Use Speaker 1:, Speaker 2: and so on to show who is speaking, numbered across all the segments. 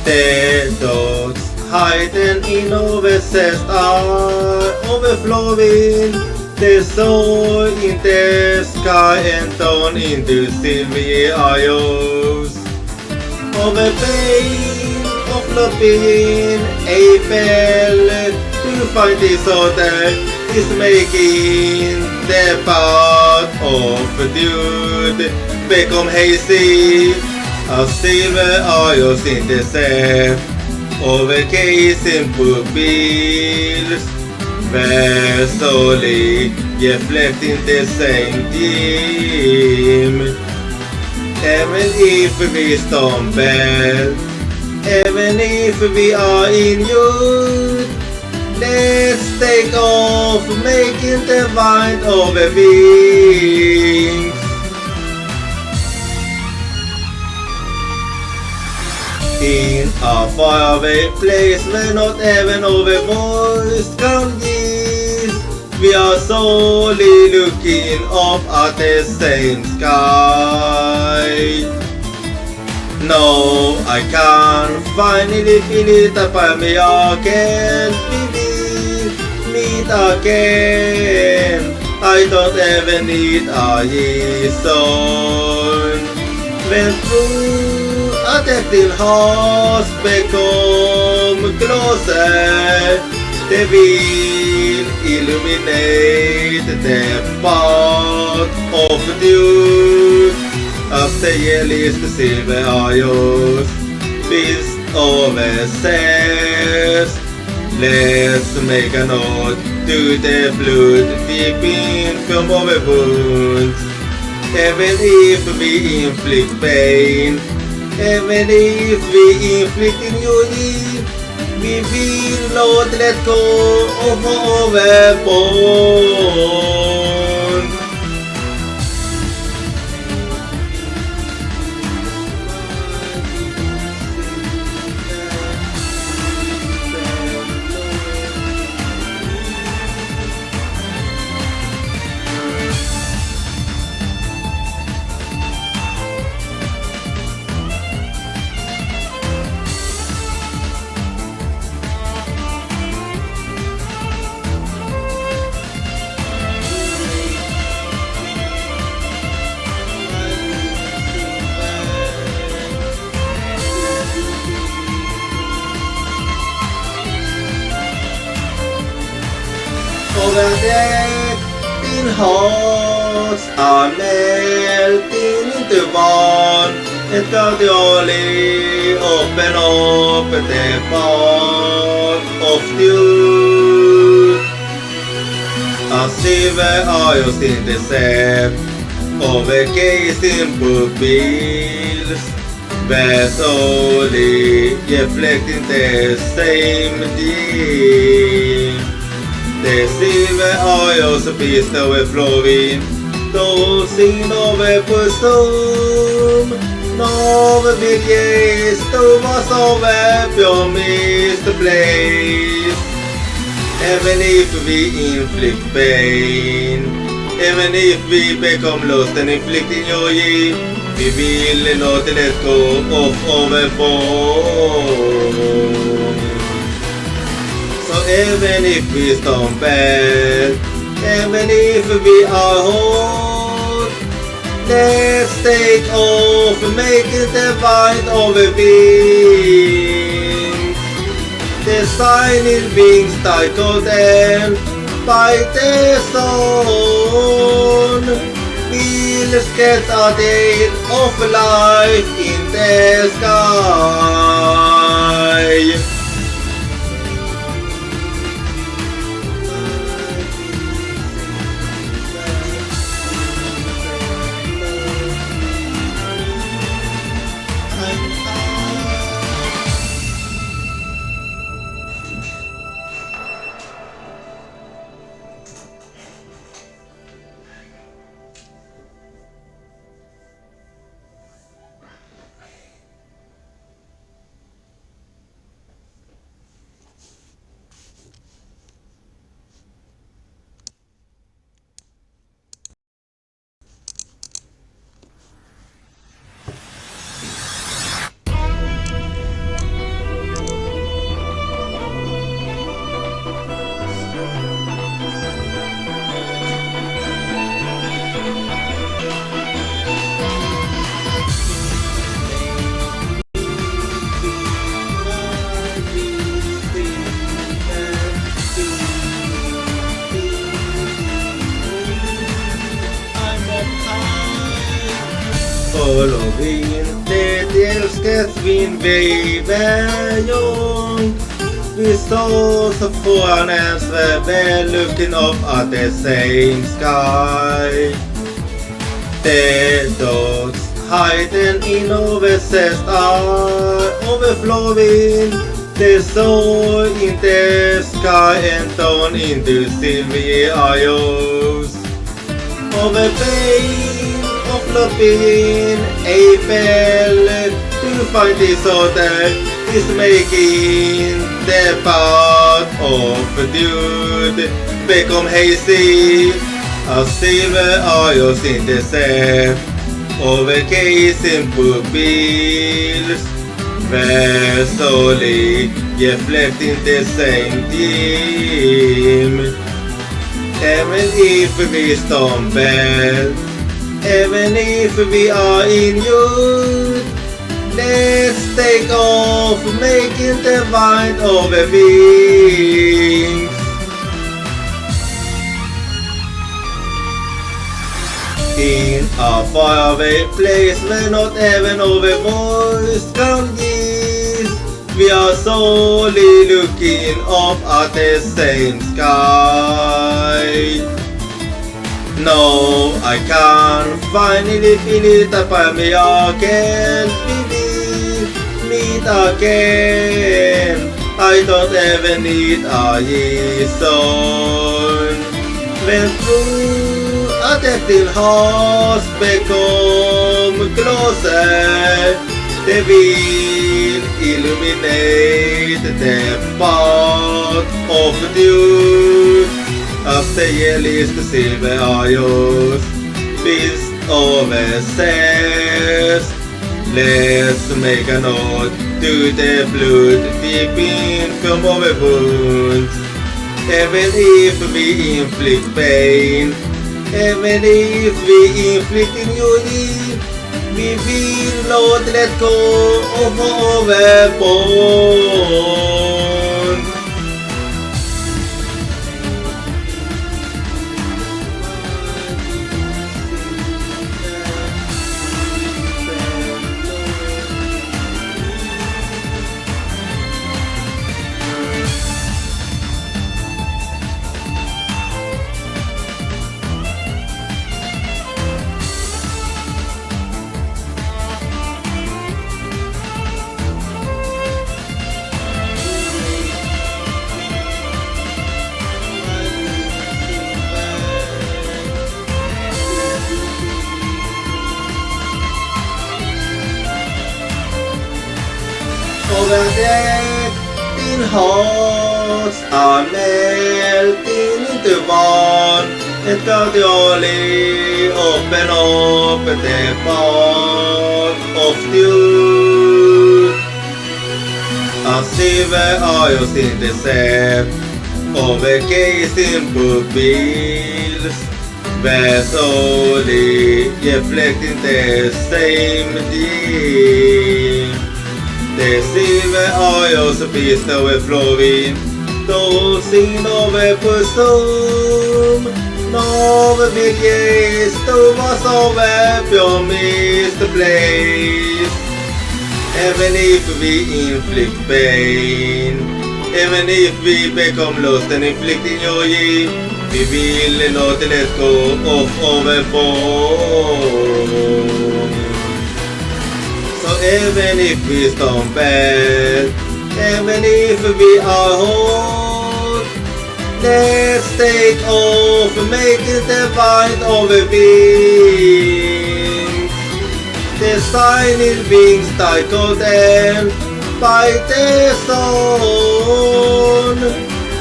Speaker 1: The dogs hiding in overcessed are overflowing. The soul in the sky and down into silvery isles. Over pain of not being able to find disorder is making the path of dude become hazy. As silver isles in the sea, overcasing pupils, where slowly reflecting the same theme. Even if we stumble, even if we are in youth, let's take off, making the mind over wings. In a faraway place where not even our voice can reach, we are solely looking up at the same sky. No, I can finally feel it upon me again. We will meet again. I don't ever need a reason. When through a tactile hearts become closer, they will illuminate the path of you. As the yellowest silver isles feast over sails, let's make a note to the blood deep from our wounds. Even if we inflict pain, even if we inflict injury, we will not let go of our bond. Over there, in hearts are melting into one, and gradually open up the path of truth. As silver isles in the sea, overgazing pupils, where slowly reflecting the same dream. The silver isles beast overflowing, those in overpursued, no villages to us over promised place. Even if we inflict pain, even if we become lost and inflicting joy, we will not let go of our bond. So even if we stumble, even if we are hot, let's take off, making the mind over wings. The shining wings titled them by the sun will sketch a day of life in the sky. when we were young. We saw the foreigners were looking up at the same sky. The dogs hiding in our chest are overflowing. They saw in the sky and down into silvery eyes. Over pain of not being able to find each other is making the path of dude become hazy. As silver eyes in the sand, overcasing pupils, were slowly reflecting the same dream. Even if we stumble, even if we are in youth, let's take off, making the mind of a wings. In a faraway place where not even our voice can reach, we are slowly looking up at the same sky. Now I can finally feel it upon me again. We will meet again. I don't ever need a reason. When through a tempting hearts become closer, they will illuminate the path of truth. As the yellowest silver eyes feast over says, let's make a note to the blood deep in from our wounds. Even if we inflict pain, even if we inflict injury, we will not let go of our bond. Over there, in hearts are melting into one, and gradually open up the path of truth. As silver eyes in the sand, overgazing pupils, were slowly reflecting the same dream. The silver eyes beast overflowing, those in our bosom. Now we gaze towards our promised place. Even if we inflict pain, even if we become lost and inflict injury, we will not let go of our bond. So even if we stumble, even if we are hurt, let's take off, making the fight of a wings. The shining wings titled them by the sun.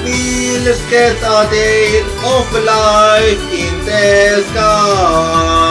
Speaker 1: We'll get a day of life in the sky.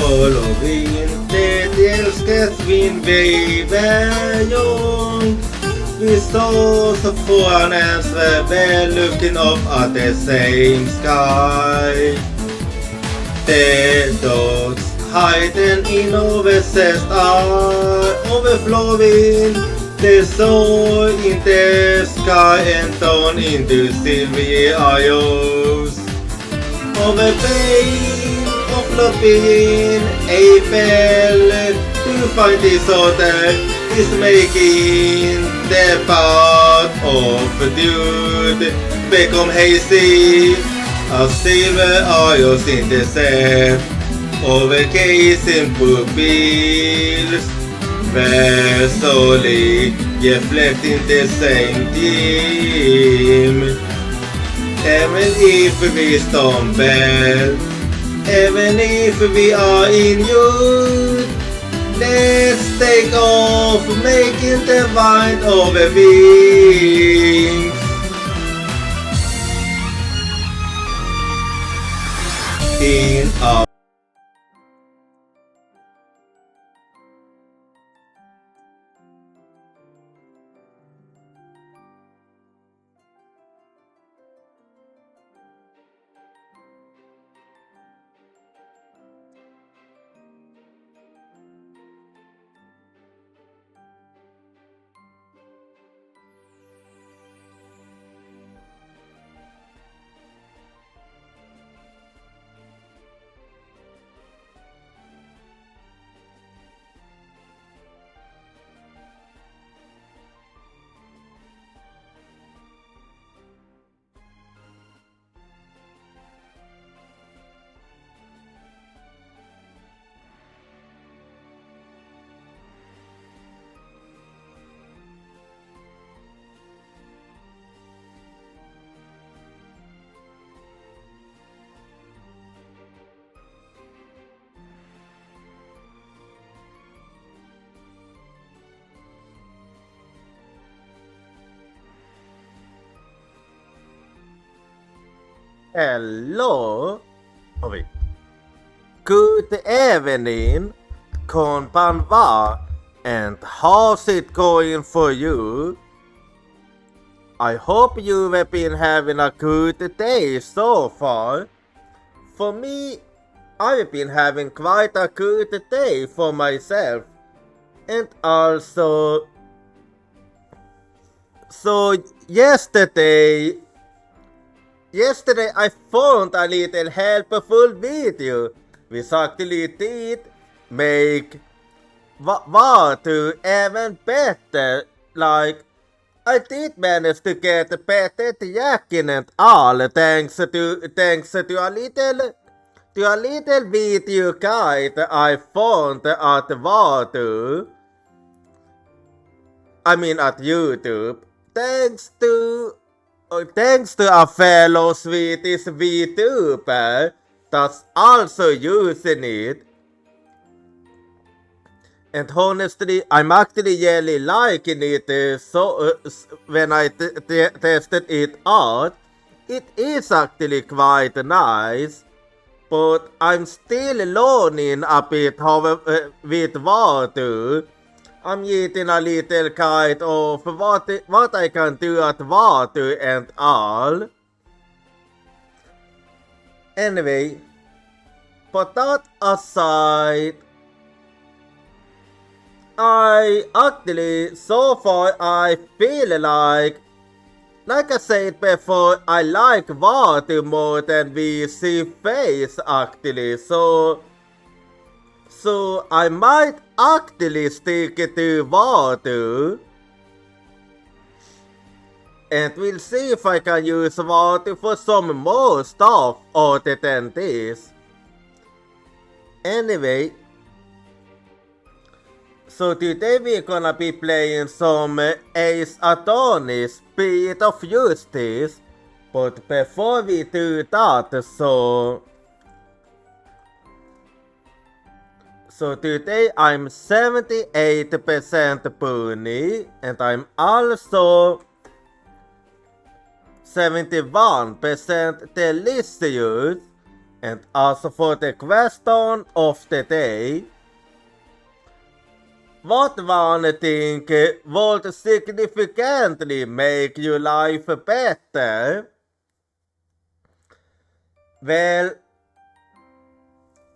Speaker 1: following det älskas min väg we saw so far and we're looking up at the same sky. The dogs hiding in overcessed are overflowing. The soul in the sky and down into silvery isles. Over pain of loving April to find this other is making the path of dude become hazy as silver isles in the sand over casing pupils where slowly reflecting the same theme. Even if we stumble, even if we are in youth, let's take off making the mind of a wings. In our Hello! Oj. Good evening, konbanwa, and how's it going for you? I hope you have been having a good day so far. For me, I've been having quite a good day for myself. And also, yesterday I found a little helpful video which actually did make water even better. Like, I did manage to get better tracking and all thanks to a little video guide I found at water. I mean at YouTube. Thanks to a fellow Swedish VTuber that's also using it. And honestly, I'm actually really liking it. When I tested it out, it is actually quite nice. But I'm still learning a bit with water. I'm getting a little guide of what I can do at water and all. Anyway, but that aside, so far I feel like I said before, I like water more than we see face actually, so I might actually stick to water. And we'll see if I can use water for some more stuff other than this. Anyway, so today we're gonna be playing some Ace Attorney, Spirit of Justice. But before we do that, so today I'm 78% Bunny, and I'm also 71% Delicious, And also for the question of the day, what one thing would significantly make your life better? Well,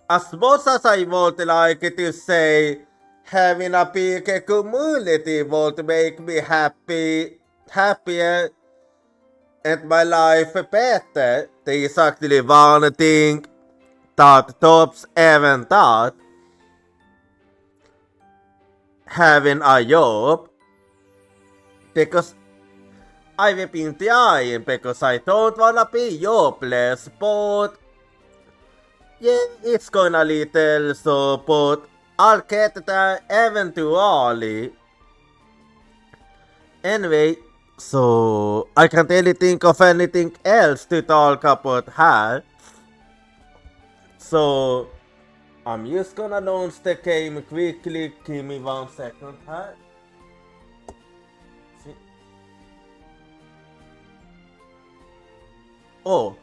Speaker 1: as much as I would like to say having a big community would make me happier, and my life better, there is actually one thing that tops even that. Having a job, because I've been trying because I don't wanna be jobless, but yeah, it's gonna little so, but I'll get there eventually. Anyway, so I can't really think of anything else to talk about here. So I'm just gonna launch the game quickly. Give me 1 second here. Oh,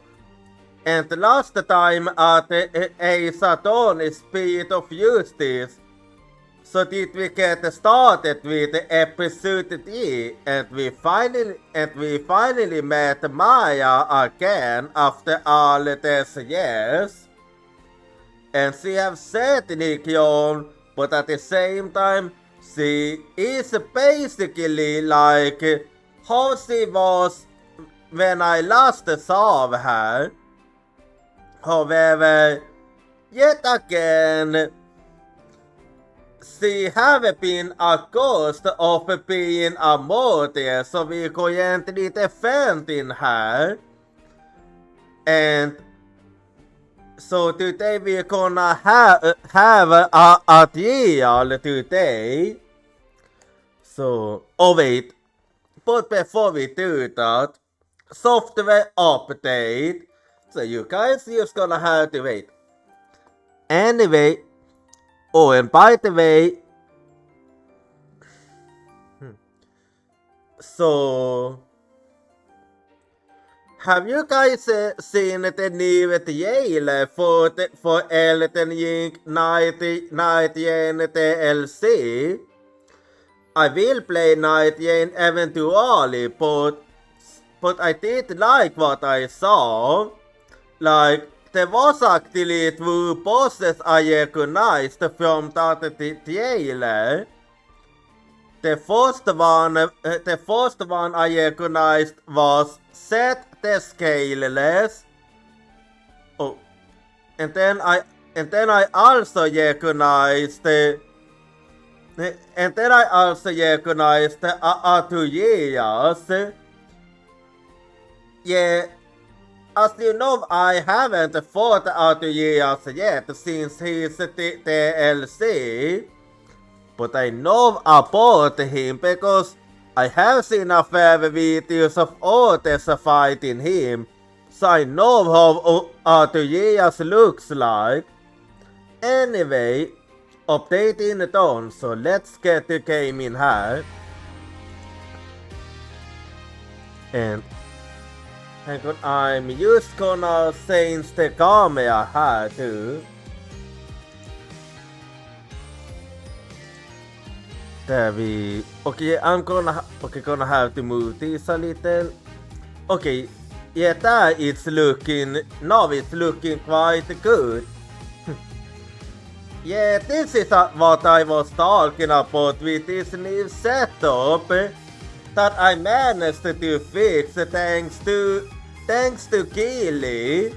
Speaker 1: and last time at a Saturn Speed of Justice, so did we get started with episode 3, and we finally met Maya again after all these years. And she have said Nikon, but at the same time, she is basically like how she was when I last saw her. However, yet again, she have been accused of being a martyr, so we currently defending her. And so today we're gonna have a trial today. So, oh wait, but before we do that, software update. So you guys just gonna have to wait. Anyway, oh, and by the way, so have you guys seen the new trailer for Elden Ring Night Game DLC? I will play Night Game eventually, but I did like what I saw. Like, there was actually 2 bosses I recognized from that trailer. The first one I recognized was Set the Scaleless. Oh, and then I also recognized Arturias. Yeah, as you know, I haven't fought Arturias yet since he's the DLC. But I know about him because I have seen a fair videos of others fighting him, so I know how Arturias looks like. Anyway, updating done, so let's get the game in here. And hang on, I'm just gonna change the camera here too. There we... Okay, I'm gonna have to move this a little. Okay, yeah, that it's looking... Now it's looking quite good. Yeah, this is what I was talking about with this new setup that I managed to fix thanks to Keely.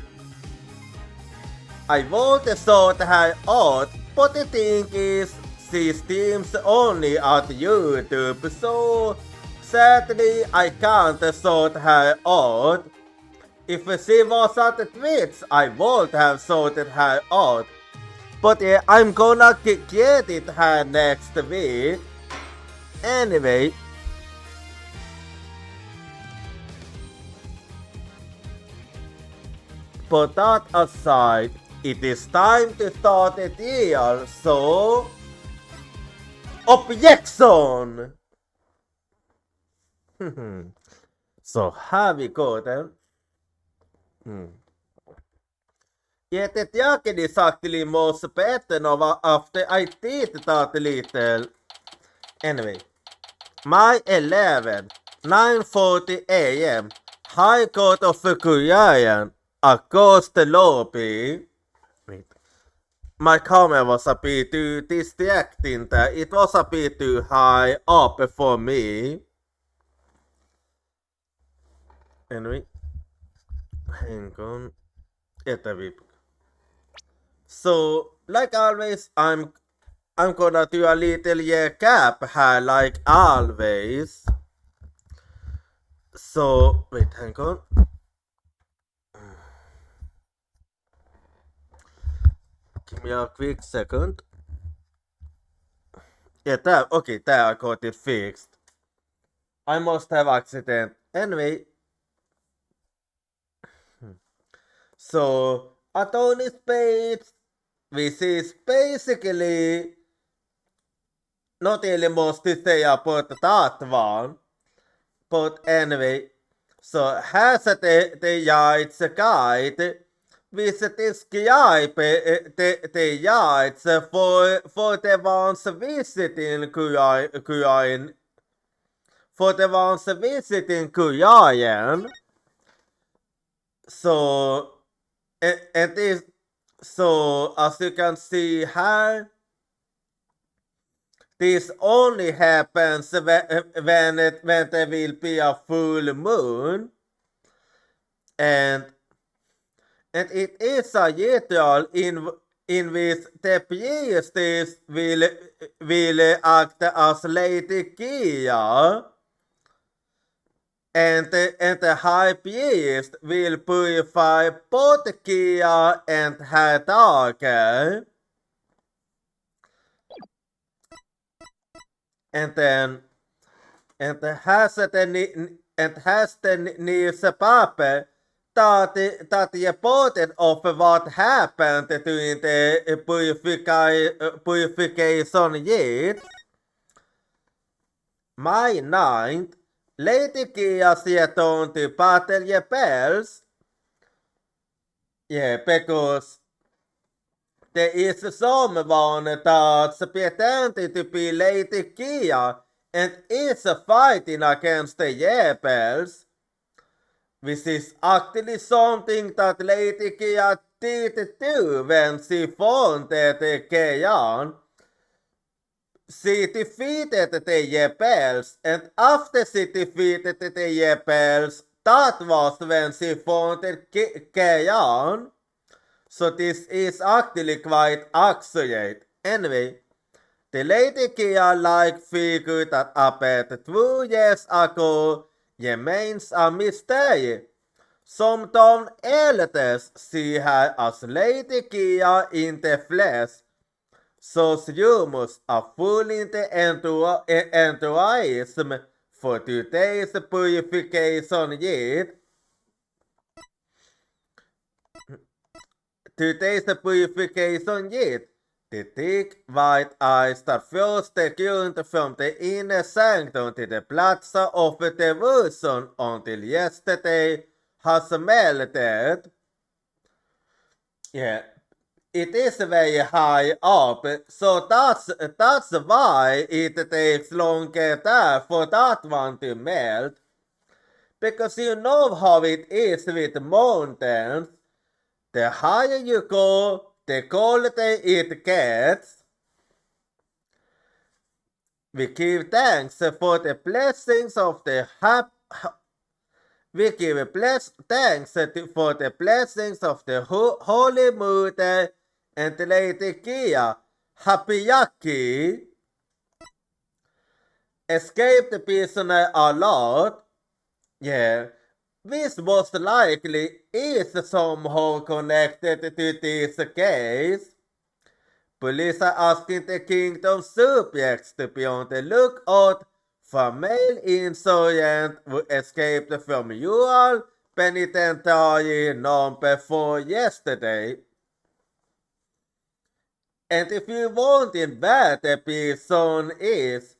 Speaker 1: I want to sort her out, but the thing is, she streams only at YouTube, so sadly I can't sort her out. If she was at Twitch, I would have sorted her out. But yeah, I'm gonna get it her next week. Anyway. But that aside, it is time to start a deal, so... Objection! So here we go then. Jag vet jag hade sagt till i morse på etten av after I did thought a little. Anyway. My 11, 9:40 a.m. High Court of Fukuyan, across the lobby. Wait. My camera was a bit too distracting there. It was a bit too high up for me. Anyway. Hang on. So, like always, I'm gonna do a little recap here, like always. So, wait, hang on. Give me a quick second. Yeah, there I got it fixed. I must have accident. Anyway. So, Adonis Page, which is basically not really much to say about that one. But anyway, so has the guides guide which describe the guides for the ones visiting Kuyan, for the ones visiting Kuyan. So, and this, so as you can see here, this only happens when there will be a full moon, and it is a ritual in which the priestess will act as Lady Kia, and the high priest will purify both Kia and her daughter. And has the newspaper that reported of what happened during the purification yet. My 9th, Lady Kia returned to battle rebels. Yeah, because there is someone that's pretending to be Lady Kia and is fighting against the rebels, which is actually something that Lady Kia did do when she founded Kayan. She defeated the rebels, and after she defeated the rebels, that was when she founded Kayan. So this is actually quite accurate. Anyway, the Lady Kia-like figure that appeared 2 years ago remains a mystery. Some town elders see her as Lady Kia in the flesh, so rumors are fooling the enthusiasm for today's purification yet. Today's purification yet. The thick white eyes that flushed the current from the inner sanctum to the plaza of devotion until yesterday has melted. Yeah, it is very high up, so that's why it takes longer there for that one to melt. Because you know how it is with mountains. The higher you go, the colder it gets. We give thanks for the blessings of the we give thanks for the blessings of the Holy Mother and the Lady Kia. Happyaki escaped prisoner a lot. Yeah. This most likely is somehow connected to this case. Police are asking the kingdom's subjects to be on the lookout for male insurgent who escaped from Ural Penitentiary number 4 yesterday. And if you wondering where the prison is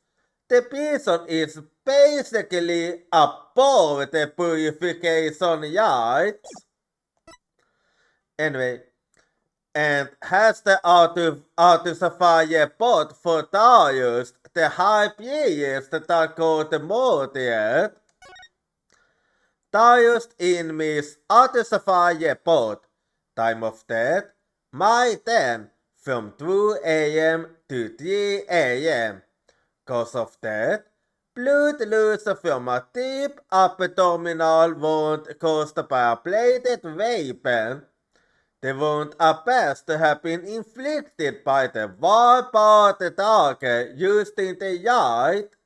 Speaker 1: basically above the purification yards. Anyway, and has det autosafariepot för just det hypiegaste tack emot det. Just in mis autosafariepot time of death my 10 from 2 a.m. to 3 a.m. Cause of death blood loss from a deep abdominal wound caused by a bladed weapon. The wound appears to have been inflicted by the war-bought dagger used in the yard.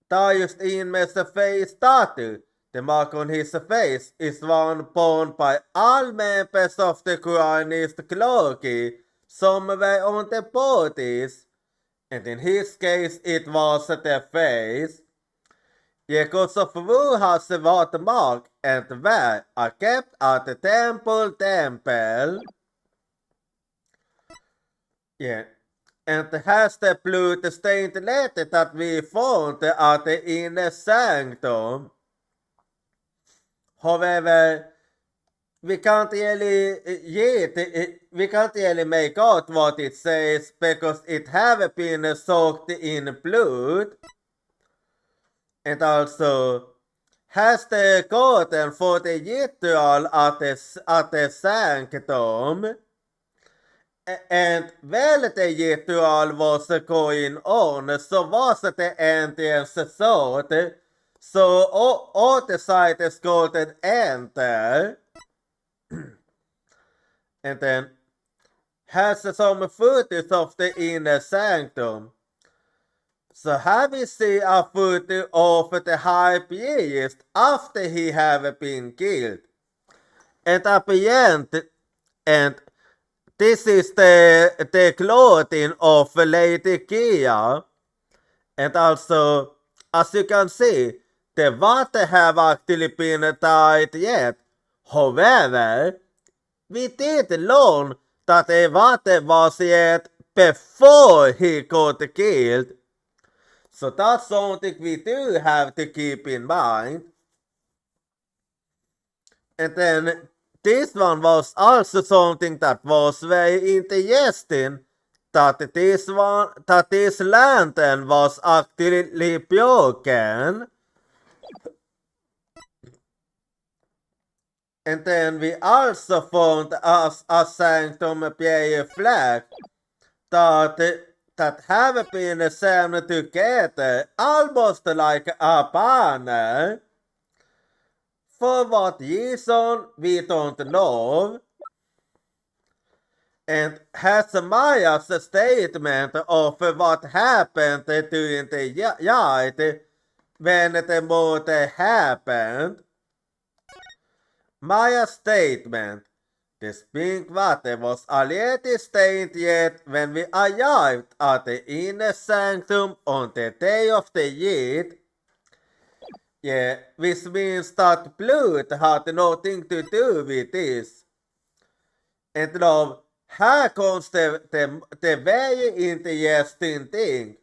Speaker 1: Just in med face statue. The mark on his face is one borne by all members of the Quranist clergy, somewhere on the bodies, and in his case it was the face. Because of who has what mark and where are kept at the temple. Yeah. And has the blood-stained letter that we found at the inner sanctum. However, we can't really make out what it says because it have been soaked in blood. And also, has the garden for the ritual at the sanctum. And while the ritual was going on, so was the entrance sought, so all the sides could enter. And then has some footage of the inner sanctum. So have we seen a footage of the high priest after he have been killed. And at the end, and this is the clothing of Lady Kia. And also, as you can see, the water have actually been tied yet. However, we did learn that the water was yet before he got killed. So that's something we do have to keep in mind. And then this one was also something that was very interesting, that this lantern was actually broken. And then we also found a Sanctum Prayer flag that have been sewn together almost like a banner. For what reason, we don't know. And Maya's statement of what happened during the yard when the murder happened. Maya's statement: this pink water was already stained yet when we arrived at the inner sanctum on the day of the Eid. Yeah, which means that blood had nothing to do with this. And now, here comes the very interesting thing.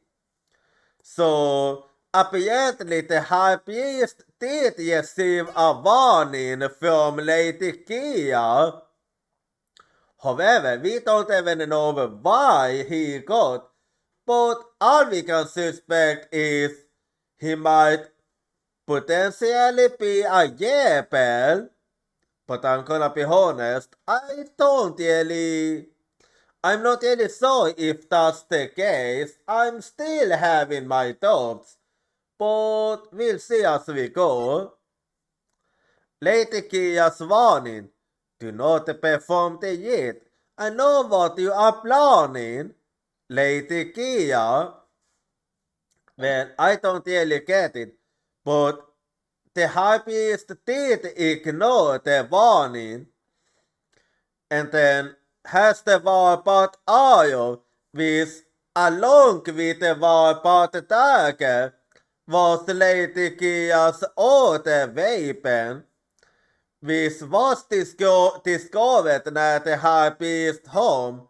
Speaker 1: So, apparently the high priest did receive a warning from Lady Kia. However, we don't even know why he got, but all we can suspect is he might potentially be a rebel. But I'm gonna be honest, I'm not really sure if that's the case. I'm still having my doubts, but we'll see as we go. Lady Kia's warning: do not perform the Eid. I know what you are planning, Lady Kia. Well, I don't really get it, but the high priest did ignore the warning, and then has the war-bought oil, which along with the war-bought dagger was Lady Kia's other weapon, which was discovered at the high priest's home,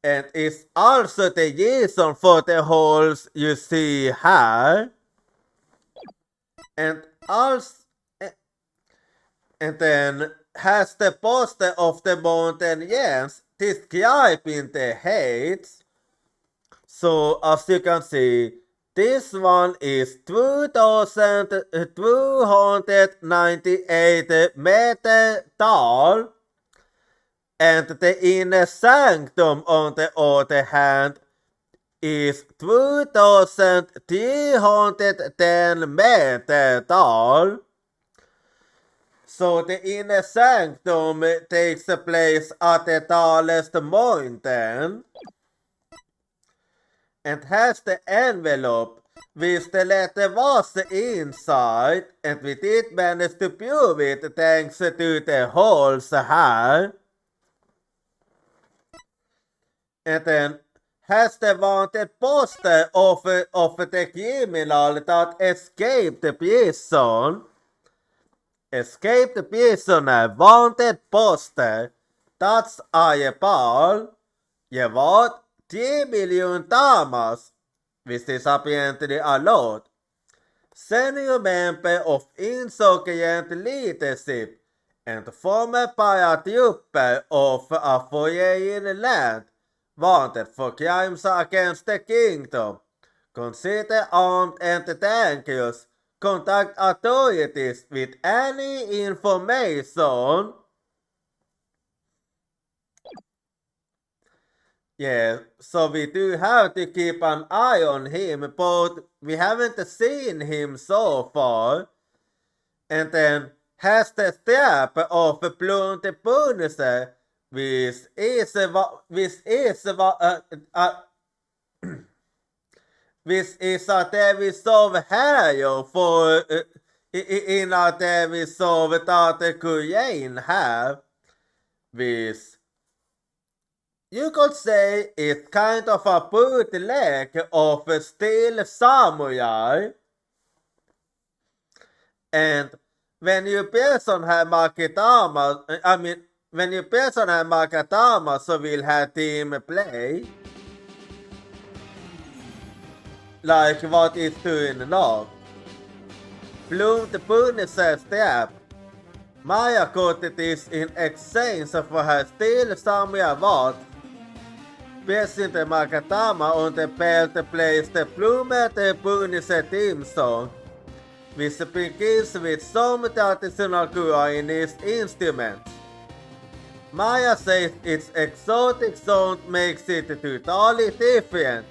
Speaker 1: and is also the reason for the holes you see here. And also, and then has the poster of the mountain Jens describing the heights. So as you can see, this one is 2,298 meters tall, and the inner sanctum on the other hand is 2,310 meters tall. So the inner sanctum takes place at the tallest mountain and has the envelope with the letter was inside, and we did manage to prove it thanks to the holes here. And then has the wanted poster of the criminal that escaped the prison. Escaped the prisoner, wanted poster. That's Ayepal. Je vad? 10 million damas, which is apparently a lot. Senior member of insurgent leadership and former paratrooper of a foreign land, wanted for crimes against the kingdom. Consider armed and dangerous. Contact authorities with any information. Yeah, so we do have to keep an eye on him, but we haven't seen him so far. And then has the strap of Blund Bunese, which is a Davis of Hayo for in a Davis of that Kuyen have, which you could say it's kind of a bootleg of Steel Samurai. And when you person have Makatama, when you person have Makatama, so we'll have team play. Like what is doing now. Blund Bunese step. Maya got this in exchange for her Steel Samurai what? President Makatama on the belt plays the Blund Bunese theme song, which begins with some traditional Guyanese instruments. Maya says its exotic sound makes it totally different,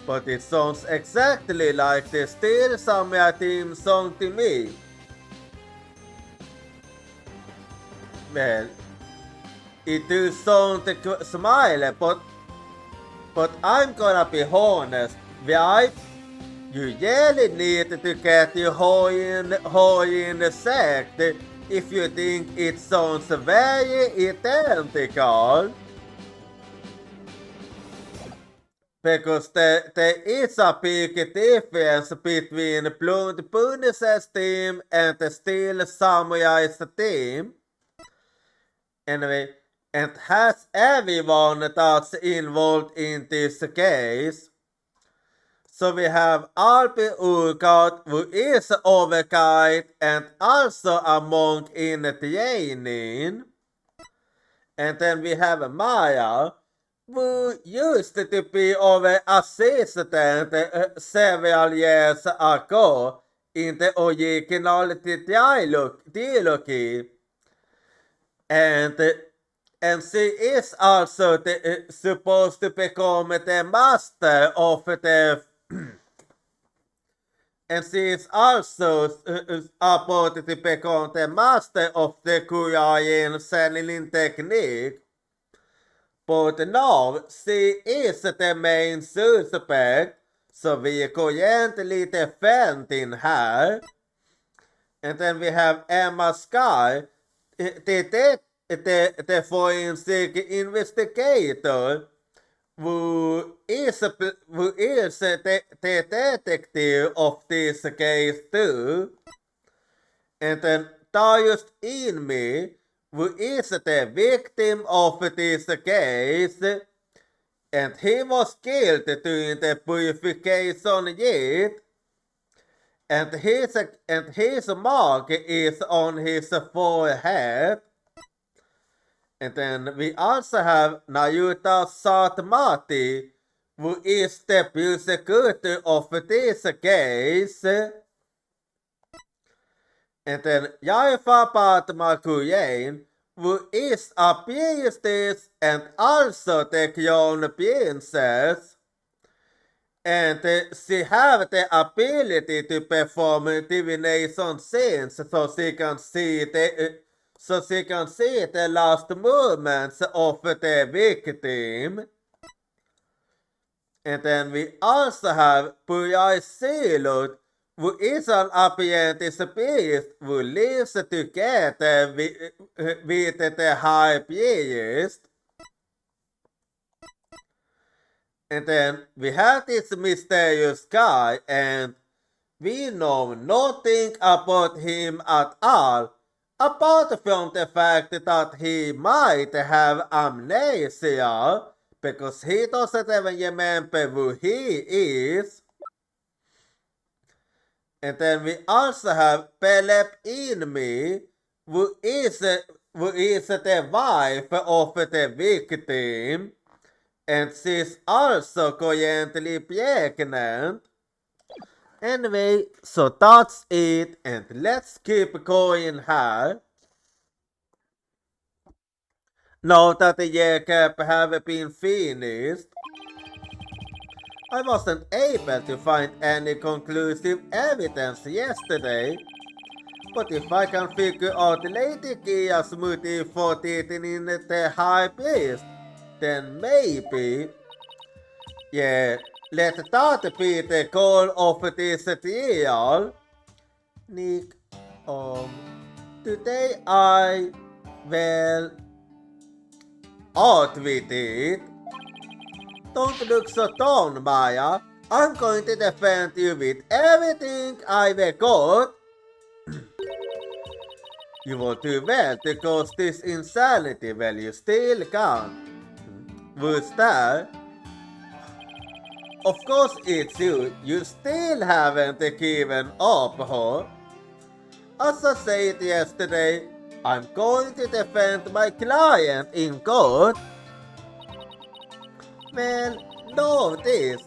Speaker 1: but it sounds exactly like the Steel Samurai theme song to me. Well, it do sound smile, but I'm gonna be honest, right? You really need to get your Hawaiian sect if you think it sounds very identical. Because there is a big difference between Blund Bunese's team and the Steel Samurai's team. Anyway, and has everyone that's involved in this case. So we have Alpi Urquhart, who is an overguide and also a monk in training. And then we have Maya, who used to be our assistant several years ago in the original trilogy. And she is also supposed to become the master of the and she is also about to become the master of the Korean selling technique. But now she is the main suspect, so we are currently defending her. And then we have Emma Sky, the forensic investigator, who is the detective of this case too. And then Darius Inmi, who is the victim of this case, and he was killed during the purification yet. and his mark is on his forehead. And then we also have Nayuta Satmati, who is the prosecutor of this case. And then Jaifa Padma Kuyen, who is a priestess and also the crown princess. And she have the ability to perform divination scenes so she can see the last movements of the victim. And then we also have Puyai Silut, who is an apprentice priest who lives together with the high priest. And then we have this mysterious guy, and we know nothing about him at all, apart from the fact that he might have amnesia, because he doesn't even remember who he is. And then we also have Pelep Inmi, who is the wife of the victim, and she's also currently pregnant. Anyway, so that's it, and let's keep going here. Now that the year cap have been finished, I wasn't able to find any conclusive evidence yesterday, but if I can figure out Lady Kia's motive for dating the High Priest, then maybe, yeah, let that be the goal of this trial. Nick, today I, well, out with it. Don't look so down, Maya. I'm going to defend you with everything I've got. You will do well to cause this insanity while you still can. Who's that? Of course it's you. You still haven't given up, huh? As I said yesterday, I'm going to defend my client in court. Well, know this.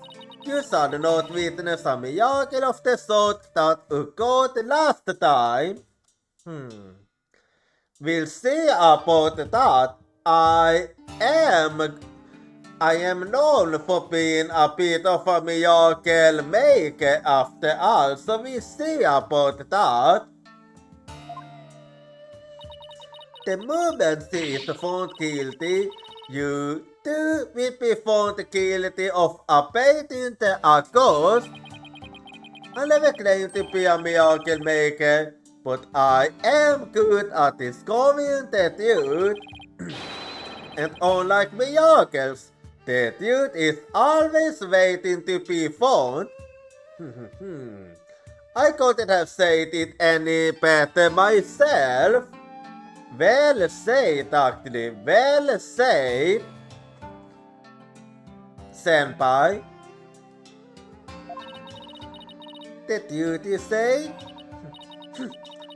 Speaker 1: You shall not witness a miracle of the sort that occurred last time. We'll see about that. I am known for being a bit of a miracle maker after all, so we'll see about that. The moment she is found guilty, you too will be found guilty of abating the accused. I never claim to be a miracle maker, but I am good at discovering the truth. And unlike miracles, the truth is always waiting to be found. I couldn't have said it any better myself. Well said, actually. Well said, Senpai. The truth you say?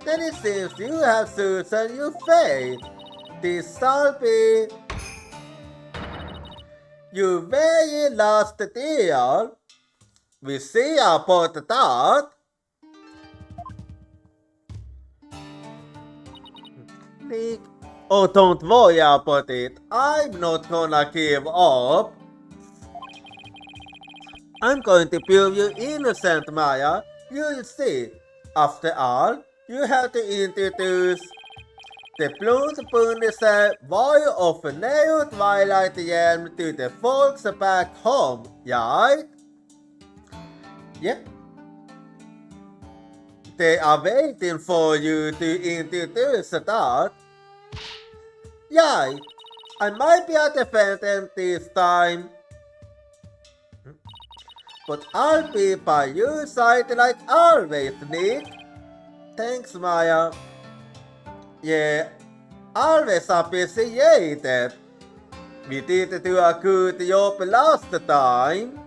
Speaker 1: Then it seems you have chosen your fate. This shall be your very last deal. We see about that. Nick, oh, don't worry about it. I'm not gonna give up. I'm going to prove you innocent, Maya. You'll see. After all, you have to introduce the Bloodburner War of Neo Twilight Realm to the folks back home, right? Yep. They are waiting for you to introduce that. Yeah, I might be a defendant this time, but I'll be by your side like always, Nick. Thanks, Maya. Yeah, always appreciated. We did do a good job last time.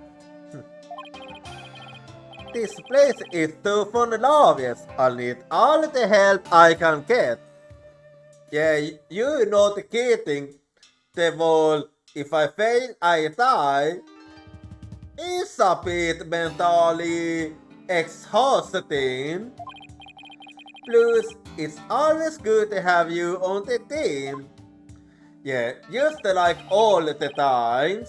Speaker 1: this place is too fun-loving. I'll need all the help I can get. Yeah, you're not kidding. The wall, if I fail, I die. It's a bit mentally exhausting. Plus, it's always good to have you on the team. Yeah, just like all the times.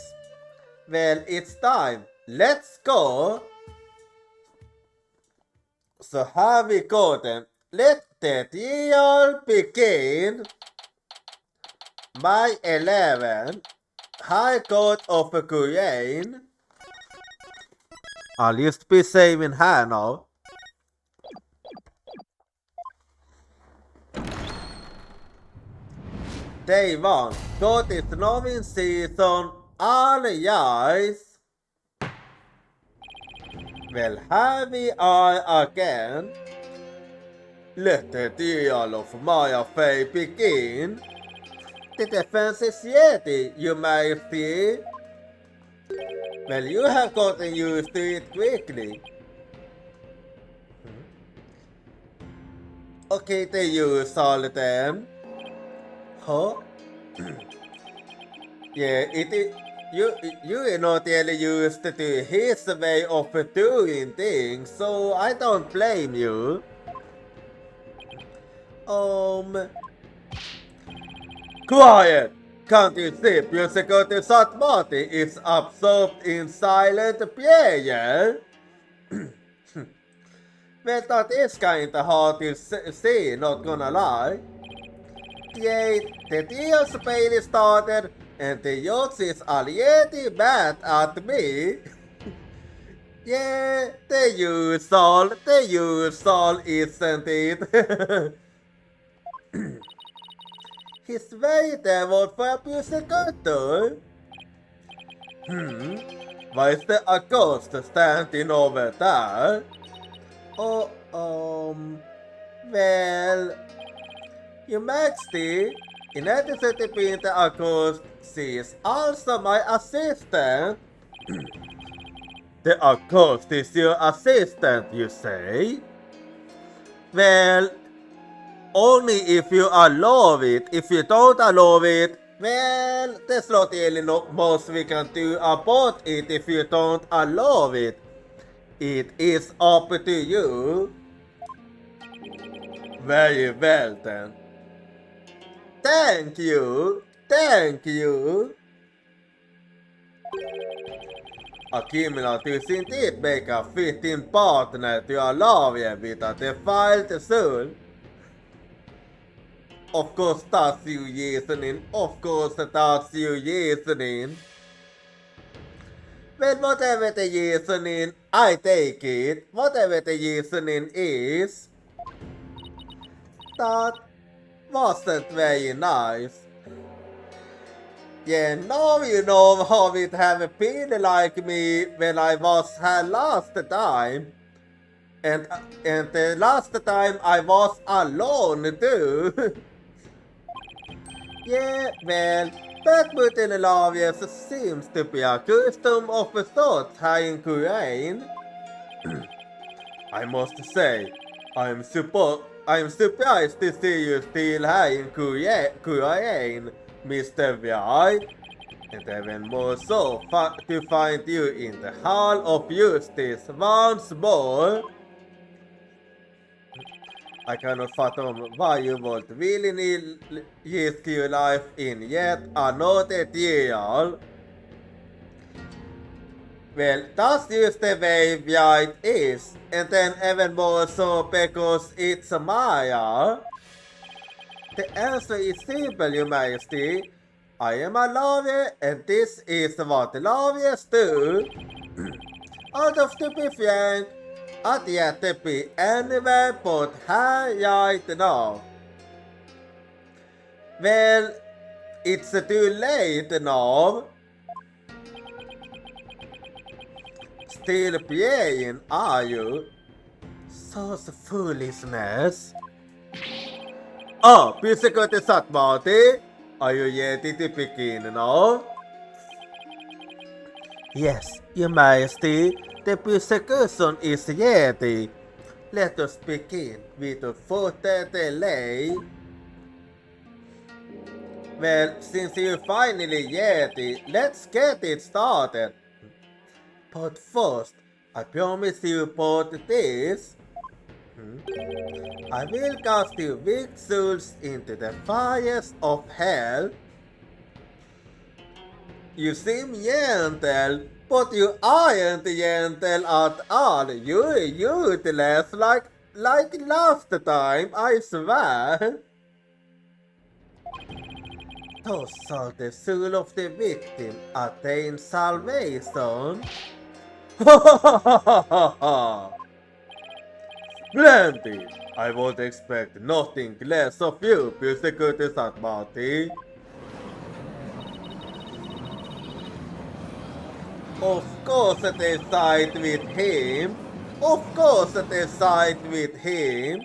Speaker 1: Well, it's time. Let's go. So have we gotten? Let the deal begin. My 11. High Court of Guyane. I'll just be saving her now. Day 1. God is novin season. All yes. Well, here we are again. Let the deal of my fate begin. The defense is ready, you may see. Well, you have gotten used to it quickly. Okay, to use all of them. Huh? Yeah, it is. You are not really used to his way of doing things, so I don't blame you. Quiet! Can't you see your security body is absorbed in silent prayer? Well, that is kinda hard to see, not gonna lie. Yet, the deal's pain started, and the yacht is already mad at me. Yeah, the usual, isn't it? He's waiting for a musical. Why is the ghost standing over there? Oh, well, Your Majesty, in addition to being the ghost, she is also my assistant. The ghost is your assistant, you say? Well, only if you allow it. If you don't allow it, well, there's not really much we can do about it if you don't allow it. It is up to you. Very well then. Thank you. Akimila does indeed make a fitting partner to allow you with a defiled soul. Of course that's you listening. Well, whatever the reasoning, I take it. Whatever the reasoning is, that wasn't very nice. Yeah, now you know how it have been like me when I was here last time. And the last time I was alone too. Yeah, well, backbooting Alavius seems to be a custom of a sort here in Guyane. I must say, I'm surprised to see you still here in Guyane, Mr. Vi, and even more so to find you in the Hall of Justice once more. I cannot fathom why you would willingly risk your life in yet another deal. Well, that's just the way it is, and then even more so because it's Maya. The answer is simple, Your Majesty. I am a lawyer, and this is what lawyers do. Although to be frank, I'd yet to be anywhere but here right now. Well, it's too late now. Still praying, are you? Such foolishness. Oh, Security Satmati, are you ready to begin now? Yes, Your Majesty. The persecution is Yeti. Let us begin without further delay. Well, since you're finally Yeti, let's get it started. But first, I promise you both this. I will cast your weak souls into the fires of hell. You seem gentle, but you aren't gentle at all. You're useless like last time, I swear. Thus shall the soul of the victim attain salvation. Splendid! I would expect nothing less of you, persecuted Satmati. Of course they side with him. Of course they side with him.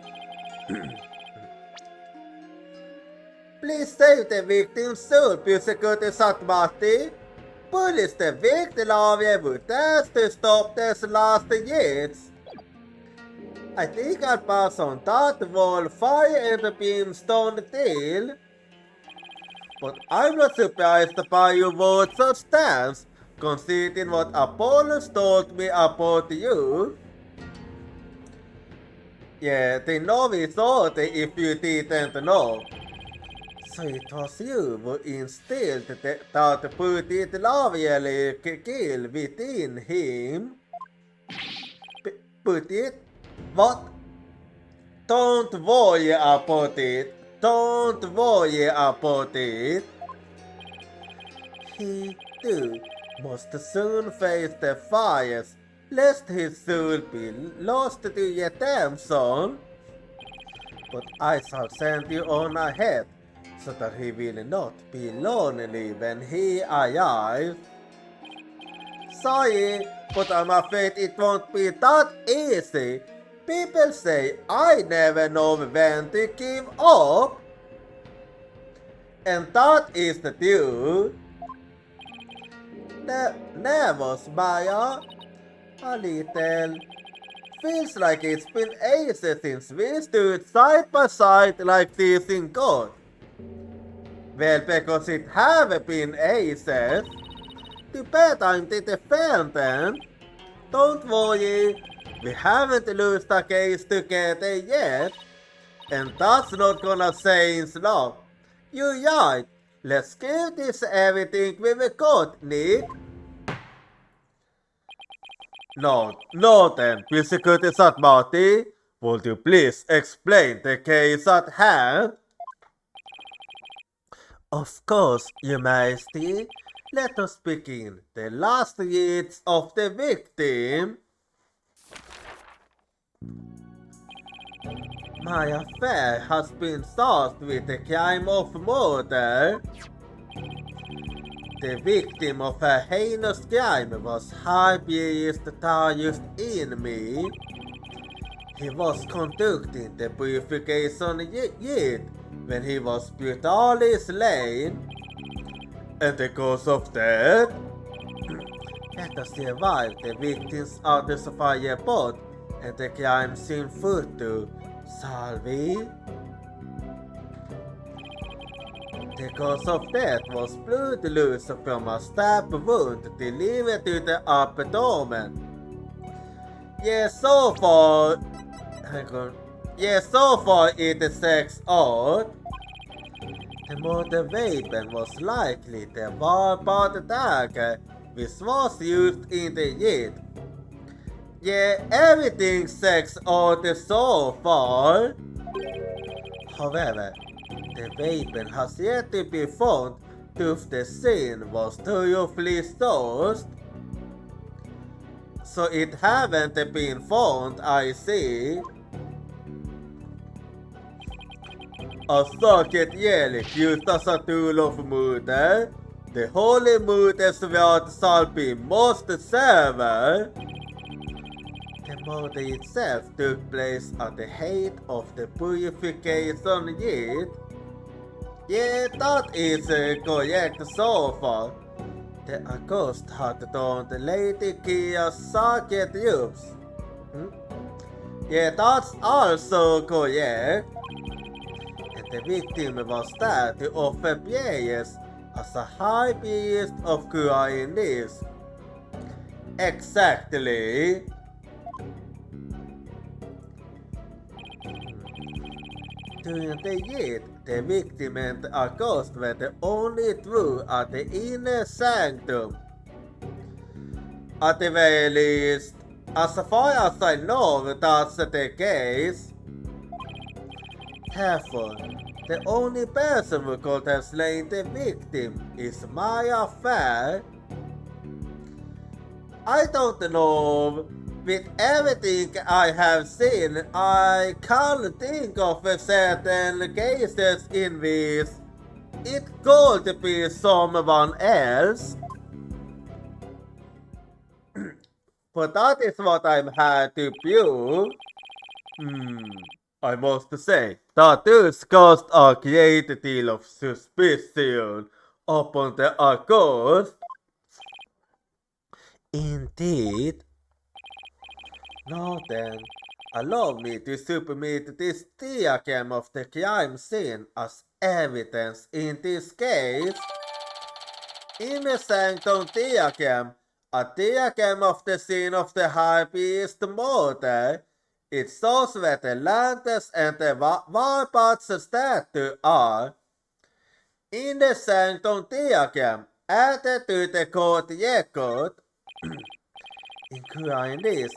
Speaker 1: Please save the victim's soul, persecuted Satmati. Police the victim of every test to stop this last years. I think I'll pass on that wall fire and brimstone deal. But I'm not surprised by your words or stance, considering what Apollos told me about you. Yeah, they know me thought if you didn't know. So it was you who instilled that pretty lovely kill within him. Put it? What? Don't worry about it. Don't worry about it. He too must soon face the fires, lest his soul be lost to redemption. But I shall send you on ahead, so that he will not be lonely when he arrives. Sorry, but I'm afraid it won't be that easy. People say I never know when to give up. And that is the truth. Nervous, Maya? A little. Feels like it's been ages since we stood side by side like this in court. Well, because it have been ages. Too bad I'm the defendant. Don't worry, we haven't lost the case together yet. And that's not gonna change long. You're right. Let's give this everything we've got, Nick. No then, persecuted Satmati. Would you please explain the case at hand? Of course, Your Majesty. Let us begin the last rites of the victim. My affair has been charged with the crime of murder. The victim of a heinous crime was high-priest Darius Enemy. He was conducting the purification rite when he was brutally slain. And the cause of death? Let us revive the victims of the fire pot and the crime in futu, shall we? The cause of death was blood loss from a stab wound delivered to the abdomen. Yes, so far it checks out. The murder weapon was likely the war-bound dagger which was used in the rite. Yeah, everything checks out so far. However, the weapon has yet to be found if the scene was thoroughly sourced. So it haven't been found, I see. A socket relic used as a tool of murder. The holy murder's word shall be most severe. The murder itself took place at the height of the purification rite. Yeah, that is correct so far. The August hade de Lady Kia's saket djups. Yeah, that's also correct. And the victim was there to offer prayers as a high priest of kindness. Exactly. During the year, the victim and the August were the only two at the inner sanctum. At the very least, as far as I know, that's the case. Therefore, the only person who could have slain the victim is Maya Fair. I don't know. With everything I have seen, I can't think of certain cases in which it could be someone else. But that is what I'm here to prove. I must say, that does cast a great deal of suspicion upon the accused. Indeed. Now then, allow me to submit this diagram of the crime scene as evidence in this case. In the sanctum diagram, a diagram of the scene of the high priest murder, it shows where the lanterns and the Warpath's statue are. In the sanctum diagram, added to the court record, including this,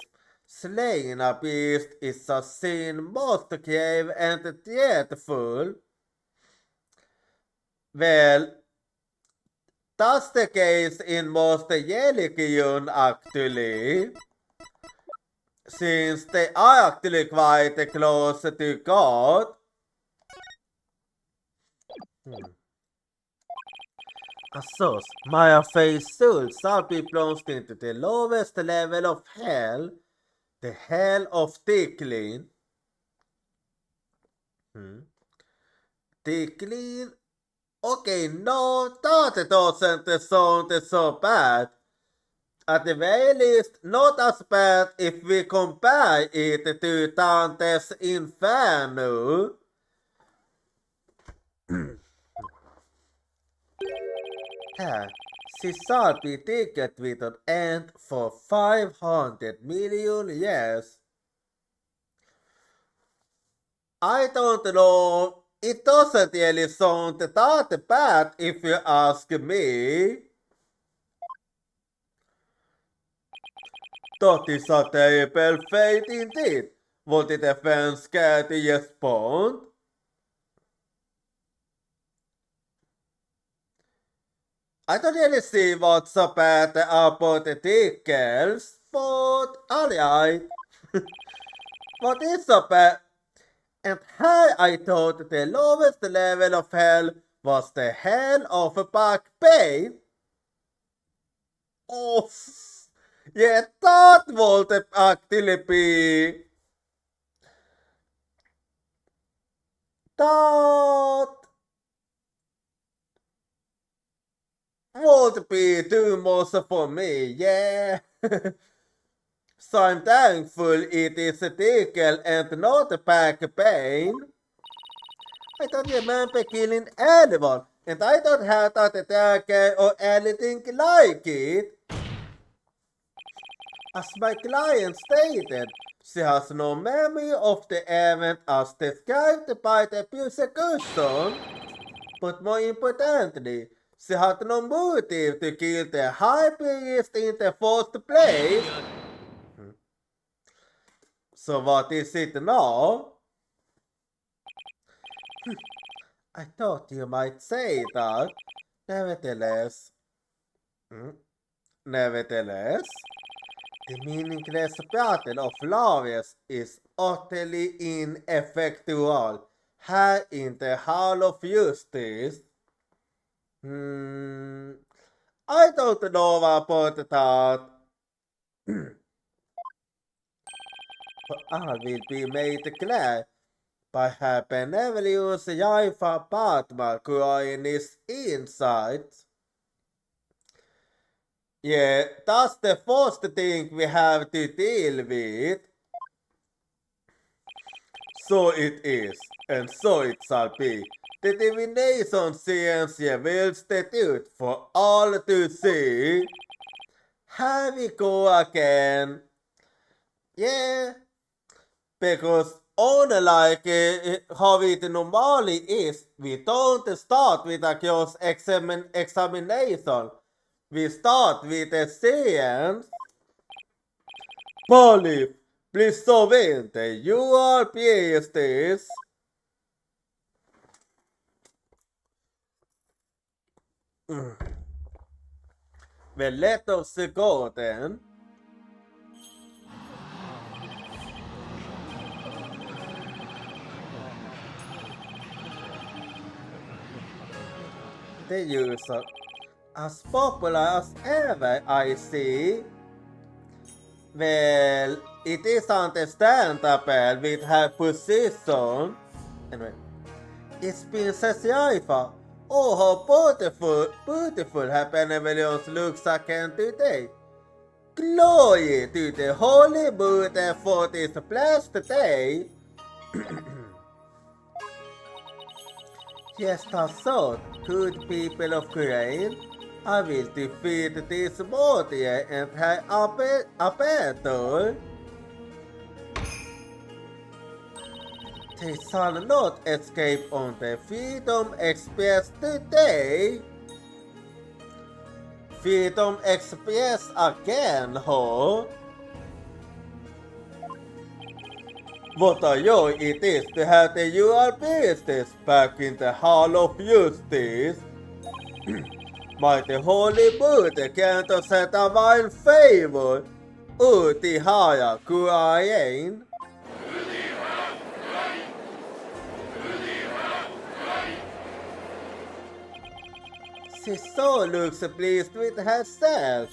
Speaker 1: slaying a beast is a sin most grave and dreadful. Well, that's the case in most religions actually, since they are actually quite close to God. As such, my faith soul shall be plunged into the lowest level of hell, the hell of tickling. Tickling? Okay, no, that doesn't sound so bad. At the very least, not as bad if we compare it to Dante's Inferno. She shall be ticketed with an end for 500 million years. I don't know. It doesn't really sound that bad if you ask me. That is a terrible fate indeed. Would the defense care to respond? I don't really see what's so bad about the tickles, but alright. What is so bad? And here I thought the lowest level of hell was the hell of back pain. Oh, yeah, that would actually be... That would be too much for me, yeah. So I'm thankful it is a tickle and not a back pain. I don't remember killing anyone, and I don't have that attack or anything like it. As my client stated, she has no memory of the event as described by the prosecution, but more importantly, she had no motive to kill the high priest in the first place. So what is it now? I thought you might say that. Nevertheless, the meaningless battle of Larius is utterly ineffectual here in the Hall of Justice. I don't know about that. But all will be made clear by her benevolence Jaifa Padma Kuainis insights. Yeah, that's the first thing we have to deal with. So it is, and so it shall be. The divination science reveals the truth for all to see. Here we go again. Yeah, because unlike how it normally is, we don't start with a cross examination. We start with a science. Polly, please sovente, you are PhDs. Well, let us go then. The user, as popular as ever, I see. Well, it is understandable with her position. Anyway, it's Princess Yaifa. Oh, how beautiful her benevolence looks again today. Glory to the Holy Buddha for this blessed day. Yes, that's so, good people of Korean. I will defeat this warrior and her battle. They shall not escape on the Freedom Express today. Freedom Express again, ho? What a joy it is to have the UR business back in the Hall of Justice. Might the Holy Buddha grant us a divine favor. Utihaya Kurayen. She so looks pleased with herself.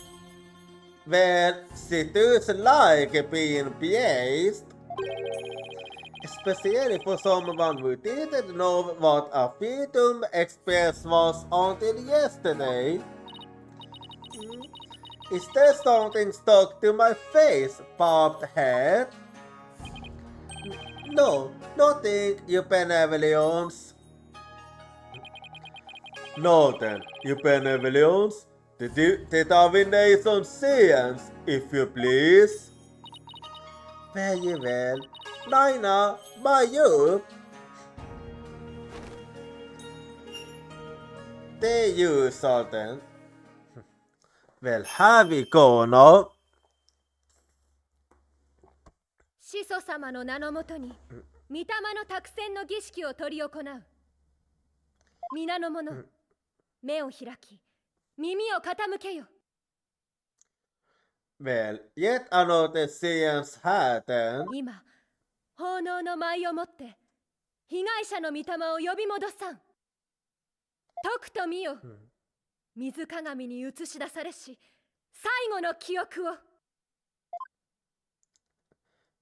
Speaker 1: Well, she does like being praised. Especially for someone who didn't know what a Freedom Express was until yesterday. Is there something stuck to my face, bobbed head? No, nothing, you benevolence. No then, you benevolence. The divination science, if you please. Very well. Nina, by you. There you, Sultan. Well, here we go now.
Speaker 2: 始祖様の名のもとに御霊の託戦の儀式を執り行う。皆の者、目を開き耳を傾けよ。
Speaker 1: Well, yet another science happened.
Speaker 2: 今、奉納の舞をもって被害者の御霊を呼び戻さん。解くと見よ。水鏡に映し出されし最後の記憶を。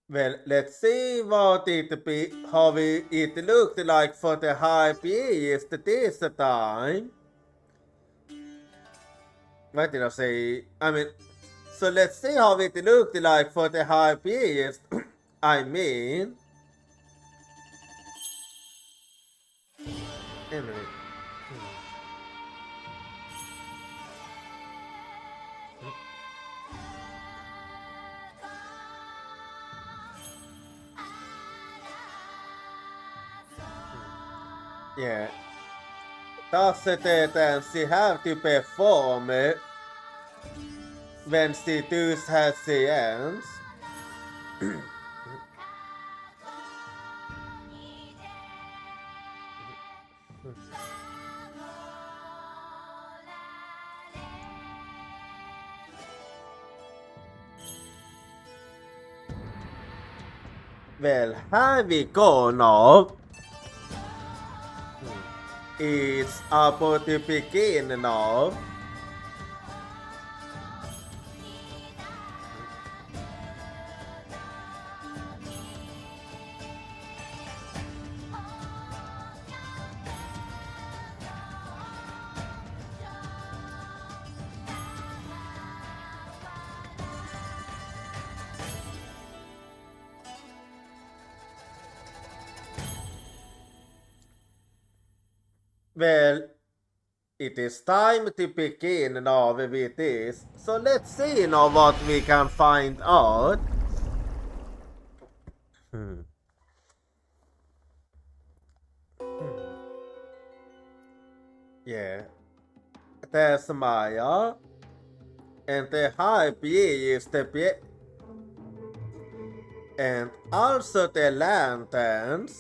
Speaker 1: Well, let's see what how it looked like for the high priest this time. What did I say? So let's see how it looked like for the high priest. I mean... Emily. Yeah. That's the dance she have to perform when she does her science. Well, here we go now. It's about to begin now. Well, it is time to begin now with this. So let's see now what we can find out. Yeah. There's Maya. And the high B is the B. And also the lanterns.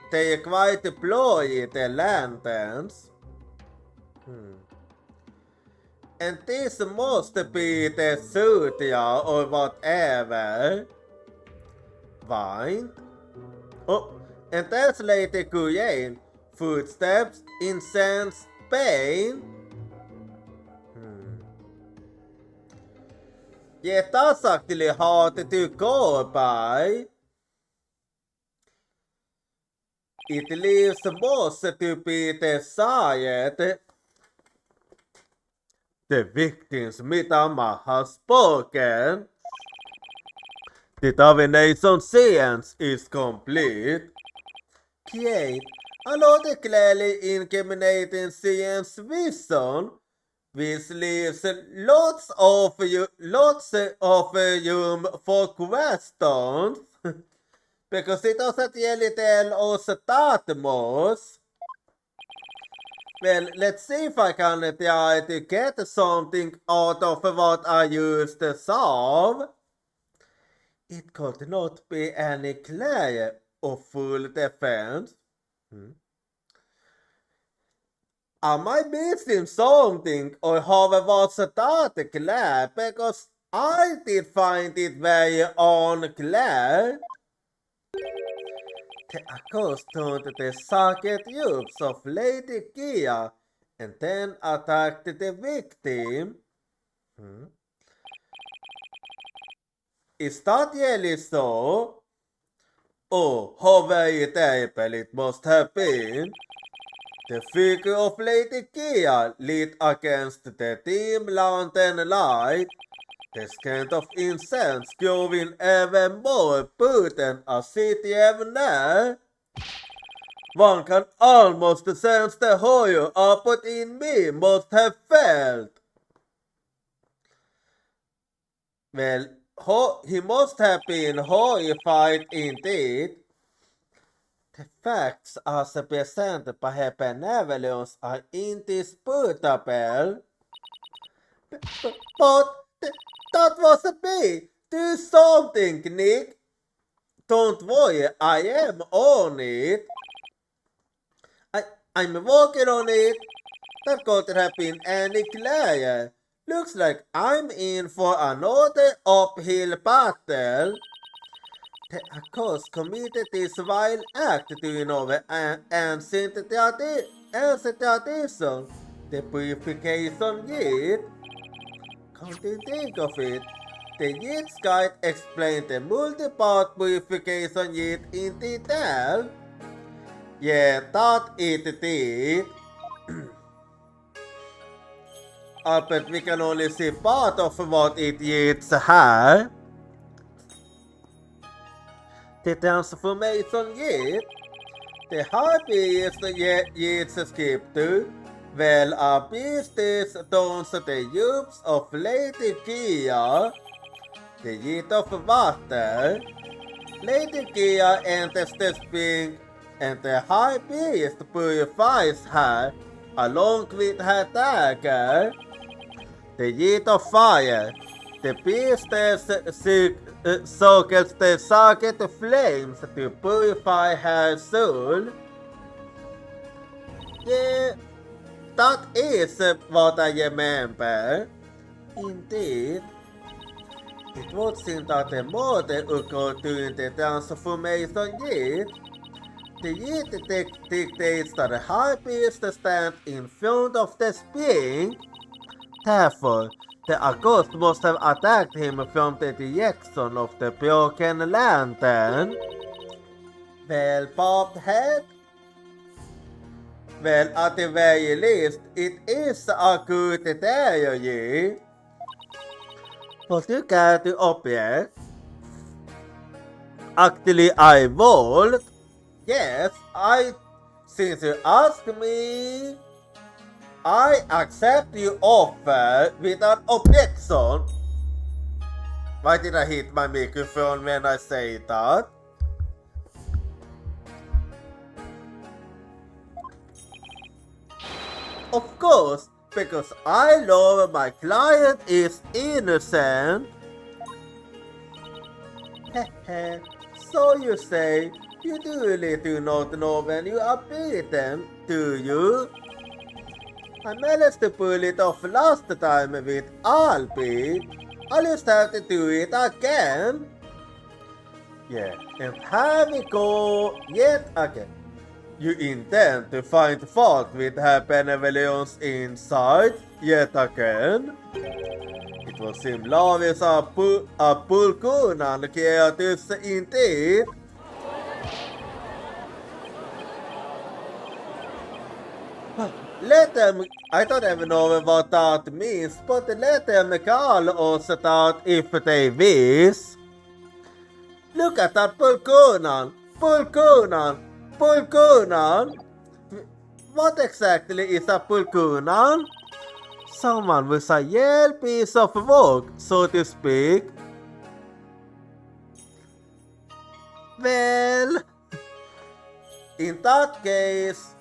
Speaker 1: They quite deploy the lanterns. And this must be the Sudia or whatever. Vine. Oh, and that's Lady Guyane. Footsteps, incense, pain. Yeah, that's actually hard to go by. It leaves most to be desired. The victim's Mitama has spoken. The divination science is complete. Create another clearly incriminating science vision, which leaves lots of room for questions. Because it doesn't really tell us that much. Well, let's see if I can try to get something out of what I used to solve. It could not be any clear or full defense. Am I missing something or have I was that clear? Because I did find it very unclear. The accustomed the socket use of Lady Gia and then attacked the victim. Is that really so? Oh, how very terrible it must have been. The figure of Lady Gia lit against the dim lantern light. The scent of incense growing ever more potent as it came near. One can almost sense the horror Abbott in me must have felt. Well, he must have been horrified indeed. The facts as presented by her benevolence are indisputable. But that wasn't me. Do something, Nick. Don't worry, I am on it. I'm working on it. That couldn't have been any clearer. Looks like I'm in for another uphill battle. The accused committed this vile act during our ancient tradition, the purification rite. Come to think of it, the Yid's guide explained the multi-part purification rite in detail. Yeah, that it did. But we can only see part of what it is had. The transformation rite. The happiest Yids skip to. Well, a business dons the use of Lady Gia, the Yid of water. Lady Gia enters the spring, and the high beast purifies her, along with her dagger. The Yid of fire. The beast sockets the socket flames to purify her soul. Yeah, that is what I remember. Indeed, it would seem that the murder occurred during the transformation rite. The rite dictates that the high beast stands in front of the spring. Therefore, the August must have attacked him from the direction of the broken lantern. Well, bobbed head? Well, at the very least, it is a good theory. But you get the object? Actually, I would. Yes, I Since you asked me, I accept your offer without objection. Why did I hit my microphone when I say that? Of course, because I know my client is innocent. So you say, you really do not know when you are beaten, do you? I managed to pull it off last time with Albi. I'll just have to do it again. Yeah, and have we go yet again. You intend to find fault with her benevolence inside yet again? It will seem love is a pulkunan creatus indeed. Let them, I don't even know what that means, but let them call us that if they wish. Look at that pulkunan, pulkunan, pulkunan. What exactly is a pulkunan? Someone with a yell piece of work, so to speak. Well, in that case,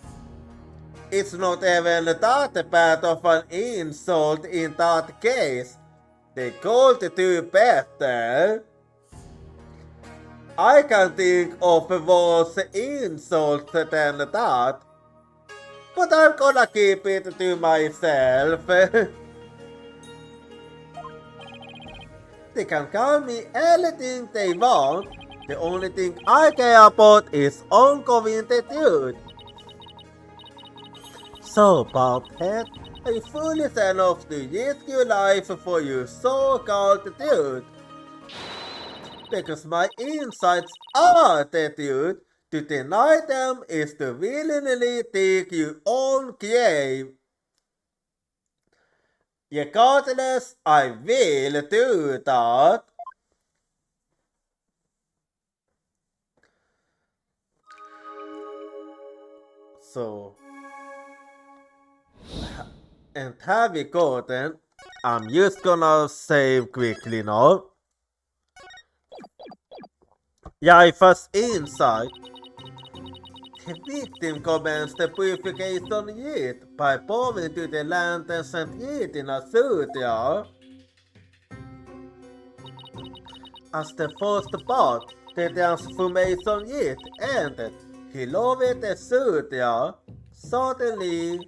Speaker 1: it's not even that bad of an insult in that case. They could do better. I can think of worse insults than that. But I'm gonna keep it to myself. They can call me anything they want. The only thing I care about is ongoing dude. So, Bobhead, are you foolish enough to risk your life for your so-called dude? Because my insights are the dude. To deny them is to willingly take your own grave. Regardless, I will do that. So, and have we gotten? I'm just gonna save quickly now. Jaifas insight. The victim commenced the purification rite by pouring to the lanterns and eating a surya. As the first part, the transformation rite ended. He lowered the surya. Suddenly,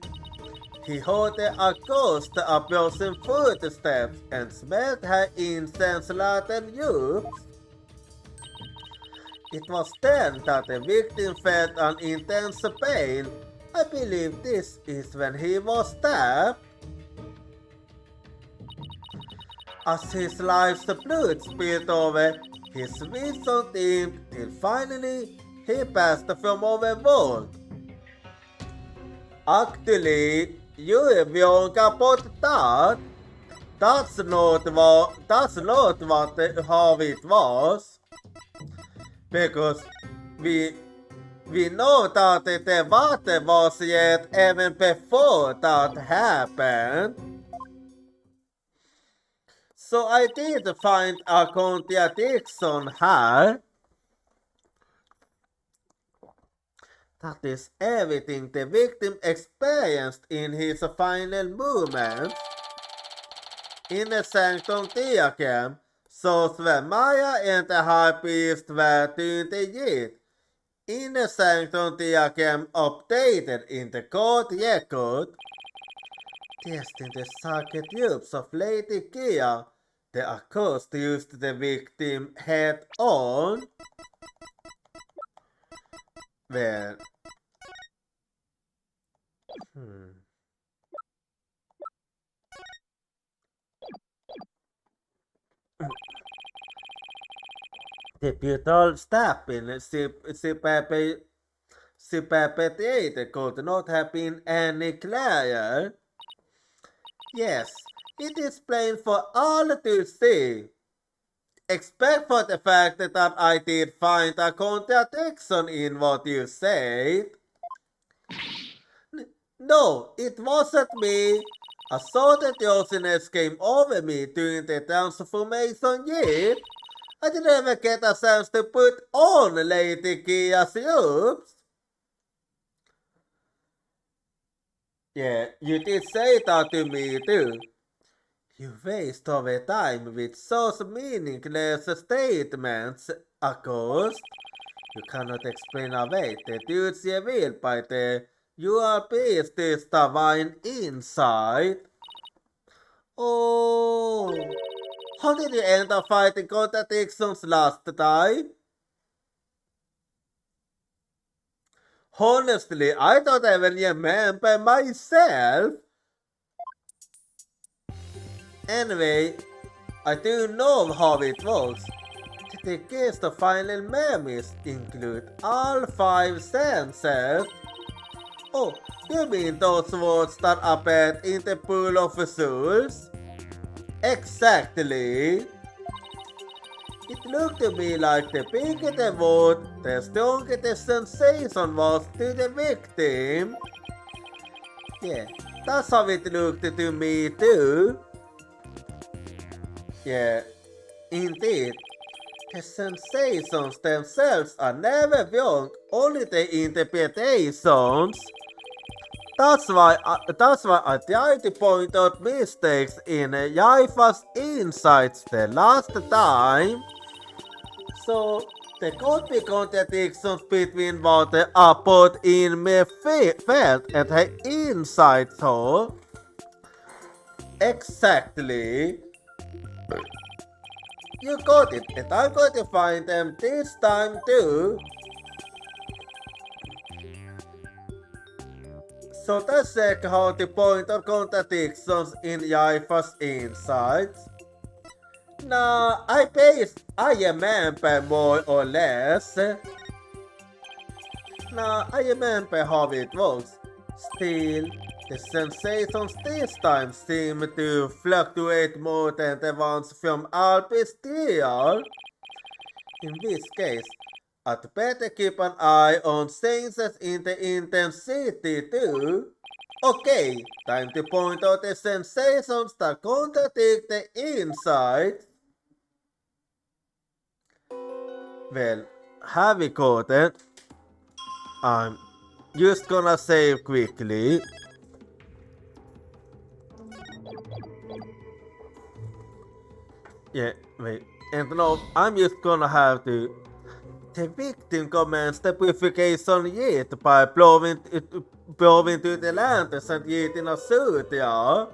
Speaker 1: he heard a ghost approaching footsteps and smelled her incense-laden youths. It was then that the victim felt an intense pain. I believe this is when he was stabbed. As his life's blood spilled over, his vision dimmed till finally he passed from our world. Actually, you're wrong about that. That's not how it was. Because we know that the water was yet even before that happened. So I did find a contradiction here. That is everything the victim experienced in his final movements. In the Sanctum Diachem, so when Maya and the High Priest were doing the rite, in the Sanctum Diachem updated in the court record, testing the sacred robes of Lady Gia, the accused used the victim head on. Well, The brutal stabbing she perpetrated could not have been any clearer. Yes, it is plain for all to see. Except for the fact that I did find a contradiction in what you said. No, it wasn't me. I saw that the awesomeness came over me during the transformation yet. I didn't even get a chance to put on Lady Kia's oops. Yeah, you did say that to me too. You waste our time with such meaningless statements, Akkost. You cannot explain away the dudes revealed by the URP's divine insight. Oh, how did you end up fighting contradictions last time? Honestly, I don't even remember myself. Anyway, I do know how it works. The keys to final memories include all 5 senses. Oh, you mean those words that appeared in the pool of souls? Exactly. It looked to me like the bigger the word, the stronger the sensation was to the victim. Yeah, that's how it looked to me too. Yeah, indeed. The sensations themselves are never wrong, only the interpretations. That's why I tried to point out mistakes in Jaifa's insights the last time. So, there could be contradictions between what the put in me felt and her insights, so. Exactly. You got it, and I'm going to find them this time too. So that's how the point of contradictions in Jaifa's insights. Now, I remember more or less. Now, I remember how it works. Still, the sensations this time seem to fluctuate more than the ones from Alpisteal. In this case, I'd better keep an eye on changes in the intensity too. Okay, time to point out the sensations that contradict the insight. Well, have we got it? I'm just gonna save quickly. Yeah, wait. And now I'm just gonna have to. The victim commenced the purification yet by blowing to the lanterns and eating a suit, yeah?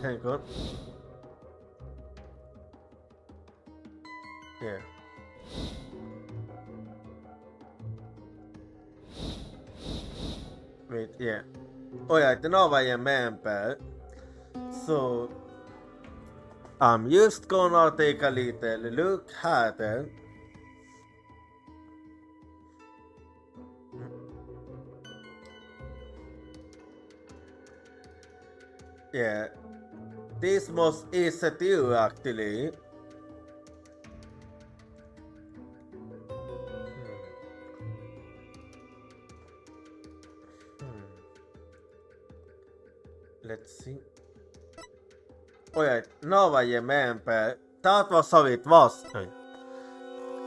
Speaker 1: Hang on. Yeah. Wait, yeah. Oh yeah, now I remember. So, I'm just gonna take a little look at it. Yeah, this was easy to do actually. Let's see. Alright, now I remember. That was how it was.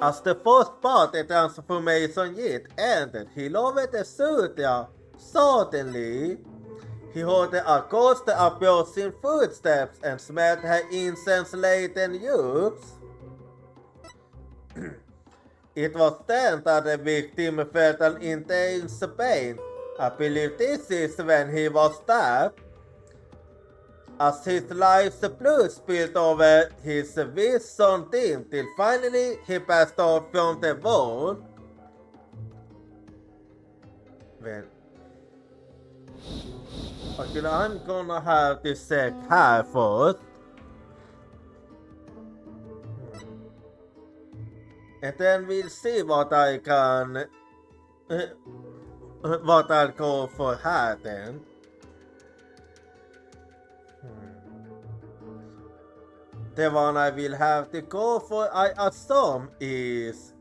Speaker 1: As the first part of the transformation yet ended, he lowered the suit. Suddenly, he heard a ghost approaching footsteps and smelled her incense-laden youths. It was then that the victim felt an intense pain. I believe this is when he was stabbed. As his life's blood spilled over, his vision dimmed till finally he passed out from the world. Well, okay, I'm gonna have to check her first. And then we'll see what I can... what I'll go for her then. The one I will have to go for, I assume, is...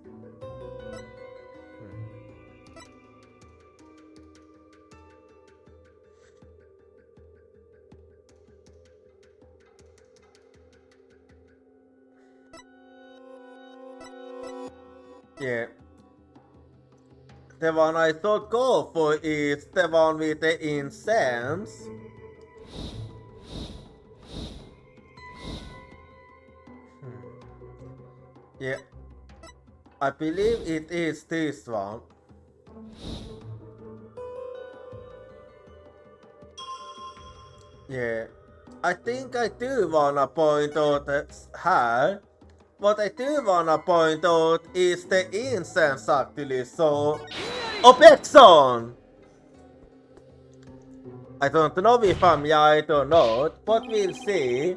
Speaker 1: Yeah. The one I thought go for is the one with the incense. Yeah. I believe it is this one. Yeah. I think I do wanna point out here. What I do wanna point out is the incense actually, so... Objection! I don't know if I'm right or not, but we'll see.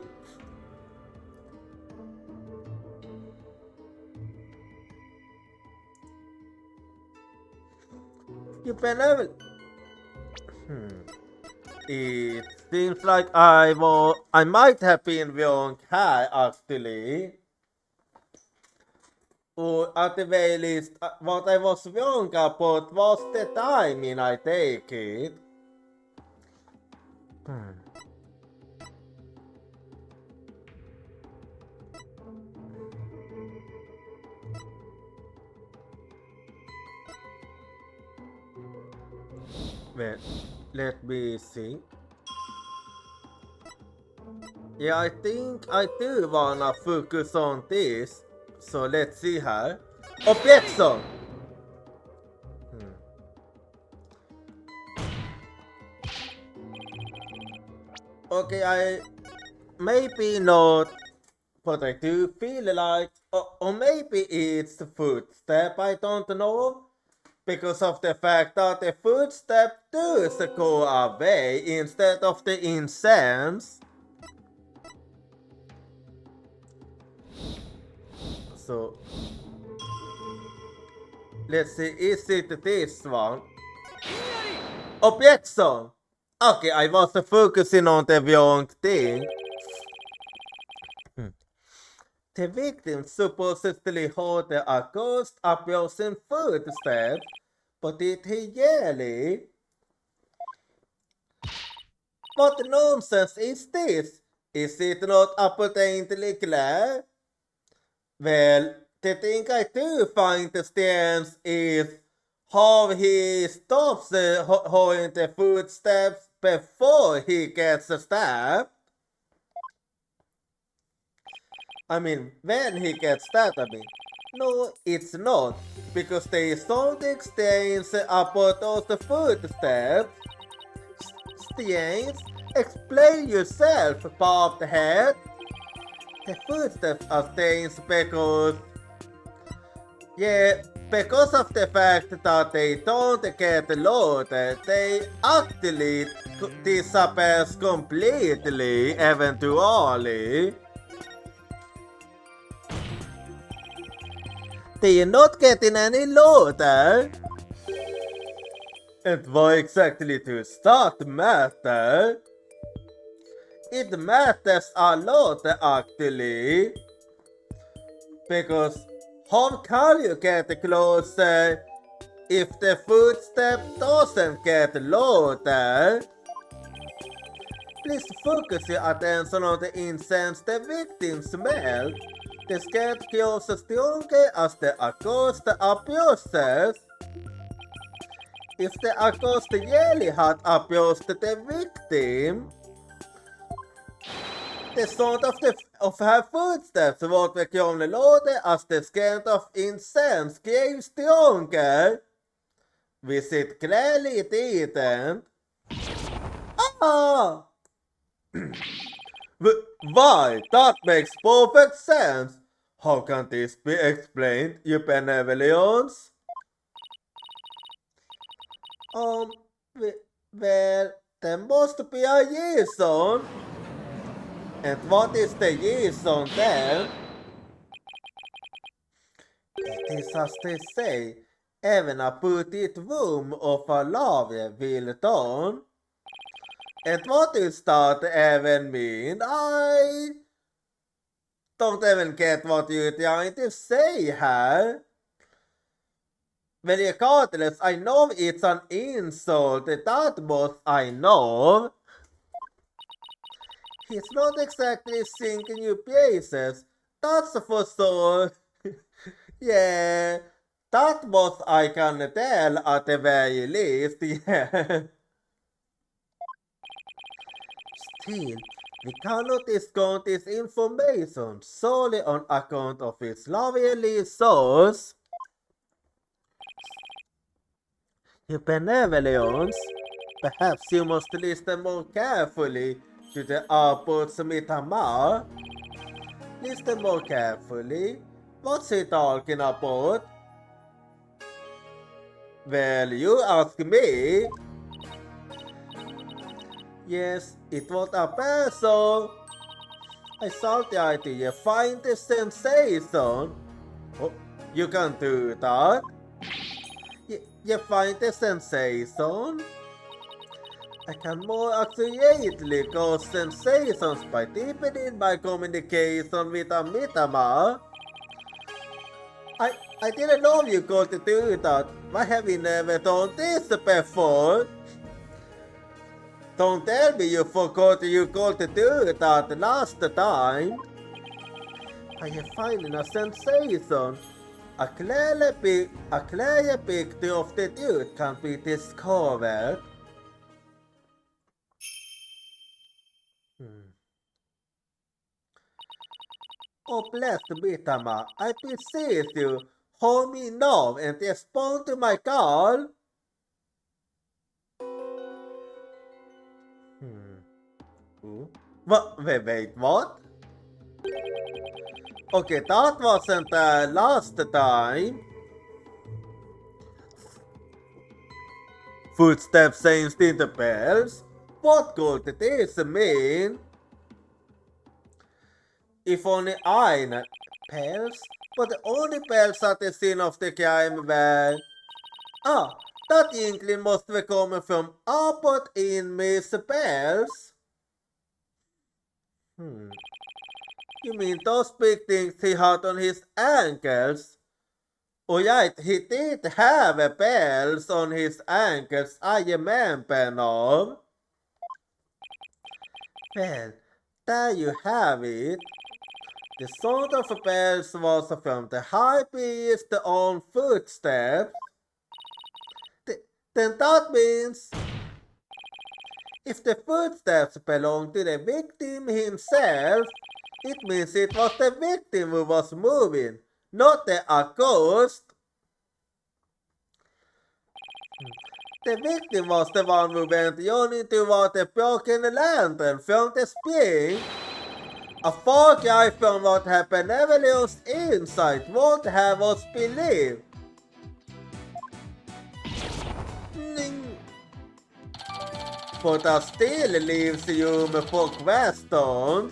Speaker 1: You can never... It seems like I might have been wrong here actually. Or at the very least, what I was wrong about was the timing, I take it. Well, let me see. Yeah, I think I do wanna focus on this. So let's see here. Objection! Okay, I maybe not, but I do feel like, or maybe it's the footstep, I don't know. Because of the fact that the footstep does go away instead of the incense. So, let's see, is it this one? Objection! Okay, I was focusing on the wrong thing. The victim supposedly heard a ghost approaching footsteps, but did he really? What nonsense is this? Is it not apparently clear? Well, the thing I do find strange is how he stops hearing the footsteps before he gets stabbed. I mean, when he gets stabbed, No, it's not, because there is something strange about those footsteps. Strange? Explain yourself, Bob the Head. The footsteps are strange because... Yeah, because of the fact that they don't get loaded, they actually disappear completely eventually. They're not getting any loader. And why exactly does that matter? It matters a lot actually. Because how can you get closer if the footstep doesn't get loader? Please focus your attention on the incense the victim smelled. The scent grows stronger as the ghost approaches. If the ghost really had approached the victim, the sound of her footsteps would become louder as the scent of incense grew stronger. Which it clearly didn't. Ah! Why? That makes perfect sense. How can this be explained, you benevolence? Well, there must be a reason. And what is the reason then? It is as they say, even a petite room of a love will done. And what does that even mean? I don't even get what you're trying to say here. Well, regardless, I know it's an insult, that much I know. He's not exactly singing you praises, that's for sure. Yeah, That was I can tell at the very least, yeah. Still, we cannot discount this information solely on account of its lovely source. Your benevolence, perhaps you must listen more carefully to the outputs Mitama. Listen more carefully. What's he talking about? Well, you ask me. Yes, it was a person. I saw the idea. Find the sensation. Oh, you can do that. You find the sensation. I can more accurately cause sensations by deepening my communication with a Mitama. I didn't know you got to do that. Why have you never done this before? Don't tell me you forgot you got to do that last time. I am finding a sensation. A clear picture of the dude can be discovered. Oh, blessed Mitama, I beseech you, hold me now and respond to my call. Wait, what? Okay, that wasn't last time. Footsteps changed in the bells? What could this mean? If only I know bells? But the only bells at the scene of the crime were... Ah, that inkling must be coming from Abbott in Miss Bells. You mean those big things he had on his ankles? Oh right, he did have bells on his ankles, I remember now. Well, there you have it. The sound of bells was from the high priest's own footsteps. Then that means... If the footsteps belong to the victim himself, it means it was the victim who was moving, not the accused. The victim was the one who went yawning toward the broken lantern from the spring. A far cry from what had benevolence inside won't have us believe. But that still leaves room for questions.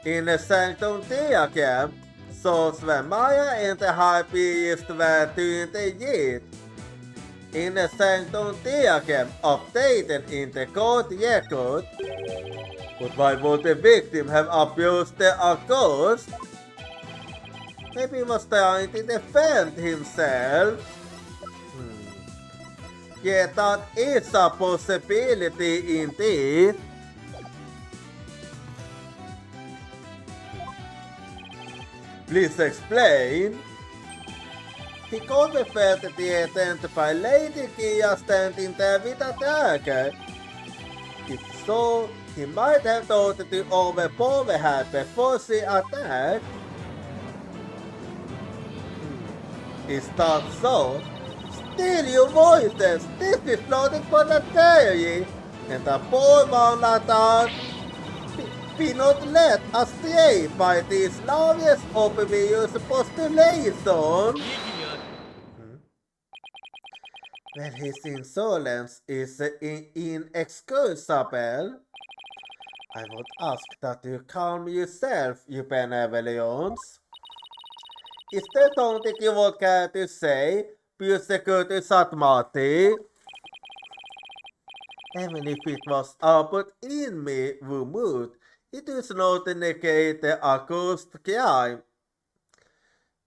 Speaker 1: In the Sanctum Diachem, så Sven-Maja inte har bevisat inte gitt. In the Sanctum Diachem, updated in the court record. But why would the victim have abused the accused? Maybe he was trying to defend himself. Yeah, that is a possibility indeed. Please explain. He confessed the attempt by Lady Kia standing there with a dagger. If so, he might have thought to overpower her before she attacked. Is that so? Still, you voices, this is nothing but a theory, and the poor one like that be not led astray by these glorious obvious postulations. Well, his insolence is inexcusable. I would ask that you calm yourself, you benevolence. Is there something you would care to say? Persecuted Satmati. Even if it was Abbott in me who moved, it does not negate the accused crime.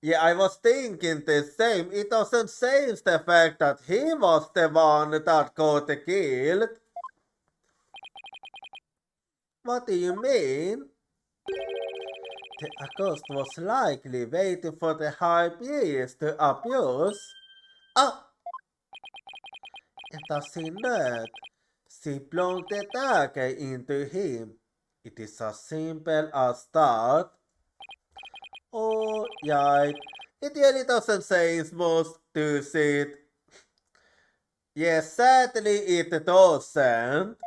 Speaker 1: Yeah, I was thinking the same. It doesn't change the fact that he was the one that got killed. What do you mean? The accused was likely waiting for the high priest to abuse. Ah! And as he knelt, she plunged the dagger into him. It is as simple as that. Oh, yeah, it really doesn't say much, does it? Yes, sadly it doesn't.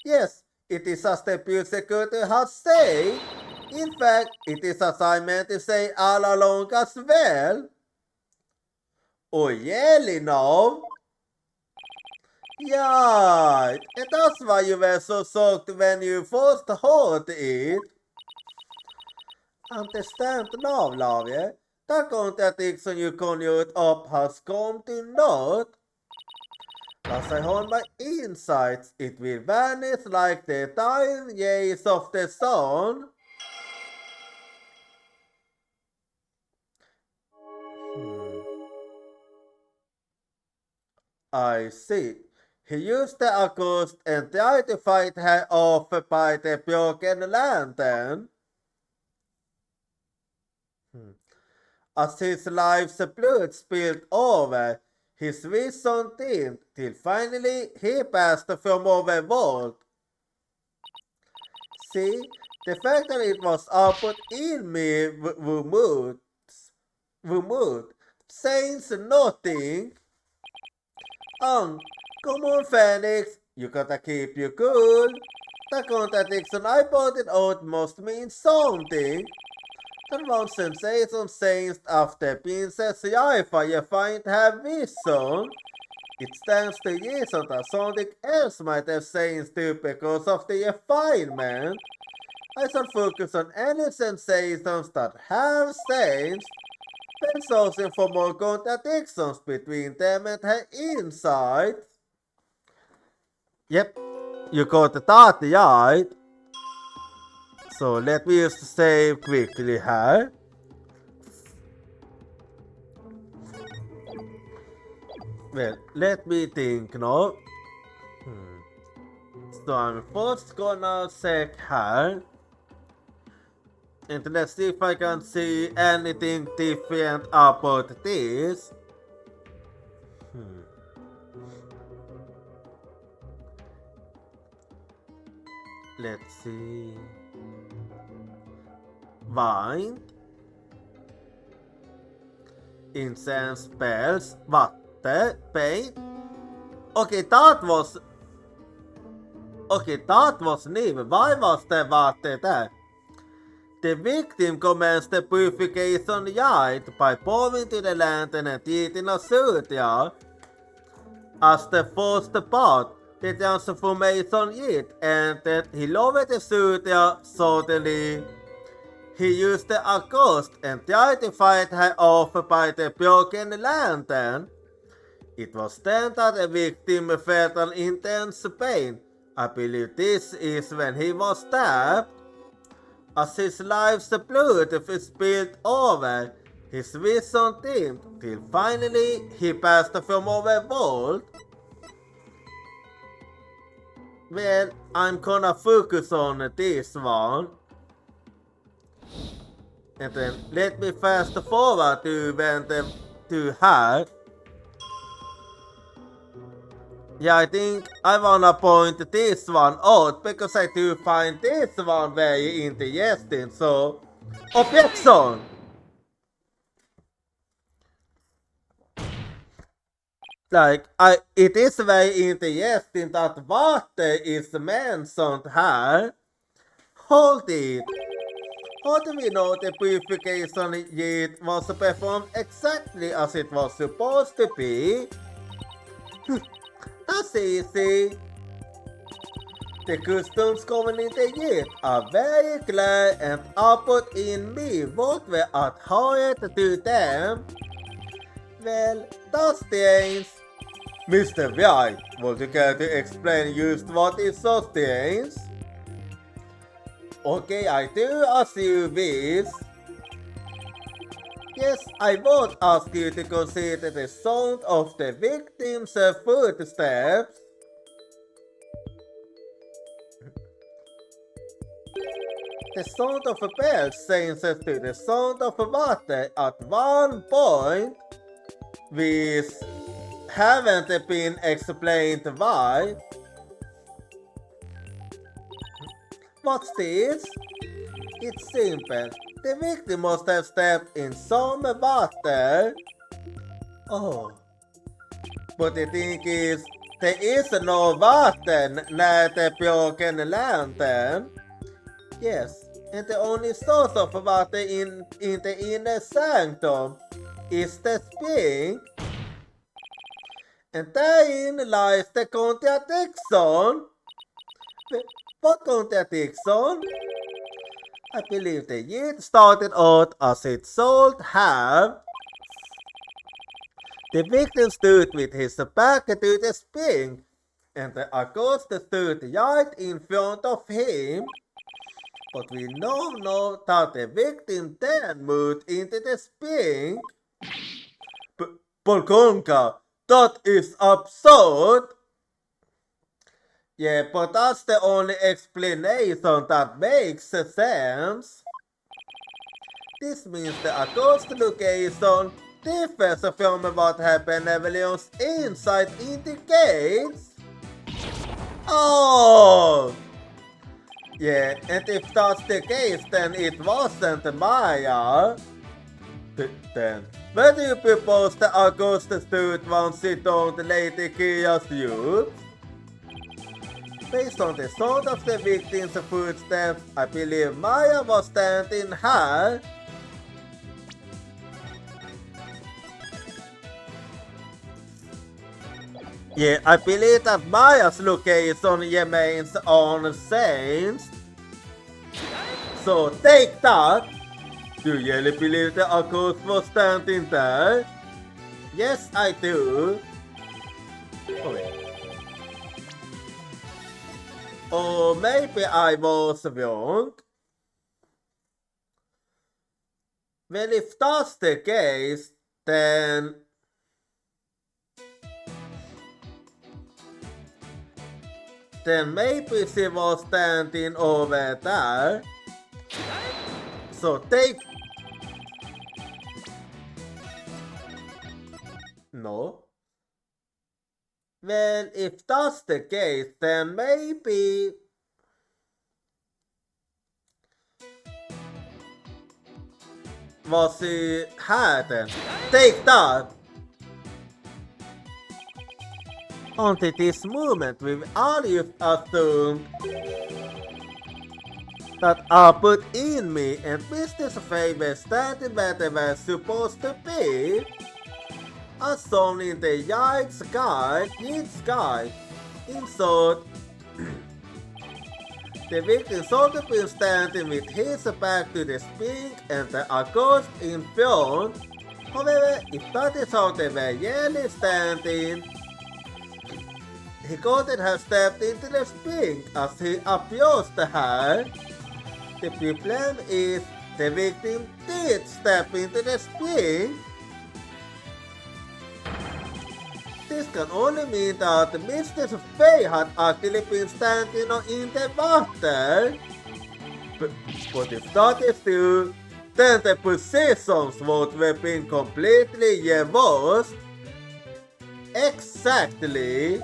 Speaker 1: Yes, it is as the prosecutor has said. In fact, it is as I meant to say all along as well. Oh, really now? Yeah, and that's why you were so shocked when you first heard it. Understand now, Lavie. The contradiction you conjured up has come to naught. As I hold my insights, it will vanish like the dying rays of the sun. I see. He used the accused and tried to fight her off by the broken lantern. As his life's blood spilled over, his vision dimmed till finally he passed from overworld. See, the fact that it was output in me removed, says nothing. Come on, Phoenix, you gotta keep you cool. The contradiction I pointed out must mean something. The one sensation changed after Princess Yaifa find her vision. It stands to reason that something else might have changed too because of the refinement. I shall focus on any sensations that have changed, then searching for more contradictions between them and her insight. Yep, you got that right. So let me just save quickly here. Well, let me think now. So I'm first gonna check here. And let's see if I can see anything different about this. Let's see. Wine. Incense, spells, water, paint. Okay, that was new. Why was the water there? The victim commenced the purification rite by pouring to the lantern and eating a surya. As the first part, the transformation rite entered, he lowered the surya suddenly. He used the accused and tried to fight her off by the broken lantern. It was then that the victim felt an intense pain. I believe this is when he was stabbed. As his life's blood spilled over, his vision dimmed till finally he passed from overworld. Well, I'm gonna focus on this one. And then let me fast forward to her. Yeah, I think I wanna point this one out because I do find this one very interesting. So, objection! It is very interesting that water is mentioned here. Hold it. How do we know the purification rite was performed exactly as it was supposed to be? That's easy. The customs governing the rite are very clear and output in me what were adhered to them. Well, that's strange. Mr. White, would you care to explain just what is so strange? Okay, I do as you wish. Yes, I would ask you to consider the sound of the victim's the sound of a bell changes to the sound of water at one point, which haven't been explained why. What's this? It's simple. The victim must have stepped in some water. Oh. But the thing is, there is no water near the broken lantern. Yes, and the only source of water in the inner sanctum is the spring. And therein lies the contradiction. What contradiction? I believe the Yid started out as it should have. The victim stood with his back to the spring, and the accused stood right in front of him. But we now know that the victim then moved into the spring. Polkonka, that is absurd! Yeah, but that's the only explanation that makes sense. This means the accused location differs from what happened evidence inside indicates. Oh! Yeah, and if that's the case, then it wasn't Maya. Then, where do you propose the accused stood once he don't Lady Kia's youth? Based on the sound of the victim's footsteps, I believe Maya was standing here. Yeah, I believe that Maya's location remains unchanged. So take that! Do you really believe the accused was standing there? Yes, I do. Okay. Or maybe I was wrong. Well, if that's the case, then maybe she was standing over there. So take... No. Well, if that's the case, then maybe... Was she here then? Take that! Until this moment, we've always assumed that I put in me and Mr. Faye were standing where they were supposed to be, as shown in the Yid sky. In short, the victim should have been standing with his back to the spring and the accused in front. However, if that is how they were really standing, he couldn't have stepped into the spring as he appears to have. The problem is the victim did step into the spring. This can only mean that Mr. Faye had actually been standing in the water. But if that is true, then the positions would have been completely reversed. Exactly.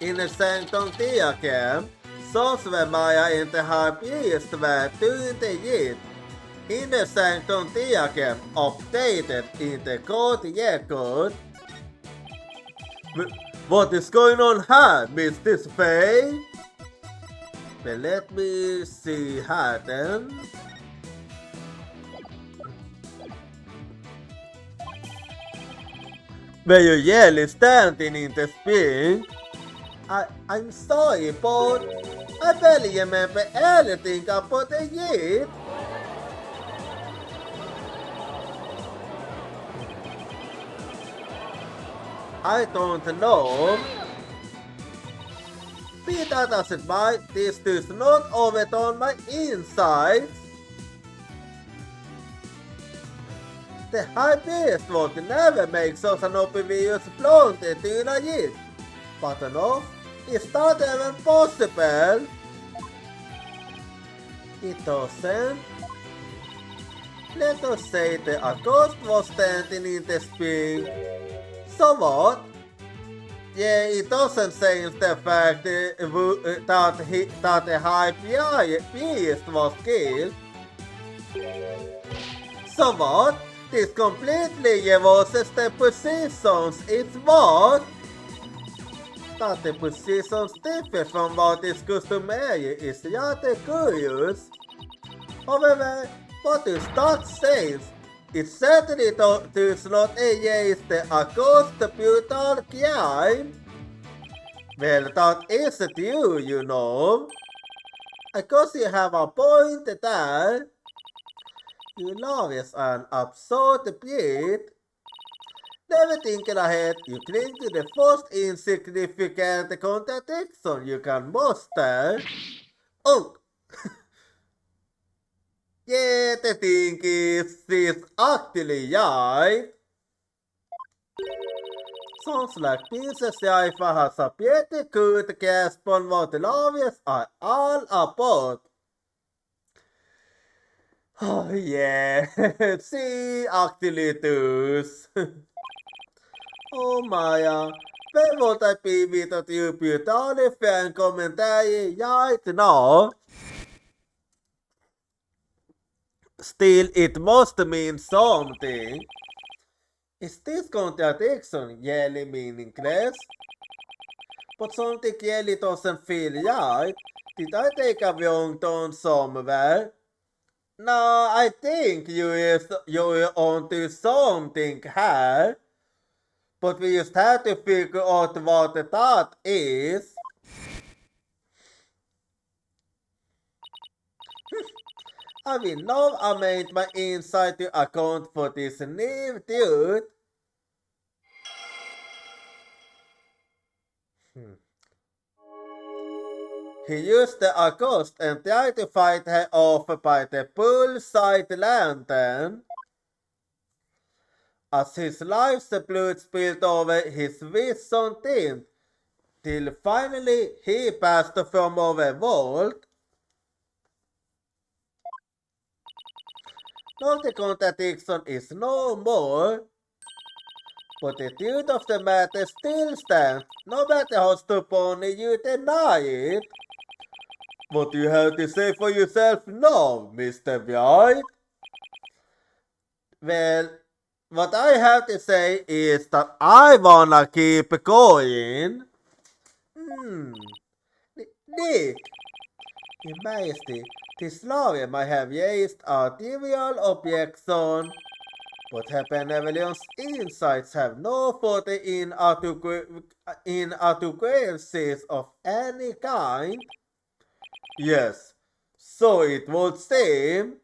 Speaker 1: In the Sanctum diagram, shows where Maya and the High Priest were doing the Yid. In the Sanctum diagram, updated in the court record. What is going on here, Mr. Faye? Well, let me see her then. Were you really standing in the spring? I'm sorry, but I barely remember anything about the Yid. I don't know. Be that as it might, this does not overturn my insights. The High Priest would never make such an obvious blunt to the Yid. But enough, is that even possible? It doesn't. Let us say the ghost was standing in the spring. So what? Yeah, it doesn't change the fact that a high priest was killed. So what? This completely reverses the positions. It's what? That the positions differ from what is customary is rather curious. However, what does that say? It certainly does not erase the accursed brutal crime. Well, that isn't you, you know. I guess you have a point there. You love is an absurd breed. Never thinking ahead, you cling to the first insignificant contradiction you can muster. Oh! Yeah, the thing is, she's actually right. Sounds like Princess Jaifa has a pretty good grasp on what the Lavias are all about. Oh yeah, she actually does. Oh Maya, where would I be without you beautiful fan commentary right now? Still, it must mean something. Is this contradiction really meaningless? But something really doesn't feel right. Did I take a wrong turn somewhere? No, I think you're onto something here. But we just have to figure out what that is. I will now amend my insight to account for this new dude. He used the ghost and tried to fight her off by the poolside lantern. As his life's blood spilled over his vision tint, till finally he passed from our world. Now the contradiction is no more. But the truth of the matter still stands, no matter how stubbornly you deny it. What do you have to say for yourself now, Mr. White? Well, what I have to say is that I wanna keep going. Nick, Your Majesty, this lawyer might have raised a trivial objection, but her benevolence insights have no further inadequacies of any kind. Yes, so it would seem.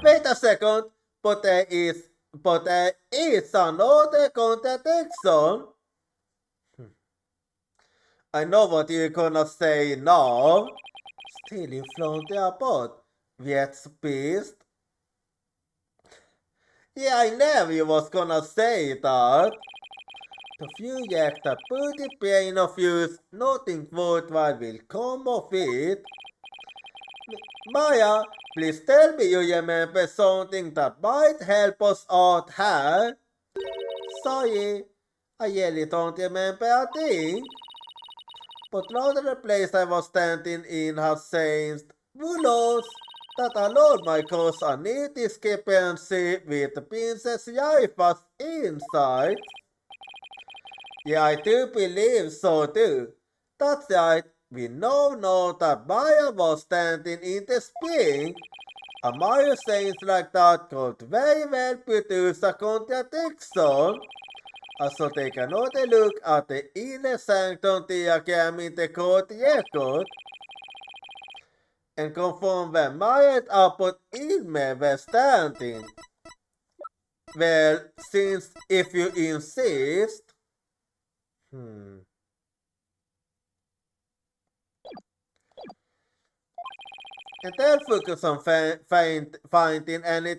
Speaker 1: Wait a second, but there is another contradiction. I know what you're gonna say now. Still you flown about. That's beast. Yeah, I knew you was gonna say that. The few react a pretty pain of yours, nothing worthwhile will come of it. Maya, please tell me you remember something that might help us out here. Sorry, I really don't remember a thing. But now that the place I was standing in has changed, who knows? That alone might cause a neat discrepancy with Princess Yaifa's insight. Yeah, I do believe so too. That's right, we now know that Maya was standing in the spring. A Maya saying like that could very well produce a contradiction. Also take another look at the inner sanctum diagram in the court record and confirm where Maya and Abbot Ilme were standing. Well, since if you insist. And then focus on finding any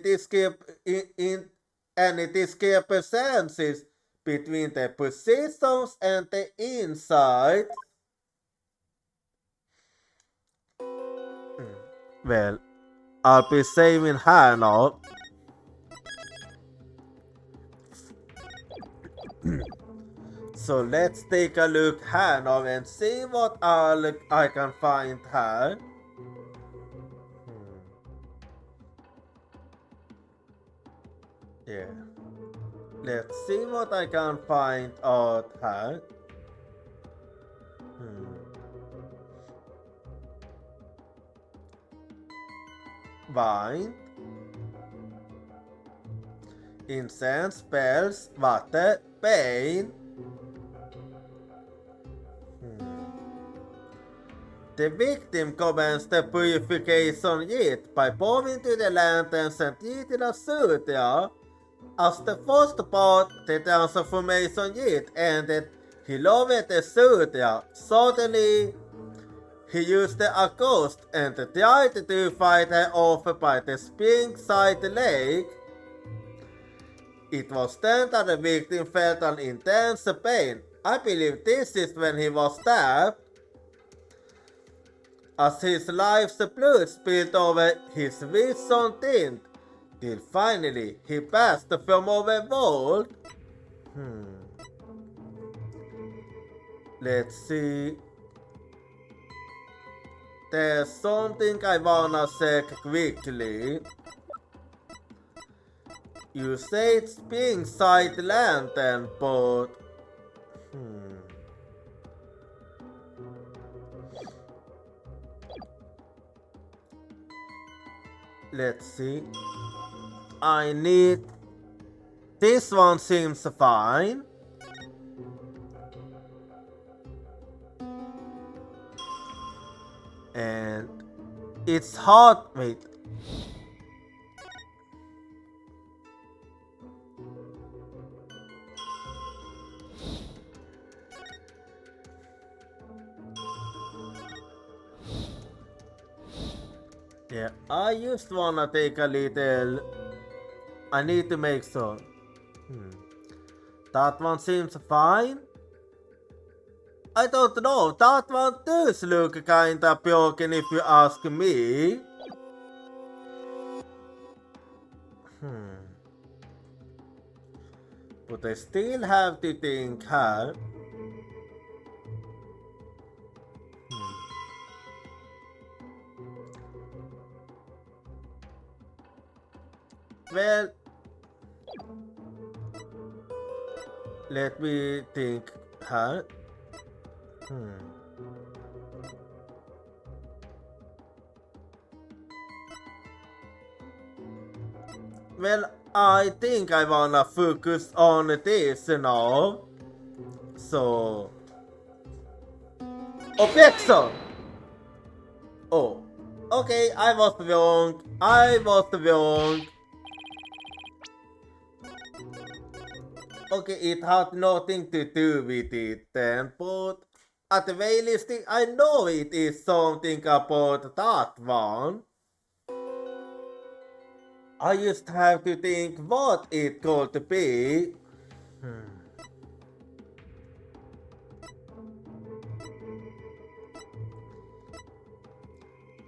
Speaker 1: discrepancies between the positions and the insights. Well, I'll be saving her now. So let's take a look here now and see what I can find here. Yeah. Let's see what I can find out here. Wine. Incense, spells, water, pain. The victim commenced the purification rite by pouring to the lanterns and eating a surya. As the first part, the transformation rite ended, he lowered the surya. Suddenly, he used the accost and tried to fight her off by the spring-side lake. It was then that the victim felt an intense pain. I believe this is when he was stabbed. As his life's blood spilled over his vision tint, till finally he passed from our world. Let's see. There's something I wanna check quickly. You say it's being side lantern, but let's see. I need. This one seems fine. And it's hot. Wait. Yeah, I just wanna take a little. I need to make sure. That one seems fine. I don't know, that one does look kinda broken if you ask me. But I still have to think her. Well, let me think her. Well, I think I wanna focus on this now. So, objection! Oh, okay, I was wrong. Okay, it had nothing to do with it then, but at the very least, I know it is something about that one. I just have to think what it could be.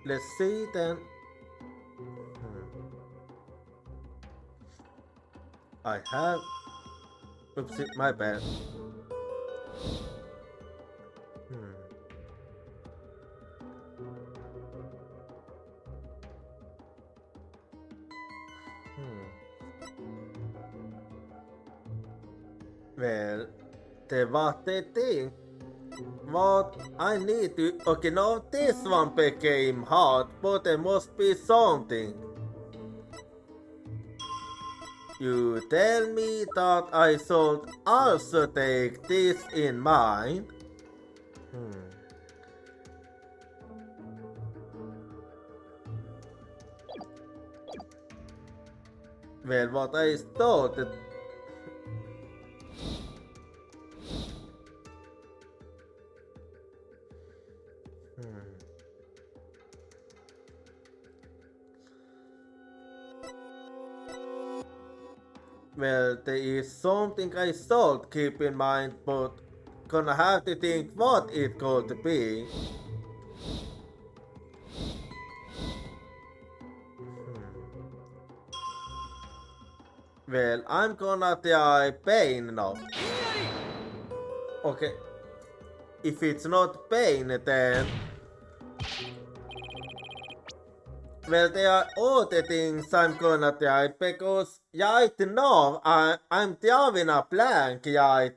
Speaker 1: Let's see then. I have. Oopsie, my bad. Well, what they think. What I need to. Okay, now this one became hard, but there must be something. You tell me that I should also take this in mind. Well, what I thought. Well, there is something I should keep in mind, but gonna have to think what it could be. Well, I'm gonna try pain now. Okay. If it's not pain, then... Well, there are all the things I'm gonna try, because right now I'm drawing a blank, right?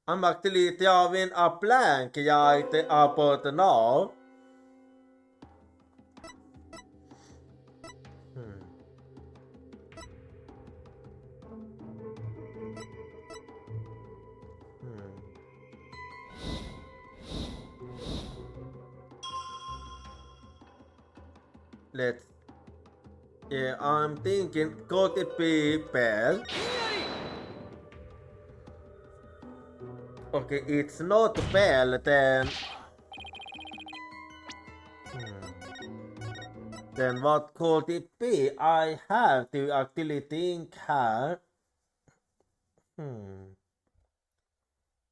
Speaker 1: I'm actually drawing a blank, right, about now. Let's... Yeah, I'm thinking, could it be Bell? Okay, it's not Bell, then... Then what could it be? I have to actually think hard.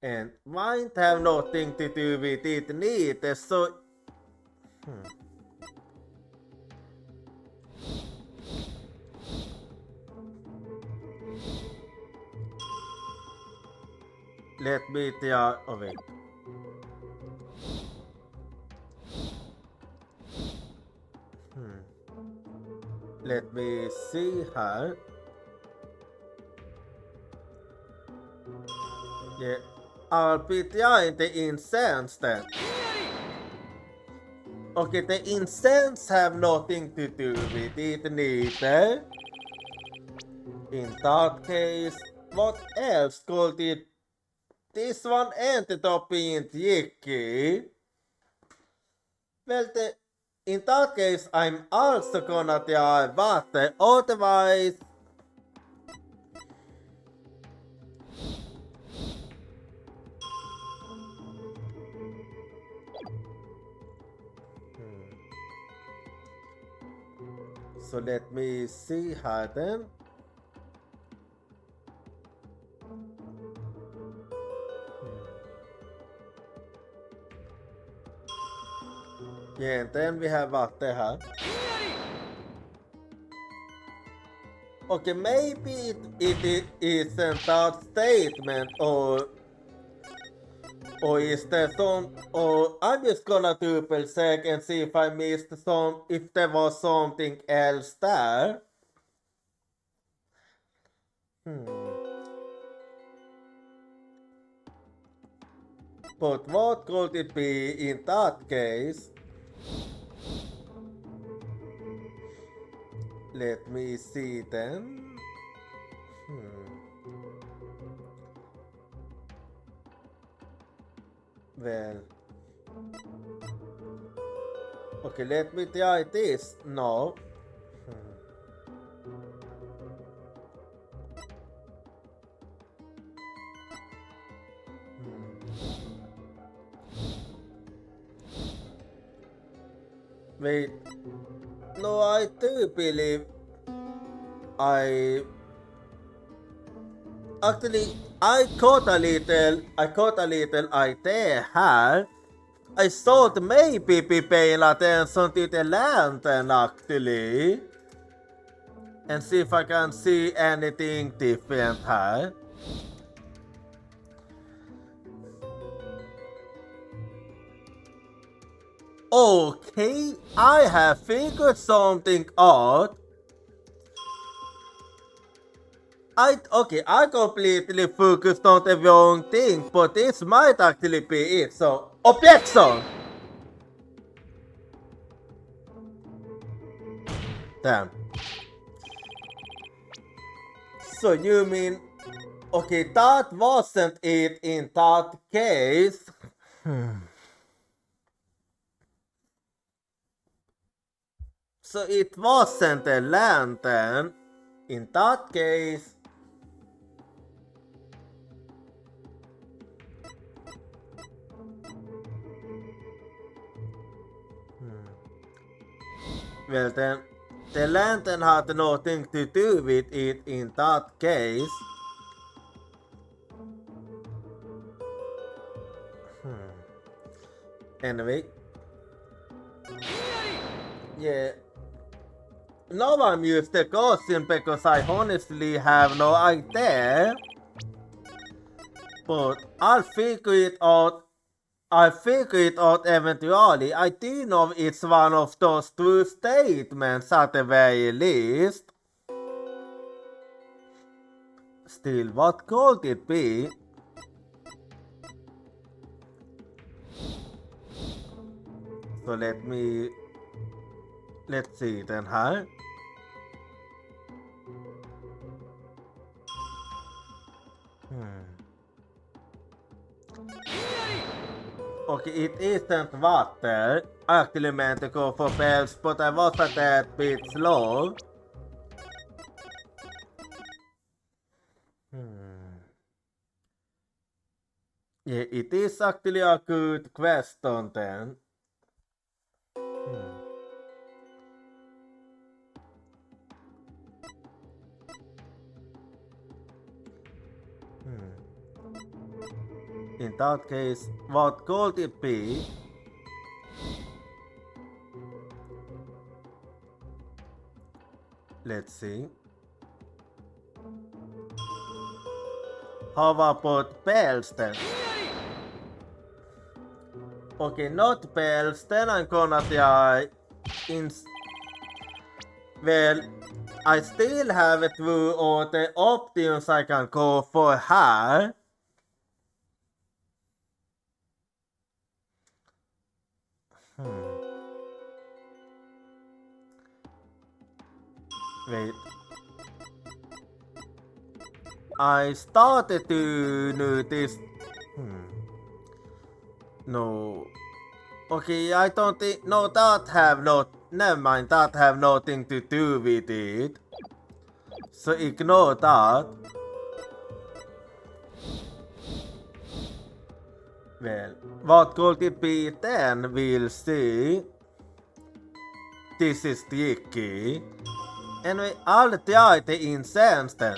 Speaker 1: And might have nothing to do with it neither, so... Let me try... Oh wait. Let me see her. Yeah, I'll be trying the incense then. Okay, the incense have nothing to do with it neither. In that case, what else could it... This one ended up being Yiki. Well, in that case, I'm also gonna try water, otherwise... So let me see her then. Yeah, and then we have water her. Okay, maybe it isn't that statement, or is there some... Or I'm just gonna double check and see if I missed some... If there was something else there. But what could it be in that case? Let me see then. Well... Okay, let me try this. No. Wait. No, I do believe actually, I got a little idea here. I thought maybe be paying attention to the lantern actually. And see if I can see anything different here. Okay, I have figured something out. I completely focused on the wrong thing, but this might actually be it, so... Objection! Damn. So you mean... Okay, that wasn't it in that case. So it wasn't a lantern. In that case... Well then, the lantern had nothing to do with it in that case. Anyway. Yeah. No one used the costume because I honestly have no idea. But I'll figure it out. I'll figure it out eventually. I do know it's one of those true statements at the very least. Still, what could it be? So let's see then, huh? Okay, it isn't water. I actually meant to go for bells, but I wasn't that bit slow. Yeah, it is actually a good question then. In that case, what could it be? Let's see. How about bells then? Okay, not bells, then I'm gonna try well, I still have it through all the options I can go for here. Wait. I started to notice. No. Okay, I don't think. No, that have not. Never mind, that have nothing to do with it. So ignore that. Well, what could it be then? We'll see. This is tricky. Anyway, I'll try the incense then.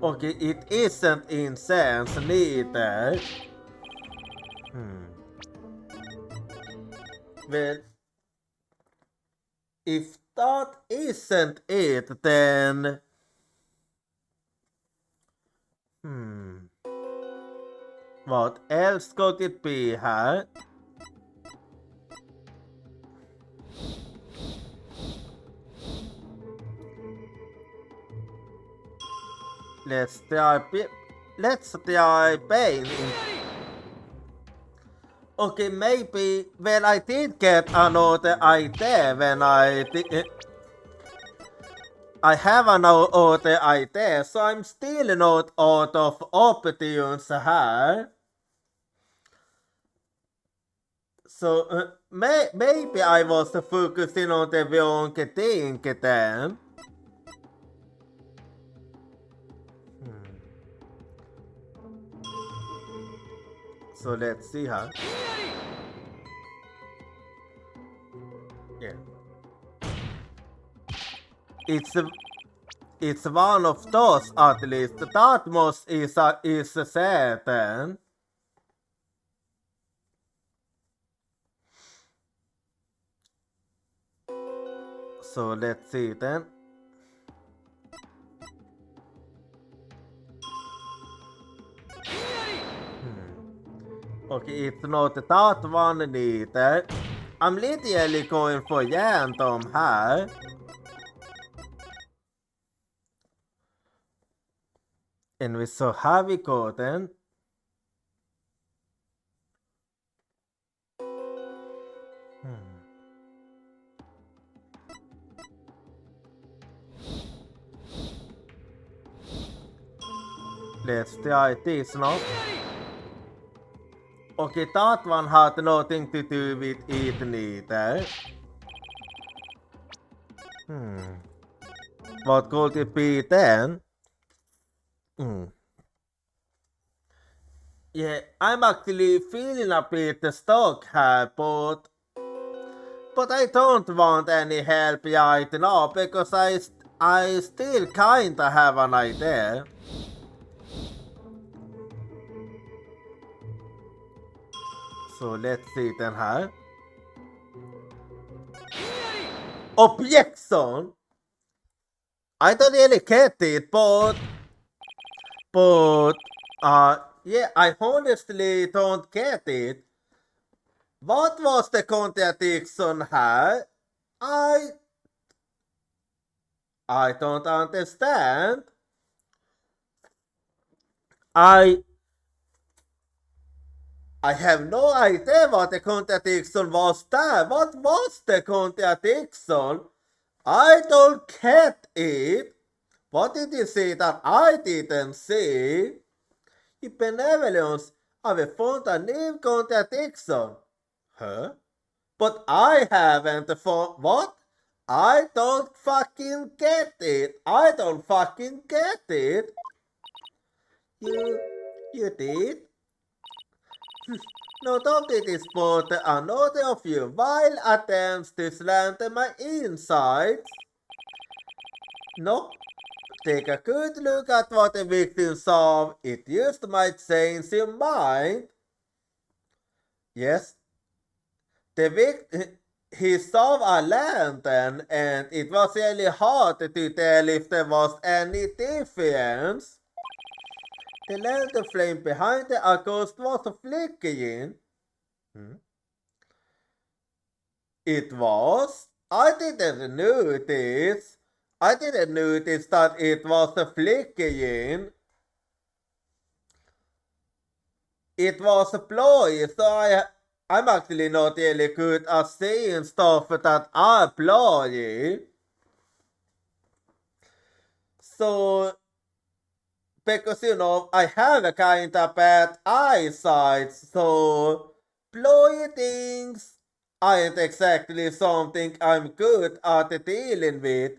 Speaker 1: Okay, it isn't incense neither. Well, if that isn't it, then... What else could it be, huh? Let's try pain. Okay, maybe. Well, I did get another idea when I have another idea, so I'm still not out of options here. So maybe I was focusing on the wrong thing then. So let's see, huh? Yeah. It's one of those at least. That most is certain. So let's see then. Okay, it's not that one neither. I'm literally going for random here. And we saw how we go then. Let's try this now. Okay, that one had nothing to do with it neither. What could it be then? Yeah, I'm actually feeling a bit stuck here, but I don't want any help right now because I still kinda have an idea. So let's see then, huh? Objection! I don't really get it, but yeah, I honestly don't get it. What was the contradiction here? I don't understand. I have no idea what the contradiction was there. What was the contradiction? I don't get it. What did you say that I didn't see? I benevolence have found a new contradiction. Huh? But I haven't found what? I don't fucking get it. I don't fucking get it. You did? Not only this, but another of you vile attempts to slander my insides. No, take a good look at what the victim saw. It just might change your mind. Yes, the victim, he saw a lantern and it was really hard to tell if there was any difference. The lantern flame behind the ghost was flickering. It was? I didn't notice. I didn't notice that it was flickering. It was blurry, so I'm actually not really good at seeing stuff that are blurry. So, because you know, I have a kind of bad eyesight, so blurry things aren't exactly something I'm good at dealing with.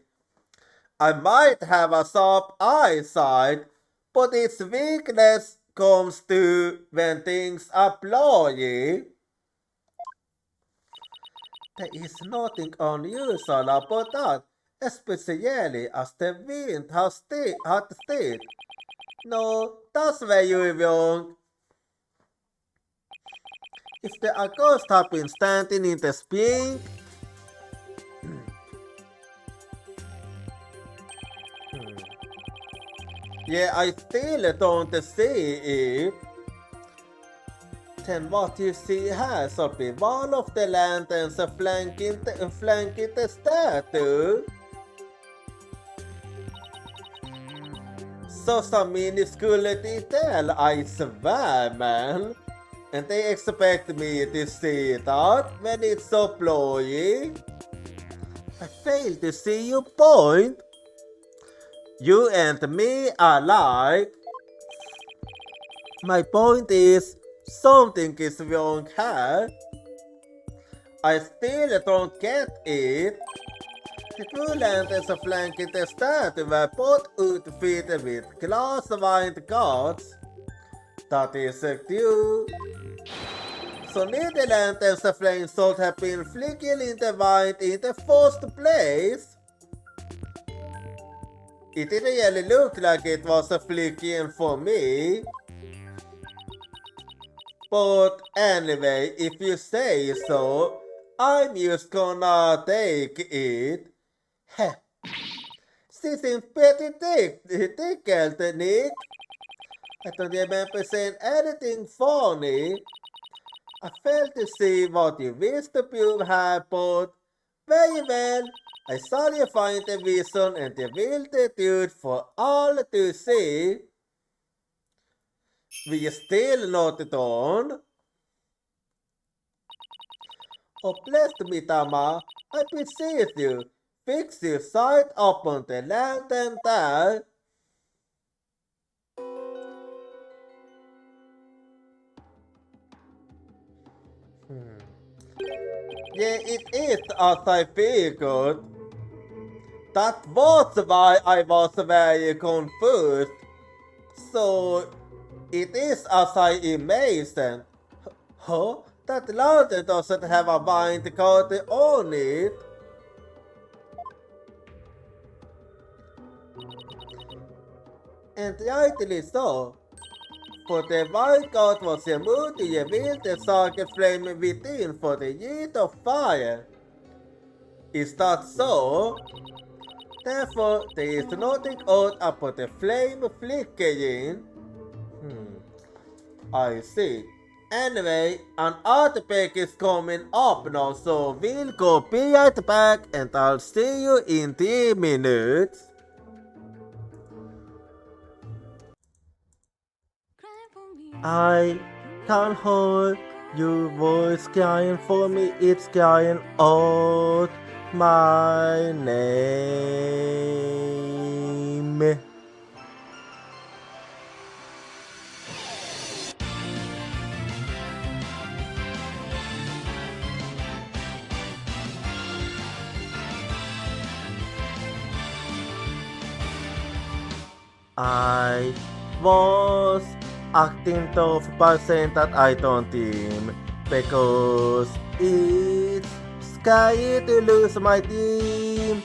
Speaker 1: I might have a sharp eyesight, but its weakness comes to when things are blurry. There is nothing unusual about that, especially as the wind has stayed. No, that's where you're wrong. If the ghost had been standing in the spring, yeah, I still don't see it. Then what you see here should be one of the lanterns flanking the statue. So some minuscule detail, I swear, man. And they expect me to see that when it's so blurry. I fail to see your point. You and me are alike. My point is, something is wrong here. I still don't get it. The two lanterns flanking the statue were both outfitted with glass-lined guards. That is true. So neither lantern's flames should have been flickering in the wind in the first place. It didn't really look like it was flickering for me. But anyway, if you say so, I'm just gonna take it. Heh. She seems pretty tickled, Nick. I don't remember saying anything funny. I failed to see what you wished to prove here, but very well. I saw you find the vision and revealed the truth for all to see. We still not done. Oh, blessed me, Tama. I beseech you, fix your sight upon the lantern there. Yeah, it is as I figured. That was why I was very confused. So, it is as I imagined. Huh? That lantern doesn't have a wind card on it. And rightly so. For the wind card was removed to reveal the socket flame within for the heat of fire. Is that so? Therefore, there is nothing odd about the flame flickering. I see. Anyway, an artifact is coming up now, so we'll go be right back and I'll see you in 3 minutes. I can't hold your voice crying for me, it's crying out my name. I was acting tough by saying that I don't team because it's scary to lose my team.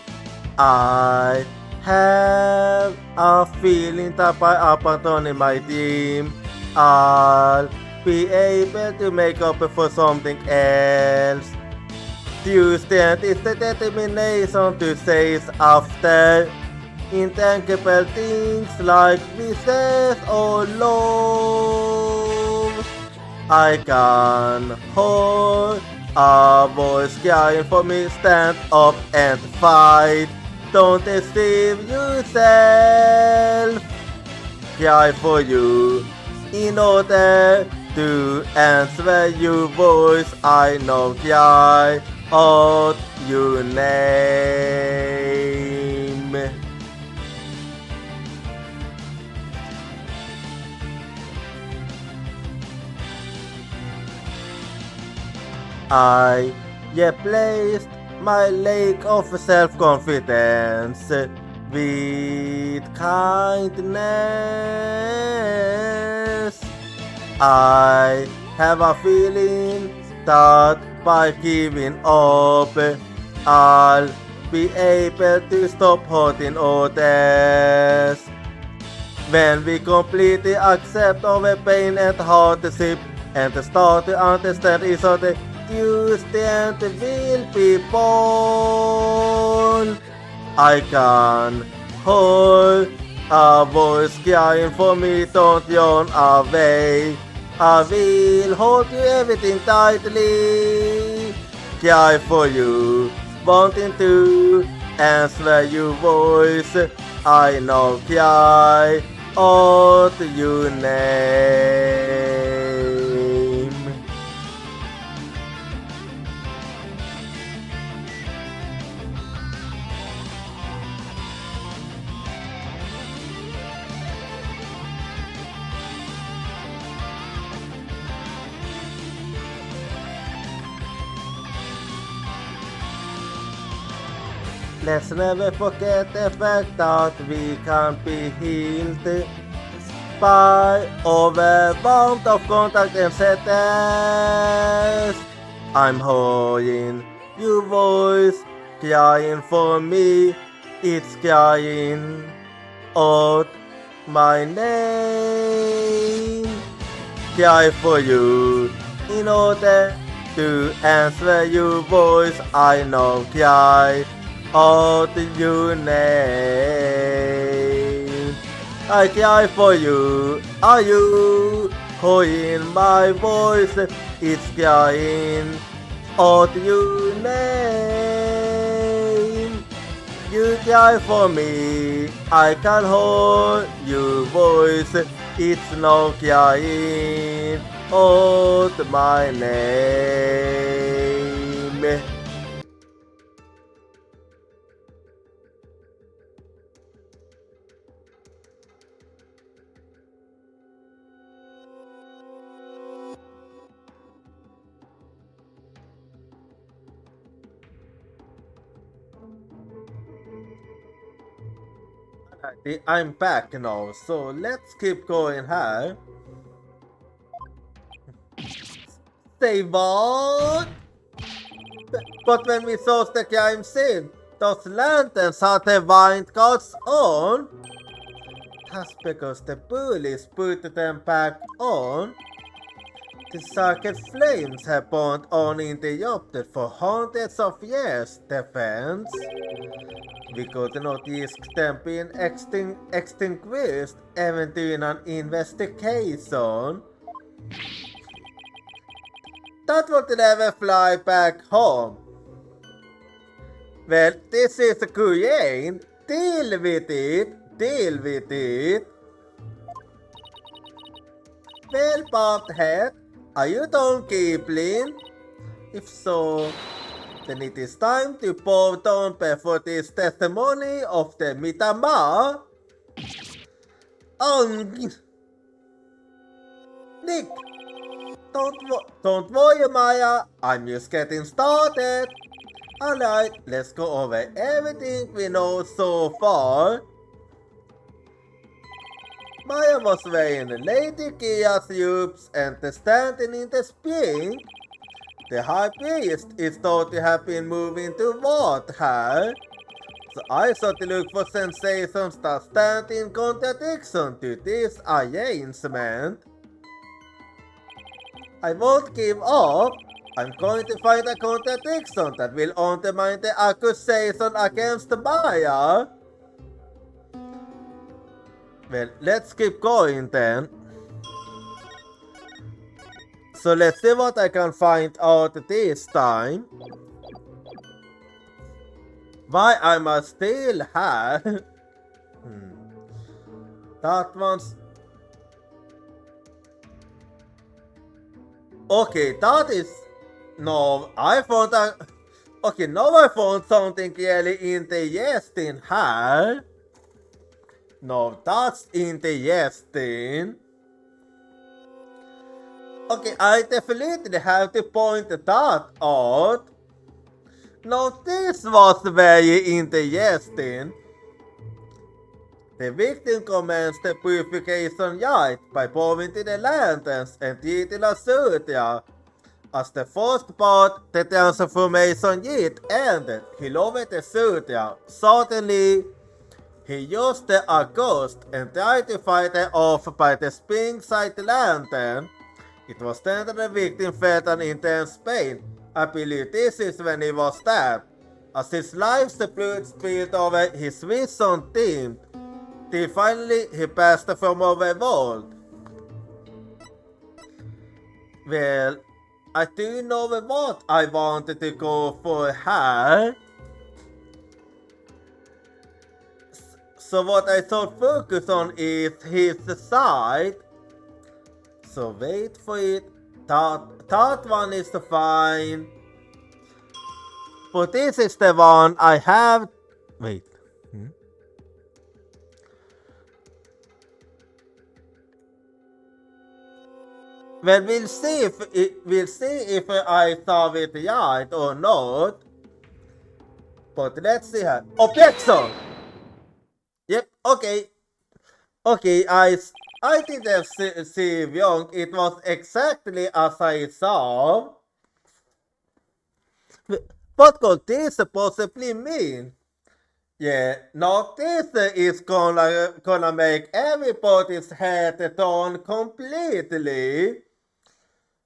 Speaker 1: I have a feeling that by abandoning my team, I'll be able to make up for something else. Tuesday is the determination to chase after intangible things like wishes or love. I can hold a voice crying for me, stand up and fight. Don't deceive yourself. Cry for you in order to answer your voice. I know cry out your name. I replaced my lack of self-confidence with kindness. I have a feeling that by giving up, I'll be able to stop hurting others. When we completely accept our pain and hardship and start to understand each other, you stand will be born. I can hold a voice crying for me, don't run away. I will hold you everything tightly. Cry for you, wanting to answer your voice. I know cry out your name. Let's never forget the fact that we can be healed by overwhelmed of contact and sadness. I'm hearing your voice crying for me. It's crying out my name. Cry for you in order to answer your voice. I know cry out your name. I cry for you. Are you hearing my voice? It's crying out your name. You cry for me. I can hold your voice. It's no crying out my name. I'm back now, so let's keep going here. Say what? But when we saw the crime scene, those lanterns had the white guards on. That's because the bullies put them back on. The sacred flames have burned uninterrupted for hundreds of years, defense. Vi could not risk them being extinguished even during an investigation. That would never fly back home. Well, this is Kuyen. Deal with it. Deal with it. Well, Bobhead, are you done giggling? If so, then it is time to bow down before this testimony of the Mitama. Nick, don't worry, Maya. I'm just getting started. Alright, let's go over everything we know so far. Maya was wearing Lady Kia's robes and standing in the spring. The high priest is thought to have been moving toward her. So I sought to look for sensations that stand in contradiction to this arrangement. I won't give up. I'm going to find a contradiction that will undermine the accusation against Maya. Well, let's keep going then. So let's see what I can find out this time. Why I must still have that one's okay, that is no, I found a okay, now I found something really interesting here. No, that's interesting. Okay, I definitely have to point that out. Now this was very interesting. The victim commenced the purification rite by bowing to the lanterns and eating a surya. As the first part, the transformation rite ended, he lowered the surya. Suddenly, he used the ghost and tried to fight her off by the spring-side lantern. It was then that the victim felt an intense pain. I believe this is when he was stabbed. As his life's blood spilled over, his vision dimmed. Till finally he passed from our world. Well, I do know what I wanted to go for her. So what I thought focus on is his side. So wait for it. That one is fine. But this is the one I have. Wait. Well, we'll see if I saw it right or not. But let's see her. Objection. Yep. Okay. Okay. I didn't see wrong. It was exactly as I saw. What could this possibly mean? Yeah, now this is gonna make everybody's head turn completely.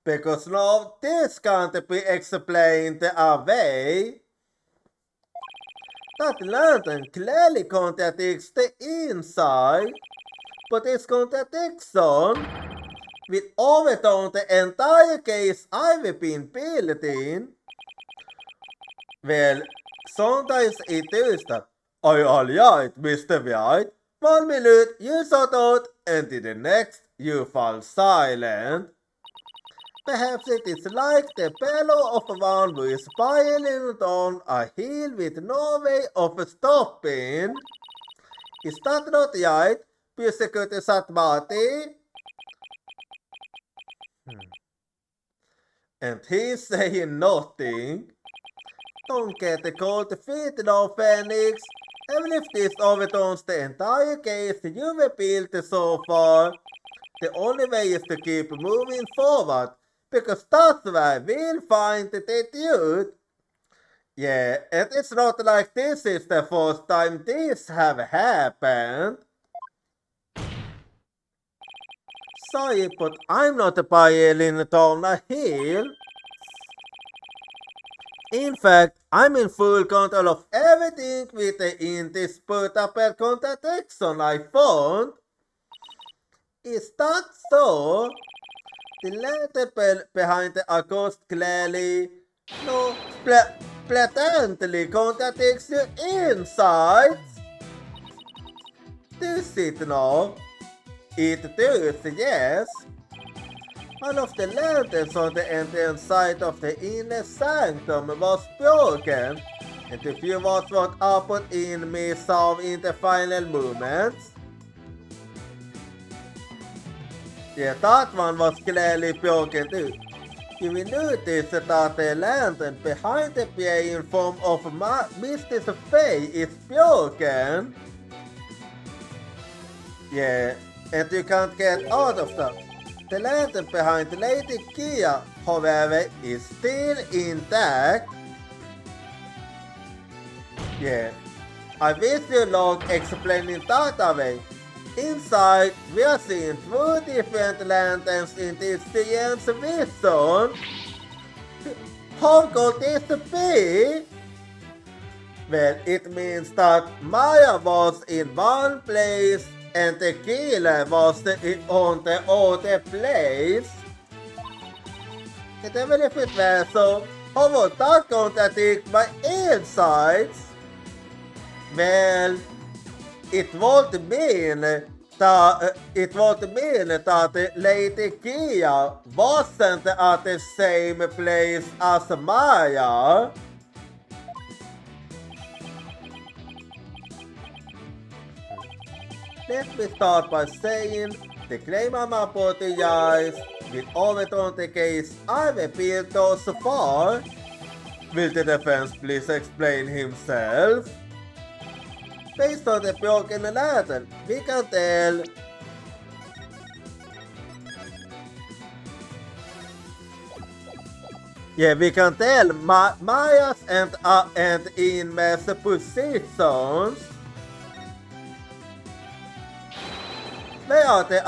Speaker 1: Because now this can't be explained away. That lantern clearly contradicts the inside. But its contradiction will overturn the entire case I've been building. Well, sometimes it is that. Alright, Mr. White. 1 minute you shut out, and in the next you fall silent. Perhaps it is like the bellow of one who is spiraling down a hill with no way of stopping. Is that not right, Prosecutor Satmati? And he's saying nothing. Don't get the cold feet now, Phoenix. Even if this overturns the entire case you've built so far, the only way is to keep moving forward, because that's where we'll find the truth. Yeah, and it's not like this is the first time this have happened. Sorry, but I'm not buying it on a hill. In fact, I'm in full control of everything with the indisputable contradiction I found. Is that so? The letter behind the accused clearly, no, blatantly contradicts your insights. Does it now? It does, yes. One of the lanterns on the entrance side of the inner sanctum was broken, and a few was what happened in me saw in the final moments. Yeah, that one was clearly broken too. You will notice that the lantern behind the pier in form of Mr. Faye is broken. Yeah, and you can't get out of that. The lantern behind Lady Kia, however, is still intact. Yeah, I wish you luck explaining that away. Inside, we are seeing two different lanterns in this science vision. How could this be? Well, it means that Maya was in one place and the killer was on the other place. And even if it were so, how would that contradict my insights? Well, it would mean that Lady Kia wasn't at the same place as Maya. Let me start by saying the claim I'm apologize will overturn the case I've appealed to so far. Will the defense please explain himself? Based on the broken lantern, we can tell Maya's and Inme's positions. Where the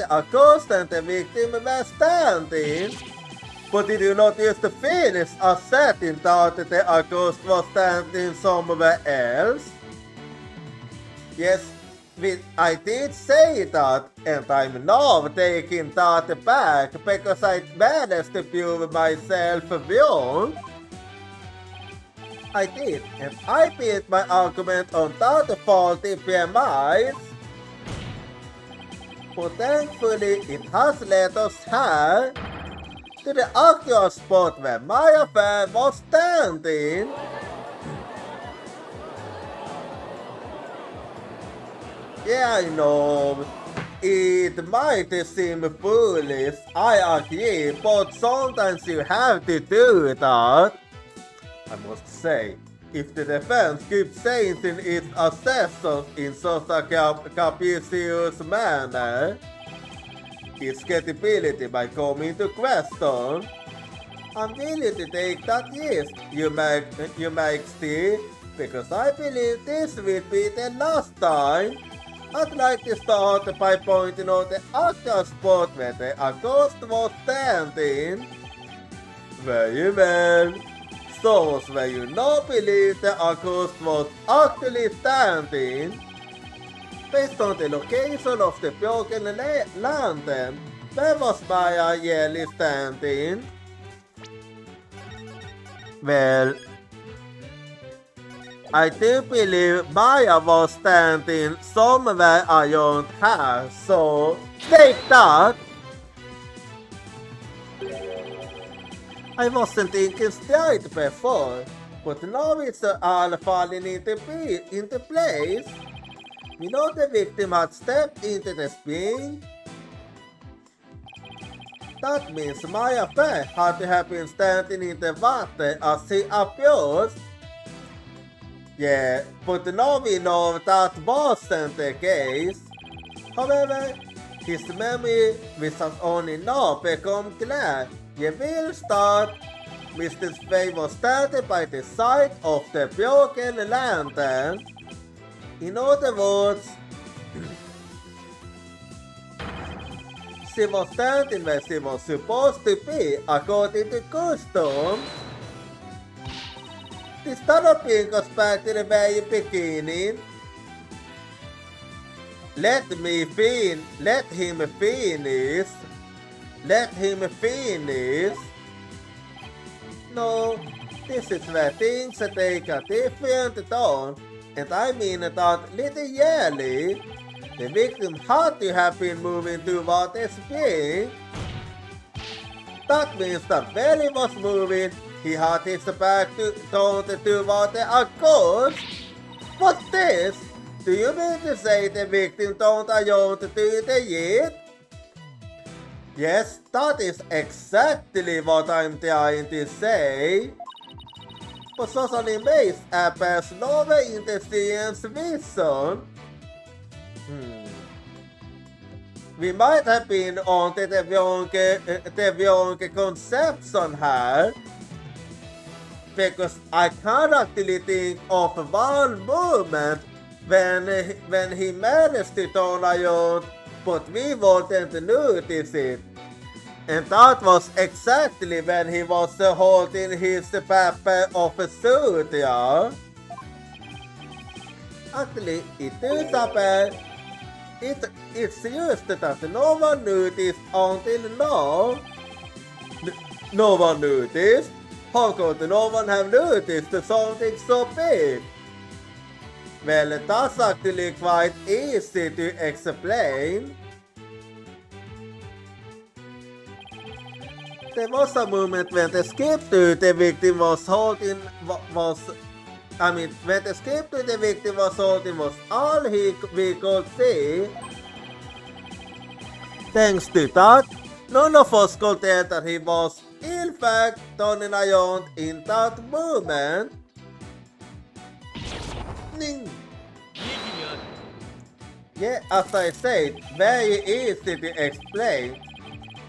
Speaker 1: accused and the victim were standing. But did you notice the finish as setting that the accused was standing somewhere else? Yes, I did say that, and I'm now taking that back because I managed to prove myself wrong. I did, and I built my argument on that faulty premise. But thankfully, it has led us here to the actual spot where Maya Fair was standing. Yeah, I know, it might seem foolish, I agree, but sometimes you have to do that. I must say, if the defense keeps saying in its assessors in such a capricious manner, its credibility might come into question. I'm willing to take that risk, you make still, because I believe this will be the last time. I'd like to start by pointing out the actual spot where the accused was standing. Very well. Source where you now believe the accused was actually standing. Based on the location of the broken lantern, where was Maya really standing? Well, I do believe Maya was standing somewhere around her, so take that! I wasn't thinking straight before, but now it's all falling into place. You know the victim had stepped into the spring? That means Maya Fair had to have been standing in the water as he approached. Yeah, but now we know that wasn't the case. However, his memory, which has only now become clear, will start. Mr. Faye was standing by the side of the broken lantern. In other words, She was standing where she was supposed to be according to custom. This tunnel goes back to the very beginning. Let him finish. Let him finish. No, this is where things take a different tone, and I mean that literally. The victim had to have been moving toward the spring. That means that when he was moving, he had his back turned toward the accused. What's this? Do you mean to say the victim turned around to the deed? Yes, that is exactly what I'm trying to say. But socially based appears lower in the science vision. Vi might have been on the wrong conception here, because I can't actually think of one moment when he managed to turn around, but we wouldn't notice it. And that was exactly when he was holding his paper of a suit, yeah? Actually, it is appear it's just that no one noticed until now. No one noticed? How could no one have noticed something so big? Well, that's actually quite easy to explain. There was a moment when the skip to the victim was holding when the skip to the victim was holding was all we could see. Thanks to that, none of us could tell that he was, in fact, turning around in that moment. Yeah, as I said, very easy to explain.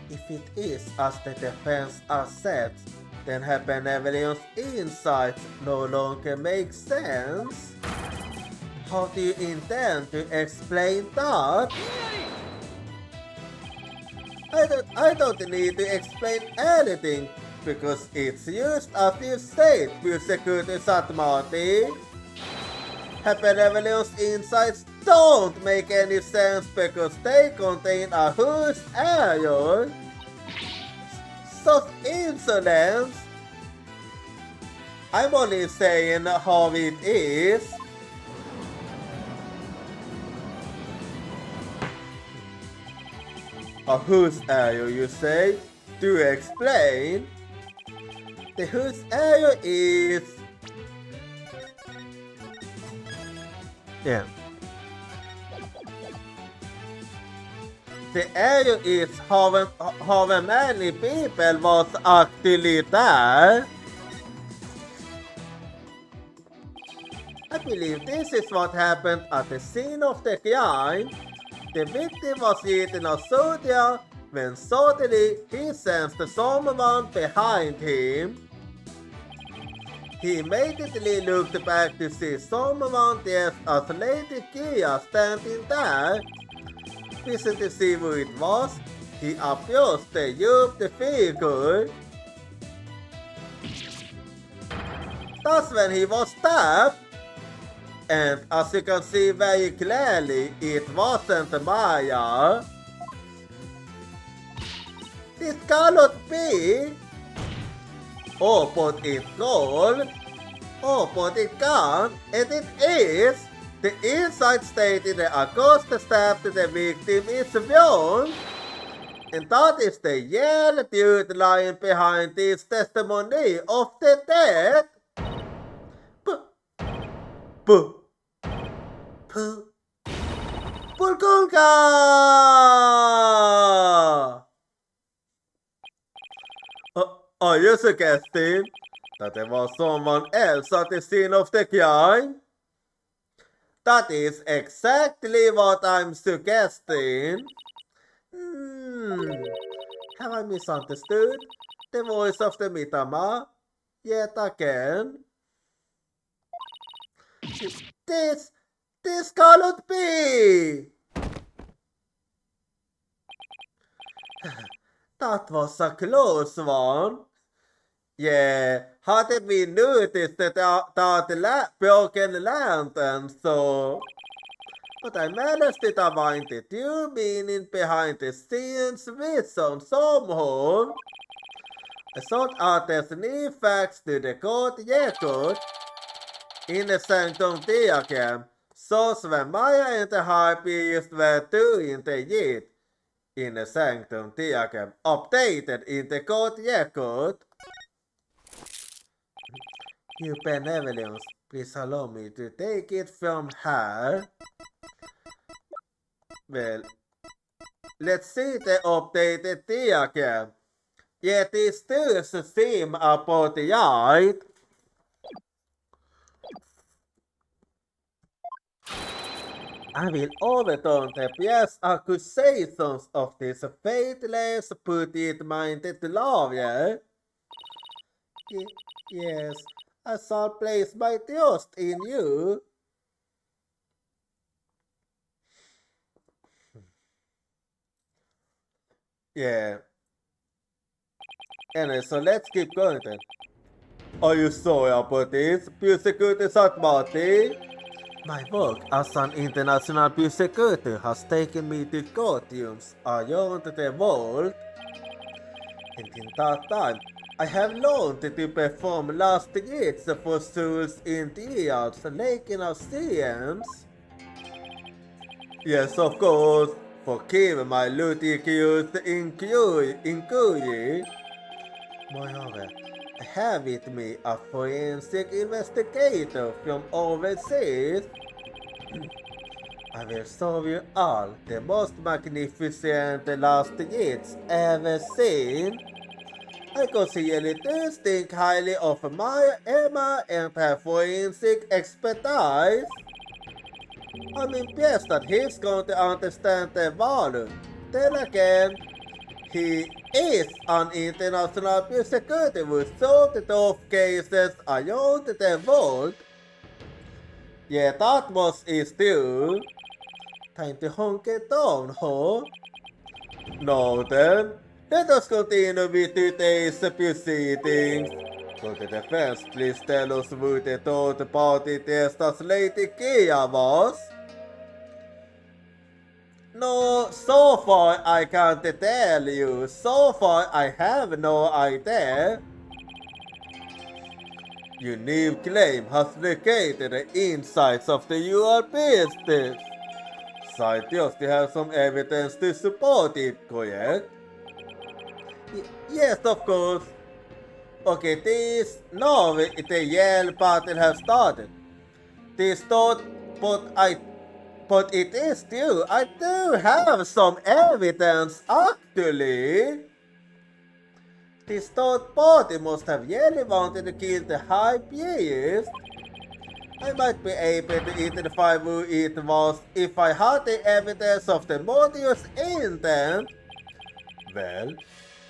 Speaker 1: If it is as the defense accepts, then her benevolence insights no longer make sense. How do you intend to explain that? I don't need to explain anything, because it's just as you said, Prosecutor Satmati. Her benevolence insights don't make any sense because they contain a huge error. Such insolence! I'm only saying how it is. A whose error, you say? To explain, the whose error is... Yeah. The error is how many people was actually there. I believe this is what happened at the scene of the crime. The victim was eating a soda when suddenly he sensed someone behind him. He immediately looked back to see someone dressed as Lady Kia standing there. Wishing to see who it was, he approached the the figure. That's when he was stabbed. And as you can see very clearly, it wasn't Maya. This cannot be. Oh, but it could. Oh, but it can't. And it is. The inside stated the accused stabbed the victim is wrong. And that is the real truth lying behind this testimony of the death. Pulkulka! Are you suggesting that there was someone else at the scene of the crime? That is exactly what I'm suggesting. Have I misunderstood the voice of the Mitama yet again? This cannot be! That was a close one. Yeah, had it been noticed that broken lantern, so... But I managed it find the true meaning behind the scenes vision somehow. I sought out as new facts to the court record in the Sanctum Diagram, så som Maja inte har blivit in the yet in the Sanctum Diagram, updated in the court record. You benevolence, please allow me to take it from her. Well, let's see the updated diagram. Yet it still seems about right. I will overturn the past accusations of this faithless put-it-minded lawyer. Yes, I shall place my trust in you. Yeah. Anyway, so let's keep going then. Are you sorry about this, Prosecutor Satmati? My work as an international prosecutor has taken me to courtrooms around the world. And in that time, I have learned to perform last rites for souls in trials making of science. Yes, of course, forgive my ludicrous inquiry. Moreover, I have with me a forensic investigator from overseas. I will show you all the most magnificent last rites ever seen. I consider do think highly of Maya Emma and her forensic expertise. I'm impressed that he's going to understand the value. Then again, he is an international prosecutor with sorted of cases around the world. Yeah, that much is true. Time to hunker down, huh? Now then, let us continue with today's proceedings. So the defense, please tell us who the third party test as Lady Kia was. No, so far I can't tell you. So far I have no idea. Your new claim has located the insides of the UR business. Scientists have some evidence to support it, correct? Yes, of course. Okay, now the Yale battle has started. This thought, but it is true. I do have some evidence, actually. This third party must have really wanted to kill the high priest. I might be able to identify who it was if I had the evidence of the malicious intent. Well,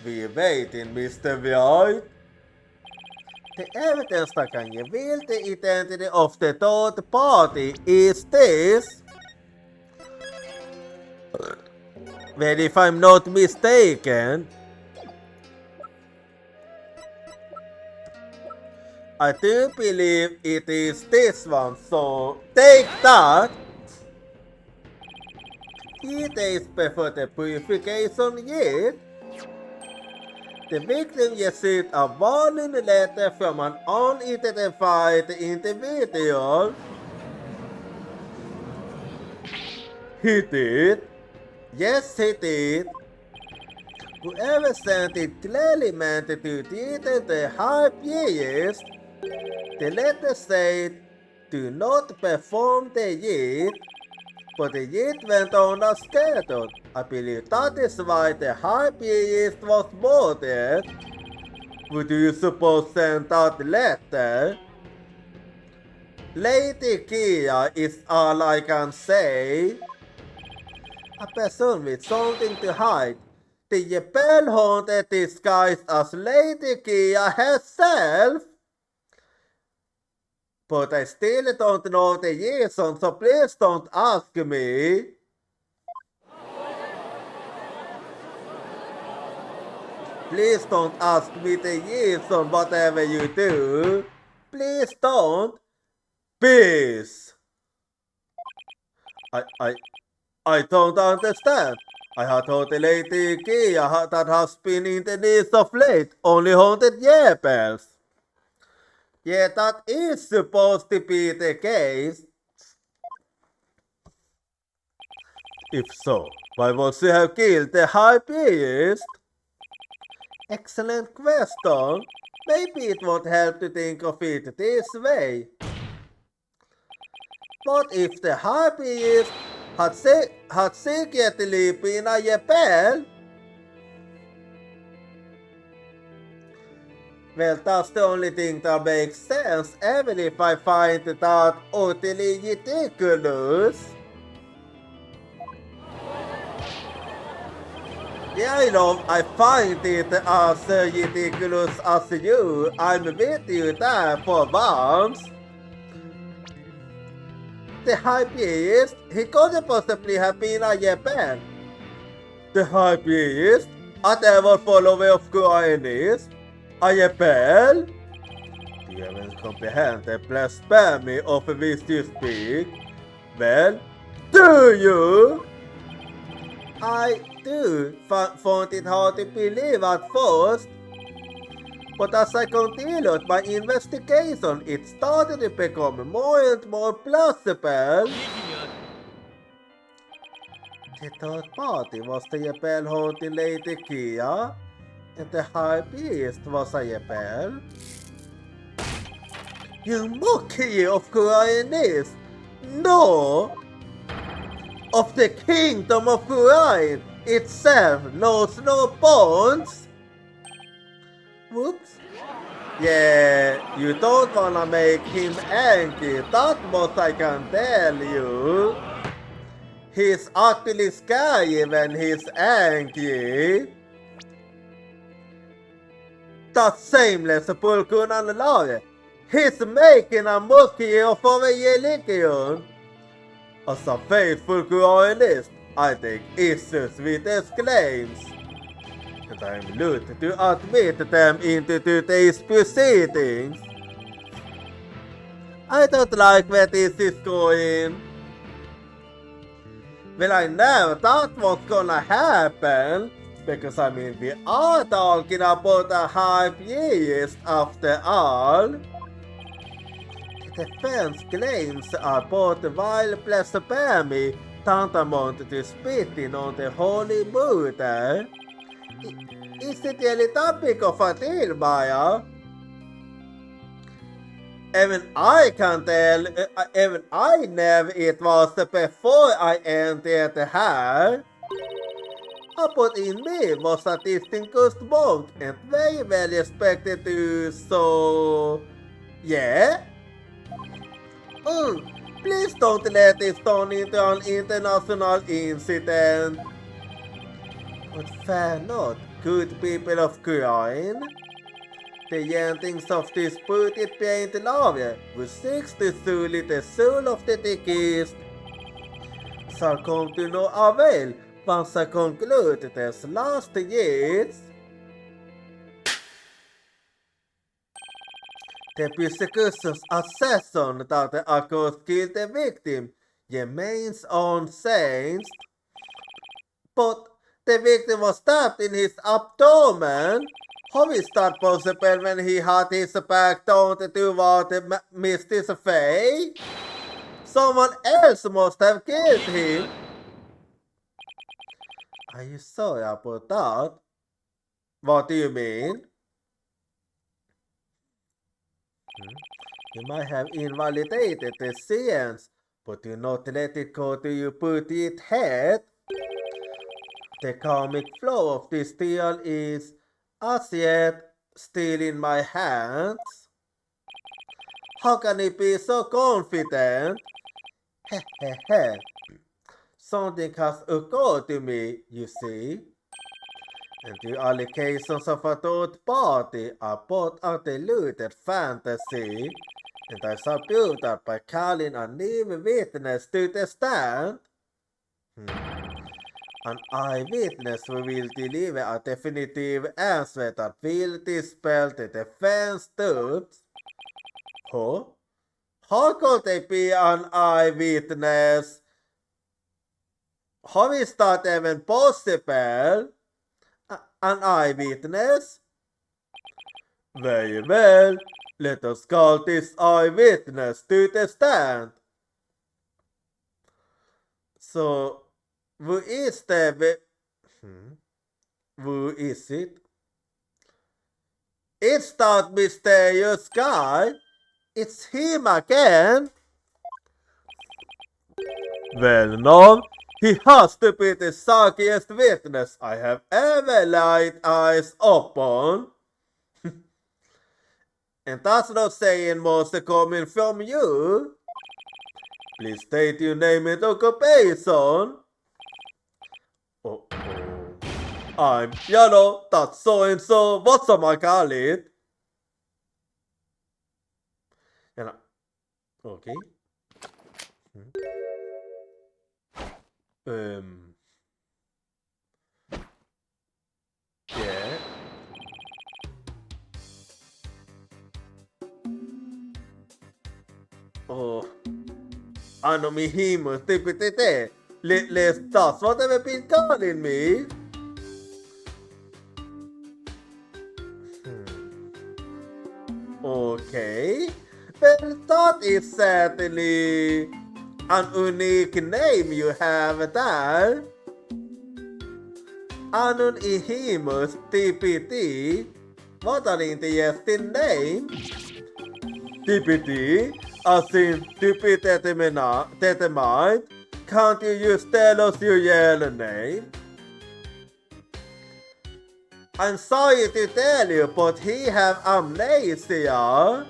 Speaker 1: we're waiting, Mr. White. The evidence that can reveal the identity of the third party is this. Well, if I'm not mistaken, I do believe it is this one, so take that! 3 days before the purification yet, the victim received a warning letter from an unidentified individual. He did? Yes, he did. Whoever sent it clearly meant to threaten the high priest. The letter said, do not perform the rite, but the rite went on as scheduled. I believe that is why the high priest was murdered. Would you suppose send that letter? Lady Kia is all I can say. A person with something to hide. The rebel hunter disguised as Lady Kia herself. But I still don't know the reason, so please don't ask me. Please don't ask me the years on whatever you do. Please don't. Peace. I don't understand. I had thought the lady Kia that has been in the news of late only haunted Jebels. Yeah, that is supposed to be the case. If so, why would she have killed the high priest? Excellent question. Maybe it would help to think of it this way. What if the high priest had secretly been a Jebel? Well, that's the only thing that makes sense, even if I find that utterly ridiculous. Yeah, I find it as ridiculous as you. I'm with you there for once. The high priest, he couldn't possibly have been a Jebel. The high priest, a devil follower of Christ, a Jebel? Do you even comprehend the blasphemy of which you speak? Well, do you? I do find it hard to believe at first, but as I continued my investigation, it started to become more and more plausible. The third party was the Jebel haunting Lady Kia, and the high priest was a Jebel. You mockery of Christ! No! Of the kingdom of Quran itself knows no bonds. Whoops. Yeah, you don't wanna make him angry, that's what I can tell you. He's actually scary when he's angry. That shameless Pulkunan Lore, he's making a mockery of our religion. As a faithful Quranist, I take issues with his claims, and I am loath to admit them into today's proceedings. I don't like where this is going. Well, I know that's what's gonna happen, because I mean, we are talking about a high priest after all. The defense claims are both wild blasphemy tantamount to spitting on the holy mother. Is it really that big of a deal, Maya? Even I can tell, even I knew it was before I entered here. But in me was a distinguished monk and very well respected too, so... yeah? Please don't let this turn into an international incident. But fear not, good people of Quran. The yantings of this putted paint lawyer, who seeks to sully the soul of the deceased, shall come to no avail once I conclude this last years. The persecution's assassin that accused killed the victim remains unchanged, but the victim was stabbed in his abdomen. How is that possible when he had his back turned toward Mr. Faye? Someone else must have killed him. Are you sorry about that? What do you mean? You might have invalidated the science, but do not let it go to your put-it head. The karmic flow of this deal is, as yet, still in my hands. How can he be so confident? Heh. Something has occurred to me, you see. And the allegations of a third party are both a deluded fantasy, and I subdue that by calling a new witness to the stand. An eyewitness will deliver a definitive answer that will dispel the defense doubts. Huh? How could they be an eyewitness? How is that even possible? An eyewitness? Very well, let us call this eyewitness to the stand. So, who is who is it? It's that mysterious guy. It's him again. Well, no, he has to be the suckiest witness I have ever laid eyes upon. And that's not saying most coming from you. Please state your name and occupation. Oh. I'm yellow, that's so and so, what's I call it? Okay. Yeah. Oh. Ano mi himo, tipitite. That's what they've been calling me. Okay. Well, that is certainly an unique name you have there. Anonymous TPT. What an interesting name. TPT, as in TP Tetemite. Can't you just tell us your yellow name? I'm sorry to tell you, but he have amnesia.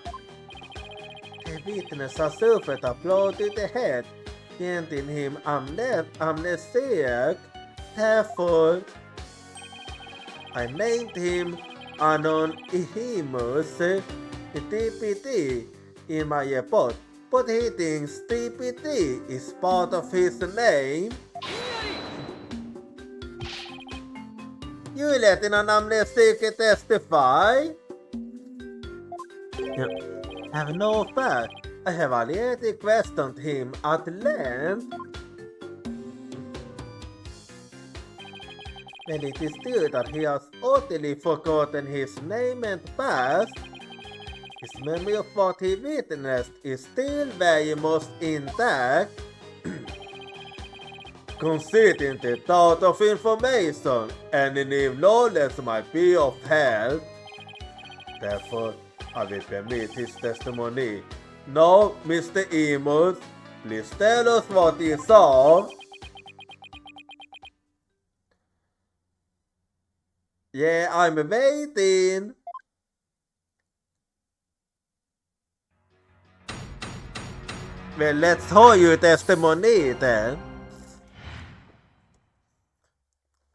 Speaker 1: The witness has suffered a blow to the head, granting him amnesiac. Therefore, I named him Anonymous TPT in my report, but he thinks TPT is part of his name. You letting an amnesiac testify? Have no fact. I have already questioned him at length. Well, it is true that he has utterly forgotten his name and past. His memory of what he witnessed is still very much intact. Considering the thought of information, any new knowledge might be of help. Therefore, I will permit his testimony. Now, Mr. Emus, please tell us what you saw. Yeah, I'm waiting. Well, let's hear your testimony then.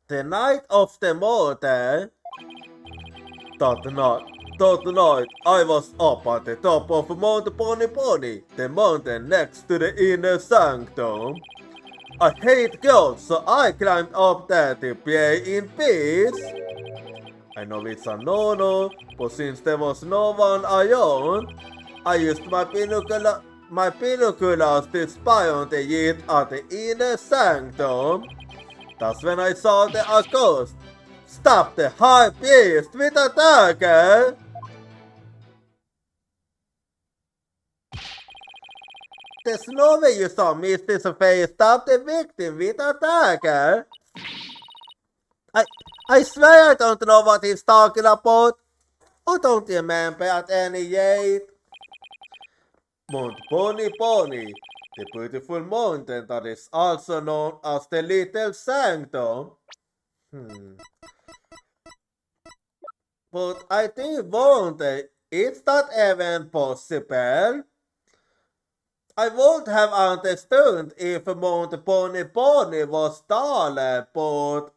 Speaker 1: The night of the murder. That night, I was up at the top of Mount Pony, the mountain next to the inner sanctum. I hate girls, so I climbed up there to play in peace. I know it's a no-no, but since there was no one around, I used my binoculars to spy on the youth at the inner sanctum. That's when I saw the accost. Stop the high priest with a dagger! There's no way you saw Mr. Sophia stop the victim with a dagger! I swear I don't know what he's talking about. I don't remember at any rate. Mount Pony, the beautiful mountain that is also known as the Little Sanctum. But I do wonder, is that even possible? I would have understood if Mount Pony was taller, but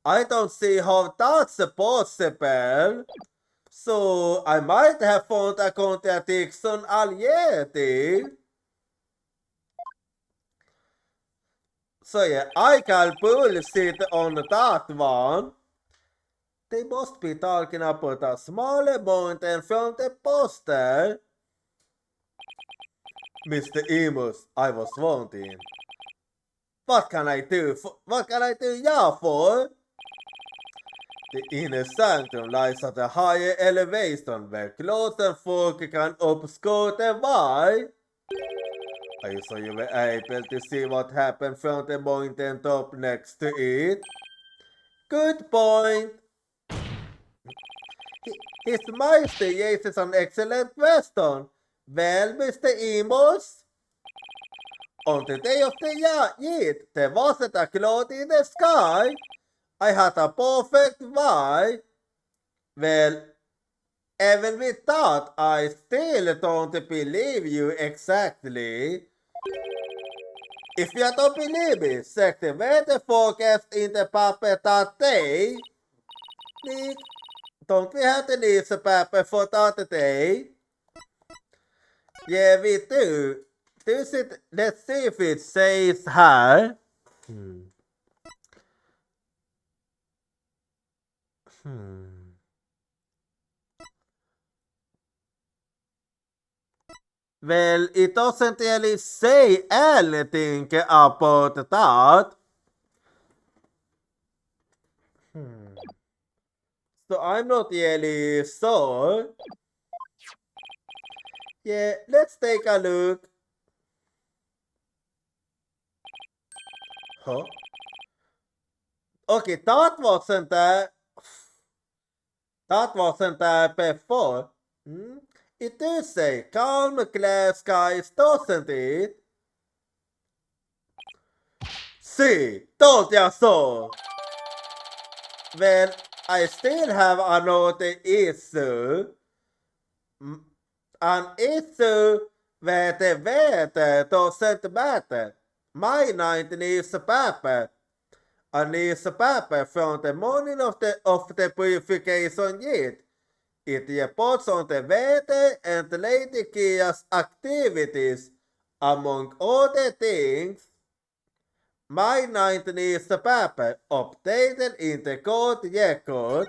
Speaker 1: I don't see how that's possible. So I might have found a contradiction already. So yeah, I can bullshit on that one. They must be talking about a smaller mountain from the poster. Mr. Emus, I was wanting. What can I do yeah for? The inner sanctum lies at a higher elevation where clothes and folk can obscure the view. Are you sure you were able to see what happened from the mountain top next to it? Good point. His Majesty raises an excellent question. Well, Mr. Emus? On the day of the year, there wasn't a cloud in the sky. I had a perfect view. Well, even with that, I still don't believe you exactly. If you don't believe me, check the weather forecast in the paper that day. Nick, don't we have the newspaper for that day? Yeah, we do. Let's see if it says here. Well, it doesn't really say anything about that. So I'm not really sure. Yeah, let's take a look. Huh? Okay, that wasn't there. That wasn't there before. It does say calm, clear skies, doesn't it? See, told ya so. Well, I still have another issue. An issue where the weather doesn't matter. My 19 is a paper. A newspaper from the morning of the purification year. It reports on the weather and Lady Kia's activities. Among other things, my 19 newspaper updated in the court record.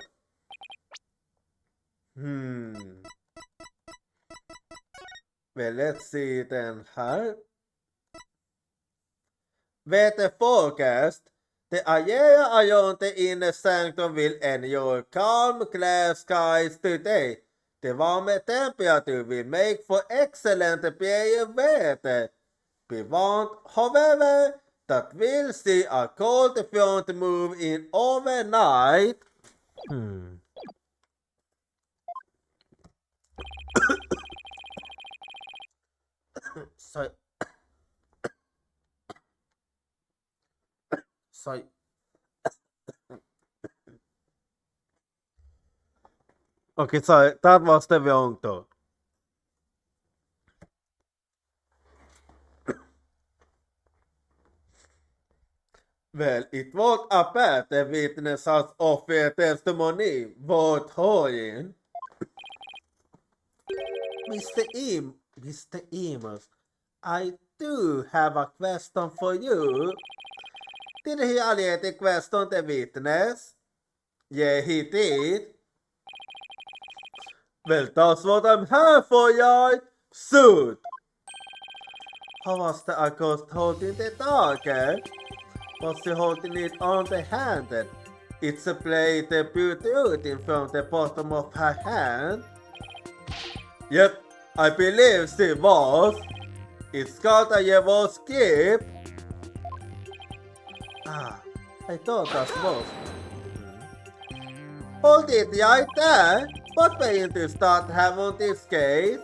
Speaker 1: Well, let's see then here. Weather forecast. The area around the inner sanctum will enjoy calm, clear skies today. The warmer temperature will make for excellent period weather. We want, however, that we'll see a cold front move in overnight. Sorry. Okay, sorry, that was the wrong tone. Well, it won't appear the witnesses offer testimony worth hearing. Mr. Emus, I do have a question for you. Did he already question the witness? Yeah, he did. Well, that's what I'm here for, right? Suit. How was the ghost holding the target? Was he holding it on the handle? It's a blade protruding from the bottom of her hand. Yep, I believe she was. It's got a yellow skip. I thought that was. Hold it right there. What made you start having this case?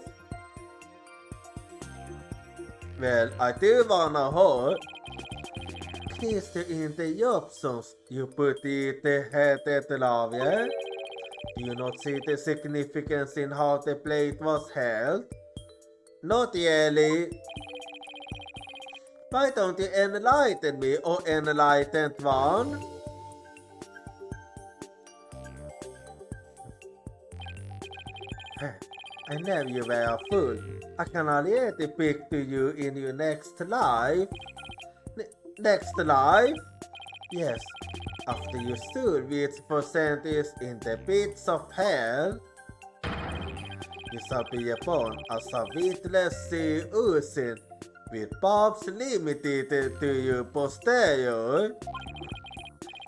Speaker 1: Well, I do wanna hold. Is there in the options you put it headed Lavia? Do you not see the significance in how the plate was held? Not really. Why don't you enlighten me or enlighten one? I know you were a fool. I can already picture you in your next life. next life? Yes, after you stood with percentage in the pits of hell, you shall be upon a witless sea ocean with paths limited to your posterior.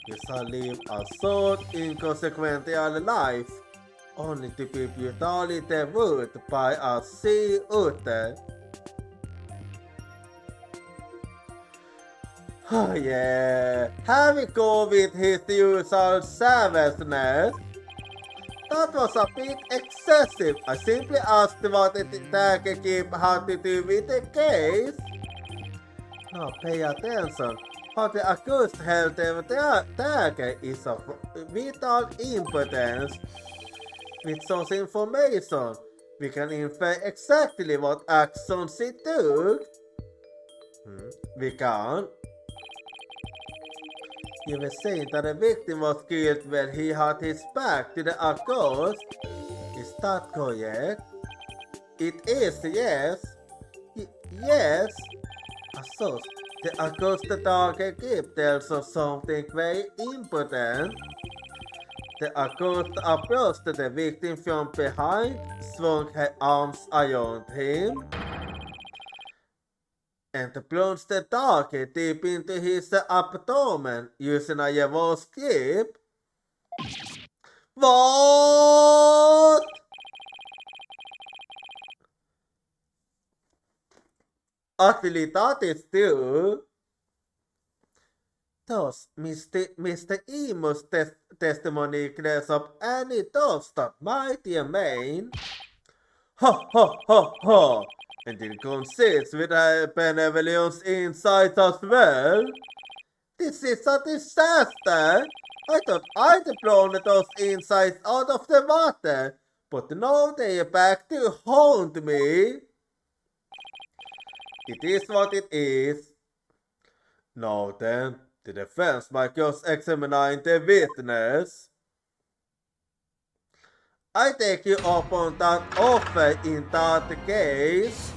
Speaker 1: You shall live a short, inconsequential life, only to be brutally devoured by a sea otter. Oh yeah, having go with his usual savageness. That was a bit excessive. I simply asked what the Takekeep had to do with the case. Now pay attention. How the accused held the Take is of vital importance. With such information, we can infer exactly what actions he took. We can. You were saying that the victim was killed when he had his back to the accused. Is that correct? It is, yes. Yes. So, the accused Takekeep tells us something very important. The accused approached the victim from behind, swung her arms around him, and plunged the target deep into his abdomen using a reverse grip. What? Actually, that is true. Thus, Mr. Emo's testimony clears up any doubts that might remain. Ha ha ha ha! And it consists with a benevolence insight as well. This is a disaster! I thought I'd blown those insights out of the water, but now they are back to haunt me. It is what it is. Now then, the defense might cross-examine the witness. I take you up on that offer in that case.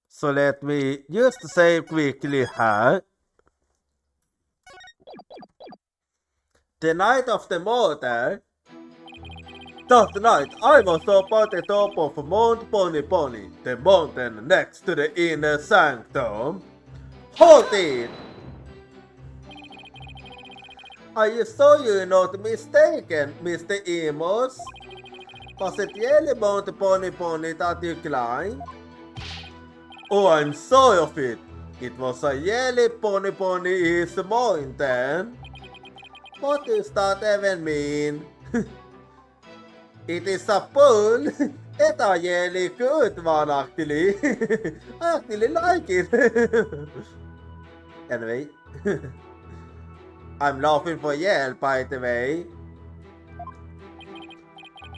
Speaker 1: So let me just say quickly here. The night of the murder, that night I was up at the top of Mount Pony, the mountain next to the inner sanctum. Hold it! Are you sure you're not mistaken, Mr. Emos? Was it really Mount Pony that you climbed? Oh, I'm sorry of it. It was a yellow Pony is mountain. What does that even mean? It is a pool. It's a really good one actually. I actually like it. Anyway. I'm laughing for Yale, by the way.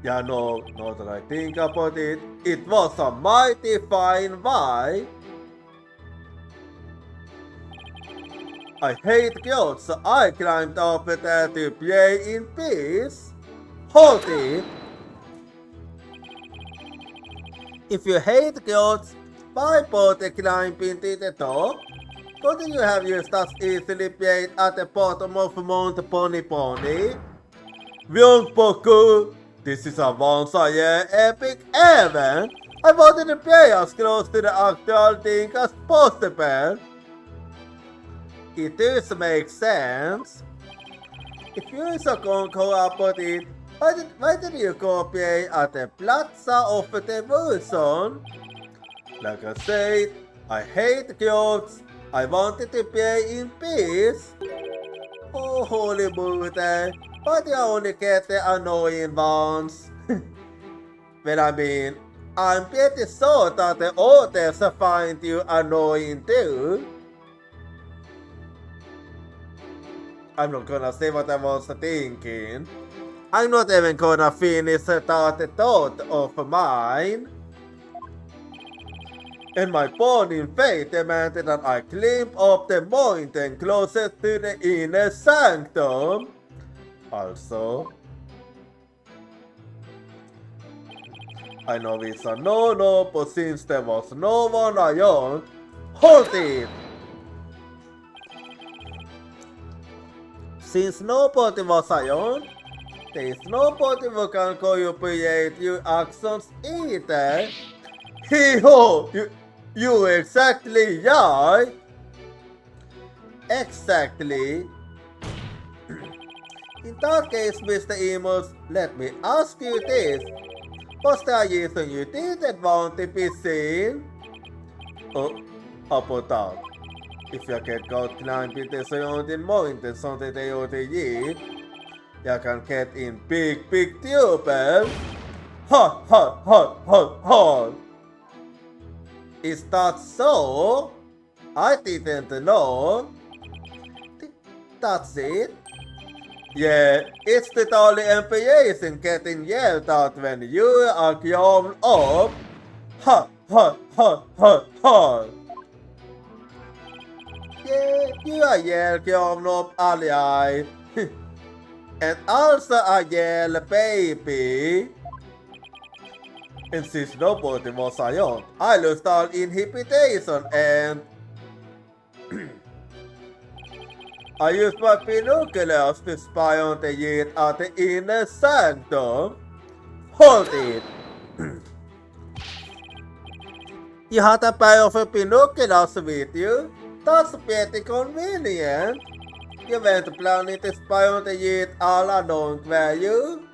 Speaker 1: Yeah, no, now that I think about it, it was a mighty fine vibe. I hate goats, so I climbed up there to play in peace. Hold it! If you hate goats, why bother climbing to the top? Couldn't you have used as easily played at the bottom of Mount Pony? Wrong, Poku! This is a once-a-year epic event! I wanted to play as close to the actual thing as possible! It does make sense. If you're so conquer about it, why did you go play at the Plaza of the Wilson? Like I said, I hate goats. I wanted to play in peace. Oh, holy Buddha, why do you only get the annoying ones? Well, I mean, I'm pretty sure that the others find you annoying too. I'm not gonna say what I was thinking. I'm not even gonna finish that thought of mine. And my burning faith demanded that I climb up the mountain closest to the inner sanctum. Also, I know it's a no-no, but since there was no one around, Hold it! Since nobody was iron, there's nobody who can cooperate your actions either. Hee-ho! You exactly right! Exactly. In that case, Mr. Emos, let me ask you this. Was there a reason you didn't want to be seen? Oh, about that. If you get caught climbing the surrounding mountains on the day of the year, you can get in big trouble. Ha ha ha ha ha! Is that so? I didn't know. That's it? Yeah, it's the only embarrassing getting yelled at when you are grown up. Ha ha ha ha ha! Yeah, you are yell grown up ally. And also a yell baby. And since nobody was iron, I lost all inhibition and I used my binoculars to spy on the yet at the inner sanctum. Hold it! You had a pair of binoculars with you? That's pretty convenient. You weren't planning to spy on the yet all along, were you?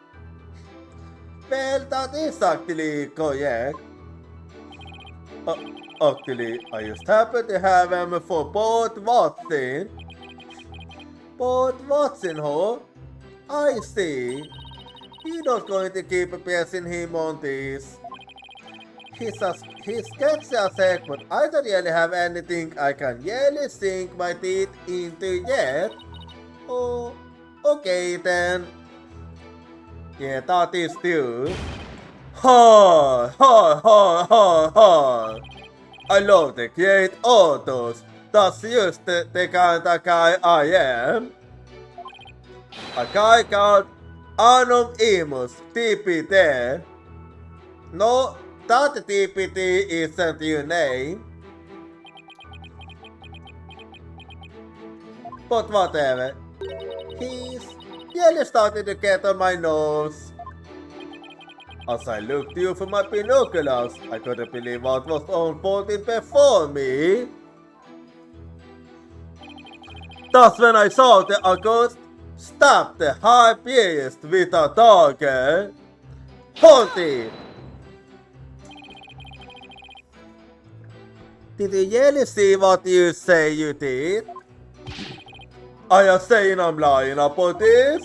Speaker 1: Well, that is actually correct. Actually, I just happen to have them for both Watson. But Watson, huh? I see. You're not going to keep pressing him on this. He's sketchy as heck, but I don't really have anything I can really sink my teeth into yet. Oh, okay then. Yeah, that is true. Ha ha ha ha ha! I love the great autos. That's just the kind of guy I am. A guy called Anonymous TPT. No, that TPT isn't your name. But whatever. He's really starting to get on my nose. As I looked you through my binoculars, I couldn't believe what was unfolding before me. That's when I saw the August stab the high priest with a dagger. Hold it! Did you really see what you say you did? Are you saying I'm lying about this?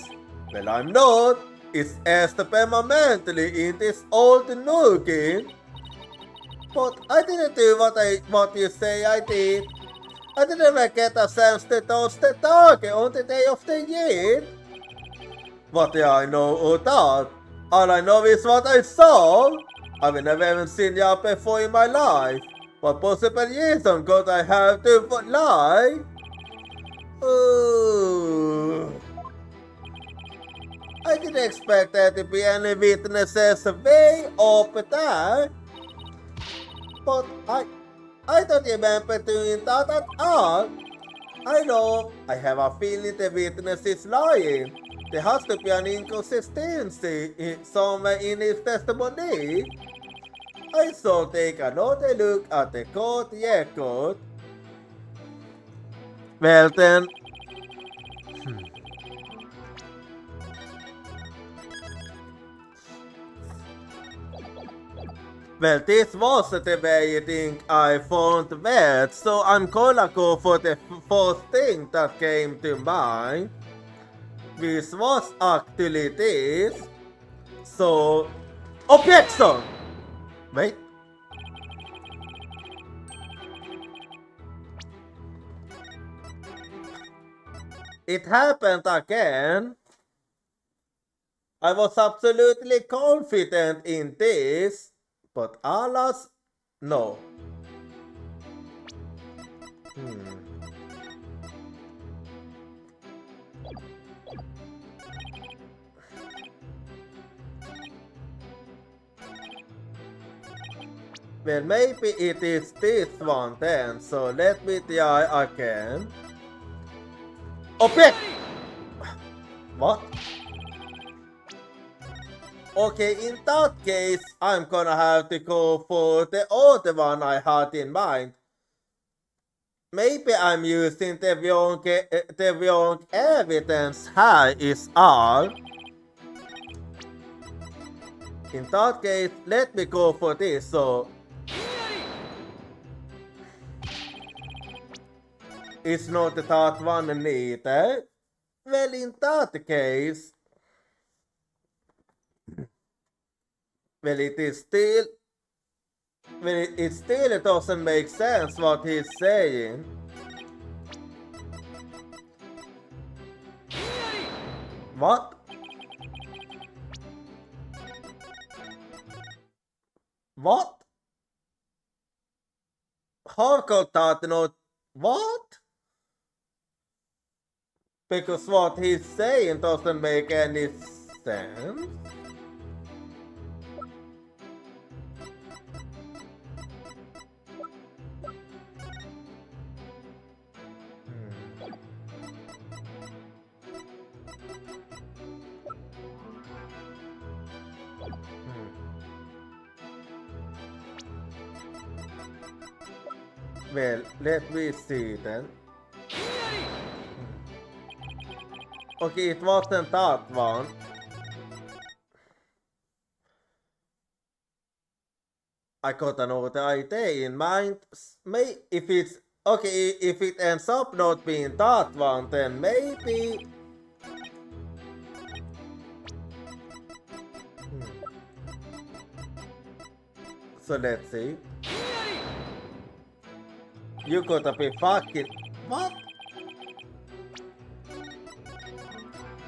Speaker 1: Well, I'm not. It's etched permanently in this old noggin. But I didn't do what you say I did. I didn't even get a chance to touch the target on the day of the year. What do I know of that? All I know is what I saw. I've never even seen you before in my life. What possible reason could I have to lie? Ooh. I didn't expect there to be any witnesses way up there. But I don't remember doing that at all. I know, I have a feeling the witness is lying. There has to be an inconsistency somewhere in his testimony. I shall take another look at the court record. Well then. Well, this was the very thing I found weird, so I'm gonna go for the first thing that came to mind, which was actually this. So, objection! Wait. It happened again. I was absolutely confident in this. But alas, no. Well, maybe it is this one then, so let me try again. Okay! What? Okay, in that case, I'm gonna have to go for the other one I had in mind. Maybe I'm using the wrong evidence here is all. In that case, let me go for this, so... It's not that one neither. Well, in that case... Well, it is still... Well, it still doesn't make sense what he's saying. What? What? How could that not... What? Because what he's saying doesn't make any sense. Well, let me see then. Okay, it wasn't that one. I got another idea in mind. If it's okay, if it ends up not being that one, then maybe. So let's see. You gotta be fucking what?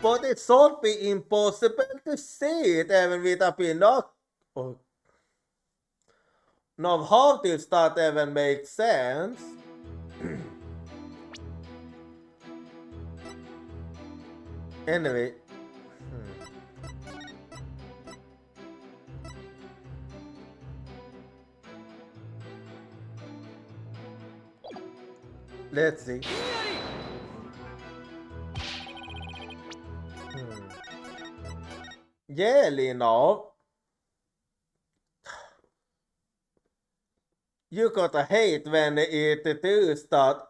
Speaker 1: But it should be impossible to see it even with a binoc. Oh. Now how does that even make sense? Anyway. Let's see. Yeah, Lino. You gotta hate when it does that.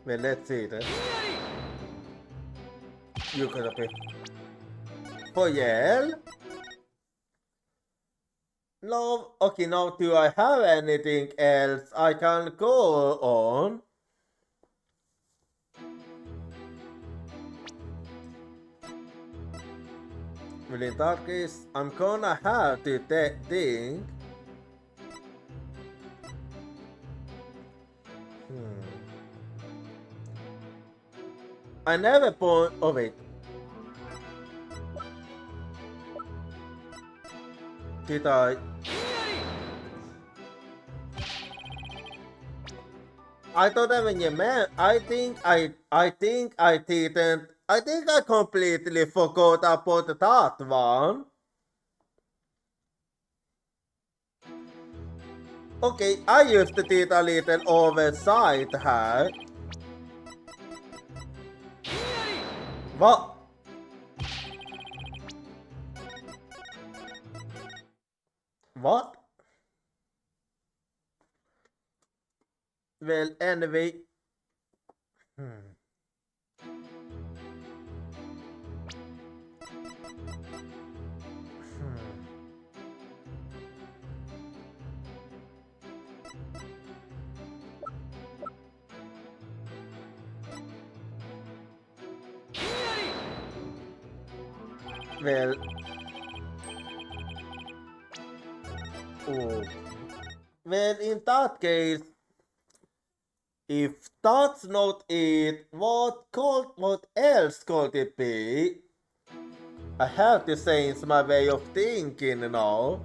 Speaker 1: Well, let's see then. You gotta be. For Yale? No, okay, now do I have anything else I can go on? Well, in that case, I'm gonna have to think. I never point. Oh, wait. Did I? I thought even you meant. I think I didn't. I think I completely forgot about that one. Okay, I used to did a little oversight here. What? What? Well, anyway. Well. Oh. Well, in that case, if that's not it, what else could it be? I have to change my way of thinking now.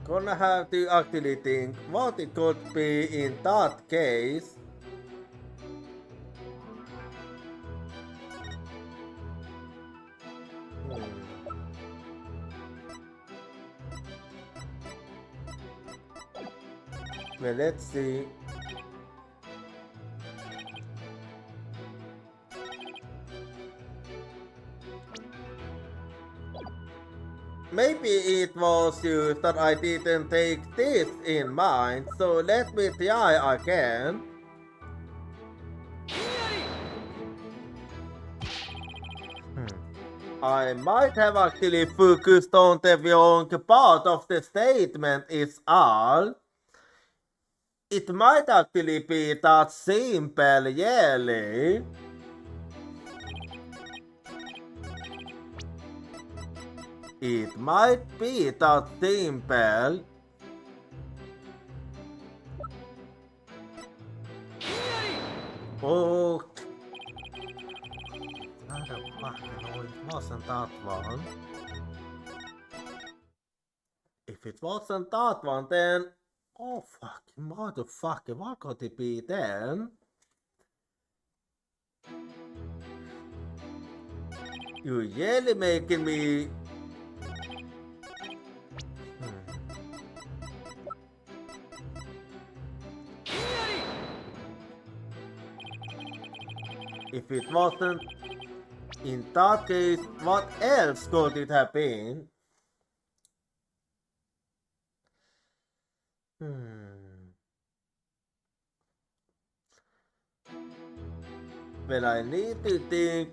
Speaker 1: Gonna have to actually think what it could be in that case. Well, let's see. Maybe it was just that I didn't take this in mind, so let me try again. I might have actually focused on the wrong part of the statement is all. It might actually be that simple, really. It might be that simple. Oh, no, it wasn't that one. If it wasn't that one, then... Oh, fucking motherfucker, what could it be then? You're really making me... If it wasn't... In that case, what else could it have been? Well, I need to think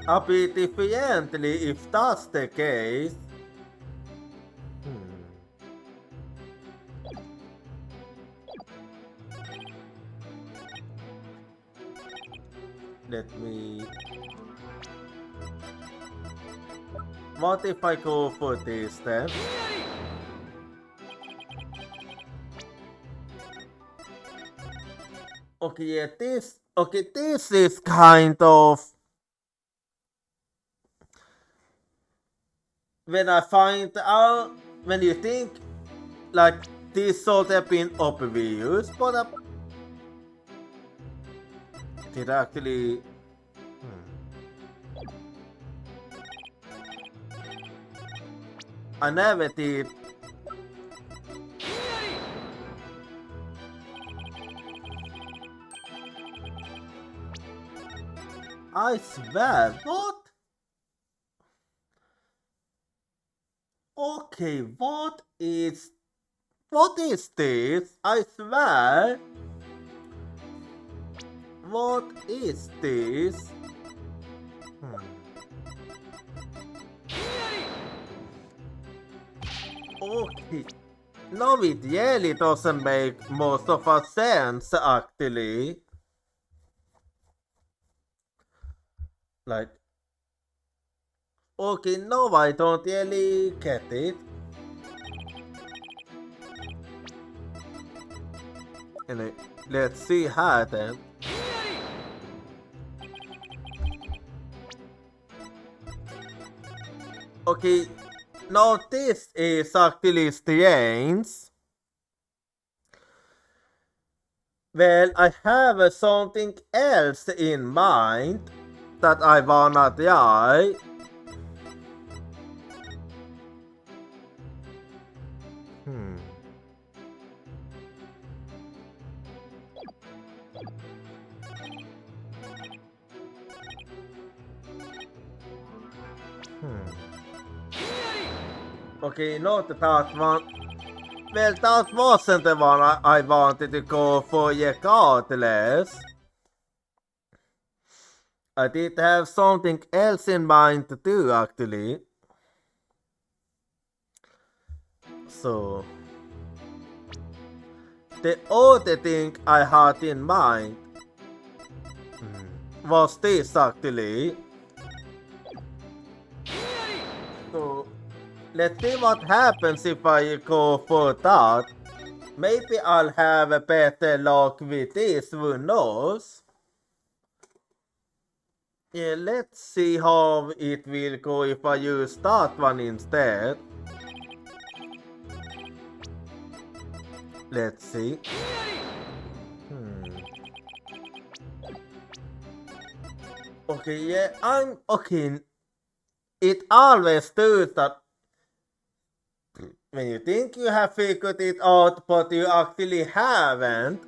Speaker 1: a bit differently if that's the case. Let me... What if I go for this then? Okay, yeah, this... Okay, this is kind of... When I find out... When you think... Like, this should have been obvious, but... It actually... I never did. I swear, what? Okay, what is this? I swear. What is this? Okay. No, it really doesn't make most of a sense, actually. Like... Okay, no, I don't really get it. And let's see how then. Okay, now this is actually strange. Well, I have something else in mind that I wanna try. Okay, not that one. Well, that wasn't the one I wanted to go for regardless. I did have something else in mind too, actually. So... The other thing I had in mind was this, actually. So... Let's see what happens if I go for that. Maybe I'll have a better luck with this, who knows? Yeah, let's see how it will go if I use that one instead. Let's see. Okay, yeah, I'm okay. It always does that when you think you have figured it out, but you actually haven't.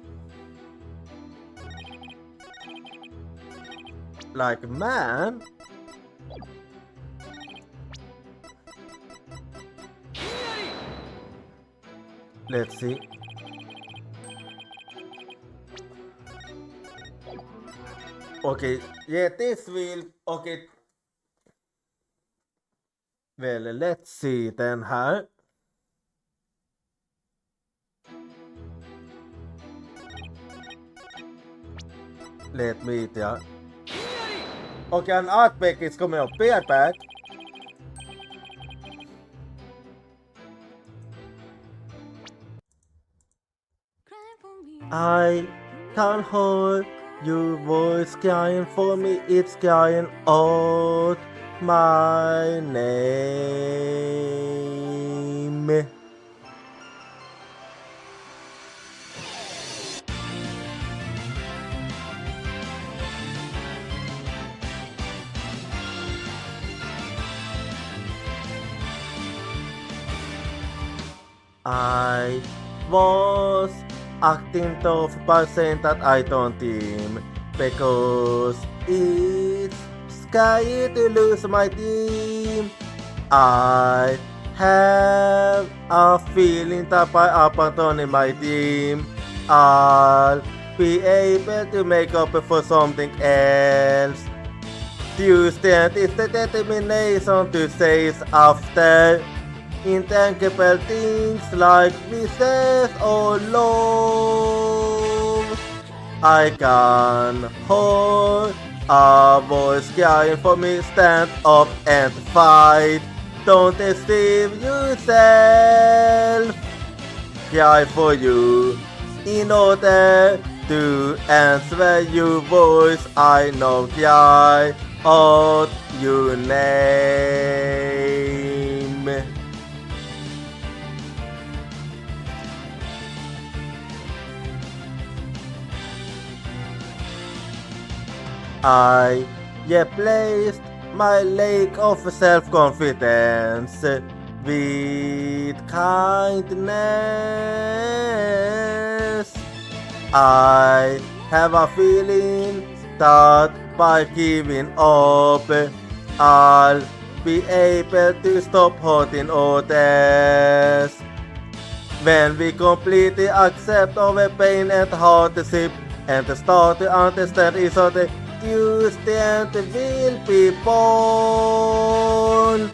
Speaker 1: Like, man. Let's see. Okay, yeah, this will. Okay. Well, let's see then här. Let me ja. Okej, en Artbekis kommer upp bareback. I can't hold your voice crying for me, it's crying out my name. I was acting tough by saying that I don't team because it's scary to lose my team. I have a feeling that by abandoning my team, I'll be able to make up for something else. Tuesday is the determination to chase after intangible things like business or love. I can hold a voice crying for me, stand up and fight. Don't deceive yourself. Cry for you in order to answer your voice. I know cry out your name. I replaced my lack of self-confidence with kindness. I have a feeling that by giving up, I'll be able to stop hurting others. When we completely accept our pain and hardship and start to understand each other, Tuesday will be born.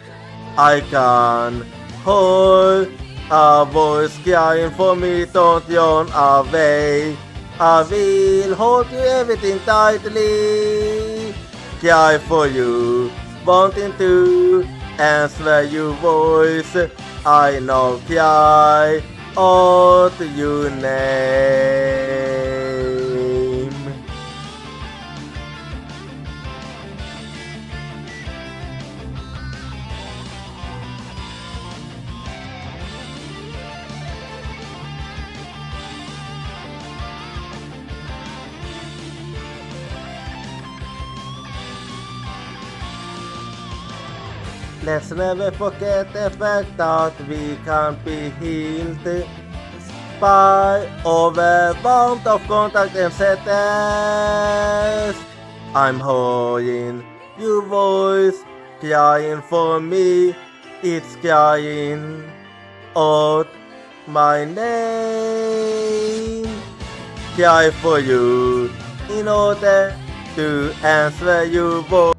Speaker 1: I can hold a voice crying for me, don't yawn away. I will hold you everything tightly. Cry for you, wanting to answer your voice. I know cry out your name. Let's never forget the fact that we can be healed by overwhelmed of contact and sadness. I'm hearing your voice crying for me. It's crying out my name. Cry for you in order to answer your voice.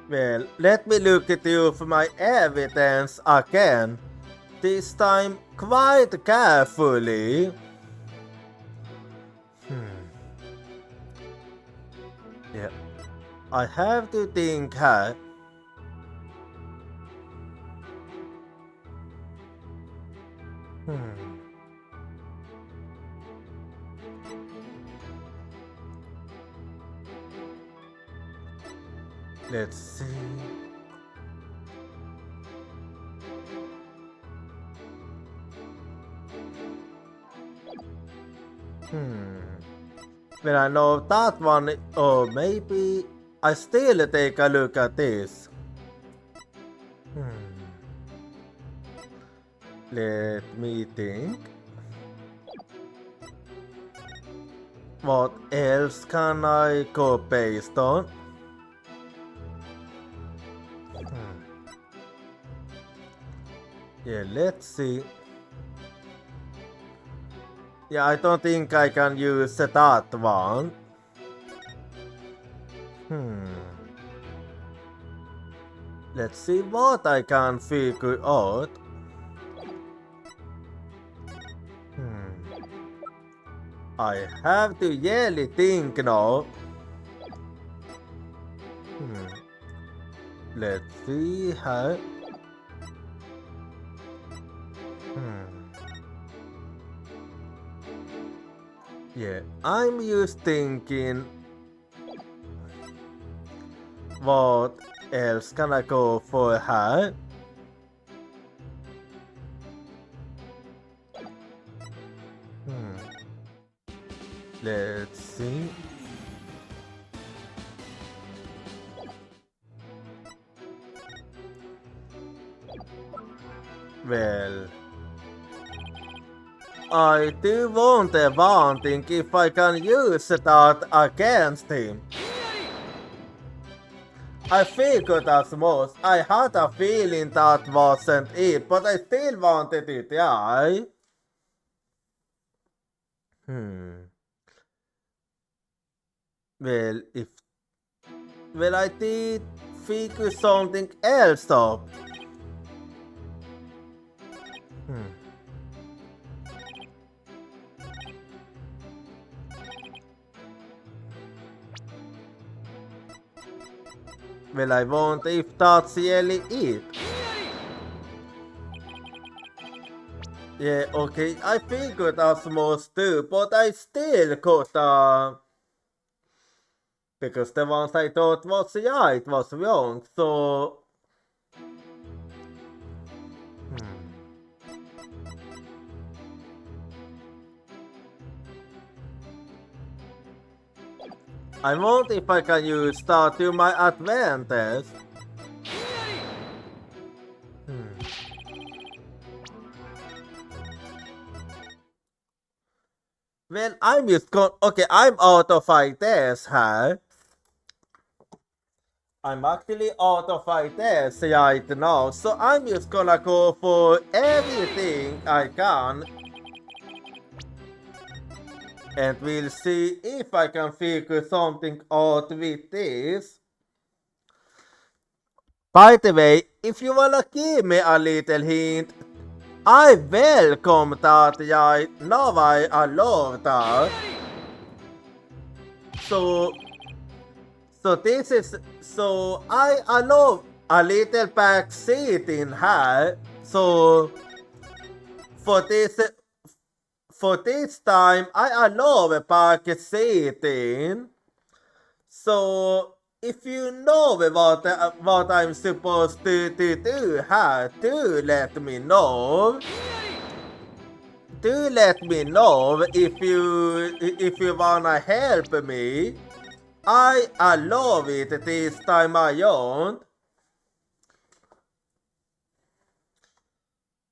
Speaker 1: Well, let me look at you for my evidence again. This time quite carefully. Yeah, I have to think hard. Let's see. When I know that one, or maybe I still take a look at this. Let me think. What else can I go based on? Yeah, let's see. Yeah, I don't think I can use that one. Let's see what I can figure out. I have to really think now. Let's see how. Yeah, I'm just thinking. What else can I go for here? Let's see. Well, I do wondering if I can use that against him. I figured as much. I had a feeling that wasn't it, but I still wanted it, yeah. Well, I did figure something else up. Well, I wonder if that's really it. Yeah, okay, I figured as much too, but I still could, because the ones I thought was right was wrong, so... I wonder if I can use that to my advantage. Well, I'm just going. Okay, I'm out of ideas, huh? I'm actually out of ideas right now, so I'm just gonna go for everything I can. And we'll see if I can figure something out with this. By the way, if you wanna give me a little hint, I welcome that, yeah, now I love that. So this is, so I love a little back seat in here. So for this time, I love a back seating. So if you know what I'm supposed to do here, do let me know. Do let me know if you wanna help me. I love it this time around.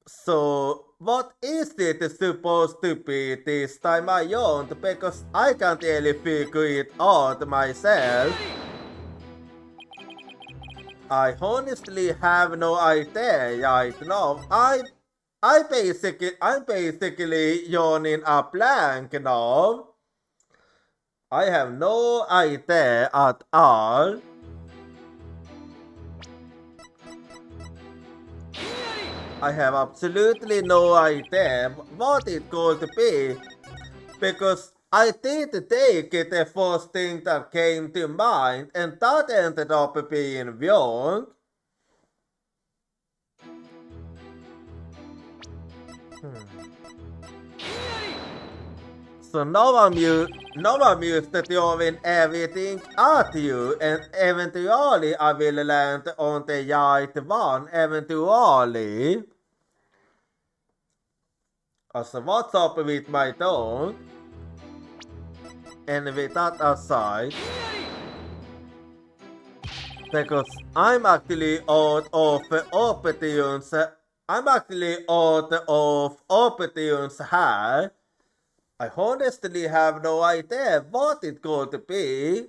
Speaker 1: So what is it supposed to be this time around? Because I can't really figure it out myself. I honestly have no idea right now. I'm basically yawning a blank now. I have no idea at all. I have absolutely no idea what it's going to be, because I did take the first thing that came to mind, and that ended up being wrong. So now I'm used to throwing everything at you, and eventually I will land on the right one, eventually. Alltså what's up with my dog? And with that aside, because I'm actually out of opportunities here. I honestly have no idea what it's going to be.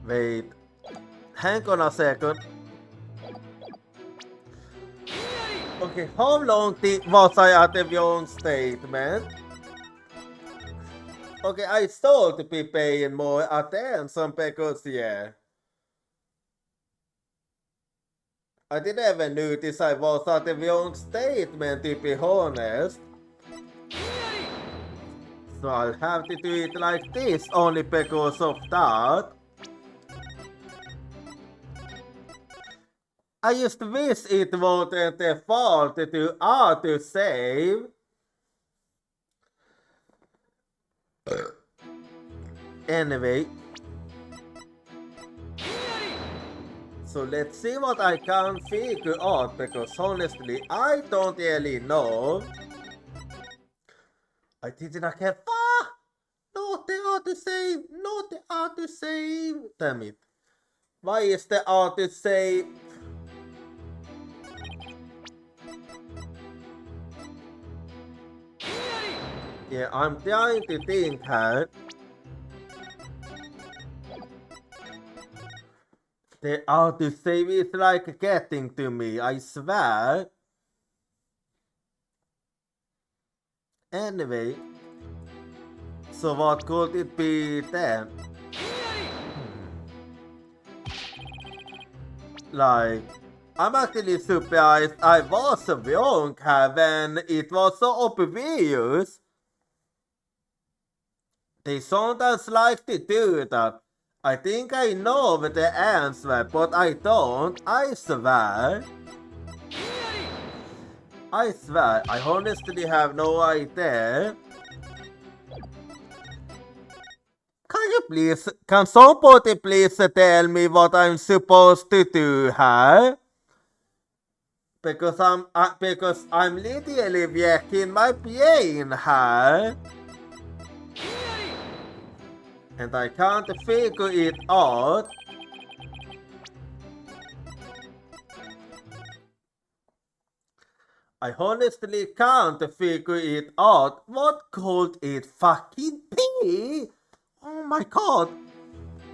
Speaker 1: Wait, hang on a second. Okay, how long was I at the wrong statement? Okay, I should be paying more attention because, yeah. I didn't even notice I was at the wrong statement, to be honest. So I'll have to do it like this only because of that. I just wish it wasn't the fault to auto-save. Anyway. So let's see what I can figure out, because honestly, I don't really know. I didn't get far! Not the auto-save! Not the auto-save! Damn it. Why is the auto-save? Yeah, I'm trying to think here. The auto-save is like getting to me, I swear. Anyway, so what could it be then? Like, I'm actually surprised I was wrong when it was so obvious. They sometimes like to do that. I think I know the answer, but I don't, I swear. I swear, I honestly have no idea. Can somebody please tell me what I'm supposed to do here? Because I'm literally wrecking my brain here. And I can't figure it out. I honestly can't figure it out. What could it fucking be? Oh my god.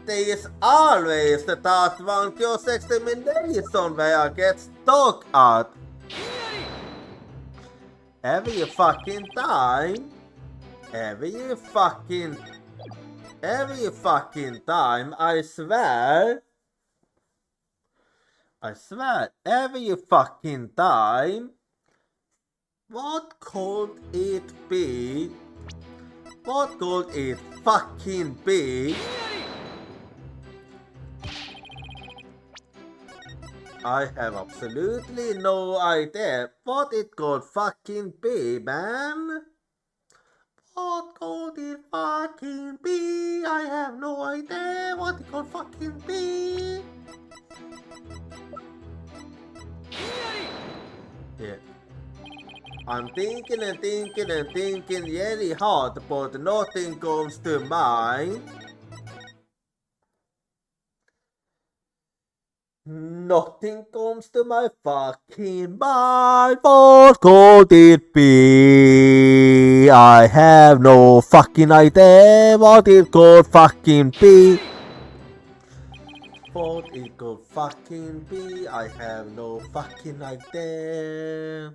Speaker 1: There is always that one curious examination where I get stuck at. Every fucking time. Every fucking time, I swear. I swear, every fucking time. What could it be? What could it fucking be? I have absolutely no idea what it could fucking be, man. What could it fucking be? I have no idea what it could fucking be. Yeah. I'm thinking really hard, but nothing comes to mind. Nothing comes to my fucking mind. What could it be? I have no fucking idea what it could fucking be. What it could fucking be? I have no fucking idea.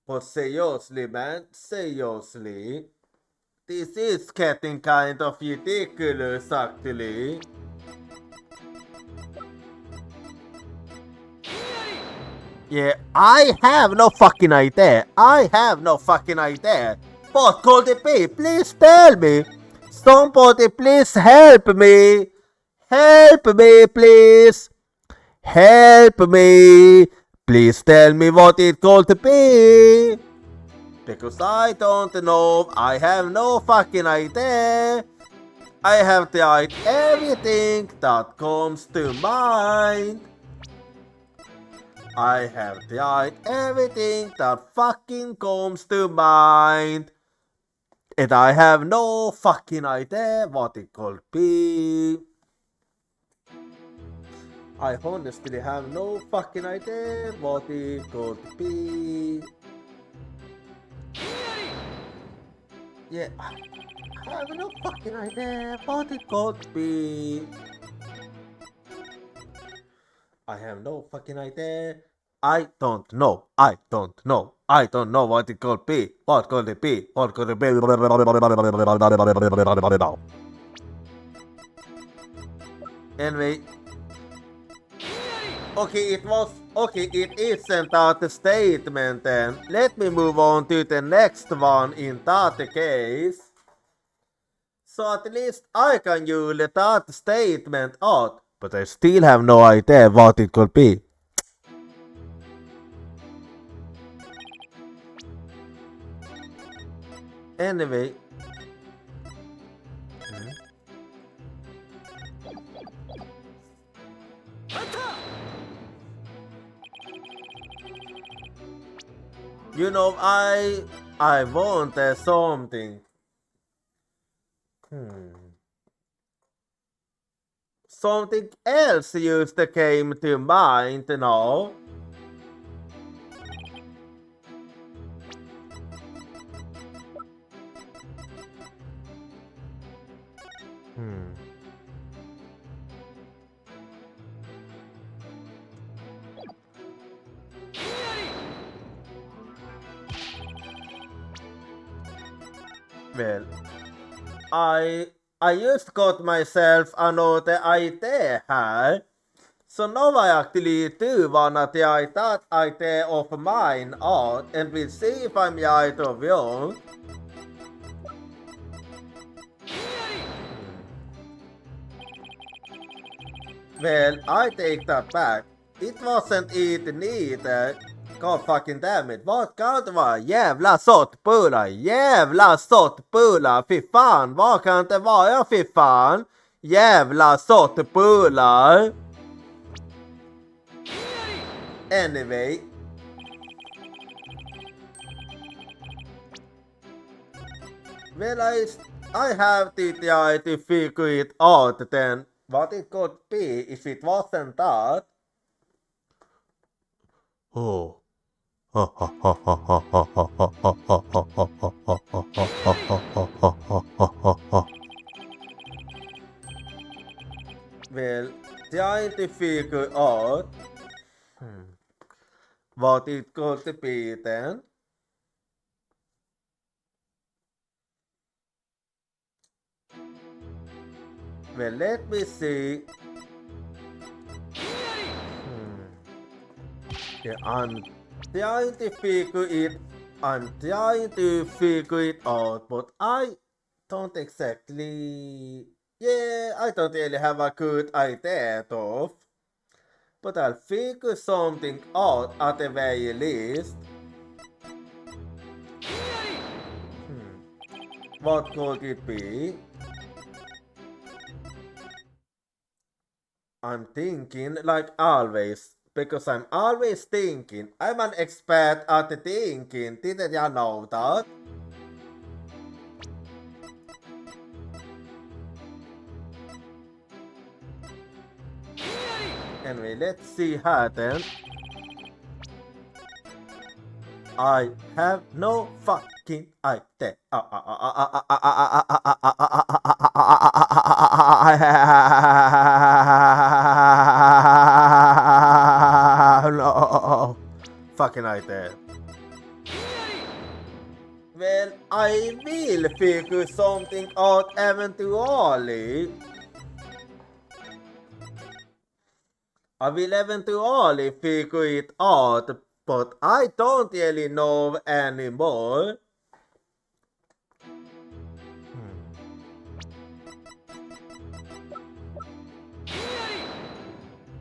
Speaker 1: But seriously, man, seriously, this is getting kind of ridiculous, actually. Yeah, I have no fucking idea. I have no fucking idea. What could it be? Please tell me. Somebody please help me. Help me, please. Help me. Please tell me what it's going to be. Because I don't know. I have no fucking idea. I have tried everything that comes to mind. I have tried everything that fucking comes to mind. And I have no fucking idea what it could be. I honestly have no fucking idea what it could be. Yeah, I have no fucking idea what it could be. I have no fucking idea. I don't know. I don't know. I don't know what it could be. What could it be? What could it be? Anyway. Okay, it isn't that statement then. Let me move on to the next one in that case. So at least I can use that statement out. But I still have no idea what it could be. Anyway. You know, I want something. Something else used to came to mind now. Well, I just got myself another idea here. So now I actually do wanna try that idea of mine out and we'll see if I'm right or wrong. Well, I take that back. It wasn't it neither. God fucking damn it. Vad kan det vara? Jävla sottbullar. Jävla sottbullar. Fy fan. Vad kan det vara? Fy fan. Jävla sottbullar. Anyway. Well, I have to try to figure it out then. What it could be if it wasn't that. Oh. Well, trying to figure out what it could be then. Well, let me see. Yeah, I'm trying to figure it out, but I don't exactly. Yeah, I don't really have a good idea of. But I'll figure something out at the very least. What could it be? I'm thinking like always. Because I'm always thinking. I'm an expert at thinking. Didn't you know that? Anyway, let's see how then. I have no fucking idea. No fucking idea. Well, I will figure something out eventually. I will eventually figure it out, but I don't really know anymore.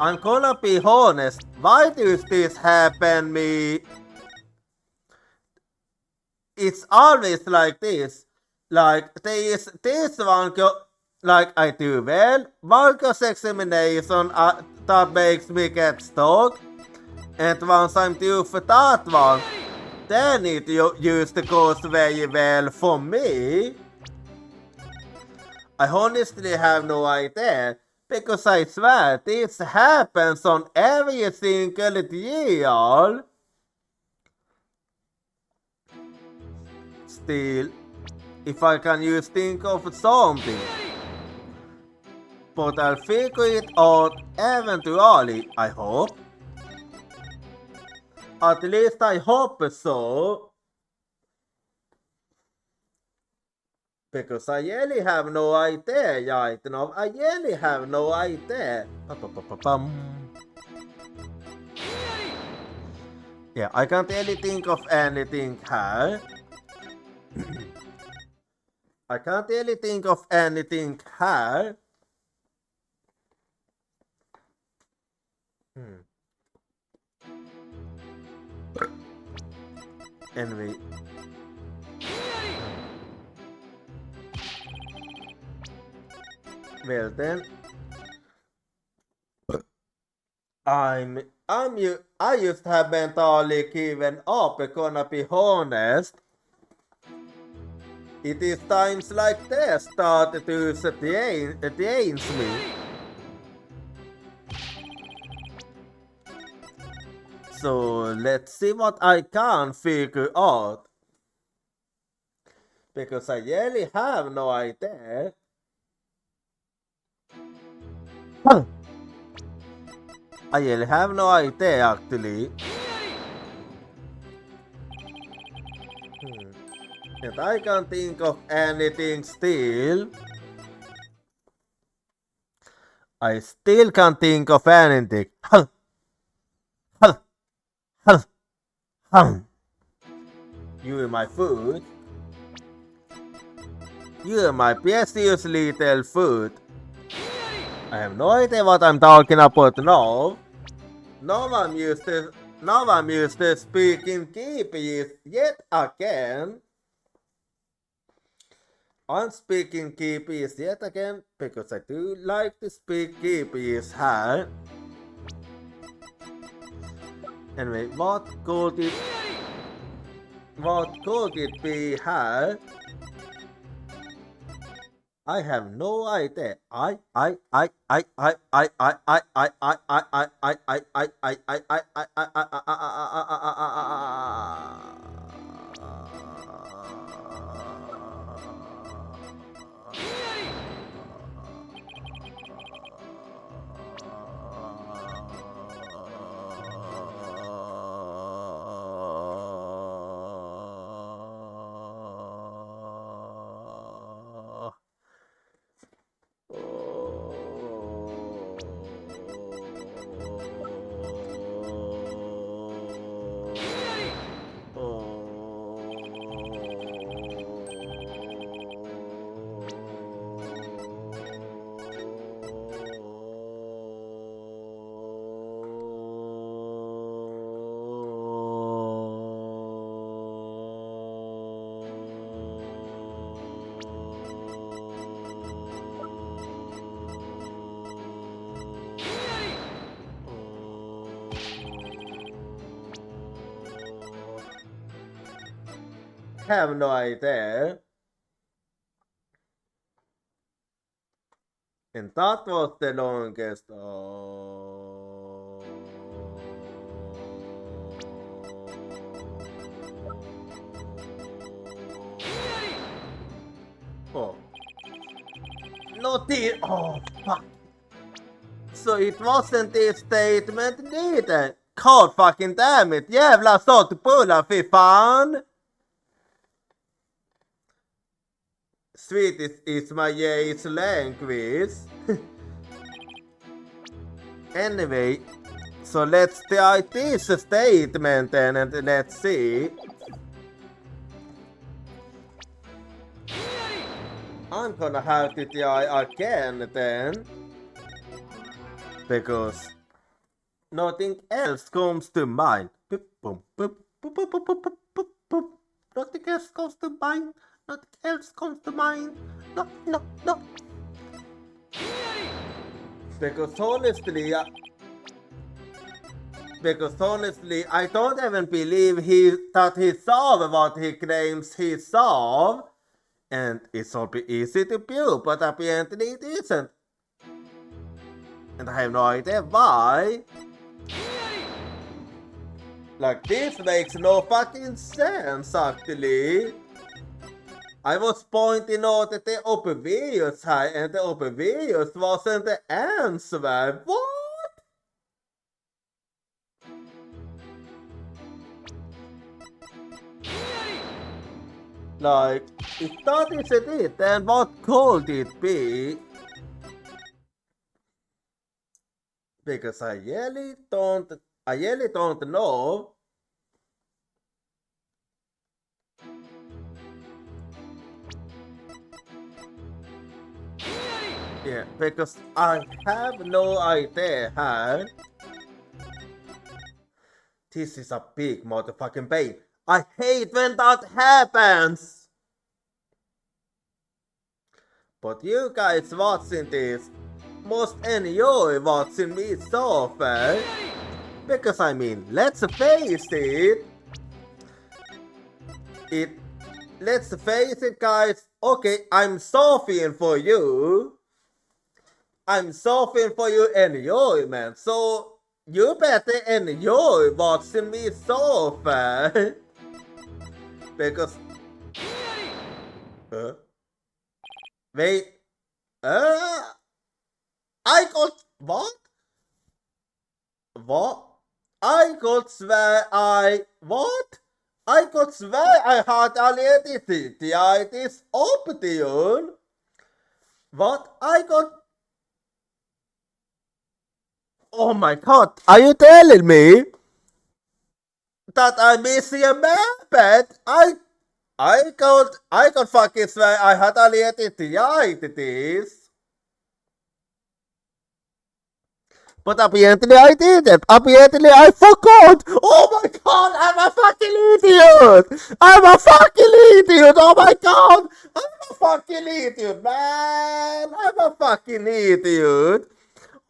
Speaker 1: I'm gonna be honest, why does this happen me? It's always like this. Like this one like I do well, one goes examination that makes me get stuck. And once I'm due for that one, then it used to go very well for me. I honestly have no idea, because I swear this happens on every single deal. Still, if I can just think of something. But I'll figure it out eventually, I hope. At least I hope so. Because I really have no idea right now. I really have no idea. Yeah, I can't really think of anything here. I can't really think of anything here. Anyway. Well then, I just have mentally given up, gonna be honest. It is times like this that it drains me. So let's see what I can figure out. Because I really have no idea. I really have no idea actually. And I can't think of anything still. I still can't think of anything. You are my food. You are my precious little food. I have no idea what I'm talking about now. Now I'm used to speaking Kiipis yet again. I'm speaking Kiipis yet again because I do like to speak Kiipis here. Anyway, what could it be here? I have no idea. Have no idea. And that was the longest. Oh. Not the. Oh, fuck. So it wasn't this statement neither. God fucking damn it. Jävla sottbulla, fy fan. Swedish is my Jays language. Anyway, so let's try this statement then and let's see. I'm gonna have to try again then. Because Nothing else comes to mind. Boop, boom, boop, boop, boop, boop, boop, boop, boop. Nothing else comes to mind. Nothing else comes to mind. No, no, no. Because honestly, I don't even believe that he saw what he claims he saw. And it's all be easy to prove, but apparently it isn't. And I have no idea why. Like, this makes no fucking sense, actually. I was pointing out at the obvious high, and the obvious wasn't the answer. What? Like, if that isn't it, then what could it be? Because I really don't know. Yeah, because I have no idea how. This is a big motherfucking pain. I hate when that happens! But you guys watching this must enjoy watching me suffer. Because I mean, let's face it. Let's face it, guys. Okay, I'm suffering for you. I'm suffering for your enjoyment. So you better enjoy watching me suffer. Because wait. I got what? What? I got swear I what? I got swear I had allegitis option. What? I got. Oh my god! Are you telling me that I'm missing a map? I got fucking swear I had allegitis. But apparently I didn't. Apparently I forgot. Oh my god, I'm a fucking idiot. I'm a fucking idiot. Oh my god. I'm a fucking idiot, man. I'm a fucking idiot.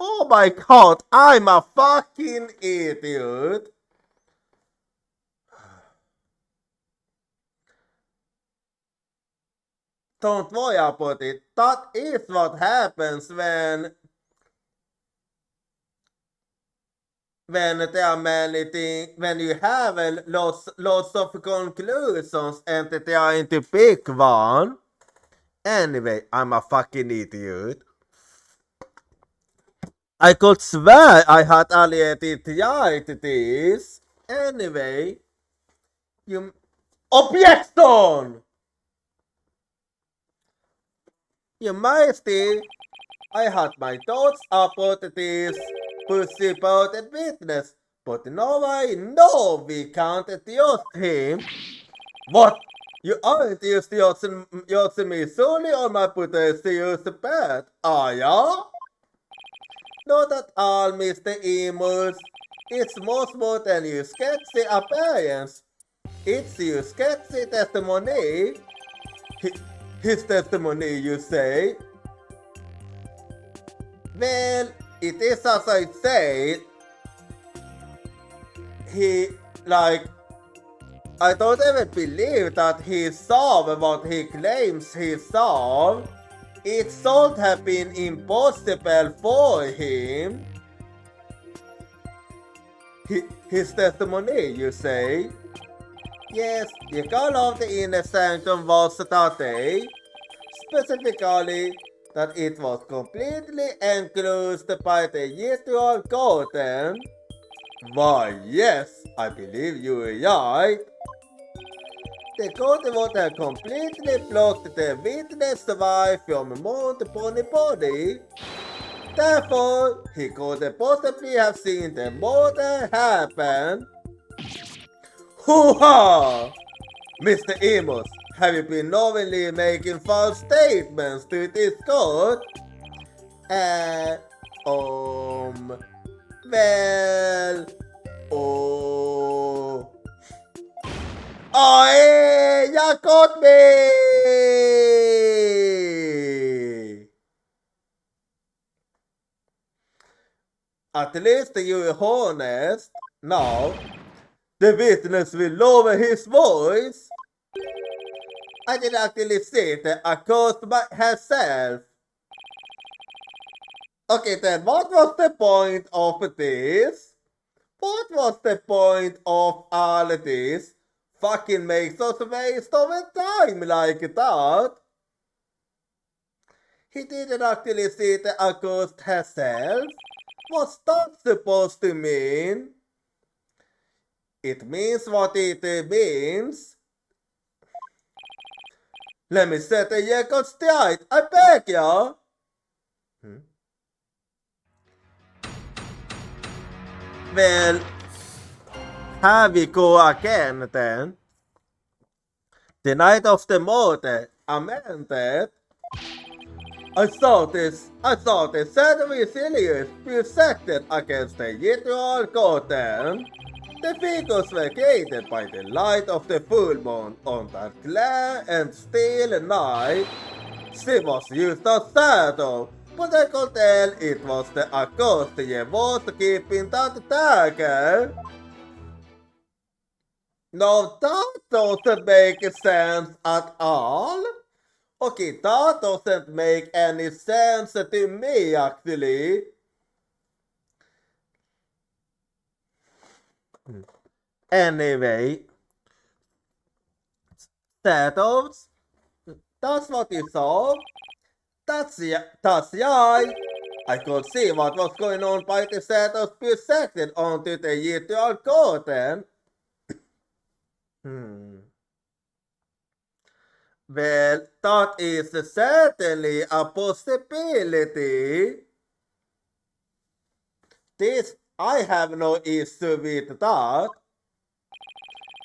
Speaker 1: Oh my god, I'm a fucking idiot. Don't worry about it. That is what happens when there are many things, when you have lots of conclusions and they are into big one. Anyway, I'm a fucking idiot. I could swear I had allegitis. Anyway, you objection. Your Majesty, I had my thoughts about this supposed witness, but no, I know we can't trust him. What? You aren't using me solely on my potential bad, are ya? Not at all, Mr. Emus. It's much more than your sketchy appearance. It's your sketchy testimony. His testimony, you say? Well, it is as I said. I don't even believe that he saw what he claims he saw. It should have been impossible for him. His testimony, you say? Yes, the call of the inner sanctum was that day, specifically that it was completely enclosed by the usual curtain. Why, yes, I believe you are right. The curtain would have completely blocked the witness' eye from Mount Bonibodi. Therefore, he couldn't possibly have seen the murder happen. Hoo-ha! Mr. Amos, have you been knowingly making false statements to this court? Well... Oh... Oj! You caught me! At least you are honest. Now, the witness will lower his voice. I did actually see the accused by herself. Okay then, what was the point of this? What was the point of all this? Fucking makes us waste our time like that. He didn't actually see the accused herself. What's that supposed to mean? It means what it means. Let me set the record straight, I beg ya. Well, here we go again then. The night of the murder, amended. I saw this Saturday Sirius resected against the ritual curtain. The figures were created by the light of the full moon on that clear and still night. She was used as shadow, but I could tell it was the accused was keeping that dagger. No, that doesn't make sense at all. Okay, that doesn't make any sense to me actually. Anyway, shadows? That's what you saw? That's right. I could see what was going on by the shadows projected onto the ritual curtain. Well, that is certainly a possibility. This, I have no issue with that.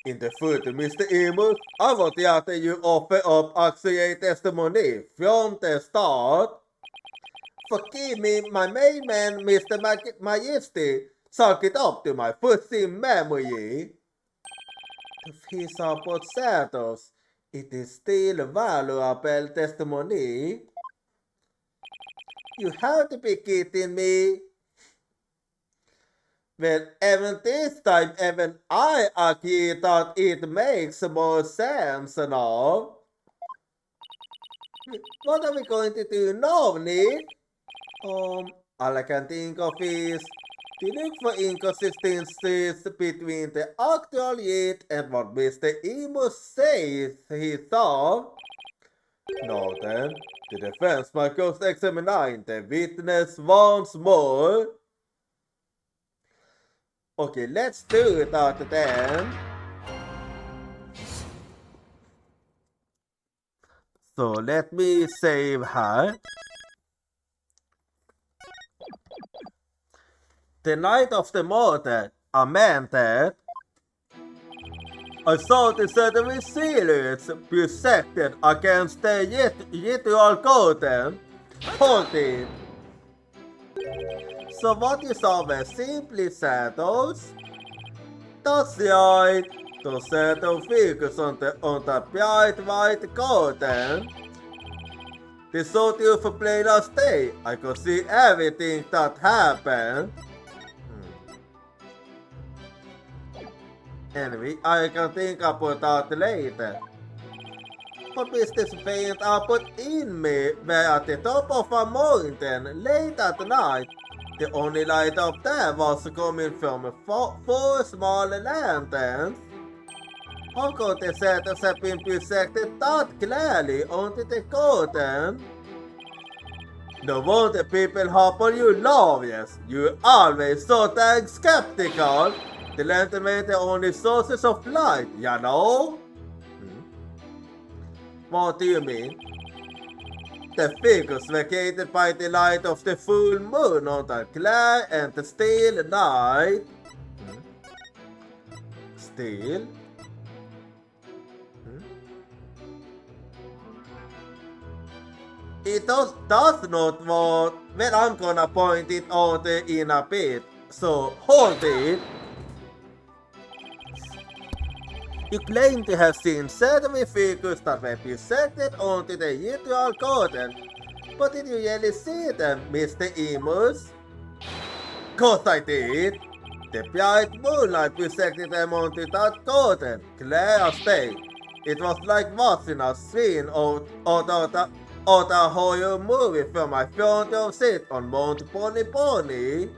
Speaker 1: In the future, Mr. Amos, I want that you offer up actual testimony from the start. Forgive me, my main man, Mr. Majesty, suck it up to my fuzzy memory. If he supports shadows, it is still valuable testimony. You have to be kidding me. Well, even this time, even I agree that it makes more sense now. What are we going to do now, Nick? All I can think of is to look for inconsistencies between the actual yet and what Mr. Amos says he saw. Now then, the defense might go examining the witness once more. Okay, let's do that then. So let me save her. The night of the murder, amended. I saw the certain silhouettes projected against the ritual curtain. Hold it. So what you saw were simply shadows? That's right. The shadow figures on the bright white curtain. They saw you for plain as day. I could see everything that happened. Anyway, I can think about that later. But Mr. Paint I put in me were at the top of a mountain late at night. The only light up there was coming from four small lanterns. How could the shadows have been projected that clearly onto the curtain? No wonder people hop on you lawyers. You're always so dang skeptical. The lantern were the only sources of light, you know? What do you mean? The figures were created by the light of the full moon on the clear and the still night. Still? It does not what... Well, I'm gonna point it out in a bit. So hold it. You claim to have seen certain figures that represented only the usual garden, but did you really see them, Mr. Emus? Course I did. The bright moonlight projected them onto that garden, clear as day. It was like watching a scene out of a horror movie from my front row seat on Mount Pony Pony.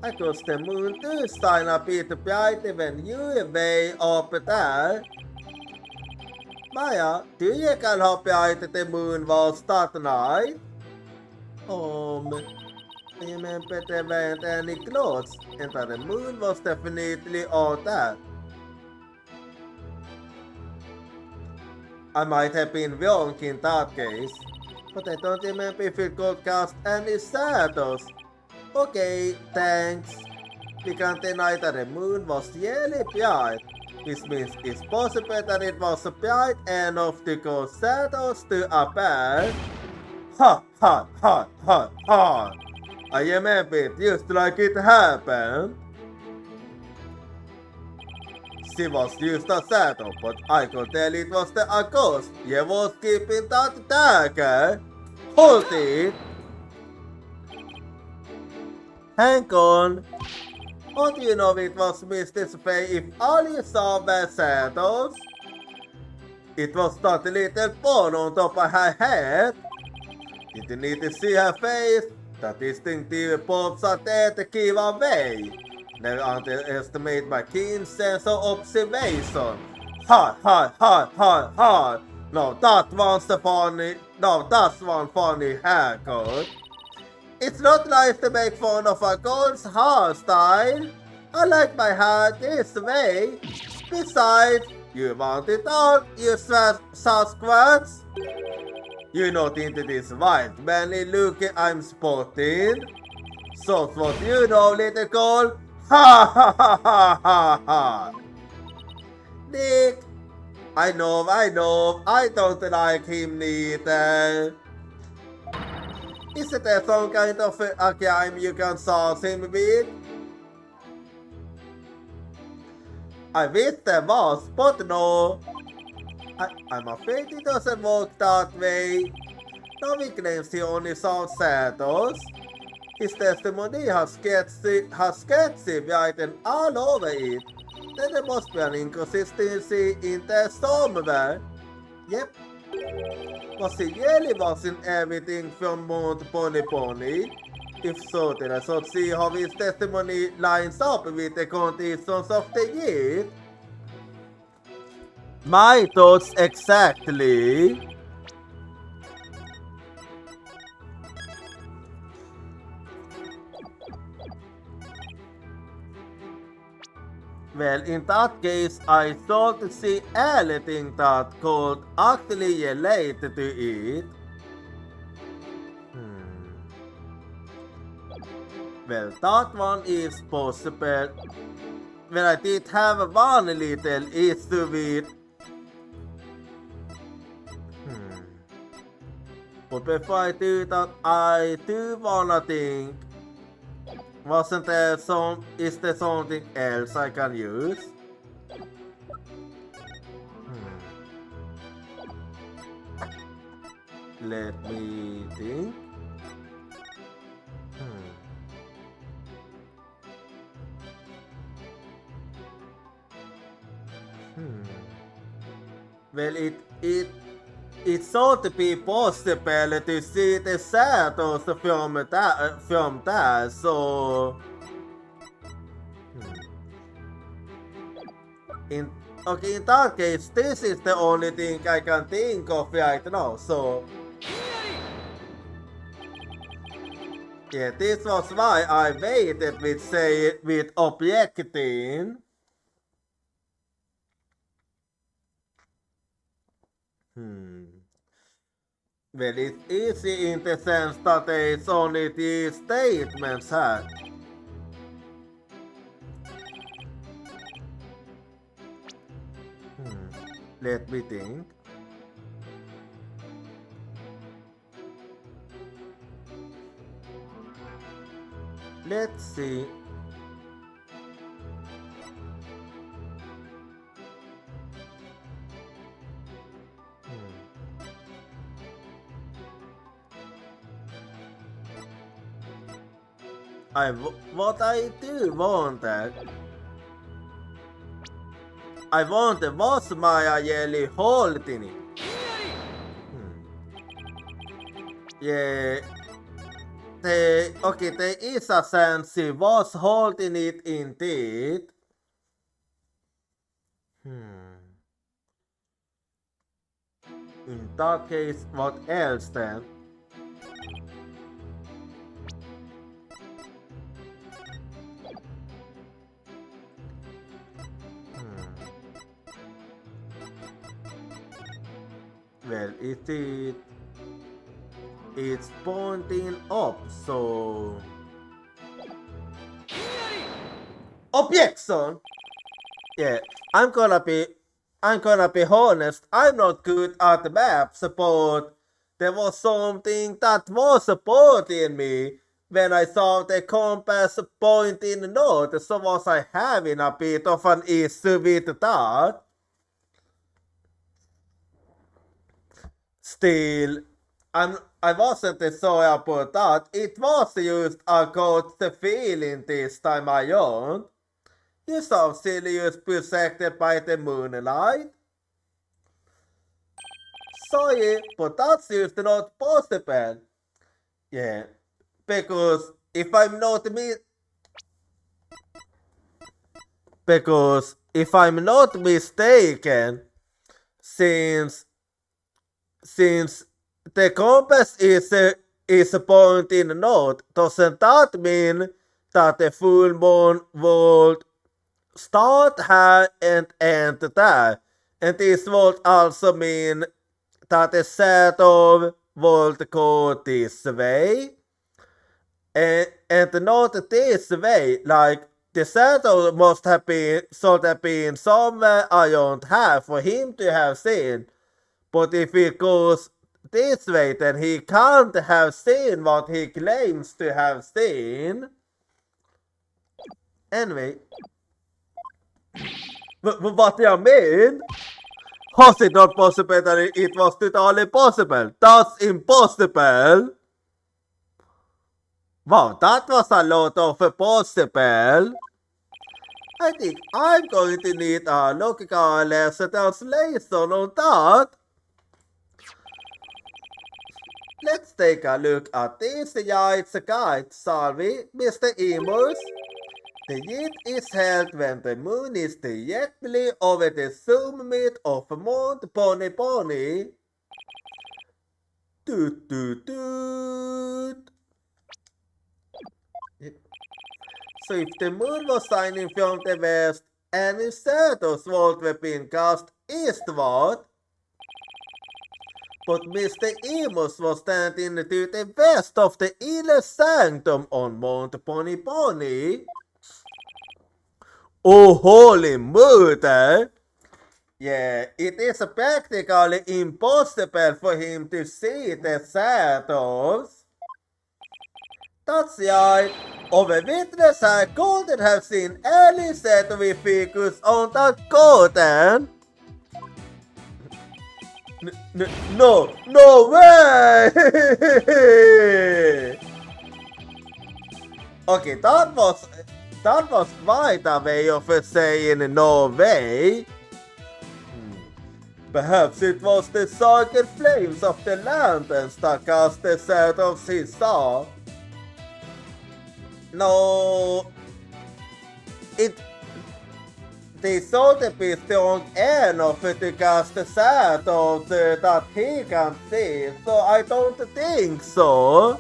Speaker 1: Across the moon do shine a bit brighter when you are way up there. Maya, do you reckon how bright the moon was that night? I remember there weren't any clouds, and that the moon was definitely out there. I might have been wrong in that case, but I don't remember if it could cast any shadows. Okay, thanks. We can't deny that the moon was really bright, which means it's possible that it was bright enough to cause shadows to appear. Ha ha ha ha ha! I remember it just like it happened. She was just a shadow, but I could tell it was the ghost. You was keeping that dagger. Hold it! Hang on. How do you know it was Mrs. Faye if all you saw were shadows? It was that little bone on top of her head. Did you need to see her face? That distinctive pops are there to give away. Never underestimate my keen sense of observation. Ha ha ha ha ha! No, that's one funny haircut. It's not nice to make fun of a girl's hairstyle. I like my hair this way. Besides, you want it all, you Sasquatch. You're not into this wild manly look I'm spotting. So what you know, little girl? Ha ha ha ha ha ha! Nick, I know, I don't like him neither. Isn't there some kind of a game you can solve him with? I wish there was, but no. I'm afraid it doesn't work that way. Novi claims he only saw shadows. His testimony has sketchy written all over it. Then there must be an inconsistency in there somewhere. Yep. Was he really watching everything from Mount Pony Pony? If so, then I should see how his testimony lines up with the conditions of the year. My thoughts exactly. Well, in that case, I thought to see anything that could actually relate to it. Well, that one is possible. Well, I did have one little issue with. But before I do that, I do wanna think. Is there something else I can use? Let me think. Well, it ought to be possible to see the shadows from that, so... In that case, this is the only thing I can think of right now, so... Yeah, this was why I waited with objecting. Well, it's easy in the sense that it's only the statements had. Let me think. Let's see. What I do wanted. I wanted was my jelly holding it. Yeah. Okay, there is a sense he was holding it indeed. In that case, what else then? Well, it's pointing up, so objection. Yeah, I'm gonna be honest. I'm not good at maps, but there was something that was supporting me when I saw the compass pointing north. So was I having a bit of an issue with that? Still, I wasn't sorry about that. It was just a good feeling this time around. You saw Sirius protected by the moonlight. Sorry, but that's just not possible. Yeah, because if I'm not mistaken, since the compass is pointing north, doesn't that mean that the full moon would start here and end there? And this would also mean that the shadow would go this way and not this way. Like the shadow should have been somewhere around here for him to have seen. But if he goes this way, then he can't have seen what he claims to have seen. Anyway. What do you mean? Was it not possible that it was totally possible? That's impossible! Wow, that was a lot of possible. I think I'm going to need a logical translation on that. Let's take a look at this Yite's guide, shall we, Mr. Emus? The Yit is held when the moon is directly over the summit of Mount Pony Pony. Toot toot toot. So if the moon was shining from the west, any shadows would have been cast eastward. But Mr. Emus was standing to the west of the inner sanctum on Mount Pony Pony. Oh, holy murder! Yeah, it is practically impossible for him to see the shadows. That's right. Our witness couldn't have seen any shadowy figures on that garden. No way! Okay, that was quite a way of saying no way. Perhaps it was the sacred flames of the lanterns that cast the shadows he saw. No, they thought the beast don't enough to cast the shadows that he can see, so I don't think so.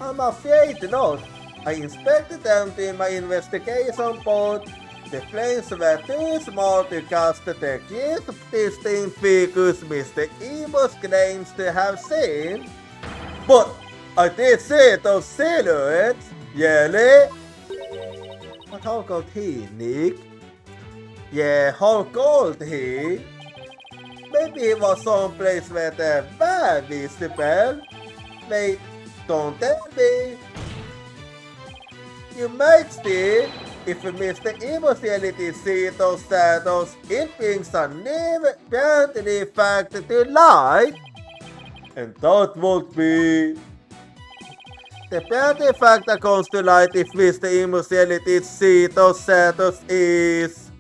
Speaker 1: I'm afraid not. I inspected them in my investigation, but the flames were too small to cast the gift distinct figures Mr. Emus claims to have seen. But I did see those silhouettes, really? But how could he, Nick? Yeah, how could he? Maybe he was someplace where they were visible. Wait, don't tell me. You might still, if Mr. Immortality see those shadows, it brings a new beauty factor to light. And that would be... The beauty factor comes to light if Mr. Immortality see those shadows is...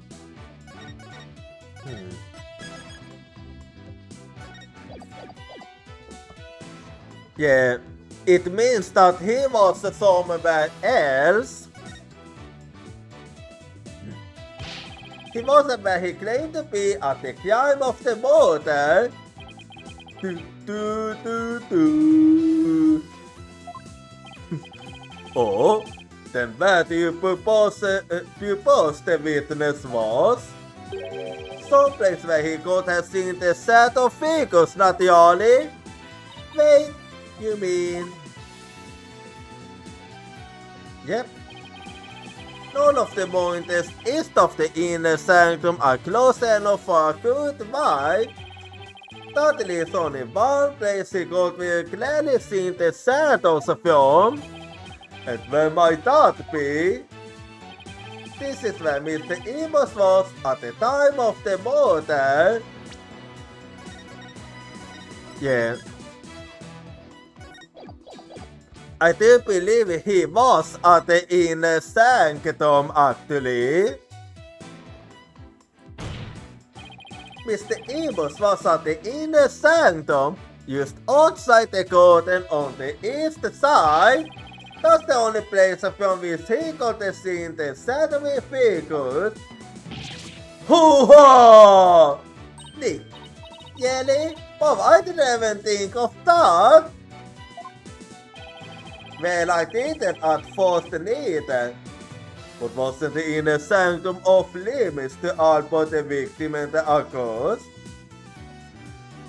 Speaker 1: Yeah, it means that he was somewhere else. He wasn't where he claimed to be at the climb of the border. Oh, then where do you propose the witness was? Someplace where he could have seen the set of figures, not the only. Wait, you mean... Yep. None of the pointers east of the inner sanctum are close enough for a good ride. That leaves only one place he could be clearly seen the shadows from. And where might that be? This is where Mr. Emos was at the time of the murder. Yeah. I do believe he was at the inner sanctum actually. Mr. Emos was at the inner sanctum, just outside the curtain on the east side. That's the only place from which he could have seen the shadowy figures. Hoo-ha! Nick, Jelly, but I didn't even think of that. Well, I didn't at first neither. But wasn't the inner sanctum off limits to all but the victim and the accused?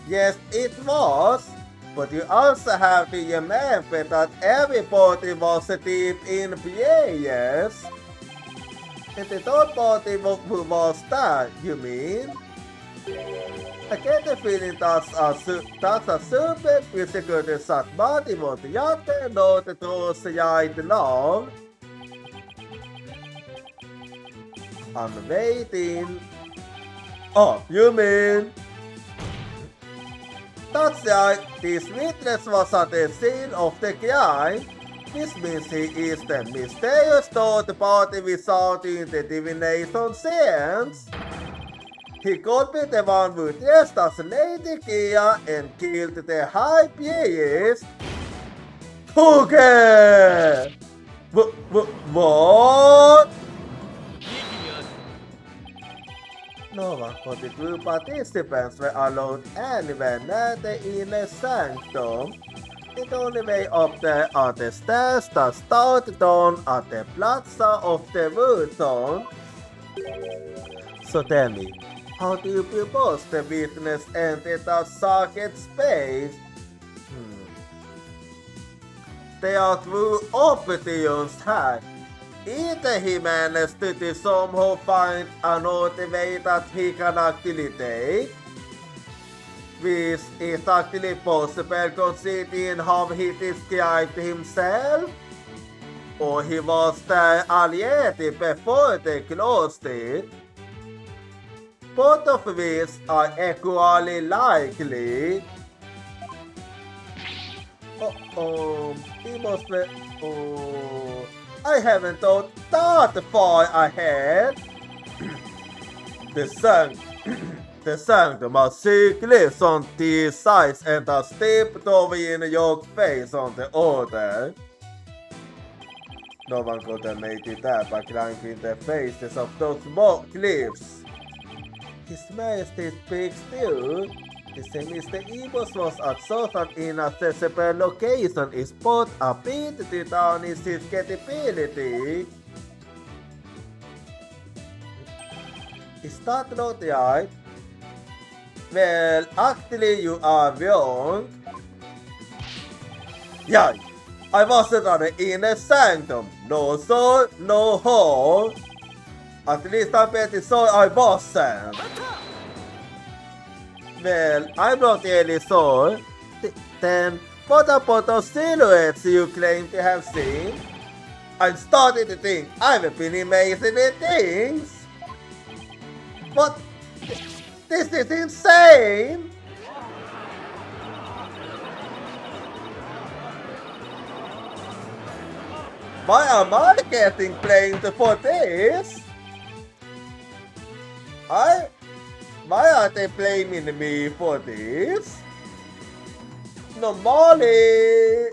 Speaker 1: Yes, it was. But you also have to remember that everybody was deep in bias. And the third party who was that, you mean? I get the feeling that's a super physical satt body mot hjärtat låter oss jag long. I'm waiting. Oh, you mean? That's right, this witness was at the scene of the crime. This means he is the mysterious third party we saw in the divination scenes. He could be the one who dressed as Lady Kia and killed the high priest. Okay! What? No one but the group participants were allowed anywhere near the inner sanctum. The only way up there are the stairs that start down at the plaza of the wood zone. So tell me, how do you propose the witness enter that socket space? There are two options here. Either he managed to somehow find another way that he can actually take, which is actually possible considering how he described himself, or he was there already before they closed it. Both of which are equally likely. He must be... Oh... I haven't thought that far ahead. The sanctum has 6 glyphs on the sides and a steep doorway in your face on the other. No one could have made it up by climbing the faces of those glyphs. His Majesty speaks too. The same Mr. Emos was at such an inaccessible location is both a bit to tarnish his credibility. Is that not right? Well, actually you are wrong. Yeah, I wasn't at the inner sanctum. No sir, no hole. At least I bet it's so I wasn't. Well, I'm not really sure. Then, what about those silhouettes you claim to have seen? I'm starting to think I've been imagining things. What? This is insane! Why am I getting blamed for this? Why are they blaming me for this? Normally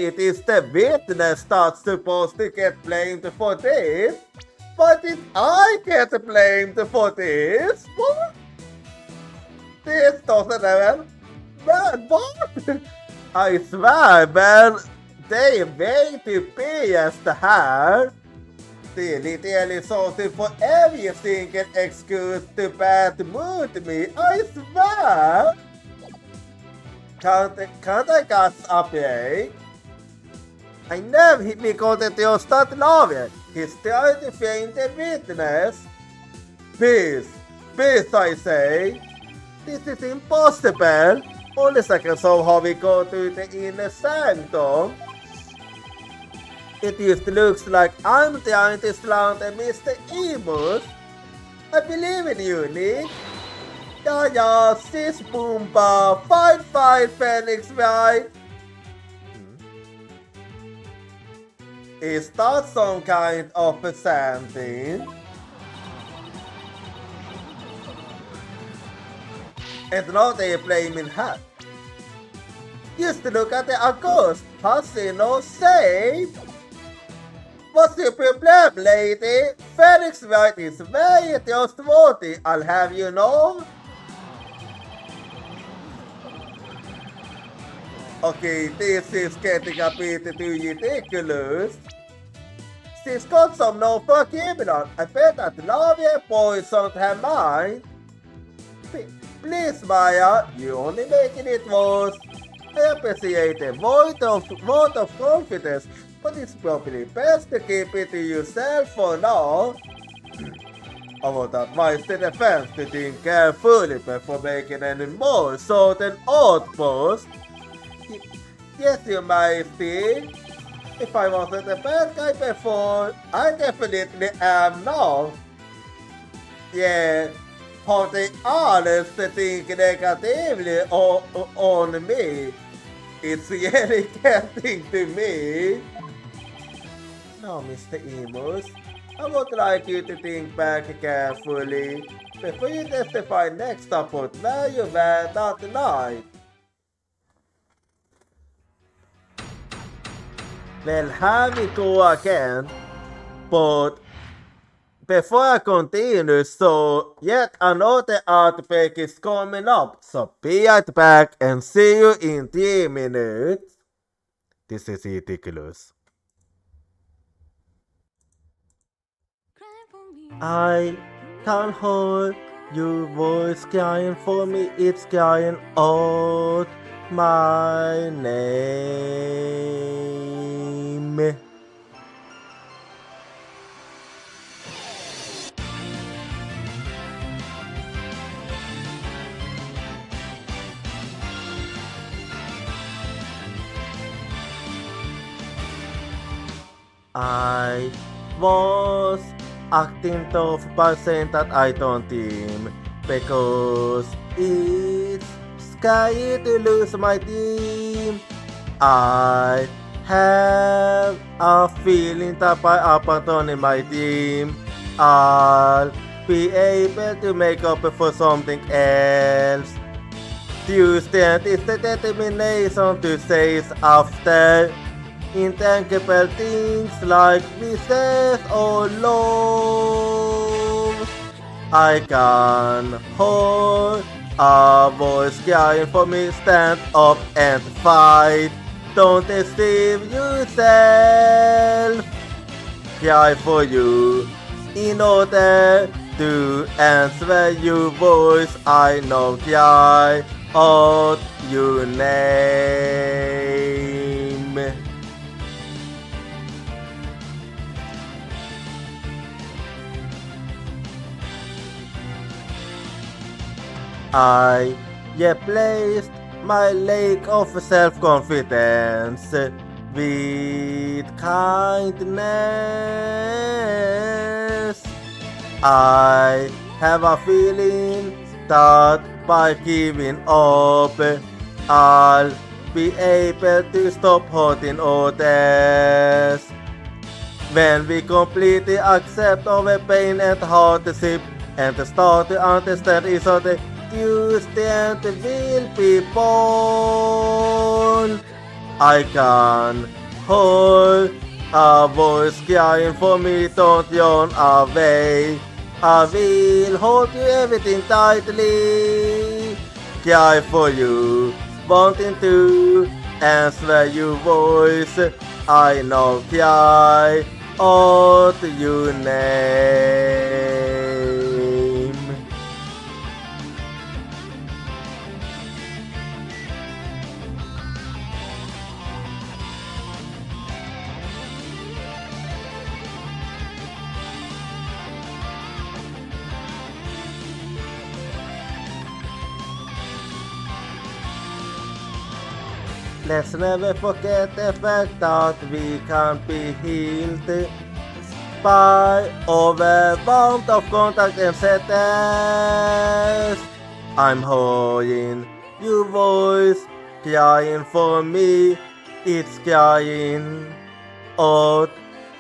Speaker 1: it is the witness that's supposed to get blamed for this. Why did I get blamed for this? What? This doesn't even... Man, what? I swear, man, they way too biased här. De literally sorting for every single excuse to bad mood me, I swear! Can't I get a break? I never hit me content to start loving. He's trying to find the witness. Peace, I say. This is impossible. Only second somehow we go to the inner sanctum. It just looks like I'm trying to slant at Mr. Emus. I believe in you, Nick. Yeah, sis Boomba, fight, Phoenix, right? Is that some kind of something? And now they're blaming her. Just look at the August, Hasino say. What's your problem, lady? Phoenix Wright is very trustworthy, I'll have you know. Okay, this is getting a bit too ridiculous. She's got some no forgiveness. I bet that Lavia poisoned her mind. Please, Maya, you only making it worse. I appreciate a vote of confidence, but it's probably best to keep it to yourself for now. I would advise the defense to think carefully before making any more certain outposts. Yes, you might think. If I wasn't a bad guy before, I definitely am now. Yeah, for the honest to think negatively on me, it's really getting to me. Now, Mr. Emus, I would like you to think back carefully before you testify next about where you were that night. Well, here we go again, but before I continue, so yet another outbreak is coming up, so be right back and see you in 3 minutes. This is ridiculous. I can't hold your voice crying for me, it's crying out my name. I was acting tough by saying that I don't team because it's scary to lose my team. I have a feeling that by abandoning my team, I'll be able to make up for something else. Tuesday is the determination to chase after intangible things like wishes or love. I can hold a voice crying for me, stand up and fight. Don't deceive yourself. Cry for you in order to answer your voice. I know cry out your name. I placed my lack of self-confidence with kindness. I have a feeling that by giving up, I'll be able to stop hurting others. When we completely accept our pain and hardship and start to understand each other, you stand will be born. I can hold a voice crying for me, don't yawn away. I will hold you everything tightly, cry for you, wanting to answer your voice. I know cry out your name. Let's never forget the fact that we can't be healed by overwhelmed of contact and sadness. I'm holding your voice, crying for me. It's crying out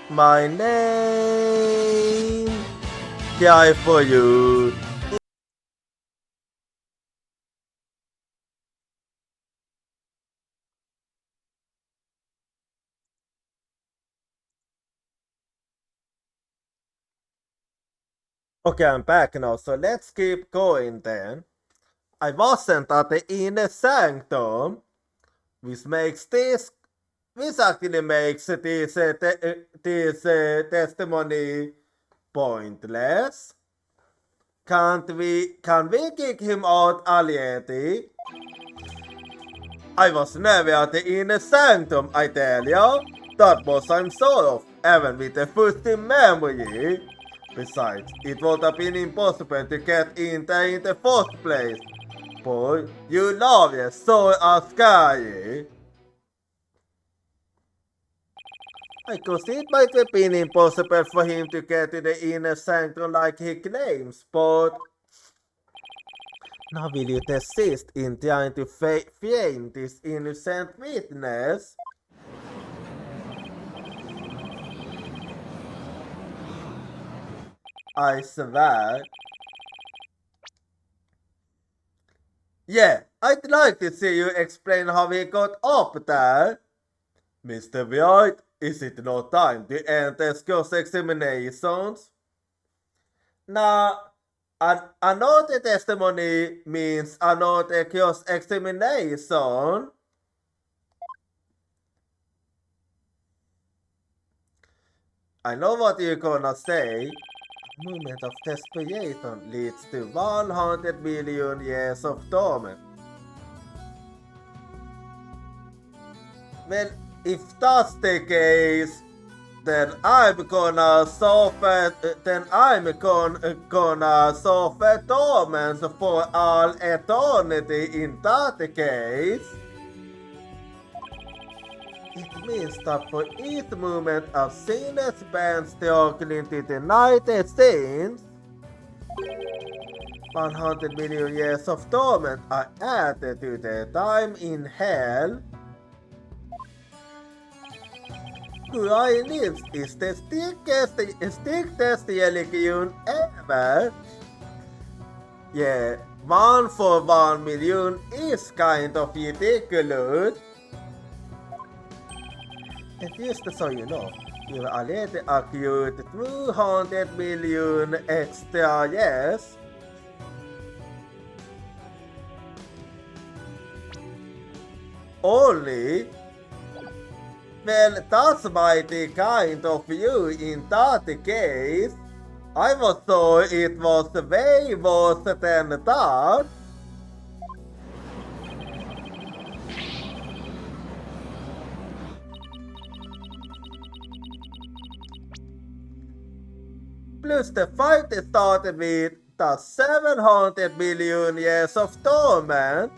Speaker 1: my name. Cry for you. Okay, I'm back now, so let's keep going then. I wasn't at the inner sanctum, which actually makes this testimony pointless. Can we kick him out already? I was never at the inner sanctum, I tell you. That was I'm sort of, even with the first in memory. Besides, it would have been impossible to get in there in the first place. Boy, you love it so scary. I guess it might have been impossible for him to get to the inner sanctum like he claims, but now will you desist in trying to frame this innocent witness? I swear. Yeah, I'd like to see you explain how he got up there. Mr. White, is it not time to end the cross-examinations? Now, another testimony means another cross-examination. I know what you're gonna say. Moment of desperation leads to 100 million years of torment. Well, if that's the case, then I'm gonna suffer torments for all eternity in that case. It means that for each moment of sinner spent struggling to deny their sins, 100 million years of torment are added to their time in hell. Who I lives is the strictest religion ever. Yeah, 1 for 1 million is kind of ridiculous. And just so you know, you already accrued 200 million extra years. Only? Well, that's mighty kind of you in that case. I was told it was way worse than that. Plus the fight started with That's 700 million years of torment.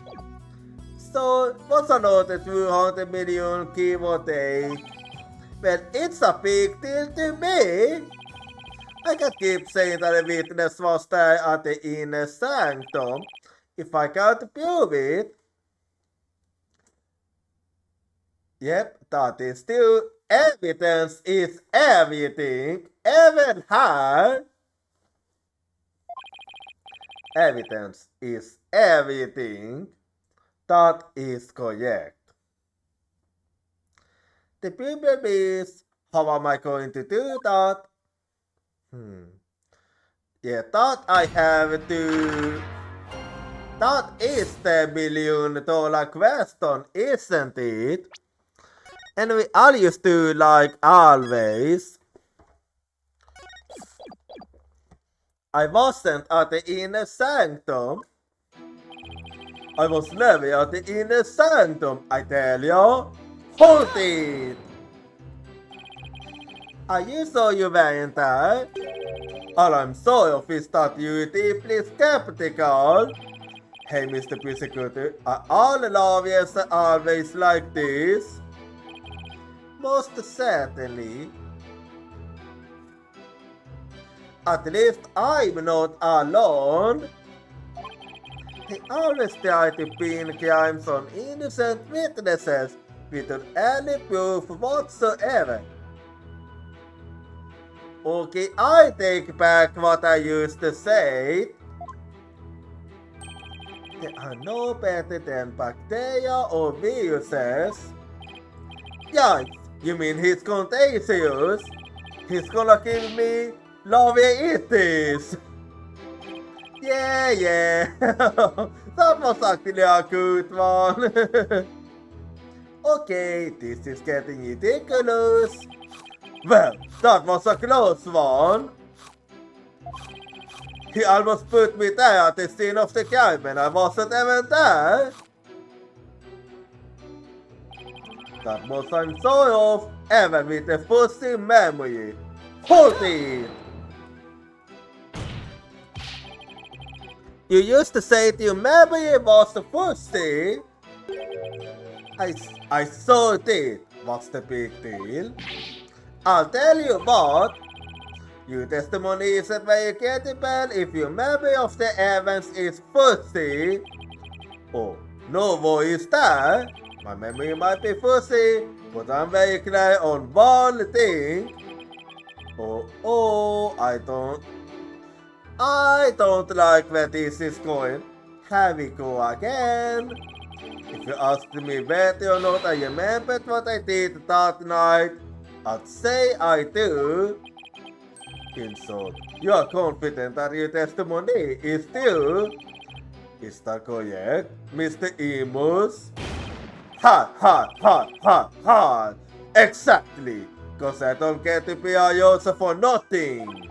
Speaker 1: So, what's another 200 million, give or take? Well, it's a big deal to me. I can keep saying that the witness was there at the inner sanctum if I can't prove it. Yep, that is still evidence is everything. Even hard. Evidence is everything. That is correct. The problem is, how am I going to do that? Yeah, that I have to... That is the $1 million question, isn't it? Anyway, I'll just do like always. I wasn't at the inner sanctum. I was never at the inner sanctum, I tell you. Hold it! Are you sure you weren't there? All I'm sorry is that you're deeply skeptical. Hey, Mr. Prosecutor, are all lawyers always like this? Most certainly. At least I'm not alone. They always try to pin crimes on innocent witnesses without any proof whatsoever. Okay, I take back what I used to say. They are no better than bacteria or viruses. Yikes, you mean he's contagious? He's gonna kill me? Loviitis! Yeah. That was actually a good one. Okay, this is getting ridiculous. Well, that was a close one. He almost put me there at the scene of the crime and I wasn't even there. That was I'm sorry of, even with a fuzzy memory. Hold it! You used to say your memory was fuzzy. I so did. What's the big deal? I'll tell you what. Your testimony isn't very credible if your memory of the events is fuzzy. Oh, no voice there. My memory might be fuzzy, but I'm very clear on one thing. I don't like where this is going. Here we go again. If you asked me whether or not I remembered what I did that night, I'd say I do. In short, you are confident that your testimony is true. Is that correct, Mr. Emus? Ha! Exactly, cause I don't get to be a user for nothing.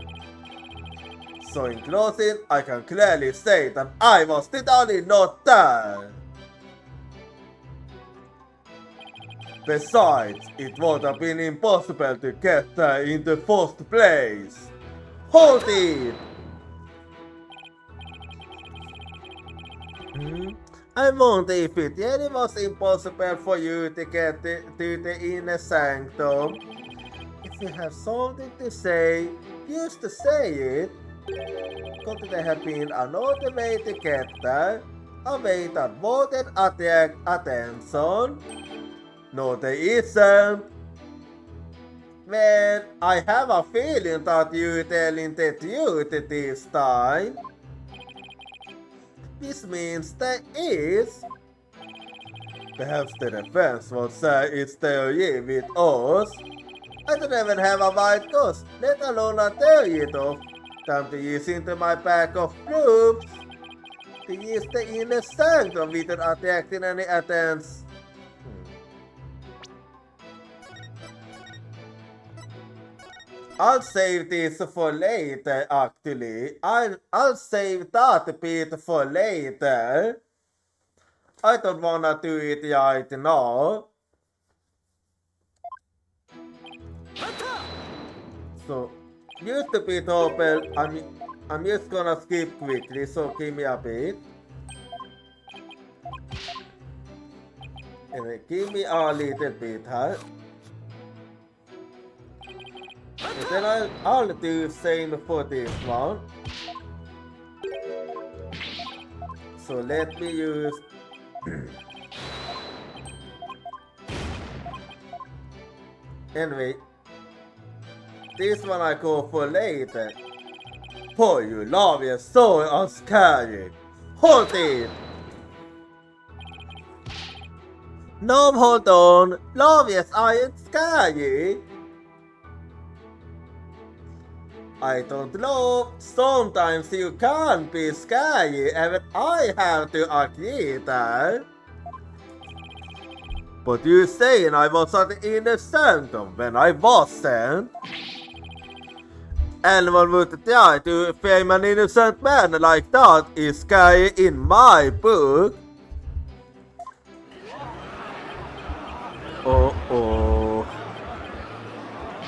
Speaker 1: So in closing, I can clearly say that I was totally not there. Besides, it would have been impossible to get there in the first place. Hold it! I wonder if it really was impossible for you to get to the inner sanctum. If you have something to say, just to say it. Could there have been another way to get there? A way that wouldn't attract attention? No, there isn't. Well, I have a feeling that you're telling the truth this time. This means there is. Perhaps the defense will say it's theory with us. I don't even have a white ghost, let alone a theory though. Time to use into my pack of proofs. To use the inner sanctum without attracting any attention. I'll save this for later, actually. I'll save that bit for later. I don't wanna do it right now. So, used to be open. I'm just gonna skip quickly, so give me a bit. And give me a little bit here. And then I'll do same for this one. So let me use anyway. This one I go for later. Boy, you love it so scary. Hold it. No, hold on. Love is aren't scary. I don't know. Sometimes you can be scary, and I have to agree that. But you saying I was at the inner sanctum when I wasn't? Anyone would try to frame an innocent man like that is scary in my book. Oh.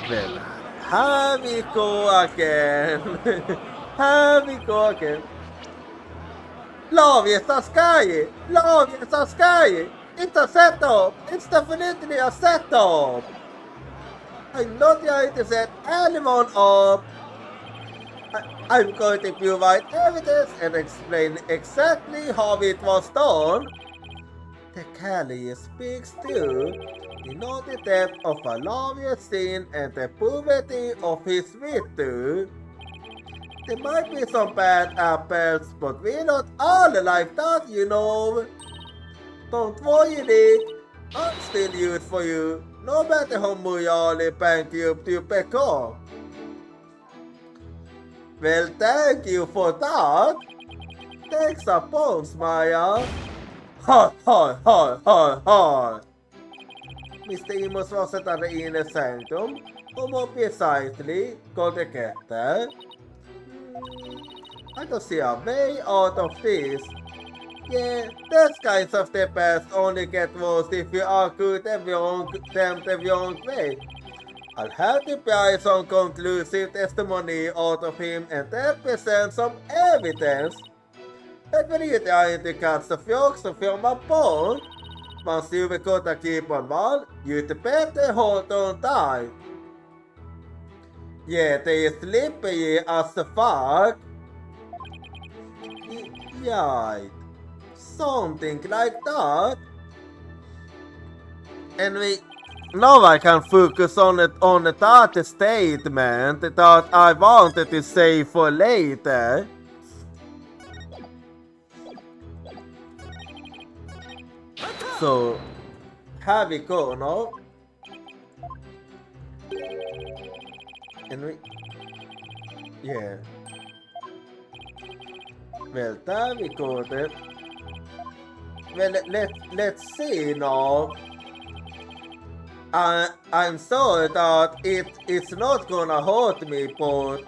Speaker 1: Well, here we go again. Here we go again. Love is a scary. Love is a scary. It's a setup. It's definitely a setup. I'm not trying to set anyone up. I'm going to provide evidence and explain exactly how it was done. The Callie speaks to the naughty depth of a lawyer scene and the poverty of his virtue. There might be some bad apples, but we're not all like that, you know. Don't worry, Nick. I'm still used for you, no matter how morally bankrupt you become. Well, thank you for that. Thanks a bunch, Maya. Ha. Mr. Emos was at the inner sanctum, or more precisely, called the Keter. I don't see a way out of this. Yeah, those kinds of the past only get worse if you argue them the wrong way. I'll have to buy some conclusive testimony out of him and then present some evidence. And when you're trying to catch the frogs from a pond, once you've got to keep on one, you'd better hold on tight. Yeah, they slippery as the fuck. Right. Something like that. And now I can focus on that statement that I wanted to say for later. So, here we go now. And yeah. Well, there we go then. Well, let's see now. I'm sorry that it's not gonna hurt me, but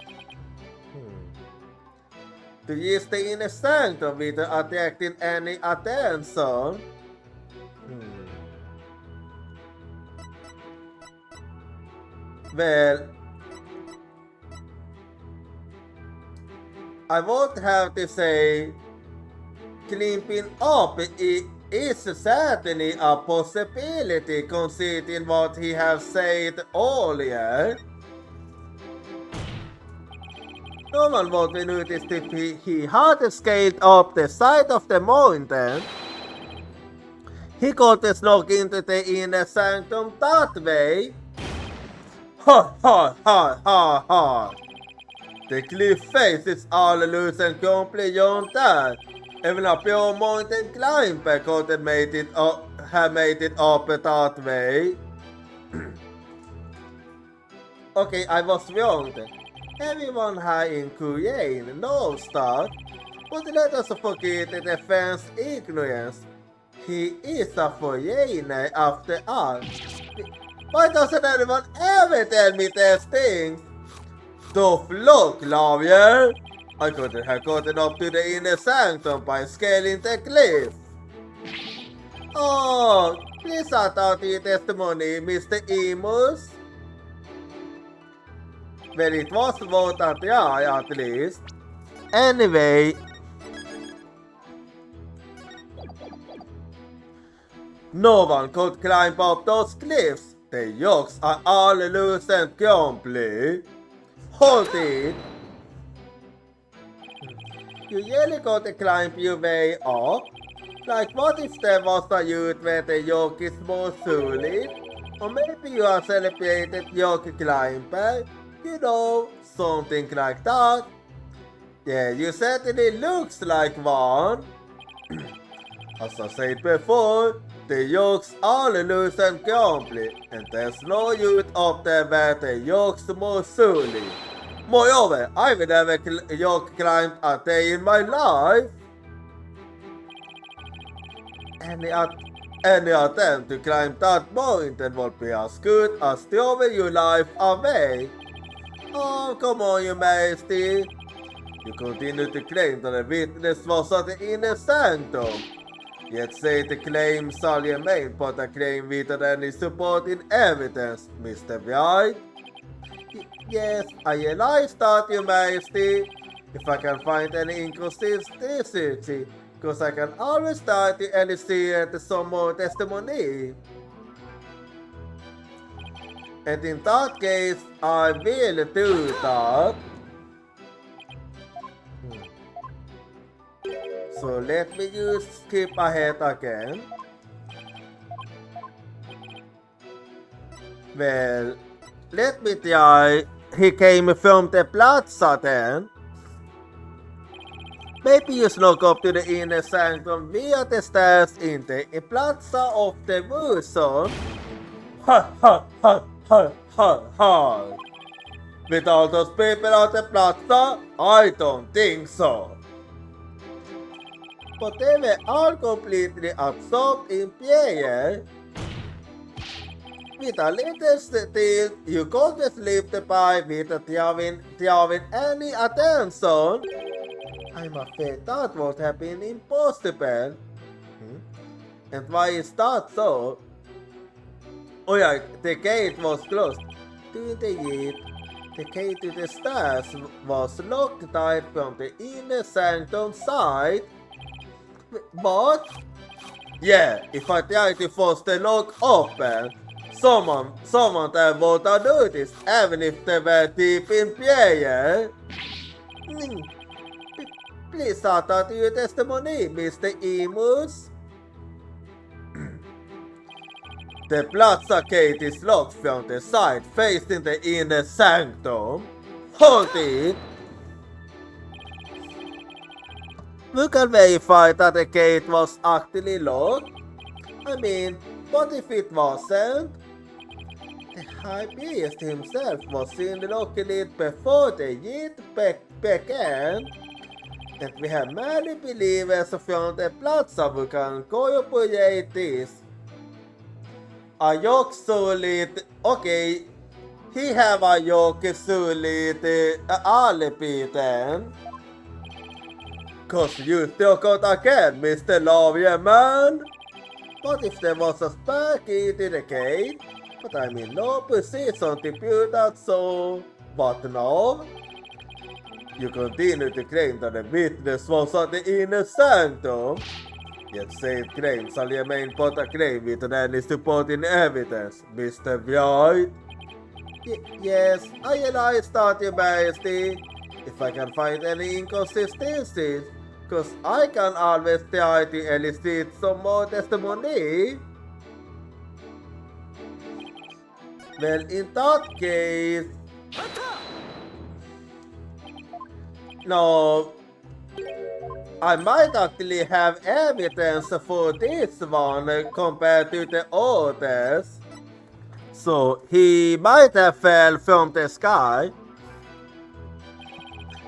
Speaker 1: to use the inner sanctum without attracting any attention. Well, I won't have to say climbing up is certainly a possibility considering what he has said earlier. No one would be noticed if he had scaled up the side of the mountain. He got to snuck into the inner sanctum that way. Ha. The cliff face is all loose and completely on that. Even a pure mountain climber could have made it up that way. Okay, I was wrong. Everyone here in Korean knows that, but let us forget the defense ignorance. He is a foreigner after all. Why doesn't anyone ever tell me these things? Tough luck, lawyer. I couldn't have gotten up to the inner sanctum by scaling the cliff. Oh, please start out your testimony, Mr. Emos. Well, it was voted yeah, at least. Anyway, no one could climb up those cliffs. The yokes are all loose and complete. Hold it. You really got to climb your way up. Like, what if there was a youth where the yoke is more solid? Or maybe you are celebrated yoke climber? You know, something like that. Yeah, you certainly looks like one. As I said before, the yokes are loose and complete, and there's no youth up there where the yokes more solid. Moreover, I've never yoke climbed a day in my life. Any attempt to climb that mountain would be as good as throwing your life away. Oh, come on, your majesty. You continue to claim that the witness was at the inner sanctum. Yet say the claim shall remain but a claim without any supporting evidence, Mr. White. Yes, I realize that, your majesty. If I can find any inconsistency, because I can always try to elicit some more testimony. And in that case, I will do that. So let me just skip ahead again. Well, let me try. He came from the plaza then. Maybe you snuck up to the inner sanctum via the stairs in the plaza of the Muson. Ha ha ha ha ha ha. With all those people at the plaza, I don't think so. But they were all completely absorbed in prayer. With a little still, you couldn't sleep the pie without drawing any attention. I'm afraid that would have been impossible. And why is that so? Oh yeah, the gate was closed. During the year, the gate to the stairs was locked tight from the inner sanctum side. But? Yeah, if I try to force the lock open, someone there would have noticed, even if they were deep in prayer. Please start out your testimony, Mr. Emus. The plaza gate is locked from the side facing the inner sanctum. Hold it. We can verify that the gate was actually locked. I mean, what if it wasn't? The High Priest himself was seen locking it before the year began. And we have many believers from the plaza who can corroborate this. A yoke solid, okay, he have a yoke solid alibi then. Cause you still got again, Mr. Lawyer Man. What if there was a spare key to the gate? But I'm in no position to prove that, so what now? You continue to claim that the witness was at the inner sanctum. Yet said claim shall remain but a claim without any supporting evidence, Mr. White. Yes, I realize that, your majesty. If I can find any inconsistencies, cause I can always try to elicit some more testimony. Well, in that case... No, I might actually have evidence for this one compared to the others. So, he might have fell from the sky.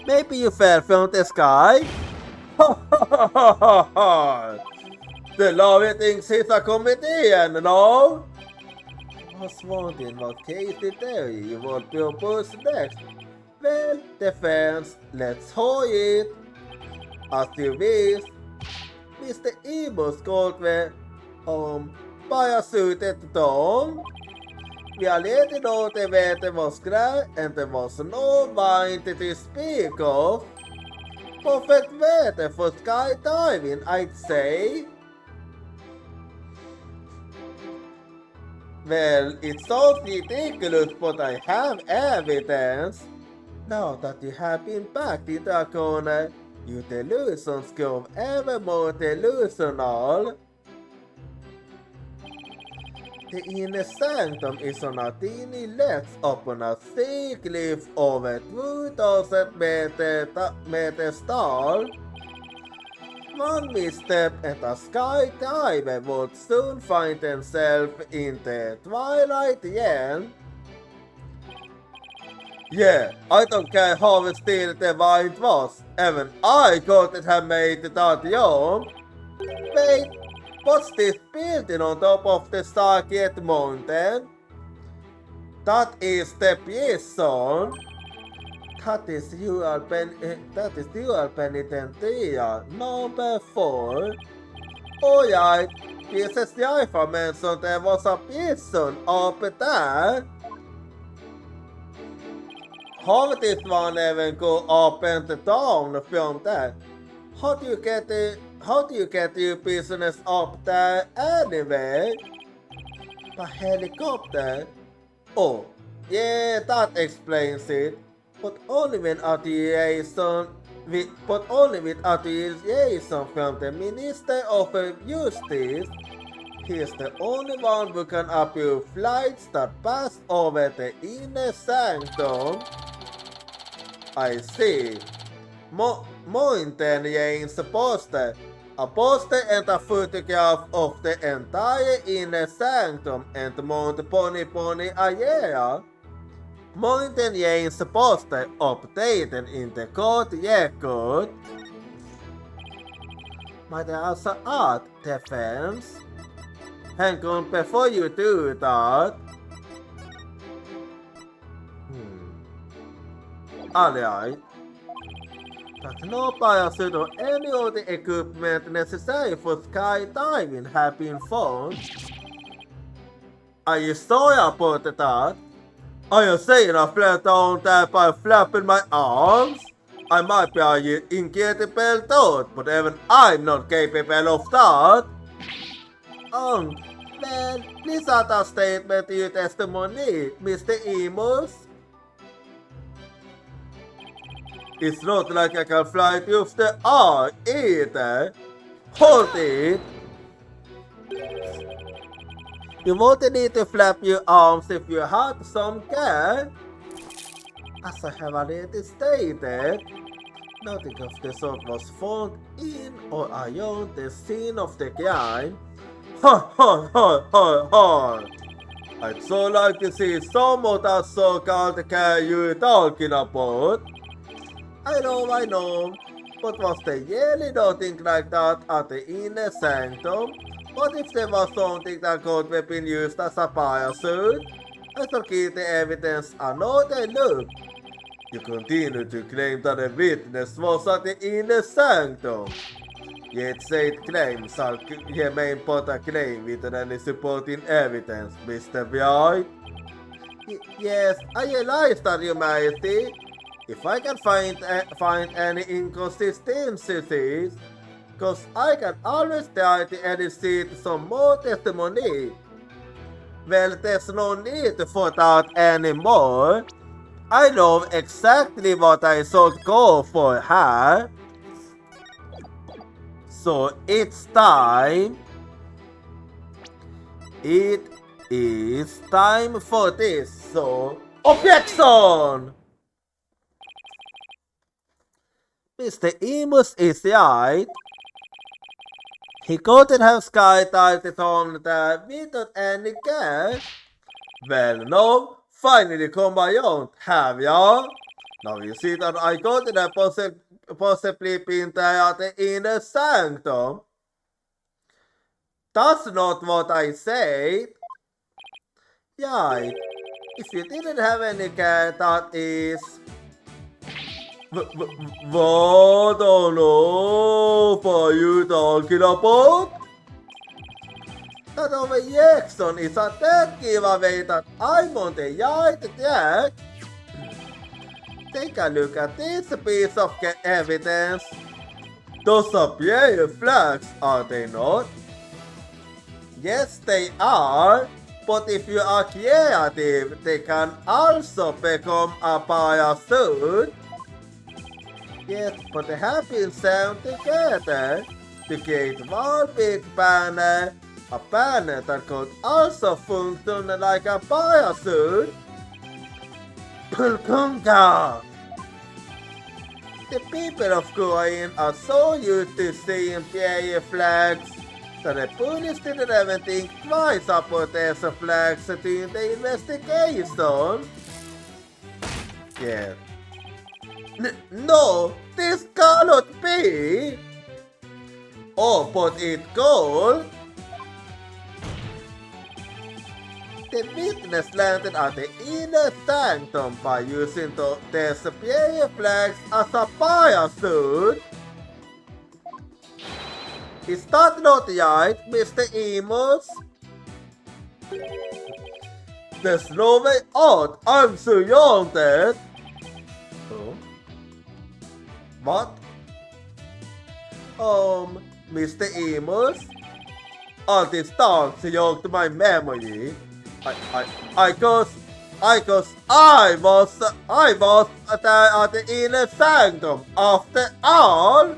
Speaker 1: Maybe you fell from the sky? The lawyer thinks he's a comedian, no? I was wondering what case the theory you would propose next. Well, defense, let's hold it. As you wish, Mr. Emus called me, by a suited tone. Vi already know the weather was gray and there was no wind to speak of. Perfect weather for skydiving, I'd say. Well, it sounds ridiculous, but I have evidence. Now that you have been backed into a corner, your delusions grow ever more delusional. The inner sanctum is on a tiny ledge up on a sea cliff over 2,000 meters tall. One misstep and a skydiver would soon find themselves in the twilight again. Yeah, I don't care how still the wind was, even I couldn't have made it that jump. Wait, what's this building on top of the Stargate Mountain? That is the Piazon. That is UR Penitentia number 4. Alright, precis därför mentioned there was a Piazon up there. How did one even go up and down from there? How do you get your business up there anyway? By helicopter? Oh, yeah, that explains it. But only with authorization from the Minister of Justice. He is the only one who can approve flights that pass over the inner sanctum. I see. Mountain Jane's poster. A poster and a photograph of the entire inner sanctum and Mount Pony area. Mountain Jane's poster updated in the court record. But there is an art defense. Hang on, before you do that. Alright. But no parachute or any of the equipment necessary for skydiving have been found. Are you sorry about that? Are you saying I fell down there by flapping my arms? I might be an incredible thought, but even I'm not capable of that. Well, please add a statement to your testimony, Mr. Emus. It's not like I can fly through the air either. Hold it! You won't need to flap your arms if you had some care. As I have already stated, nothing of the sort was found in or around the scene of the crime. I'd so like to see some of that so-called care you're talking about. I know, but was there really nothing like that at the inner sanctum? What if there was something that could have been used as a parachute? I shall give the evidence another look. You continue to claim that the witness was at the inner sanctum. Yet said claims shall remain but a claim without any supporting evidence, Mr. Wright. Yes, I realize that, Your Majesty. If I can find any inconsistencies, cause I can always try to elicit some more testimony. Well, there's no need for that anymore. I know exactly what I should go for her. So it's time. It is time for this. So, objection! Mr. Emus is right. He couldn't have skydived on there without any care. Well, no, finally come around, have ya? Now you see that I couldn't have possibly been there at the inner sanctum. That's not what I said. Right. If you didn't have any care, that is... What on earth are you talking about? that over Jackson is a dead giveaway that I want a yard Jack. Take a look at this piece of evidence. Those are prayer flags, are they not? Yes, they are. But if you are creative, they can also become a parachute. Yes, but they have been sewn together to create one big banner, a banner that could also function like a parachute. Pulkunga! The people of Korean are so used to seeing prayer flags that the police didn't even think twice about their flags during the investigation. Yeah. No, this cannot be! Oh, but it could! The witness landed at the inner sanctum by using their superior flags as a parachute. Is that not right, Mr. Amos? There's no way out, I'm surrounded. Oh? What? Mr. Amos? All this thoughts jogged my memory. I was there at the inner sanctum after all.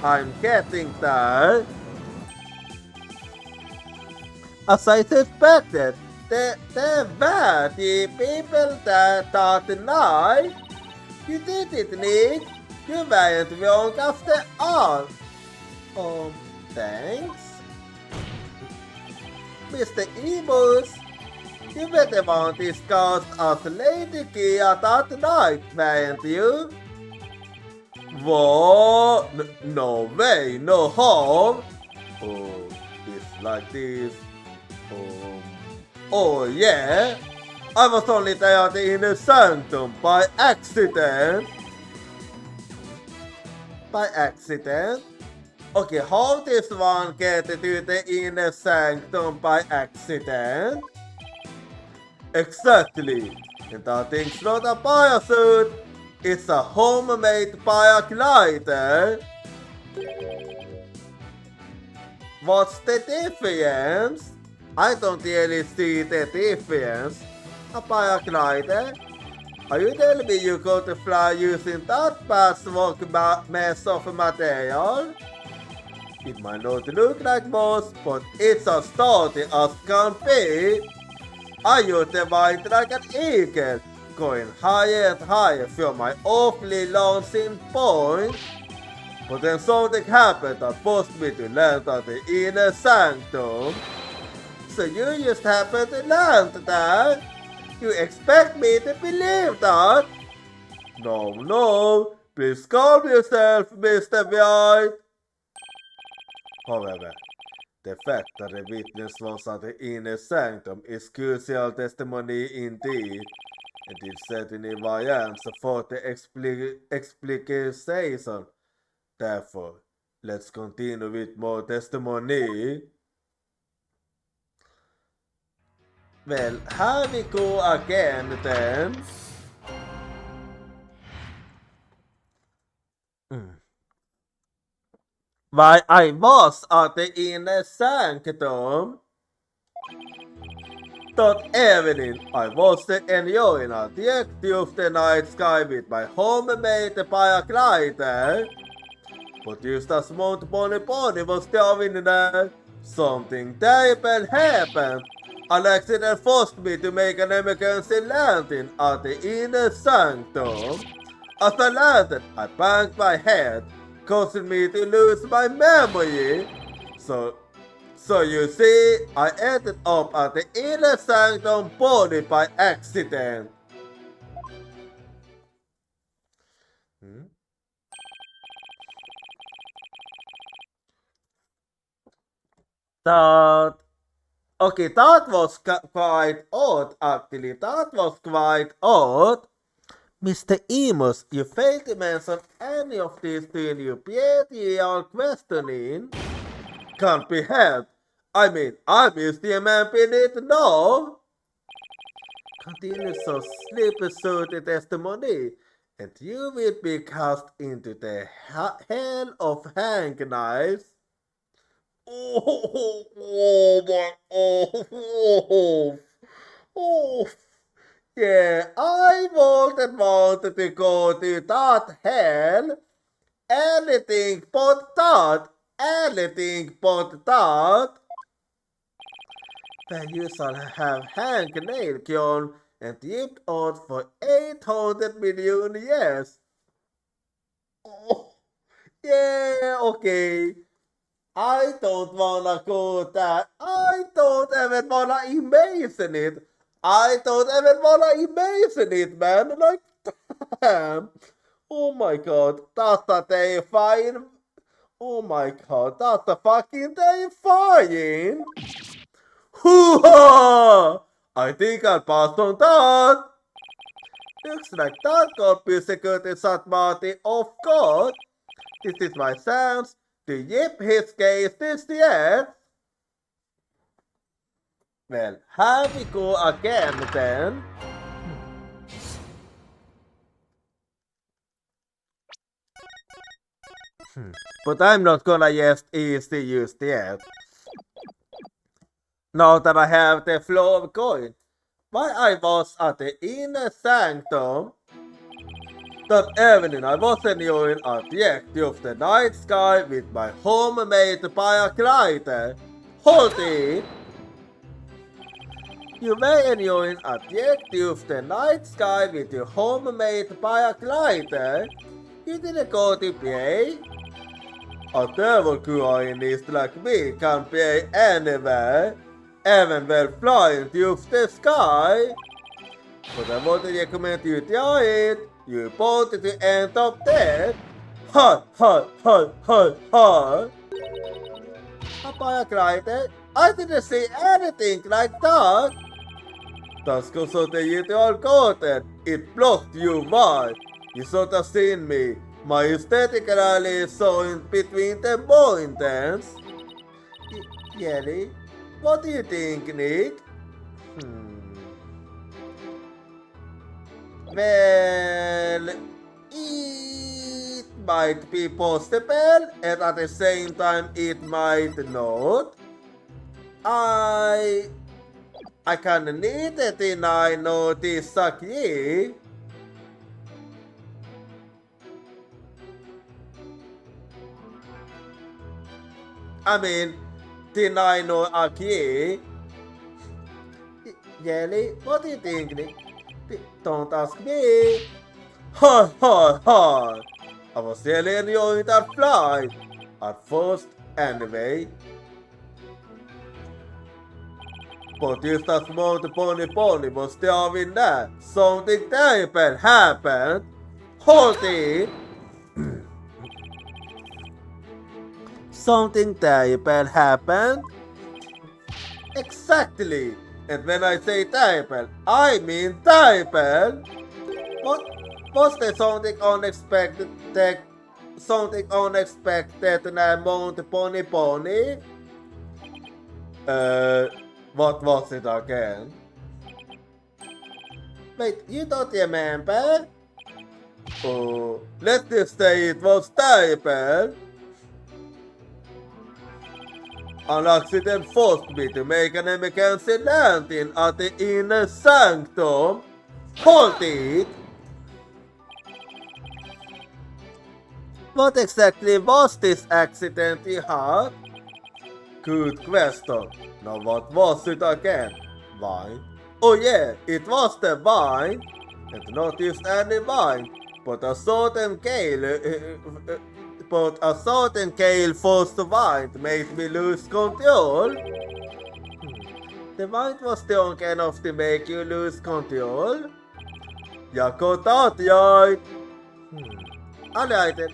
Speaker 1: I'm getting there. As I suspected, there were the people that night. You did it, Nick. You weren't wrong after all. Thanks. Mr. Amos, you were the one discussed as Lady Kia that night, weren't you? What? No way, no harm. Oh, it's like this. Oh yeah? I was only there in the sanctum by accident. By accident? Okay, how does one get to the inner sanctum by accident? Exactly. And that thing's not a parachute. It's a homemade paraglider. What's the difference? I don't really see the difference. A paraglider? Are you telling me you got to fly using that patchwork mess of material? It might not look like moss, but it's as sturdy as can be. I used to ride like an eagle, going higher and higher from my awfully launching point. But then something happened that forced me to land at the inner sanctum. So you just happened to land there? You expect me to believe that? No, please calm yourself, Mr. White. However, the fact that the witness was at the inner sanctum is crucial testimony indeed, and it certainly warrants for the explication. Therefore, let's continue with more testimony. Well, here we go again then. Why, I was at the inner sanctum. That evening, I was enjoying a view of the night sky with my homemade paraglider. But just as Mount Bonnie was going there, something terrible happened. An accident forced me to make an emergency landing at the inner sanctum. As I landed, I banged my head, causing me to lose my memory. So you see, I ended up at the inner sanctum body by accident. That was quite odd, actually. That was quite odd. Mr. Emos, you failed to mention any of these in your PhD questioning. Can't be helped. I mean, I missed the amount in it now. Continue so slip the testimony, and you will be cast into the hell of hang knives. Oh, yeah, I wanted to go to that hell. Anything but that. Anything but that. Then you shall have Hank Nailkion and dipped out for 800 million years. Oh, yeah, okay. I don't wanna go that. I don't even wanna imagine it. I don't even wanna imagine it, man. Like, damn. Oh my god, that's a terrifying. Oh my god, that's a fucking terrifying. Hoo-ha! I think I'll pass on that. Looks like that got me security shot Marty off guard. This is my chance to yip his case this yet. Well, here we go again then. But I'm not gonna just easy use yet. Now that I have the flow of coin, while I was at the inner sanctum, that evening I was enjoying a view of the night sky with my homemade paraglider. Hold it! You were enjoying a view of the night sky with your homemade paraglider. You didn't go to play. A devil coinist like me can play anywhere, even while flying through the sky. But I want to recommend you try it. You both to end up dead. Ha ha ha ha ha. A paraglider? I didn't say anything like that. That's because of the usual content. It blocked you. Why? You should have seen me. My aesthetic rally so in between the more intense. Yelly, what do you think, Nick? Well, it might be possible, and at the same time it might not. I can neither deny nor disagree. I mean, deny nor agree. Jelly, what do you think, Nick? Don't ask me. Ha ha ha! I was really enjoying that flight. At first, anyway. But just as Monty Pony was doing that, something terrible happened. Hold it! Something terrible happened? Exactly! And when I say terrible, I mean terrible! What was there something unexpected in a Monty Pony? What was it again? Wait, you don't remember? Oh, let's just say it was terrible. An accident forced me to make an emergency landing at the inner sanctum. Hold it! What exactly was this accident you had? Good question. Now what was it again? Wine? Oh yeah, it was the wine. And not just any wine, but a certain forced wine made me lose control. The wine was strong enough to make you lose control? You got that right. Alright then.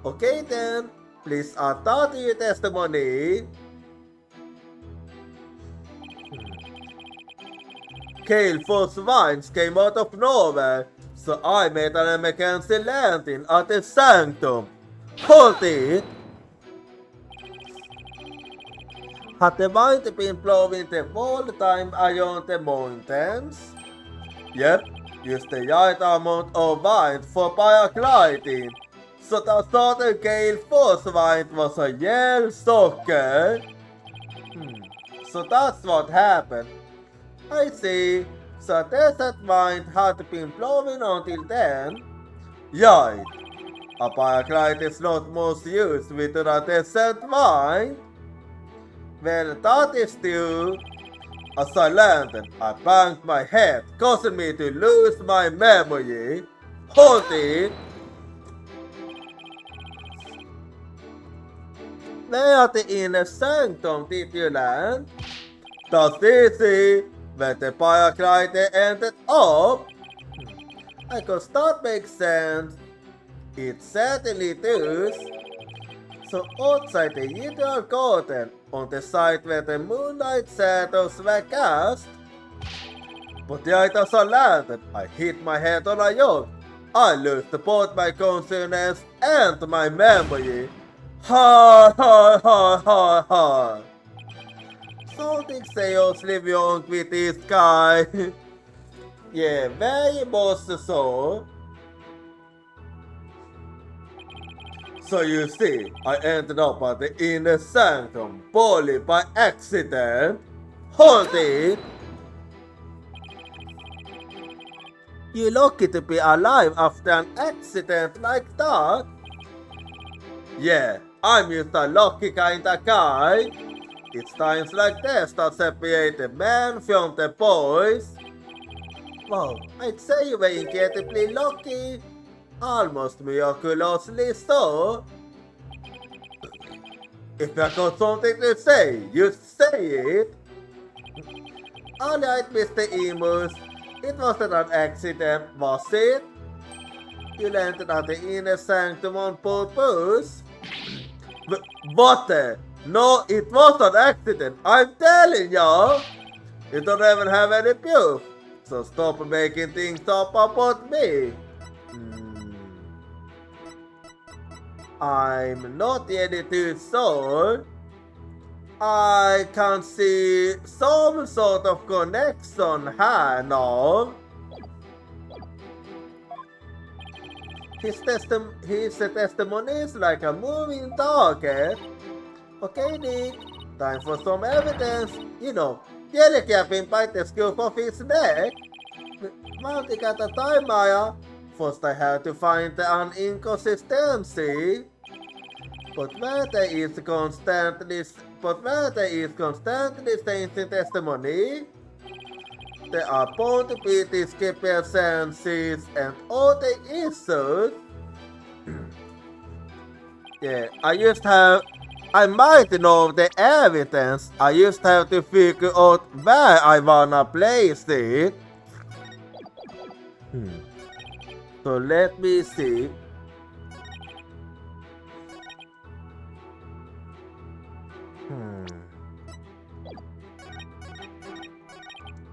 Speaker 1: Okay then, please add that to your testimony. Kale forced wines came out of nowhere, So I made an Mackenzie landing at the Sanctum. Hold it! Had the wind been blowing the whole time around the mountains? Yep, used the right amount of wind for paragliding. So the southern gale force wind was a yell soccer. So that's what happened. I see. So desert wind had been blowing until then. Right. A paraglide is not most used with a desert wind. Well, that is true. As I landed, I banged my head, causing me to lose my memory. Hold it! Where at the inner sanctum did you land? That's easy. When the paraglider ended up, I guess that makes sense. It certainly does. So outside the usual garden, on the side where the moonlight shadows were cast, but right as I landed, I hit my head on a yacht. I lost both my consciousness and my memory. Ha ha ha ha ha. Something seriously wrong with this guy. Yeah, very much so. So you see, I ended up at the inner sanctum purely by accident. Hold it! You're lucky to be alive after an accident like that. Yeah, I'm just a lucky kinda guy. It's times like this that separate the man from the boys. Wow, I'd say you were incredibly lucky. Almost miraculously so. If I got something to say, you say it. Alright, Mr. Emus. It wasn't an accident, was it? You landed at the inner sanctum on purpose? What the? No, it was an accident, I'm telling ya! You don't even have any proof, so stop making things up about me. I'm not really too sure. I can see some sort of connection here now. His testimony is like a moving target. Okay, Nick, time for some evidence. You know, telecapping by the scoop of his neck. One thing at a time, Maya. First I had to find an inconsistency. But where there is constantly changing testimony, there are bound to be discrepancies and other issues. Yeah, I might know the evidence. I just have to figure out where I wanna place it. So let me see.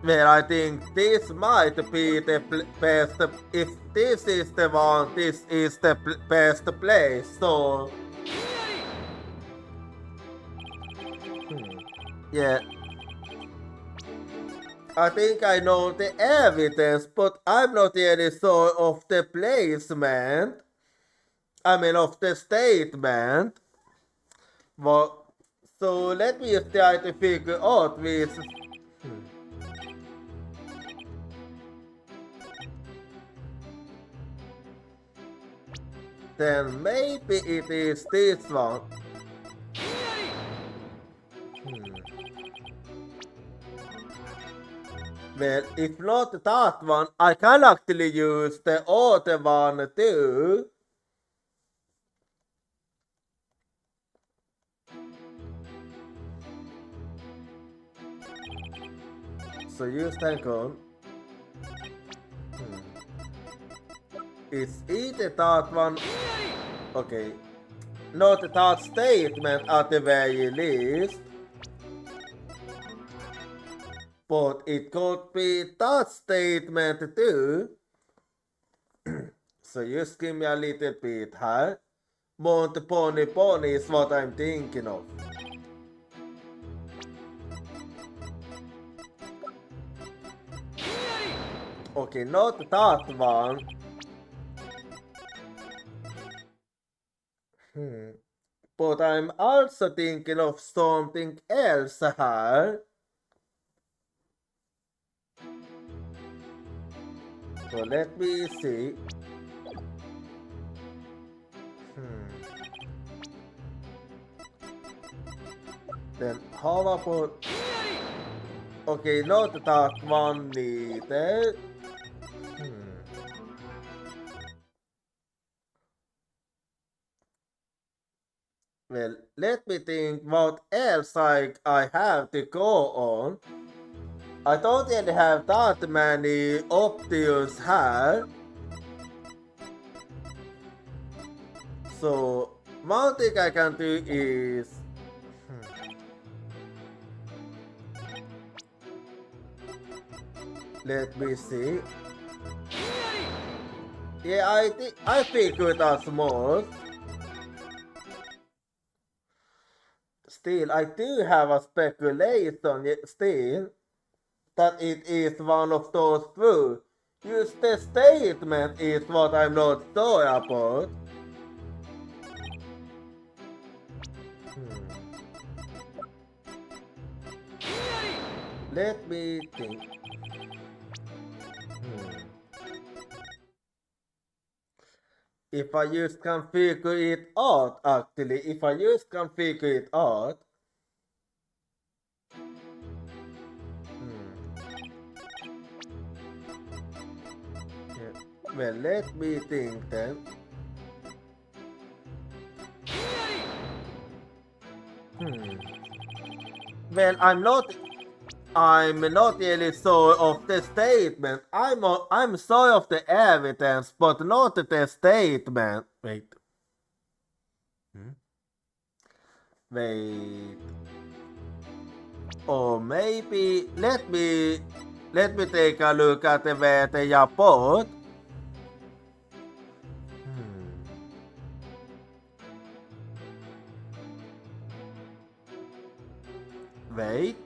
Speaker 1: Well, I think this might be the best. If this is the one, this is the best place. So, yeah. I think I know the evidence, but I'm not really sure of the placement. I mean, of the statement. Well, so let me just try to figure out which. Then maybe it is this one. Well, if not that one, I can actually use the other one too. So use tank on. It's either that one. Okay. Not that statement at the very least. But it could be that statement too. So just give me a little bit här. Monty Pony Pony is what I'm thinking of. Okay, not that one. But I'm also thinking of something else här. So let me see. Then how about... Okay, not that one neither. Well, let me think what else I have to go on. I don't really have that many options here. So, one thing I can do is... Let me see. Yeah, I figured as most. Still, I do have a speculation still that it is one of those two. Just the statement is what I'm not sure about. Let me think. If I just can figure it out, actually, if I just can figure it out. Yeah. Well, let me think then. Well, I'm not really sure of the statement. I'm sure of the evidence, but not the statement. Wait. Wait. Or maybe let me take a look at where they are both. Wait.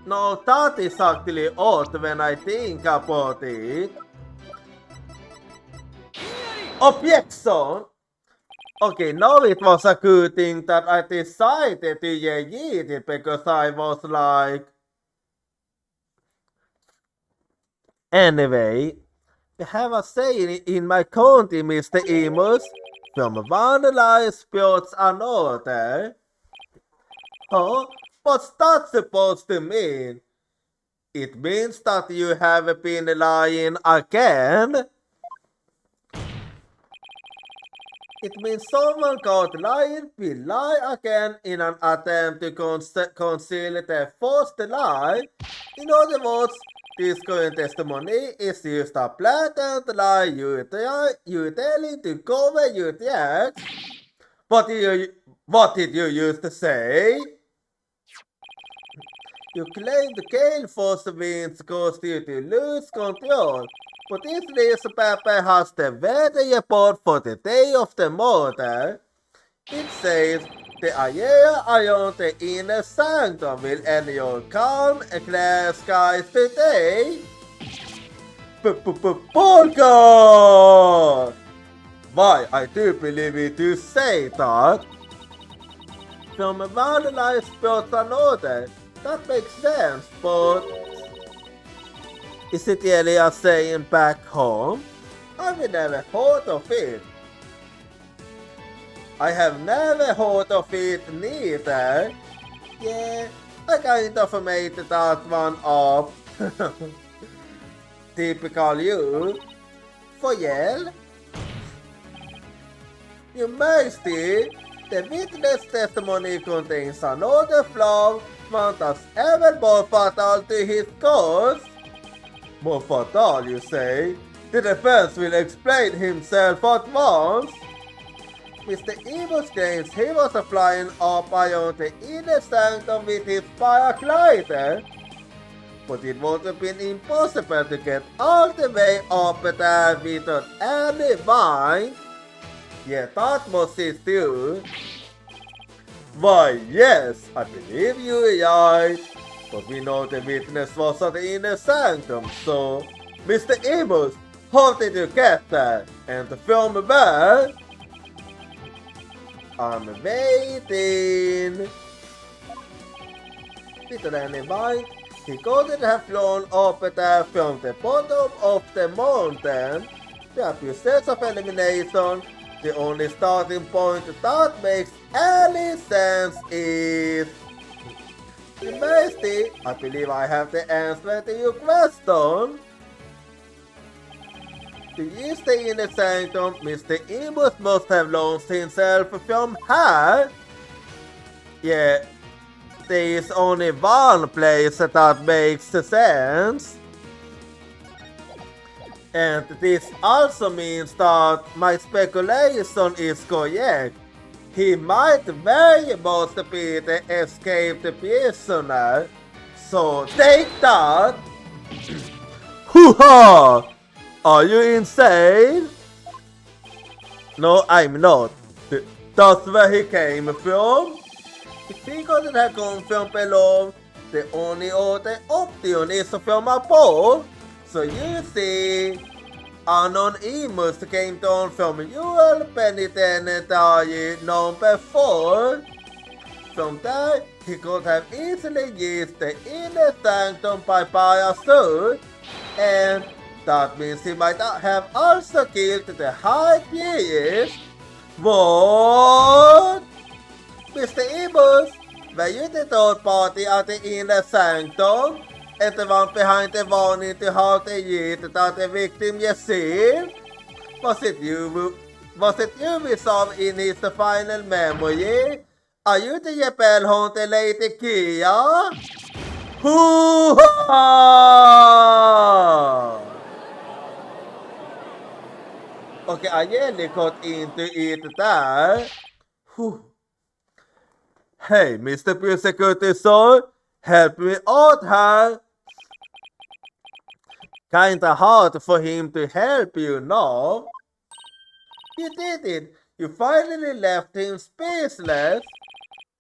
Speaker 1: No, that is actually odd when I think about it. Objection! Okay, now it was a good thing that I decided to eat it because I was like... Anyway, we have a saying in my county, Mr. Emus. From one lie spouts another. Huh? What's that supposed to mean? It means that you have been lying again. It means someone caught lying will lie again in an attempt to conceal their first lie. In other words, this current testimony is just a blatant lie you're telling to cover your tracks. What did you used to say? You claimed Gale Force winds caused you to lose control, but this newspaper has the weather report for the day of the murder. It says the Ayera around the inner sanctum will endure calm and clear skies today. Bullshit! Why, I do believe it to say that. From one lie spouts another. That makes sense, but is it really a saying back home? I've never heard of it. I have never heard of it neither. Yeah, I kind of made that one up. Typical you. For Yale? You Majesty, the witness testimony contains another flaw. One that's ever more fatal to his cause. More fatal, you say? The defense will explain himself at once. Mr. Emus claims he was flying up around the inner sanctum with his paraglider. but it would have been impossible to get all the way up there without any wine. Yeah, that must it too. Why, yes, I believe you are right. But we know the witness was at the inner sanctum, so... Mr. Amos, how did you get there? And the film where? I'm waiting. Without any mind, he couldn't have flown up there from the bottom of the mountain. The process of elimination, the only starting point that makes any sense is... Majesty, I believe I have the answer to your question. To use the inner sanctum, Mr. Amos must have launched himself from here. Yeah, there is only one place that makes sense. And this also means that my speculation is correct. He might very much be the escaped prisoner. So take that! Hoo-ha! Are you insane? No, I'm not. That's where he came from. If he couldn't have come from below, the only other option is from above. So you see, Anonymous came down from your penitentiary number 4. From there, he could have easily used the inner sanctum by parachute, and that means he might have also killed the high priest. What? Mr. Amos, were you the third party at the inner sanctum? And the one behind the warning to halt the year that the victim received? Was it you we saw in his final memory? Are you the rebel hunter Lady Kia? Hoo-ha! Okay, I nearly got into it there. Whew. Hey, Mr. Prosecutor, sir, help me out here. Kinda hard for him to help you, no? You did it. You finally left him speechless.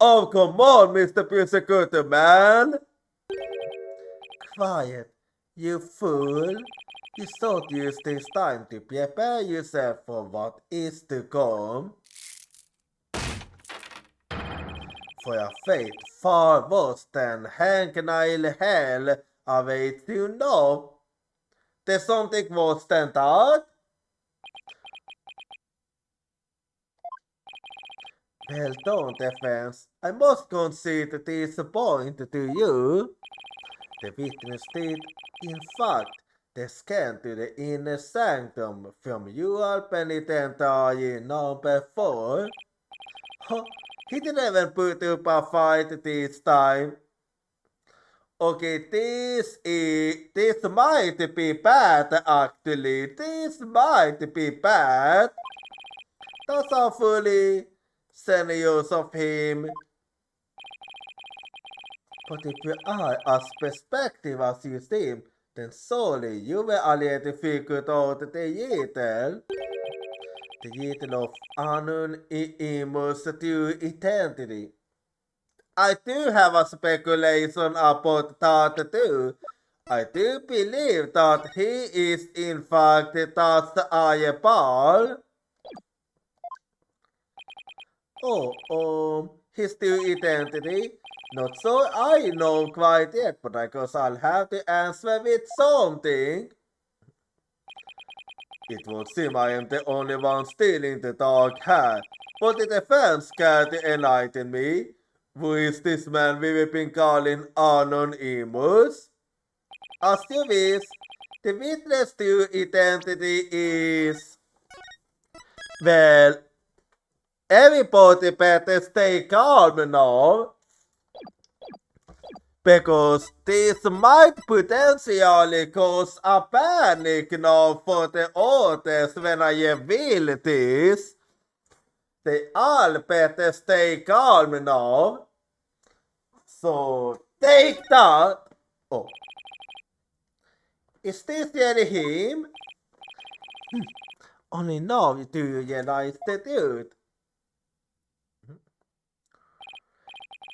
Speaker 1: Oh, come on, Mr. Prosecutor, man. Quiet, you fool. You should use this time to prepare yourself for what is to come. For a fate far worse than hangnail hell awaits you now. There's something worse than that? Well done, defense. I must concede this point to you. The witness did, in fact, the scan to the inner sanctum from your penitentiary number 4. Huh, he didn't even put up a fight this time. Okay, this might be bad actually. This might be bad. That's awfully serious of him. But if you are as perspective as you seem, then surely you will already figured out the title. The title of Anonymous to Eternity. I do have a speculation about that too. I do believe that he is in fact the eyeball. Oh, his new identity? Not so I know quite yet, but I guess I'll have to answer with something. It would seem I am the only one still in the dark hat, but the defense can't enlighten me. Who is this man we've been calling Anonymous? As you wish, the witness to identity is... Well, everybody better stay calm now. Because this might potentially cause a panic now for the others when I reveal this. They all better stay calm now. So take that. Oh, Is this really him? Only now do you realize the dude.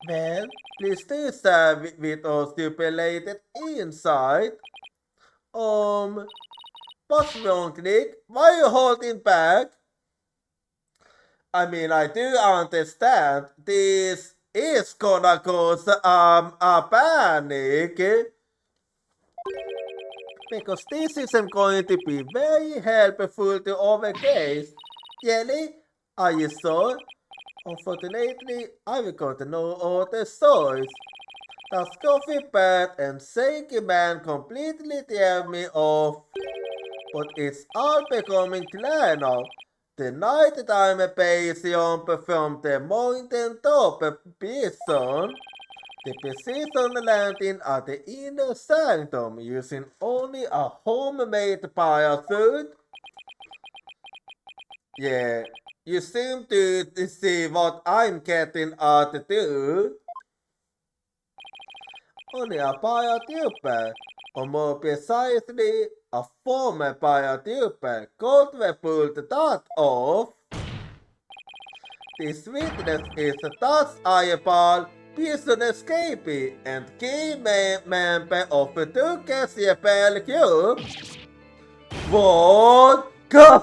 Speaker 1: Well, please do serve with our stipulated insight. What's wrong, Nick? Why are you holding back? I mean, I do understand this is gonna cause a panic. Because this isn't going to be very helpful to our case. Jelly, are you sure? Unfortunately, I've got to know all the stories. The Coffee Bat and Shaky Man completely tear me off. But it's all becoming clear now. The nighttime patient from the mountain top bison. The precision landing at the inner sanctum using only a homemade parachute. Yeah, you seem to see what I'm getting at too. Only a parachute, or more precisely, a former parachute could be pulled that off. This witness is thus eyeball Bison escapee and key member of the Cassia Bell Cube. What? Go!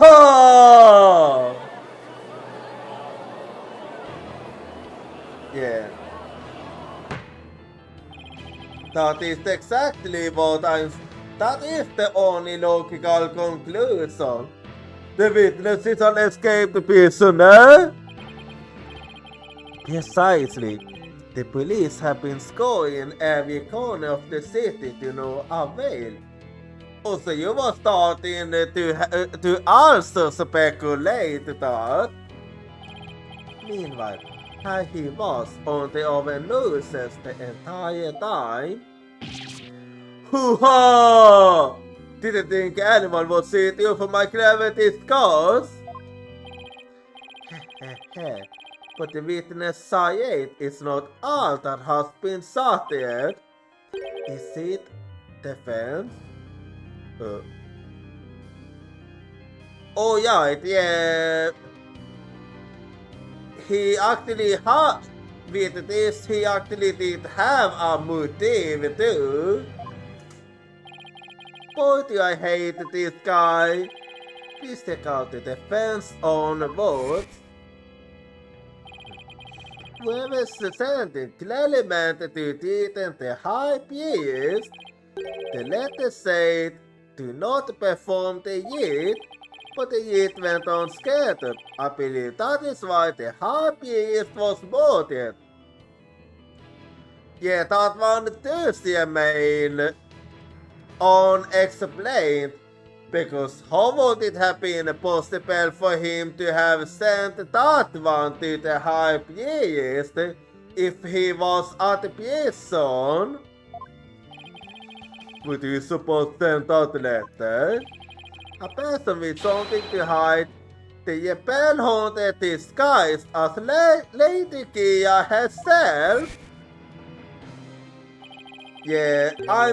Speaker 1: Yeah. That is exactly what that is the only logical conclusion. The witness is an escaped prisoner? Precisely. The police have been scouring every corner of the city to no avail. Also, you were starting to also speculate that. Meanwhile, here he was on the other noses the entire time. Hoo-ha! Didn't think anyone would see you for my clever discourse. Heh. But the witness Sayed is not all that has been started. Is it defense? Oh yeah. He actually had, with this, he actually did have a motive too. Boy, do I hate this guy. Please take out the defense on votes. Whoever presented clearly meant to detain the high priest. The letter said, do not perform the yid, but the yid went on scattered. I believe that is why the high priest was murdered. Yeah, that one does remain unexplained. Because how would it have been possible for him to have sent that one to the high priest if he was at the prison? Would you suppose send that letter? A person with something to hide, the Yepel haunted disguised as Lady Kia herself? Yeah, I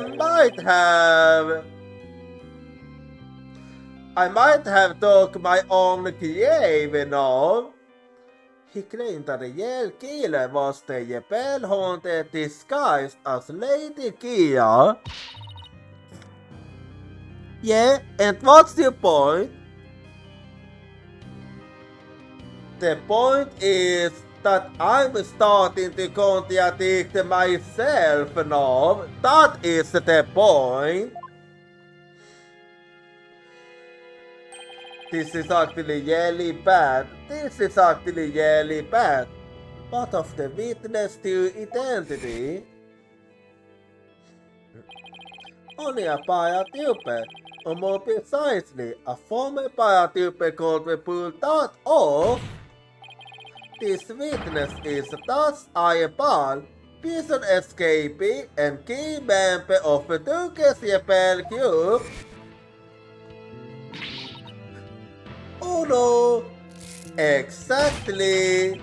Speaker 1: might have took my own grave now. He claimed that the Yale killer was the Yepel haunted disguised as Lady Kia. Yeah, and what's your point? The point is that I'm starting to contradict myself now. That is the point. This is actually really bad. What of the witness to identity? Only a paratupe, or more precisely, a former paratupe could be pulled that off. This witness is thus eyeball, prison escapee, and key member of the Duke's Yepel Cube. Oh no! Exactly!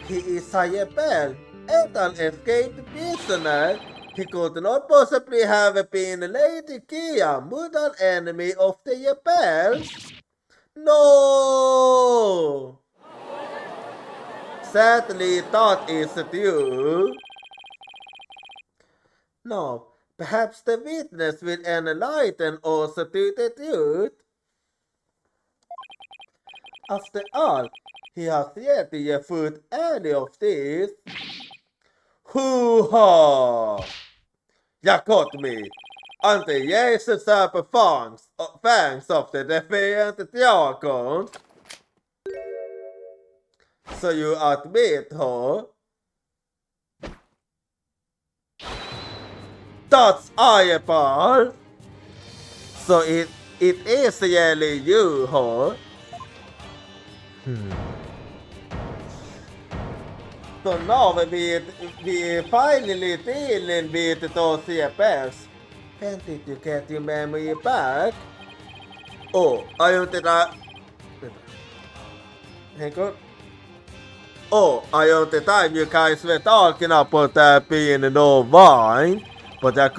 Speaker 1: He is a Yepel and an escaped prisoner He could not possibly have been Lady Kia, mutant enemy of the Yepels. No! Sadly, thought is due. No, perhaps the witness will enlighten us to the truth. After all, he has yet to foot any of this. Hoo-ha! You caught me! Until Jesus up fangs of the defiant dragon. So you admit, huh? That's eyeball! So it is really you, huh? So now we finally dealing with those Yepels. When did you get your memory back? Oh, aren't I... Hang on. Oh, aren't the time you guys were talking about there being no wine? But you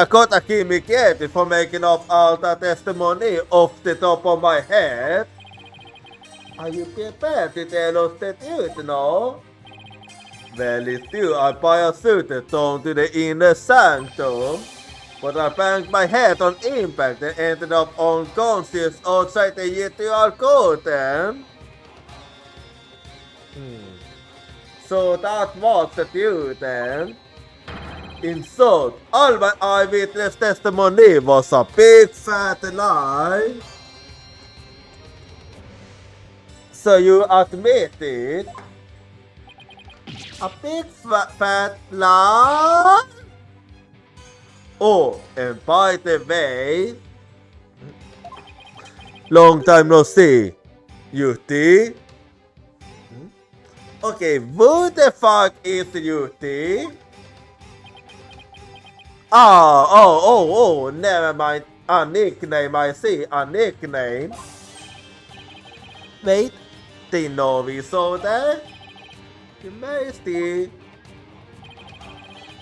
Speaker 1: gotta keep me credit for making up all that testimony off the top of my head. Are you prepared to tell us the truth, no? Well, it's true, I parachuted down to the inner sanctum, but I banged my head on impact and ended up unconscious outside the ritual curtain. So that was the truth then. In short, all my eyewitness testimony was a big fat lie. So you admit it? A big fat lie? Oh, and by the way, long time no see. Yuti? Okay, who the fuck is Yuti? Oh, never mind. A nickname, I see, a nickname. Wait, they know we saw that? Majesty,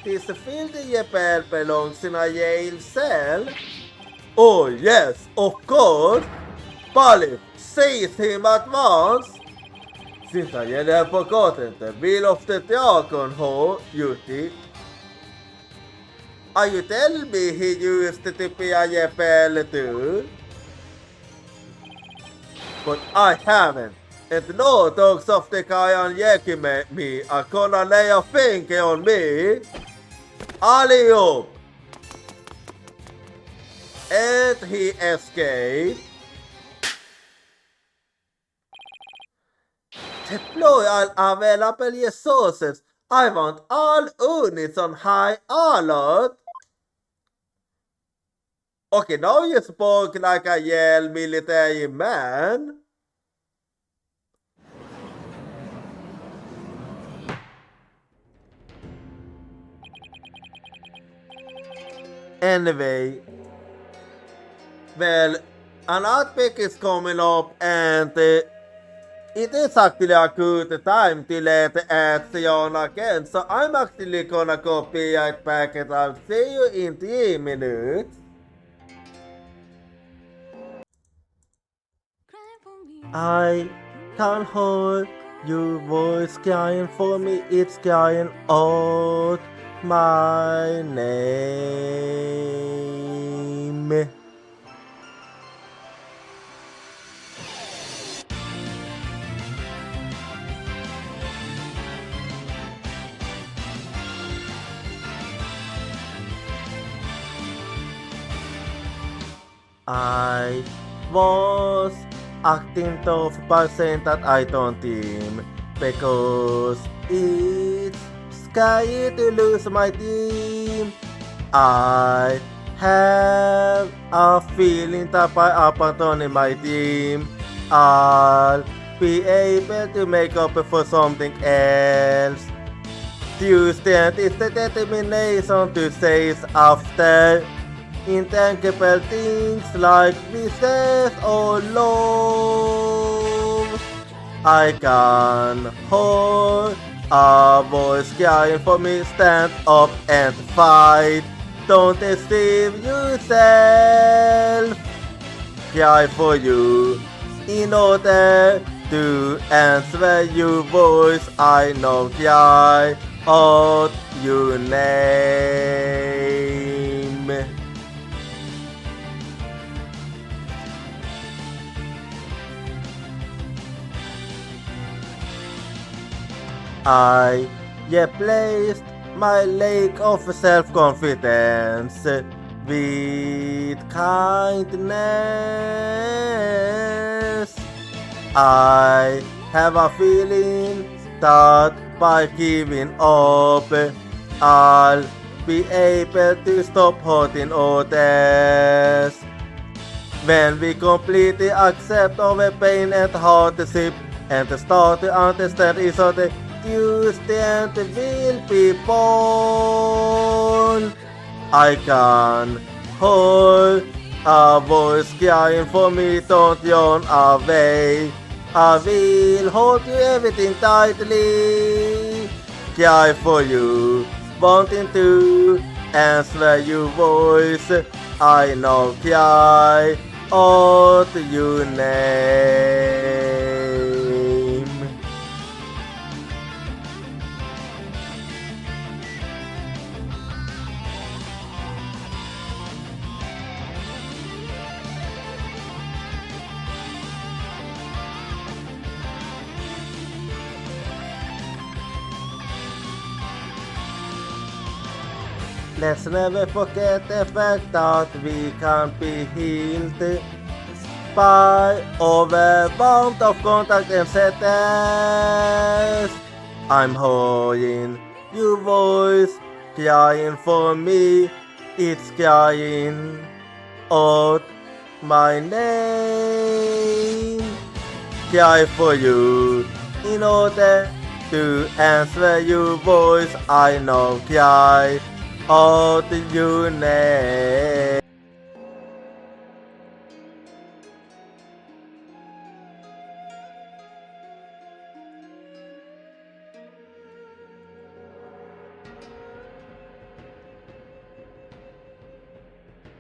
Speaker 1: this filthy Yepel belongs in a jail cell. Oh yes, of course. Polly, seize him at once. Since I yet have forgotten the will of the dragon, ho, Yuti. Are you telling me he used to be a Yepel too? But I haven't. And no dogs of the Kayan Yeki me are gonna lay a finger on me. Alley-oop! And he escaped. Deploy all available resources. I want all units on high alert. Okay, now you spoke like a Yale military man. Anyway, well, an outbreak is coming up and it is actually a good time to let the ads on again, so I'm actually gonna go be right back and I'll see you in 3 minutes. I can't hold your voice crying for me, it's crying out my name. I was acting tough by saying that I don't team because it's scary to lose my team. I have a feeling that by abandoning my team, I'll be able to make up for something else. Tuesday is the determination to chase after intangible things like business or love. I can hold A voice crying for me, stand up and fight. Don't deceive yourself. Cry for you. In order to answer your voice, I know cry out your name. I replaced my lack of self-confidence with kindness. I have a feeling that by giving up, I'll be able to stop hurting others. When we completely accept our pain and hardship and start to understand each other, you stand will be born. I can hold a voice crying for me, don't yawn away. I will hold you everything tightly. Cry for you, wanting to answer your voice. I know cry out your name. Let's never forget the fact that we can't be healed by overwhelmed of contact and sadness. I'm hearing your voice crying for me. It's crying out my name. Cry for you in order to answer your voice. I know cry out your name.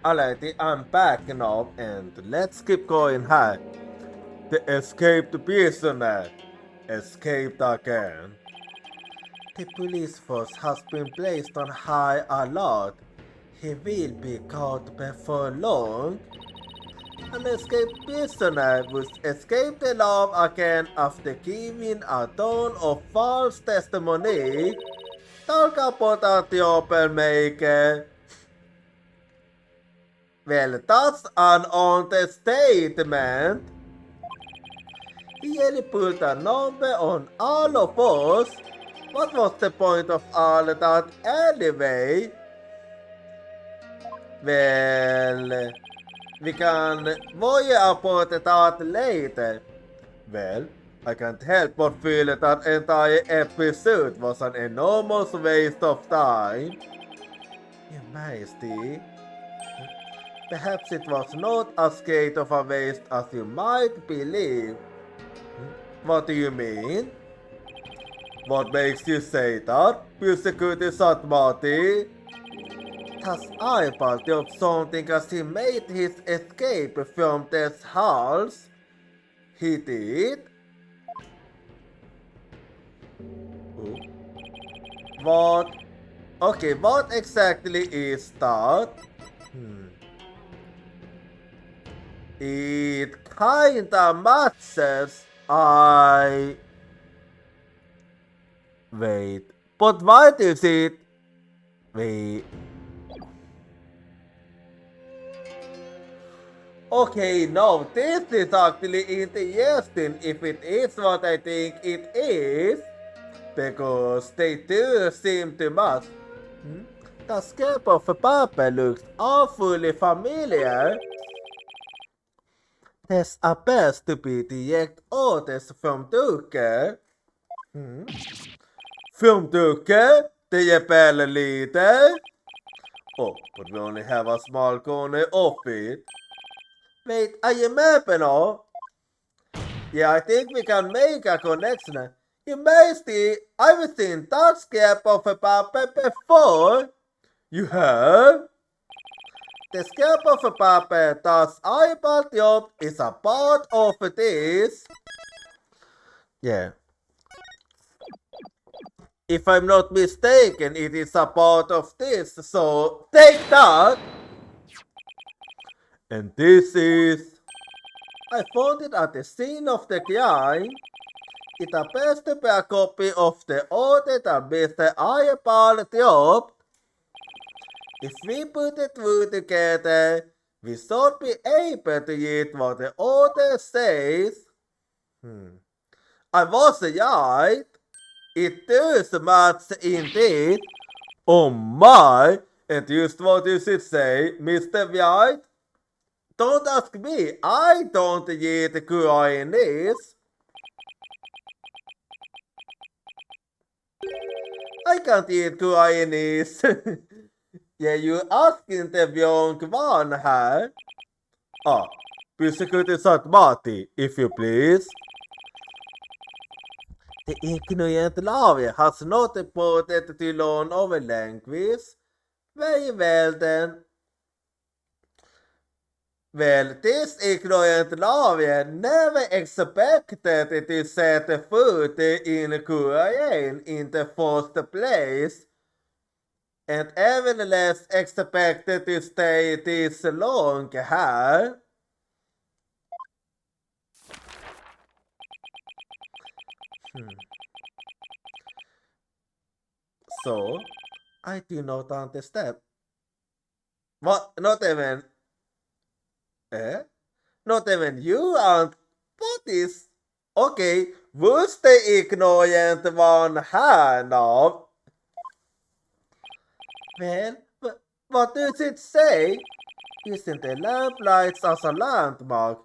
Speaker 1: Alrighty, I'm back now and let's keep going high. The escaped prisoner escaped again. The police force has been placed on high alert. He will be caught before long. An escaped prisoner was escaped alive again after giving a ton of false testimony. Talk about a troublemaker. Well, that's an understatement. He really put a number on all of us. What was the point of all that anyway? Well, we can worry about that later. Well, I can't help but feel that that entire episode was an enormous waste of time. Your Majesty, perhaps it was not as great of a waste as you might believe. What do you mean? What makes you say that, Prosecutor Satmati? Has Ivar done something as he made his escape from this house? He did? What? Okay, what exactly is that? It kinda matches. Wait, but what is it? Wait. Okay, no, this is actually interesting if it is what I think it is. Because they do seem to match. The scope of a papa looks awfully familiar. This appears to be direct orders from Duke. From Duke, the rebel leader? Oh, but we only have a small corner of it. Wait, I remember now. Yeah, I think we can make a connection. You may see I've seen that scrap of a puppet before. You have? The scrap of a puppet that's eyeball job is a part of this. Yeah. If I'm not mistaken, it is a part of this, so take that! And this is... I found it at the scene of the crime. It appears to be a copy of the order that Mr. Eyeball dropped. If we put the two together, we should be able to read what the order says. I was right. It does match indeed. Oh my! And just what you should say, Mr. White? Don't ask me, I don't read Guyanese. I can't read Guyanese. Yeah, you're asking the wrong one här. Basically said Marty, if you please. The ignorant larvae has not reported to learn our language. Very well then. Well, this ignorant larvae never expected to set foot in Korean in the first place, and even less expected to stay this long here. So, I do not understand. What? Not even... Not even you aren't... What is... Okay, who's the ignorant one here now? Well, what does it say? Isn't the lamplights as a landmark?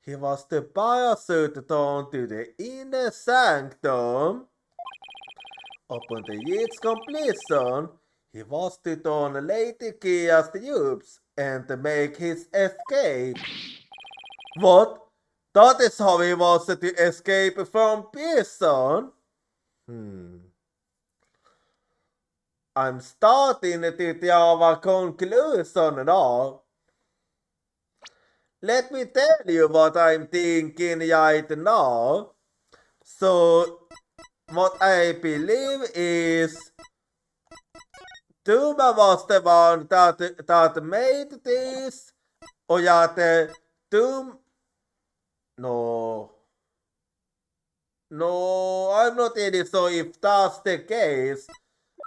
Speaker 1: He was to buy a suit down to the inner sanctum. Upon the year's completion, he was to don Lady Kia's robes and make his escape. What? That is how he was to escape from prison? I'm starting to draw a conclusion now. Let me tell you what I'm thinking right now. So, what I believe is Tuma was the one that made this, or that No, I'm not really sure if that's the case.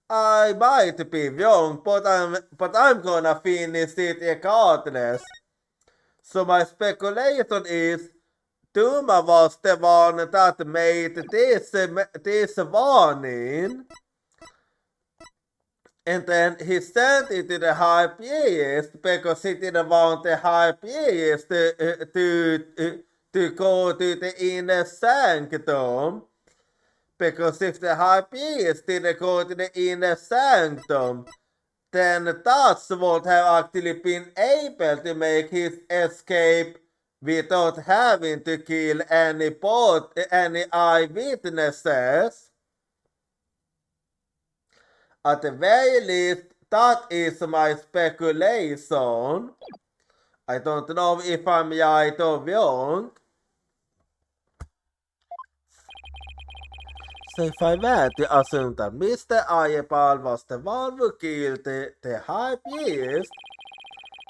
Speaker 1: I might be wrong, but I'm gonna finish it regardless. So my speculation is Tuma was the one that made this warning, and then he sent it to the high priest because he didn't want the high priest to go to the inner sanctum. Because if the high priest didn't go to the inner sanctum, then Dutch would have actually been able to make his escape without having to kill any eyewitnesses. At the very least, that is my speculation. I don't know if I'm right or wrong. So if I were to assume that Mr. Eyeball was the one who killed the high priest,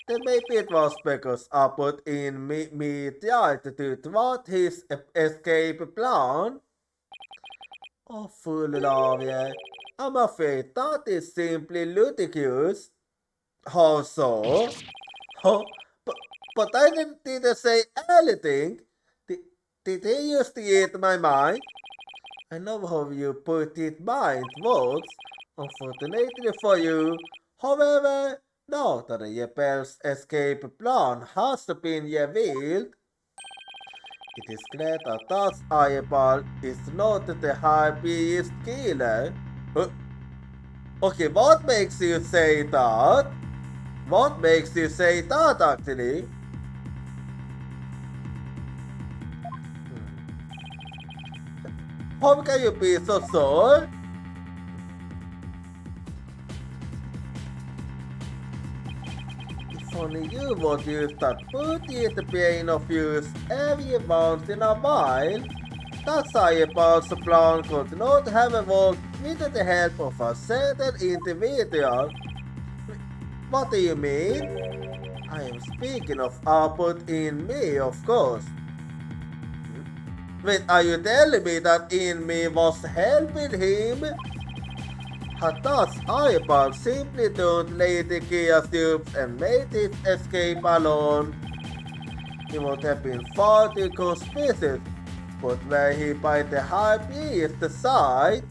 Speaker 1: then maybe it was because I put in me tried to thwart his escape plan. Oh, fool larvae. I'm afraid that is simply ludicrous. How so? Oh, but I didn't say anything. Did he used to read my mind? I know how you put it mind works. Unfortunately for you, however, now that the rebel's escape plan has been revealed, it is clear that Das Eyeball is not the high priest killer. Okay, what makes you say that? What makes you say that actually? How can you be so sure? If only you would use that booty at the pain of use every once in a while. That Cyberpunk plan could not have worked without the help of a certain individual. What do you mean? I am speaking of output in me, of course. Wait, are you telling me that in me was helping him? Had that Cyberpunk simply turned Lady Kia's dupes and made his escape alone? He would have been far too conspicuous. But were he by the High Priest's side,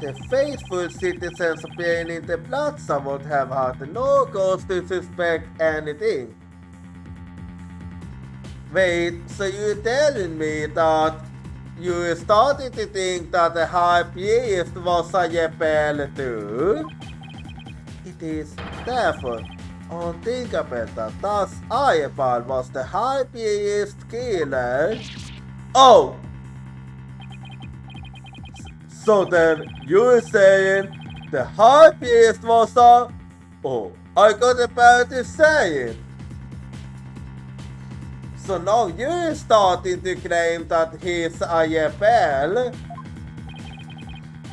Speaker 1: the faithful citizens appearing in the plaza would have had no cause to suspect anything. Wait, so you're telling me that you started to think that the High Priest was a Yepel too? It is therefore unthinkable that thus Ayapal was the High Priest killer. Oh! So then you're saying the High Priest was a... Oh, I got about to say it. So now you're starting to claim that he's a Yepel?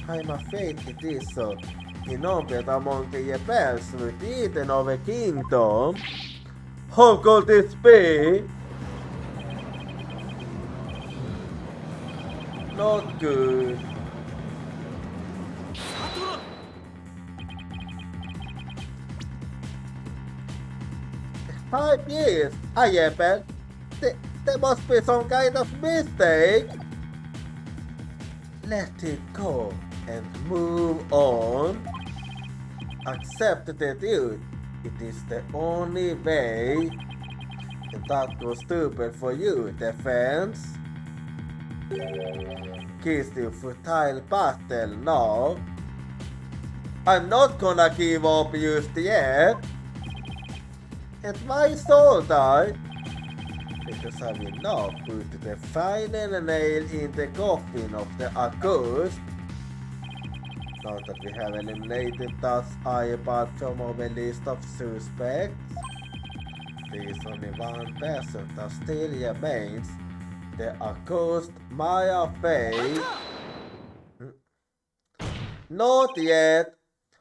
Speaker 1: I'm afraid it is so. He numbered among the Yepels with Eden of a kingdom. How could this be? Not good. High Priest, a Yepel? There must be some kind of mistake. Let it go and move on. Accept the dude. It is the only way. And that was stupid for you, defense. Kiss the futile battle now. I'm not gonna give up just yet. And why so die? Because I will now put the final nail in the coffin of the accused. Now that we have eliminated thus Ayapal from our list of suspects, there is only one person that still remains, the accused Maya Fey. Not yet.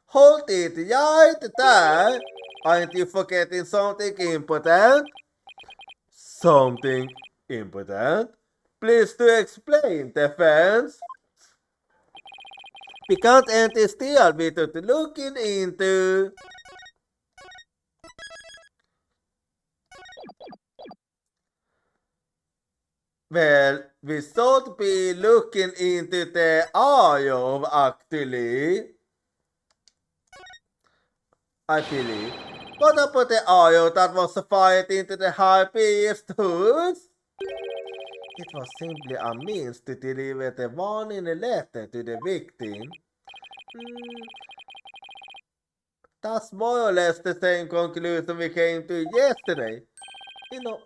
Speaker 1: Hold it right there. Aren't you forgetting something important? Something important? Please do explain, defense. Because it is still worth looking into. Well, we should be looking into the Arrow actually. I believe. What about the Arrow that was fired into the High Priest's house? It was simply a means to deliver the warning letter to the victim. That's more or less the same conclusion we came to yesterday. You know,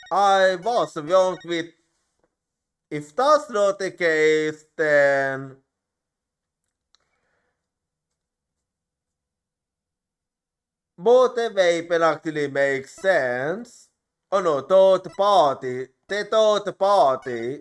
Speaker 1: I was wrong with... If that's not the case, then... both the weapon actually makes sense. Oh no, third party. The third party.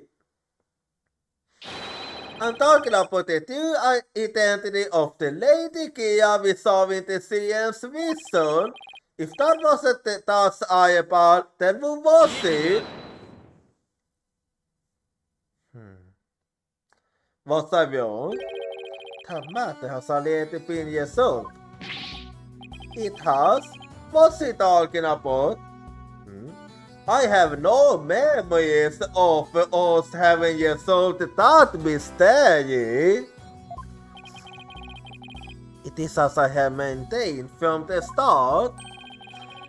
Speaker 1: I'm talking about the true identity of the Lady Kia we saw in the CM's vision. If that wasn't the That's Ayapal, then who was it? Was I wrong? That matter has already been resolved. It has? What's he talking about? I have no memories of us having resolved that mystery. It is as I have maintained from the start.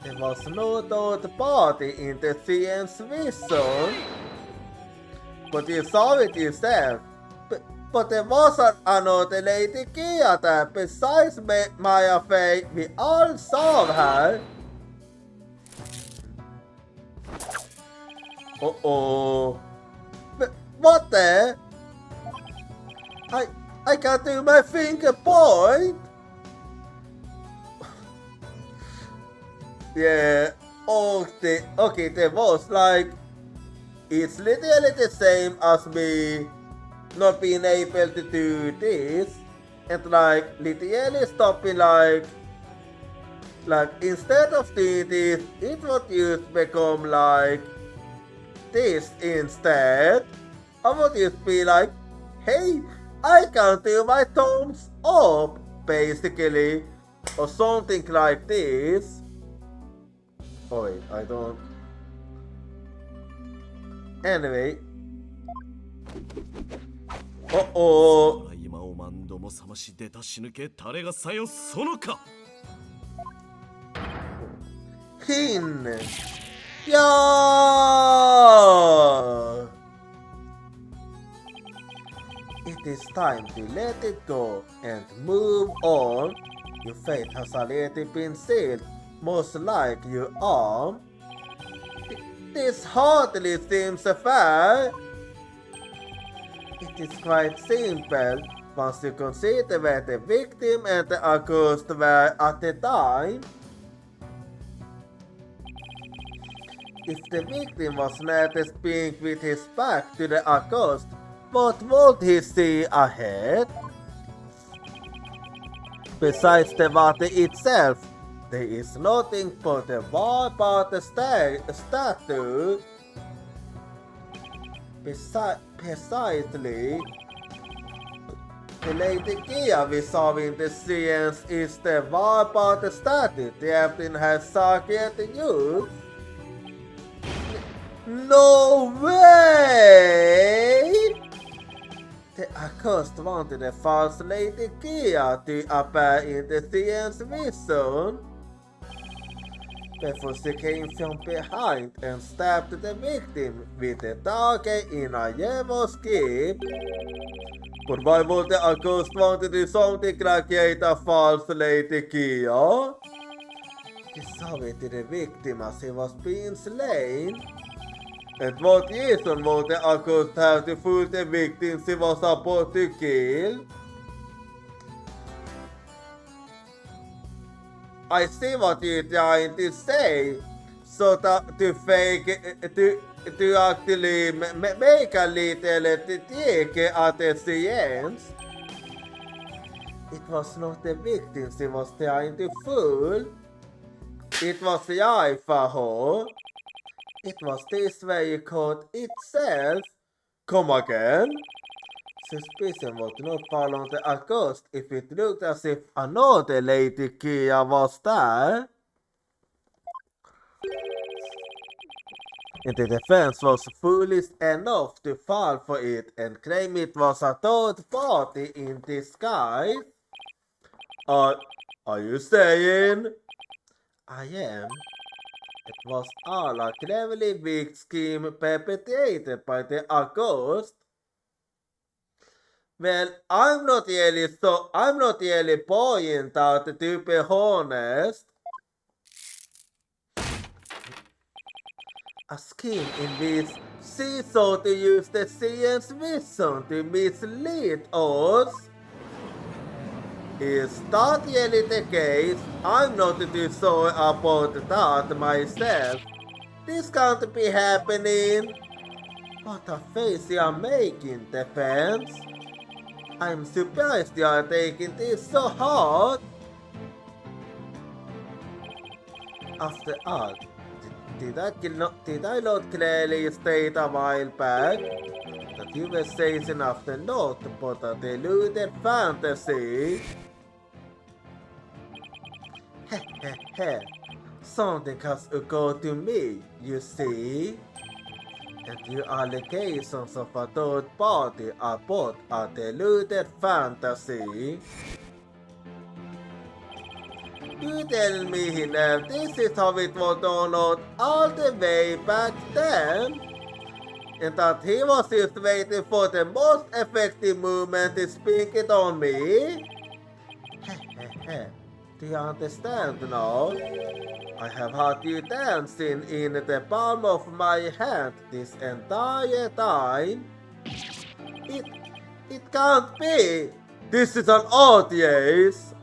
Speaker 1: There was no third party in the CM's vision. But you saw it yourself. But there was another Lady Kia there besides Maya Fey. We all saw her. Uh-oh. What the? I can't do my finger point. Yeah, okay, that was like, it's literally the same as me not being able to do this, and like literally stopping like instead of doing this, it would just become like this instead. I would just be like, hey, I can't do my thumbs up, basically, or something like this. Oh wait, I don't. Anyway. Uh-oh. Hin. Yeah. It is time to let it go and move on. Your fate has already been sealed, most like your arm. This hardly seems fair. It is quite simple once you consider where the victim and the accused were at the time. If the victim was nearest being with his back to the accused, what would he see ahead? Besides the water itself, there is nothing but the wall about the statue. Precisely, the Lady Gia we saw in the scenes is the wall about the statue the captain has targeted you. No way! The accused wanted the false Lady Gia to appear in the scene's vision. Before she came from behind and stabbed the victim with a dagger in a yellow skin. But why would the accused want to do something like create a false Lady Gia? He saw it to the victim as he was being slain. And what reason would the accused have to fool the victim she was about to kill? I see what you're trying to say. So that to actually make a little trick at the science. It was not the victim she was trying to fool. It was the eye for her. It was this very code itself. Come again? Suspicion would not fall on the accused if it looked as if another Lady Gia was there. And the defense was foolish enough to fall for it and claim it was a third party in disguise. Are you saying? I am. It was all a cleverly weak scheme perpetrated by the accused. Well, I'm not really pointing out, to be honest. A scheme in which she sought to use the science vision to mislead us. Is that really the case? I'm not too sure about that myself. This can't be happening. What a face you are making, defense. I'm surprised you are taking this so hard. After all, did I not clearly state a while back that you were chasing after not but a deluded fantasy? Heh. Something has occurred to me, you see. And your allegations of a third party are both a deluded fantasy. You tell me, Hinel, this is how it was done out all the way back then? And that he was just waiting for the most effective movement to speak it on me? Do you understand now? I have had you dancing in the palm of my hand this entire time. It can't be. This is an audience.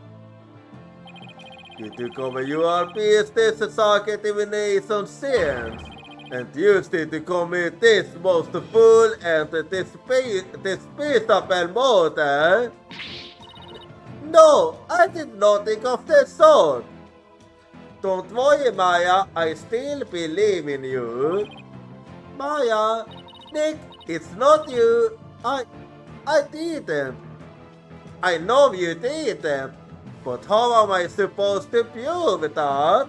Speaker 1: You took over your business organization sins and used it to commit this most full and despicable murder. No, I did nothing of the sort. Don't worry, Maya, I still believe in you. Maya, Nick, it's not you. I didn't. I know you didn't. But how am I supposed to prove that?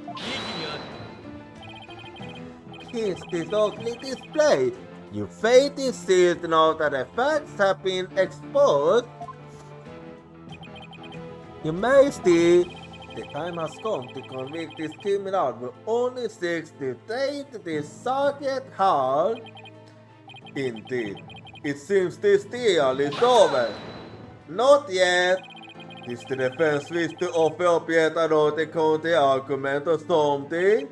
Speaker 1: Here's this ugly display. Your fate is sealed now that the facts have been exposed. Your Majesty, the time has come to convict this criminal who only seeks to take this Sergeant Hall. Indeed, it seems this deal is over. Not yet. Is the defense wish to offer up yet another counter argument or something?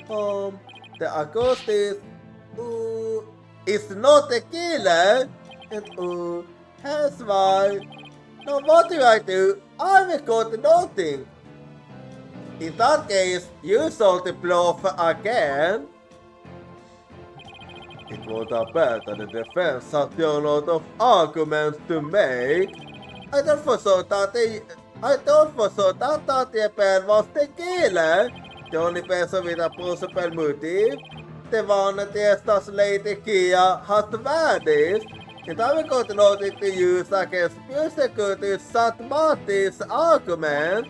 Speaker 1: The accused is not a killer, and has why. Now what do? I record nothing. In that case, you sold the bluff again. It would appear that the defense has a lot of arguments to make. I don't foresaw that the pair was the killer. The only person with a possible motive. The one that the Lady Kia has vanished. And I will got nothing to use against prosecutor Satmati's argument.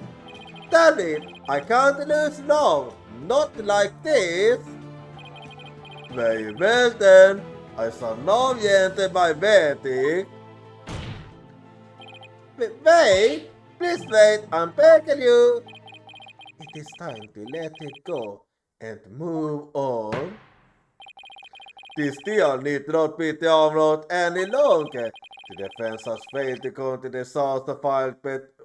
Speaker 1: Damn it, I can't lose now. Not like this. Very well then, I shall now enter my verdict. Wait, please wait, I'm begging you. It is time to let it go and move on. This deal need not be downloaded any longer. The defense has failed to counter the charges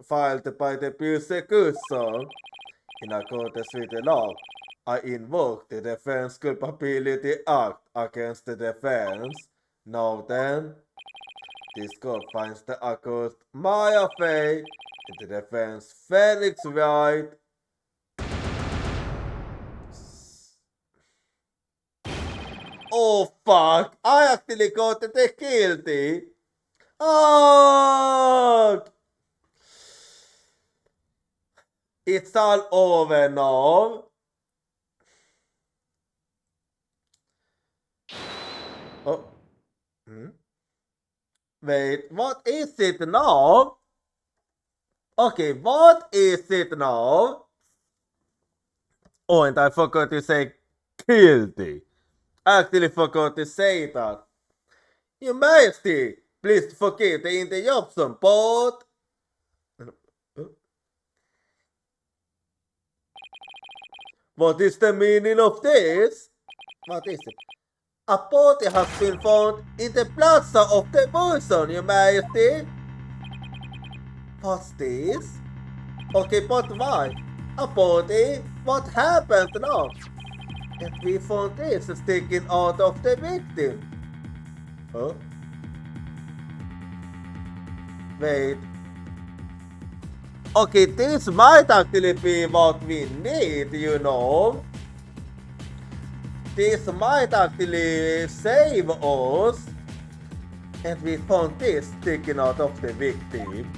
Speaker 1: filed by the prosecution. In accordance with the law, I invoke the Defense Culpability Act against the defense. Now then, this court finds the accused Maya Fey and the defense Felix Wright. Oh fuck, I actually got the guilty. Oh! It's all over now. Oh. Wait, what is it now? Okay, what is it now? Oh, and I forgot to say guilty. I actually forgot to say that. Your Majesty, please forgive the interruption, but... What is the meaning of this? What is it? A body has been found in the plaza of the Wilson, Your Majesty. What's this? Okay, but why? A body? What happened now? And we found this sticking out of the victim. Huh? Wait. Okay, this might actually be what we need, you know. This might actually save us. And we found this sticking out of the victim.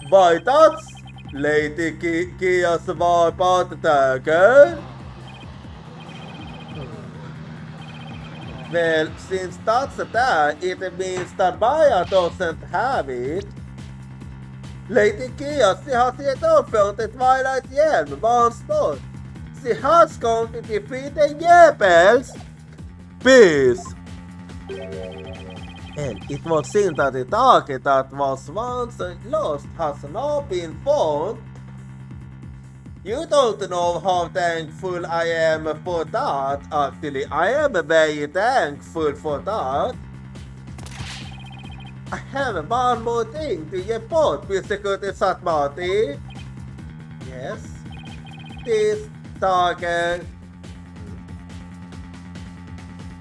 Speaker 1: Why, that's Lady Kia's part attacker. Well, since that's there, it means that Maya doesn't have it. Lady Kia, she has yet found the Twilight Realm once more. She has gone to defeat the Yepels. Peace. And it was seen that the target that was once lost has now been found. You don't know how thankful I am for that. Actually, I am very thankful for that. I have one more thing to report, Prosecutor Satmati. Yes, this target.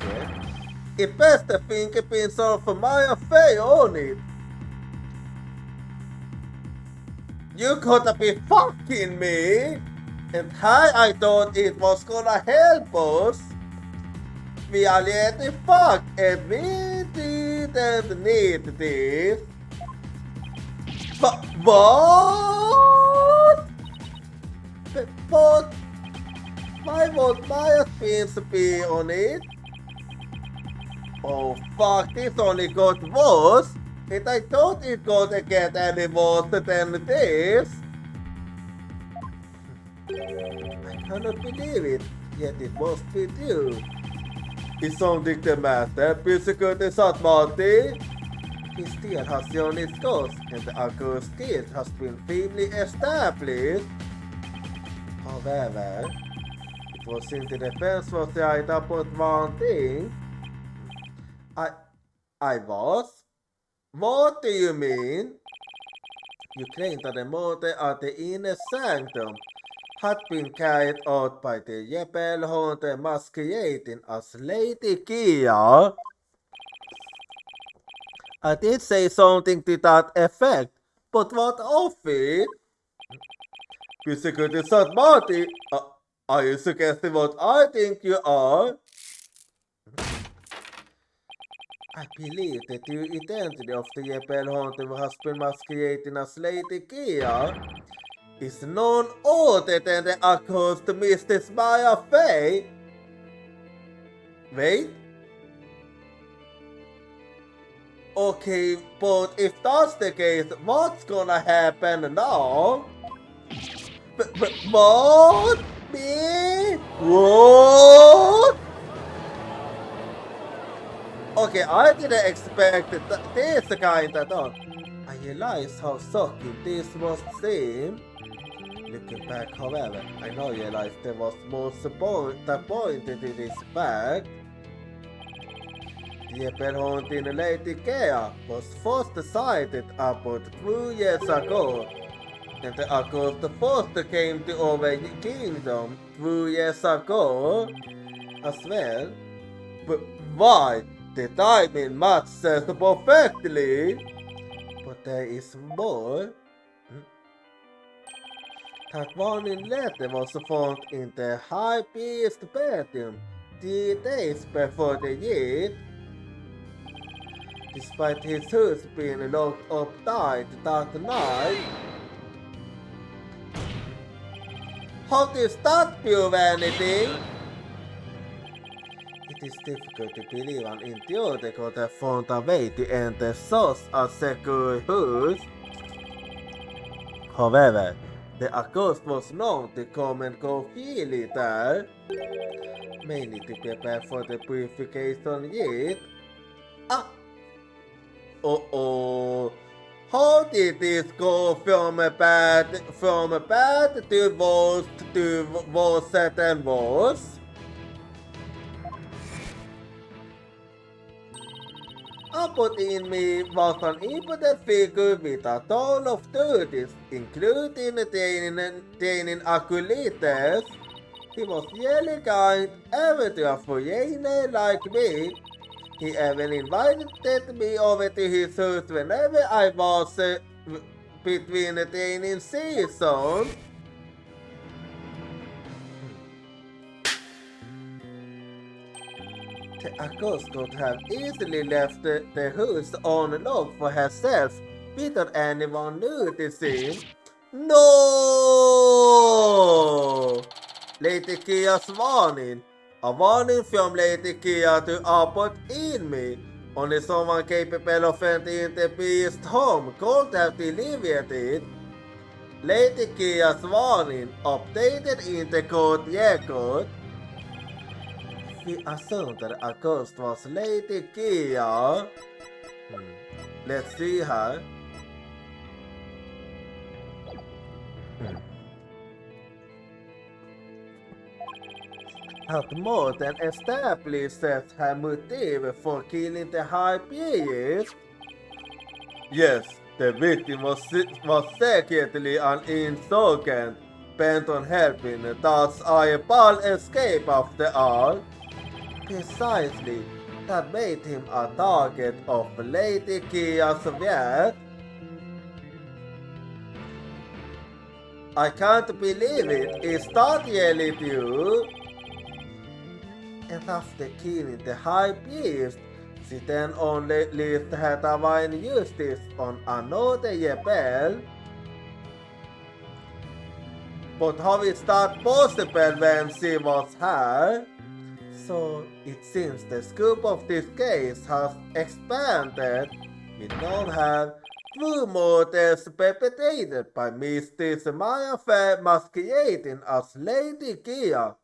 Speaker 1: Yeah. It best the fingerprints of Maya Fey on it. You gotta be fucking me! And how I thought it was gonna help us. We are letting fuck and we didn't need this. But what? But why would Maya spins be on it? Oh fuck, this only got worse. And I thought it gonna get any worse than this. I cannot believe it, yet it must be true. Is something the matter, Psycho Sat Marty? His deal has shown its course, and the Argus skill has been firmly established. However, it was in the defense was right about one thing. I was? What do you mean? You claim that the murder at the inner sanctum had been carried out by the Yebel Hunter masquerading as Lady Kia. I did say something to that effect, but what of it? Basically, Sat Marty, are you suggesting what I think you are? I believe the true identity of the Yebel Hunter who has been masquerading as Lady Kia is none other than the accursed Mistress Maya Fey. Wait. Okay, but if that's the case, what's gonna happen now? What? Me? What? Okay, I didn't expect this kind of thought. I realized how shocking this must seem. Looking back, however, I now realized there was more point to this fact. The Yebel Hunter Lady Kia was first sighted about 2 years ago, and the Accursed Foster came to our kingdom 2 years ago as well. But why? The timing matches perfectly. But there is more. That warning letter was found in the High Priest's bedroom 3 days before the year. Despite his house being locked up tight that night. How does that prove anything? It is difficult to believe an intruder could have found a way to enter such a secure house. However, the accursed was known to come and go freely there, mainly to prepare for the purification rite. Uh-oh. How did this go from bad to worse and worse? Upon in me was an impotent figure with a ton of duties, including training acolytes. He was really kind even to a foreigner like me. He even invited me over to his house whenever I was between the training seasons. The Accursed could have easily left the house on lock for herself without anyone noticing. No! Lady Kia's warning. A warning from Lady Kia to operate in me. Only someone capable of entering the beast's home could have delivered it. Lady Kia's warning, updated in the court record. We assume that the Accursed was Lady Kia. Let's see her. Had more than established her motive for killing the High Priest. Yes, the victim was secretly an insurgent bent on helping, thus Ayapal escape of the Ark. Precisely, that made him a target of Lady Kia's wrath. I can't believe it, is that really true? And after killing the High Priest, she then only least had divine justice on another rebel. But how is that possible when she was here? So it seems the scope of this case has expanded. We now have two murders perpetrated by Mistress Maya Fair masquerading as Lady Kia.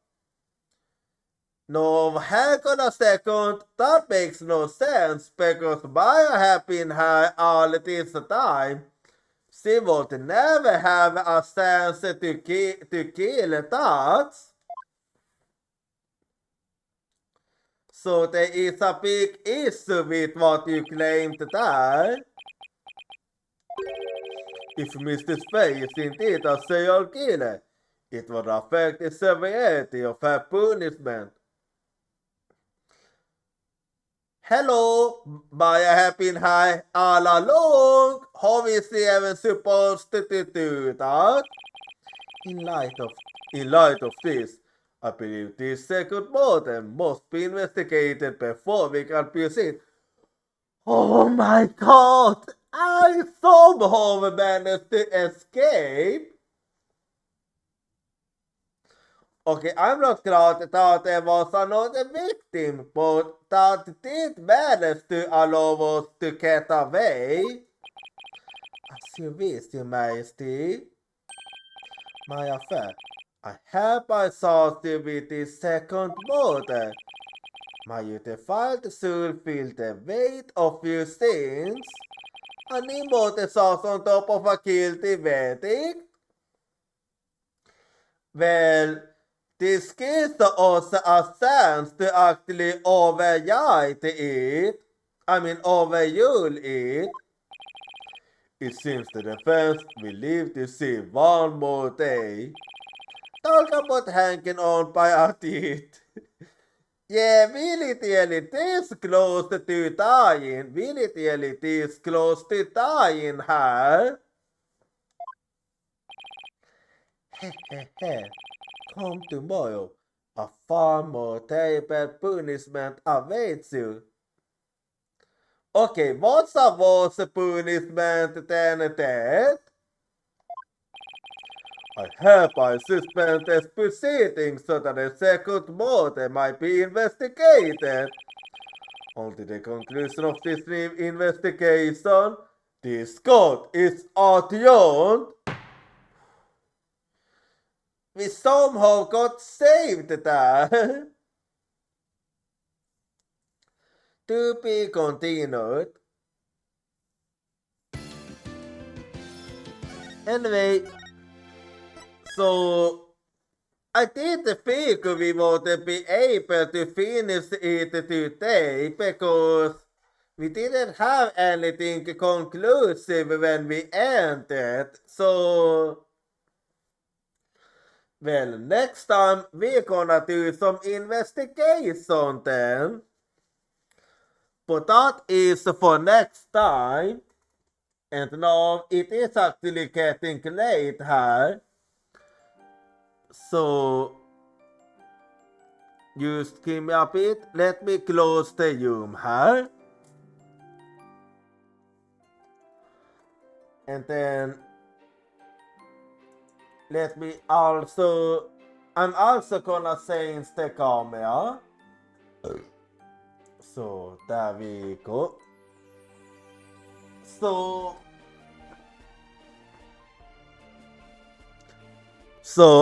Speaker 1: No, hang on a second, that makes no sense because Maya have been here all this time. She would never have a chance to kill that. So there is a big issue with what you claimed there. If Mrs. Faye is indeed a serial killer, it would affect the severity of her punishment. Hello, Maya have been here all along. How is she even supposed to do that? In light of this, I believe this second murder must be investigated before we can proceed. Oh my god! I somehow managed to escape! Okay, I'm not glad that there was another victim, but that did manage to allow us to get away. As you wish, Your Majesty. Maya Fair, I hereby charge you with the second murder. May your defiled soul feel the weight of your sins. Any murder charge on top of a guilty verdict? Well, this gives us a chance to actually override it. Overrule it. It seems the defense will live to see one more day. Talk about hanging on by a teeth. Yeah, really this close to dying. Really this close to dying, huh? Hehehe. Come tomorrow. A far more terrible punishment awaits you. Okay, what's a worse punishment than that? I hereby suspend this proceeding so that a second murder might be investigated. Until the conclusion of this investigation, this court is adjourned. We somehow got saved there. To be continued. Anyway, so I didn't think we would be able to finish it today because we didn't have anything conclusive when we ended. So, well, next time we're gonna do some investigation then. But that is for next time. And now it is actually getting late here. So, just give me a bit. Let me close the room here. And then let me also, I'm also gonna change the camera. So there we go. So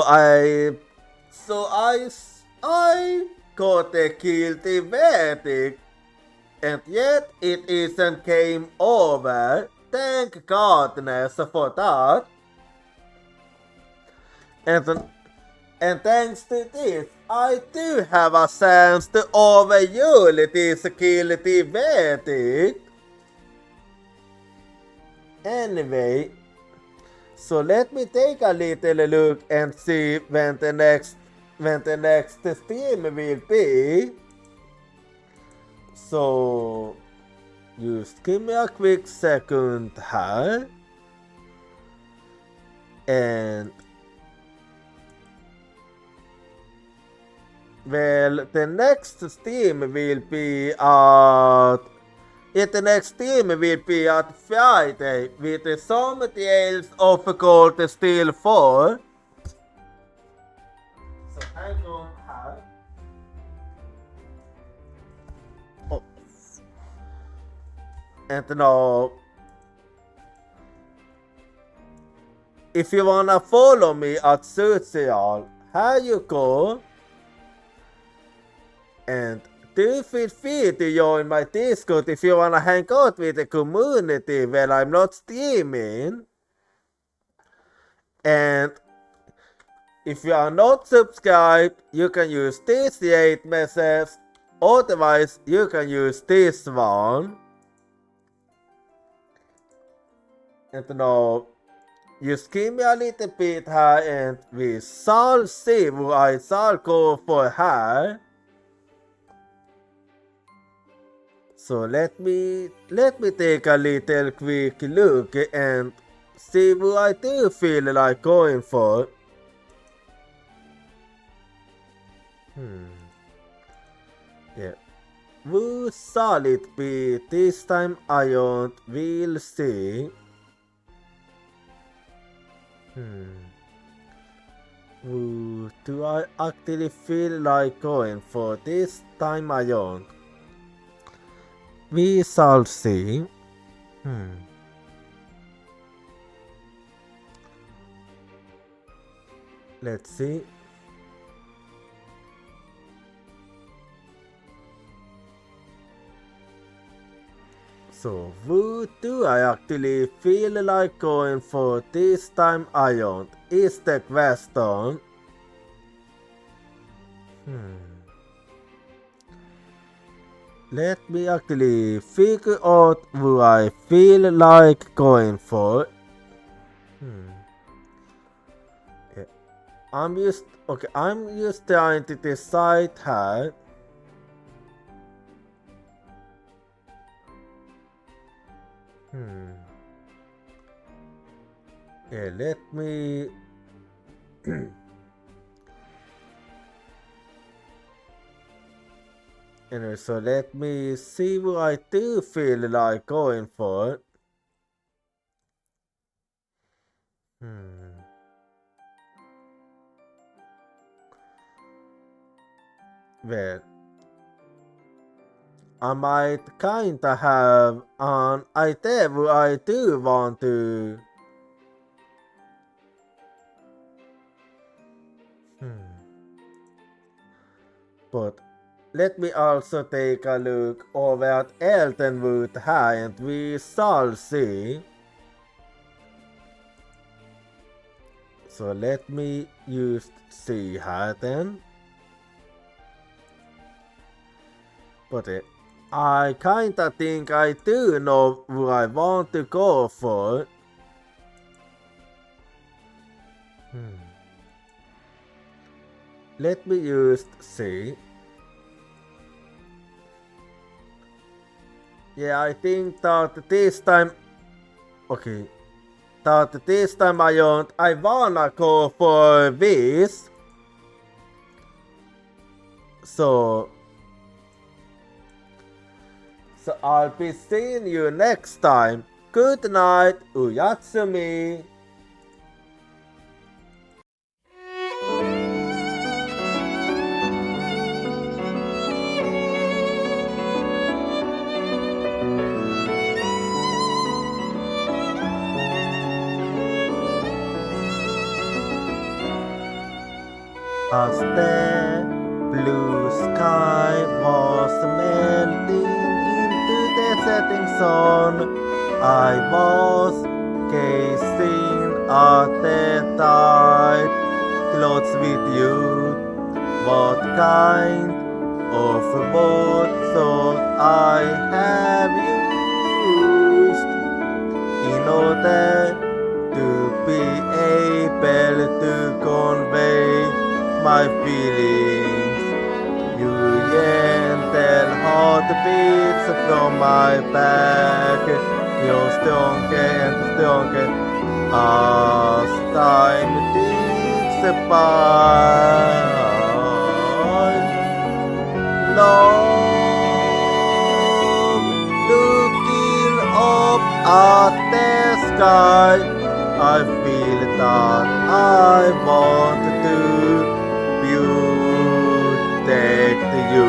Speaker 1: I got a guilty verdict, and yet it isn't game over. Thank goodness for that. And thanks to this, I do have a chance to overrule this guilty verdict. Anyway, So let me take a little look and see when the next stream will be. So just give me a quick second here. And well, the next stream will be at Friday with some details of Cold Steel 4. So hang on here. Oh. And now, if you wanna follow me at social, here you go. And do feel free to join my Discord if you wanna hang out with the community when I'm not streaming. And if you are not subscribed, you can use this 8 message. Otherwise, you can use this one. And now, just give me a little bit here and we shall see what I shall go for here. So let me take a little quick look and see what I do feel like going for. Yeah. Who shall it be this time? I don't will see. Who do I actually feel like going for this time? I don't. We shall see. Let's see. So, who do I actually feel like going for this time? I don't. Is the question. Let me actually figure out who I feel like going for. Yeah. I'm just trying to decide how. Yeah, let me anyway, so let me see what I do feel like going for. Well, I might kinda have an idea what I do want to. But let me also take a look over at Eldenwood High and we shall see. So let me just see her then. But I kinda think I do know who I want to go for. Let me just see. Yeah, I think that this time. Okay. That this time I wanna go for this. So I'll be seeing you next time. Good night, Uyatsumi. As the blue sky was melting into the setting sun, I was gazing at the tide clothes with you. What kind of boat thought I have used in order to be able to convey my feelings. You gentle heartbeats from my back. You're stronger and stronger as time ticks by. Love, looking up at the sky, I feel that I want to protect you.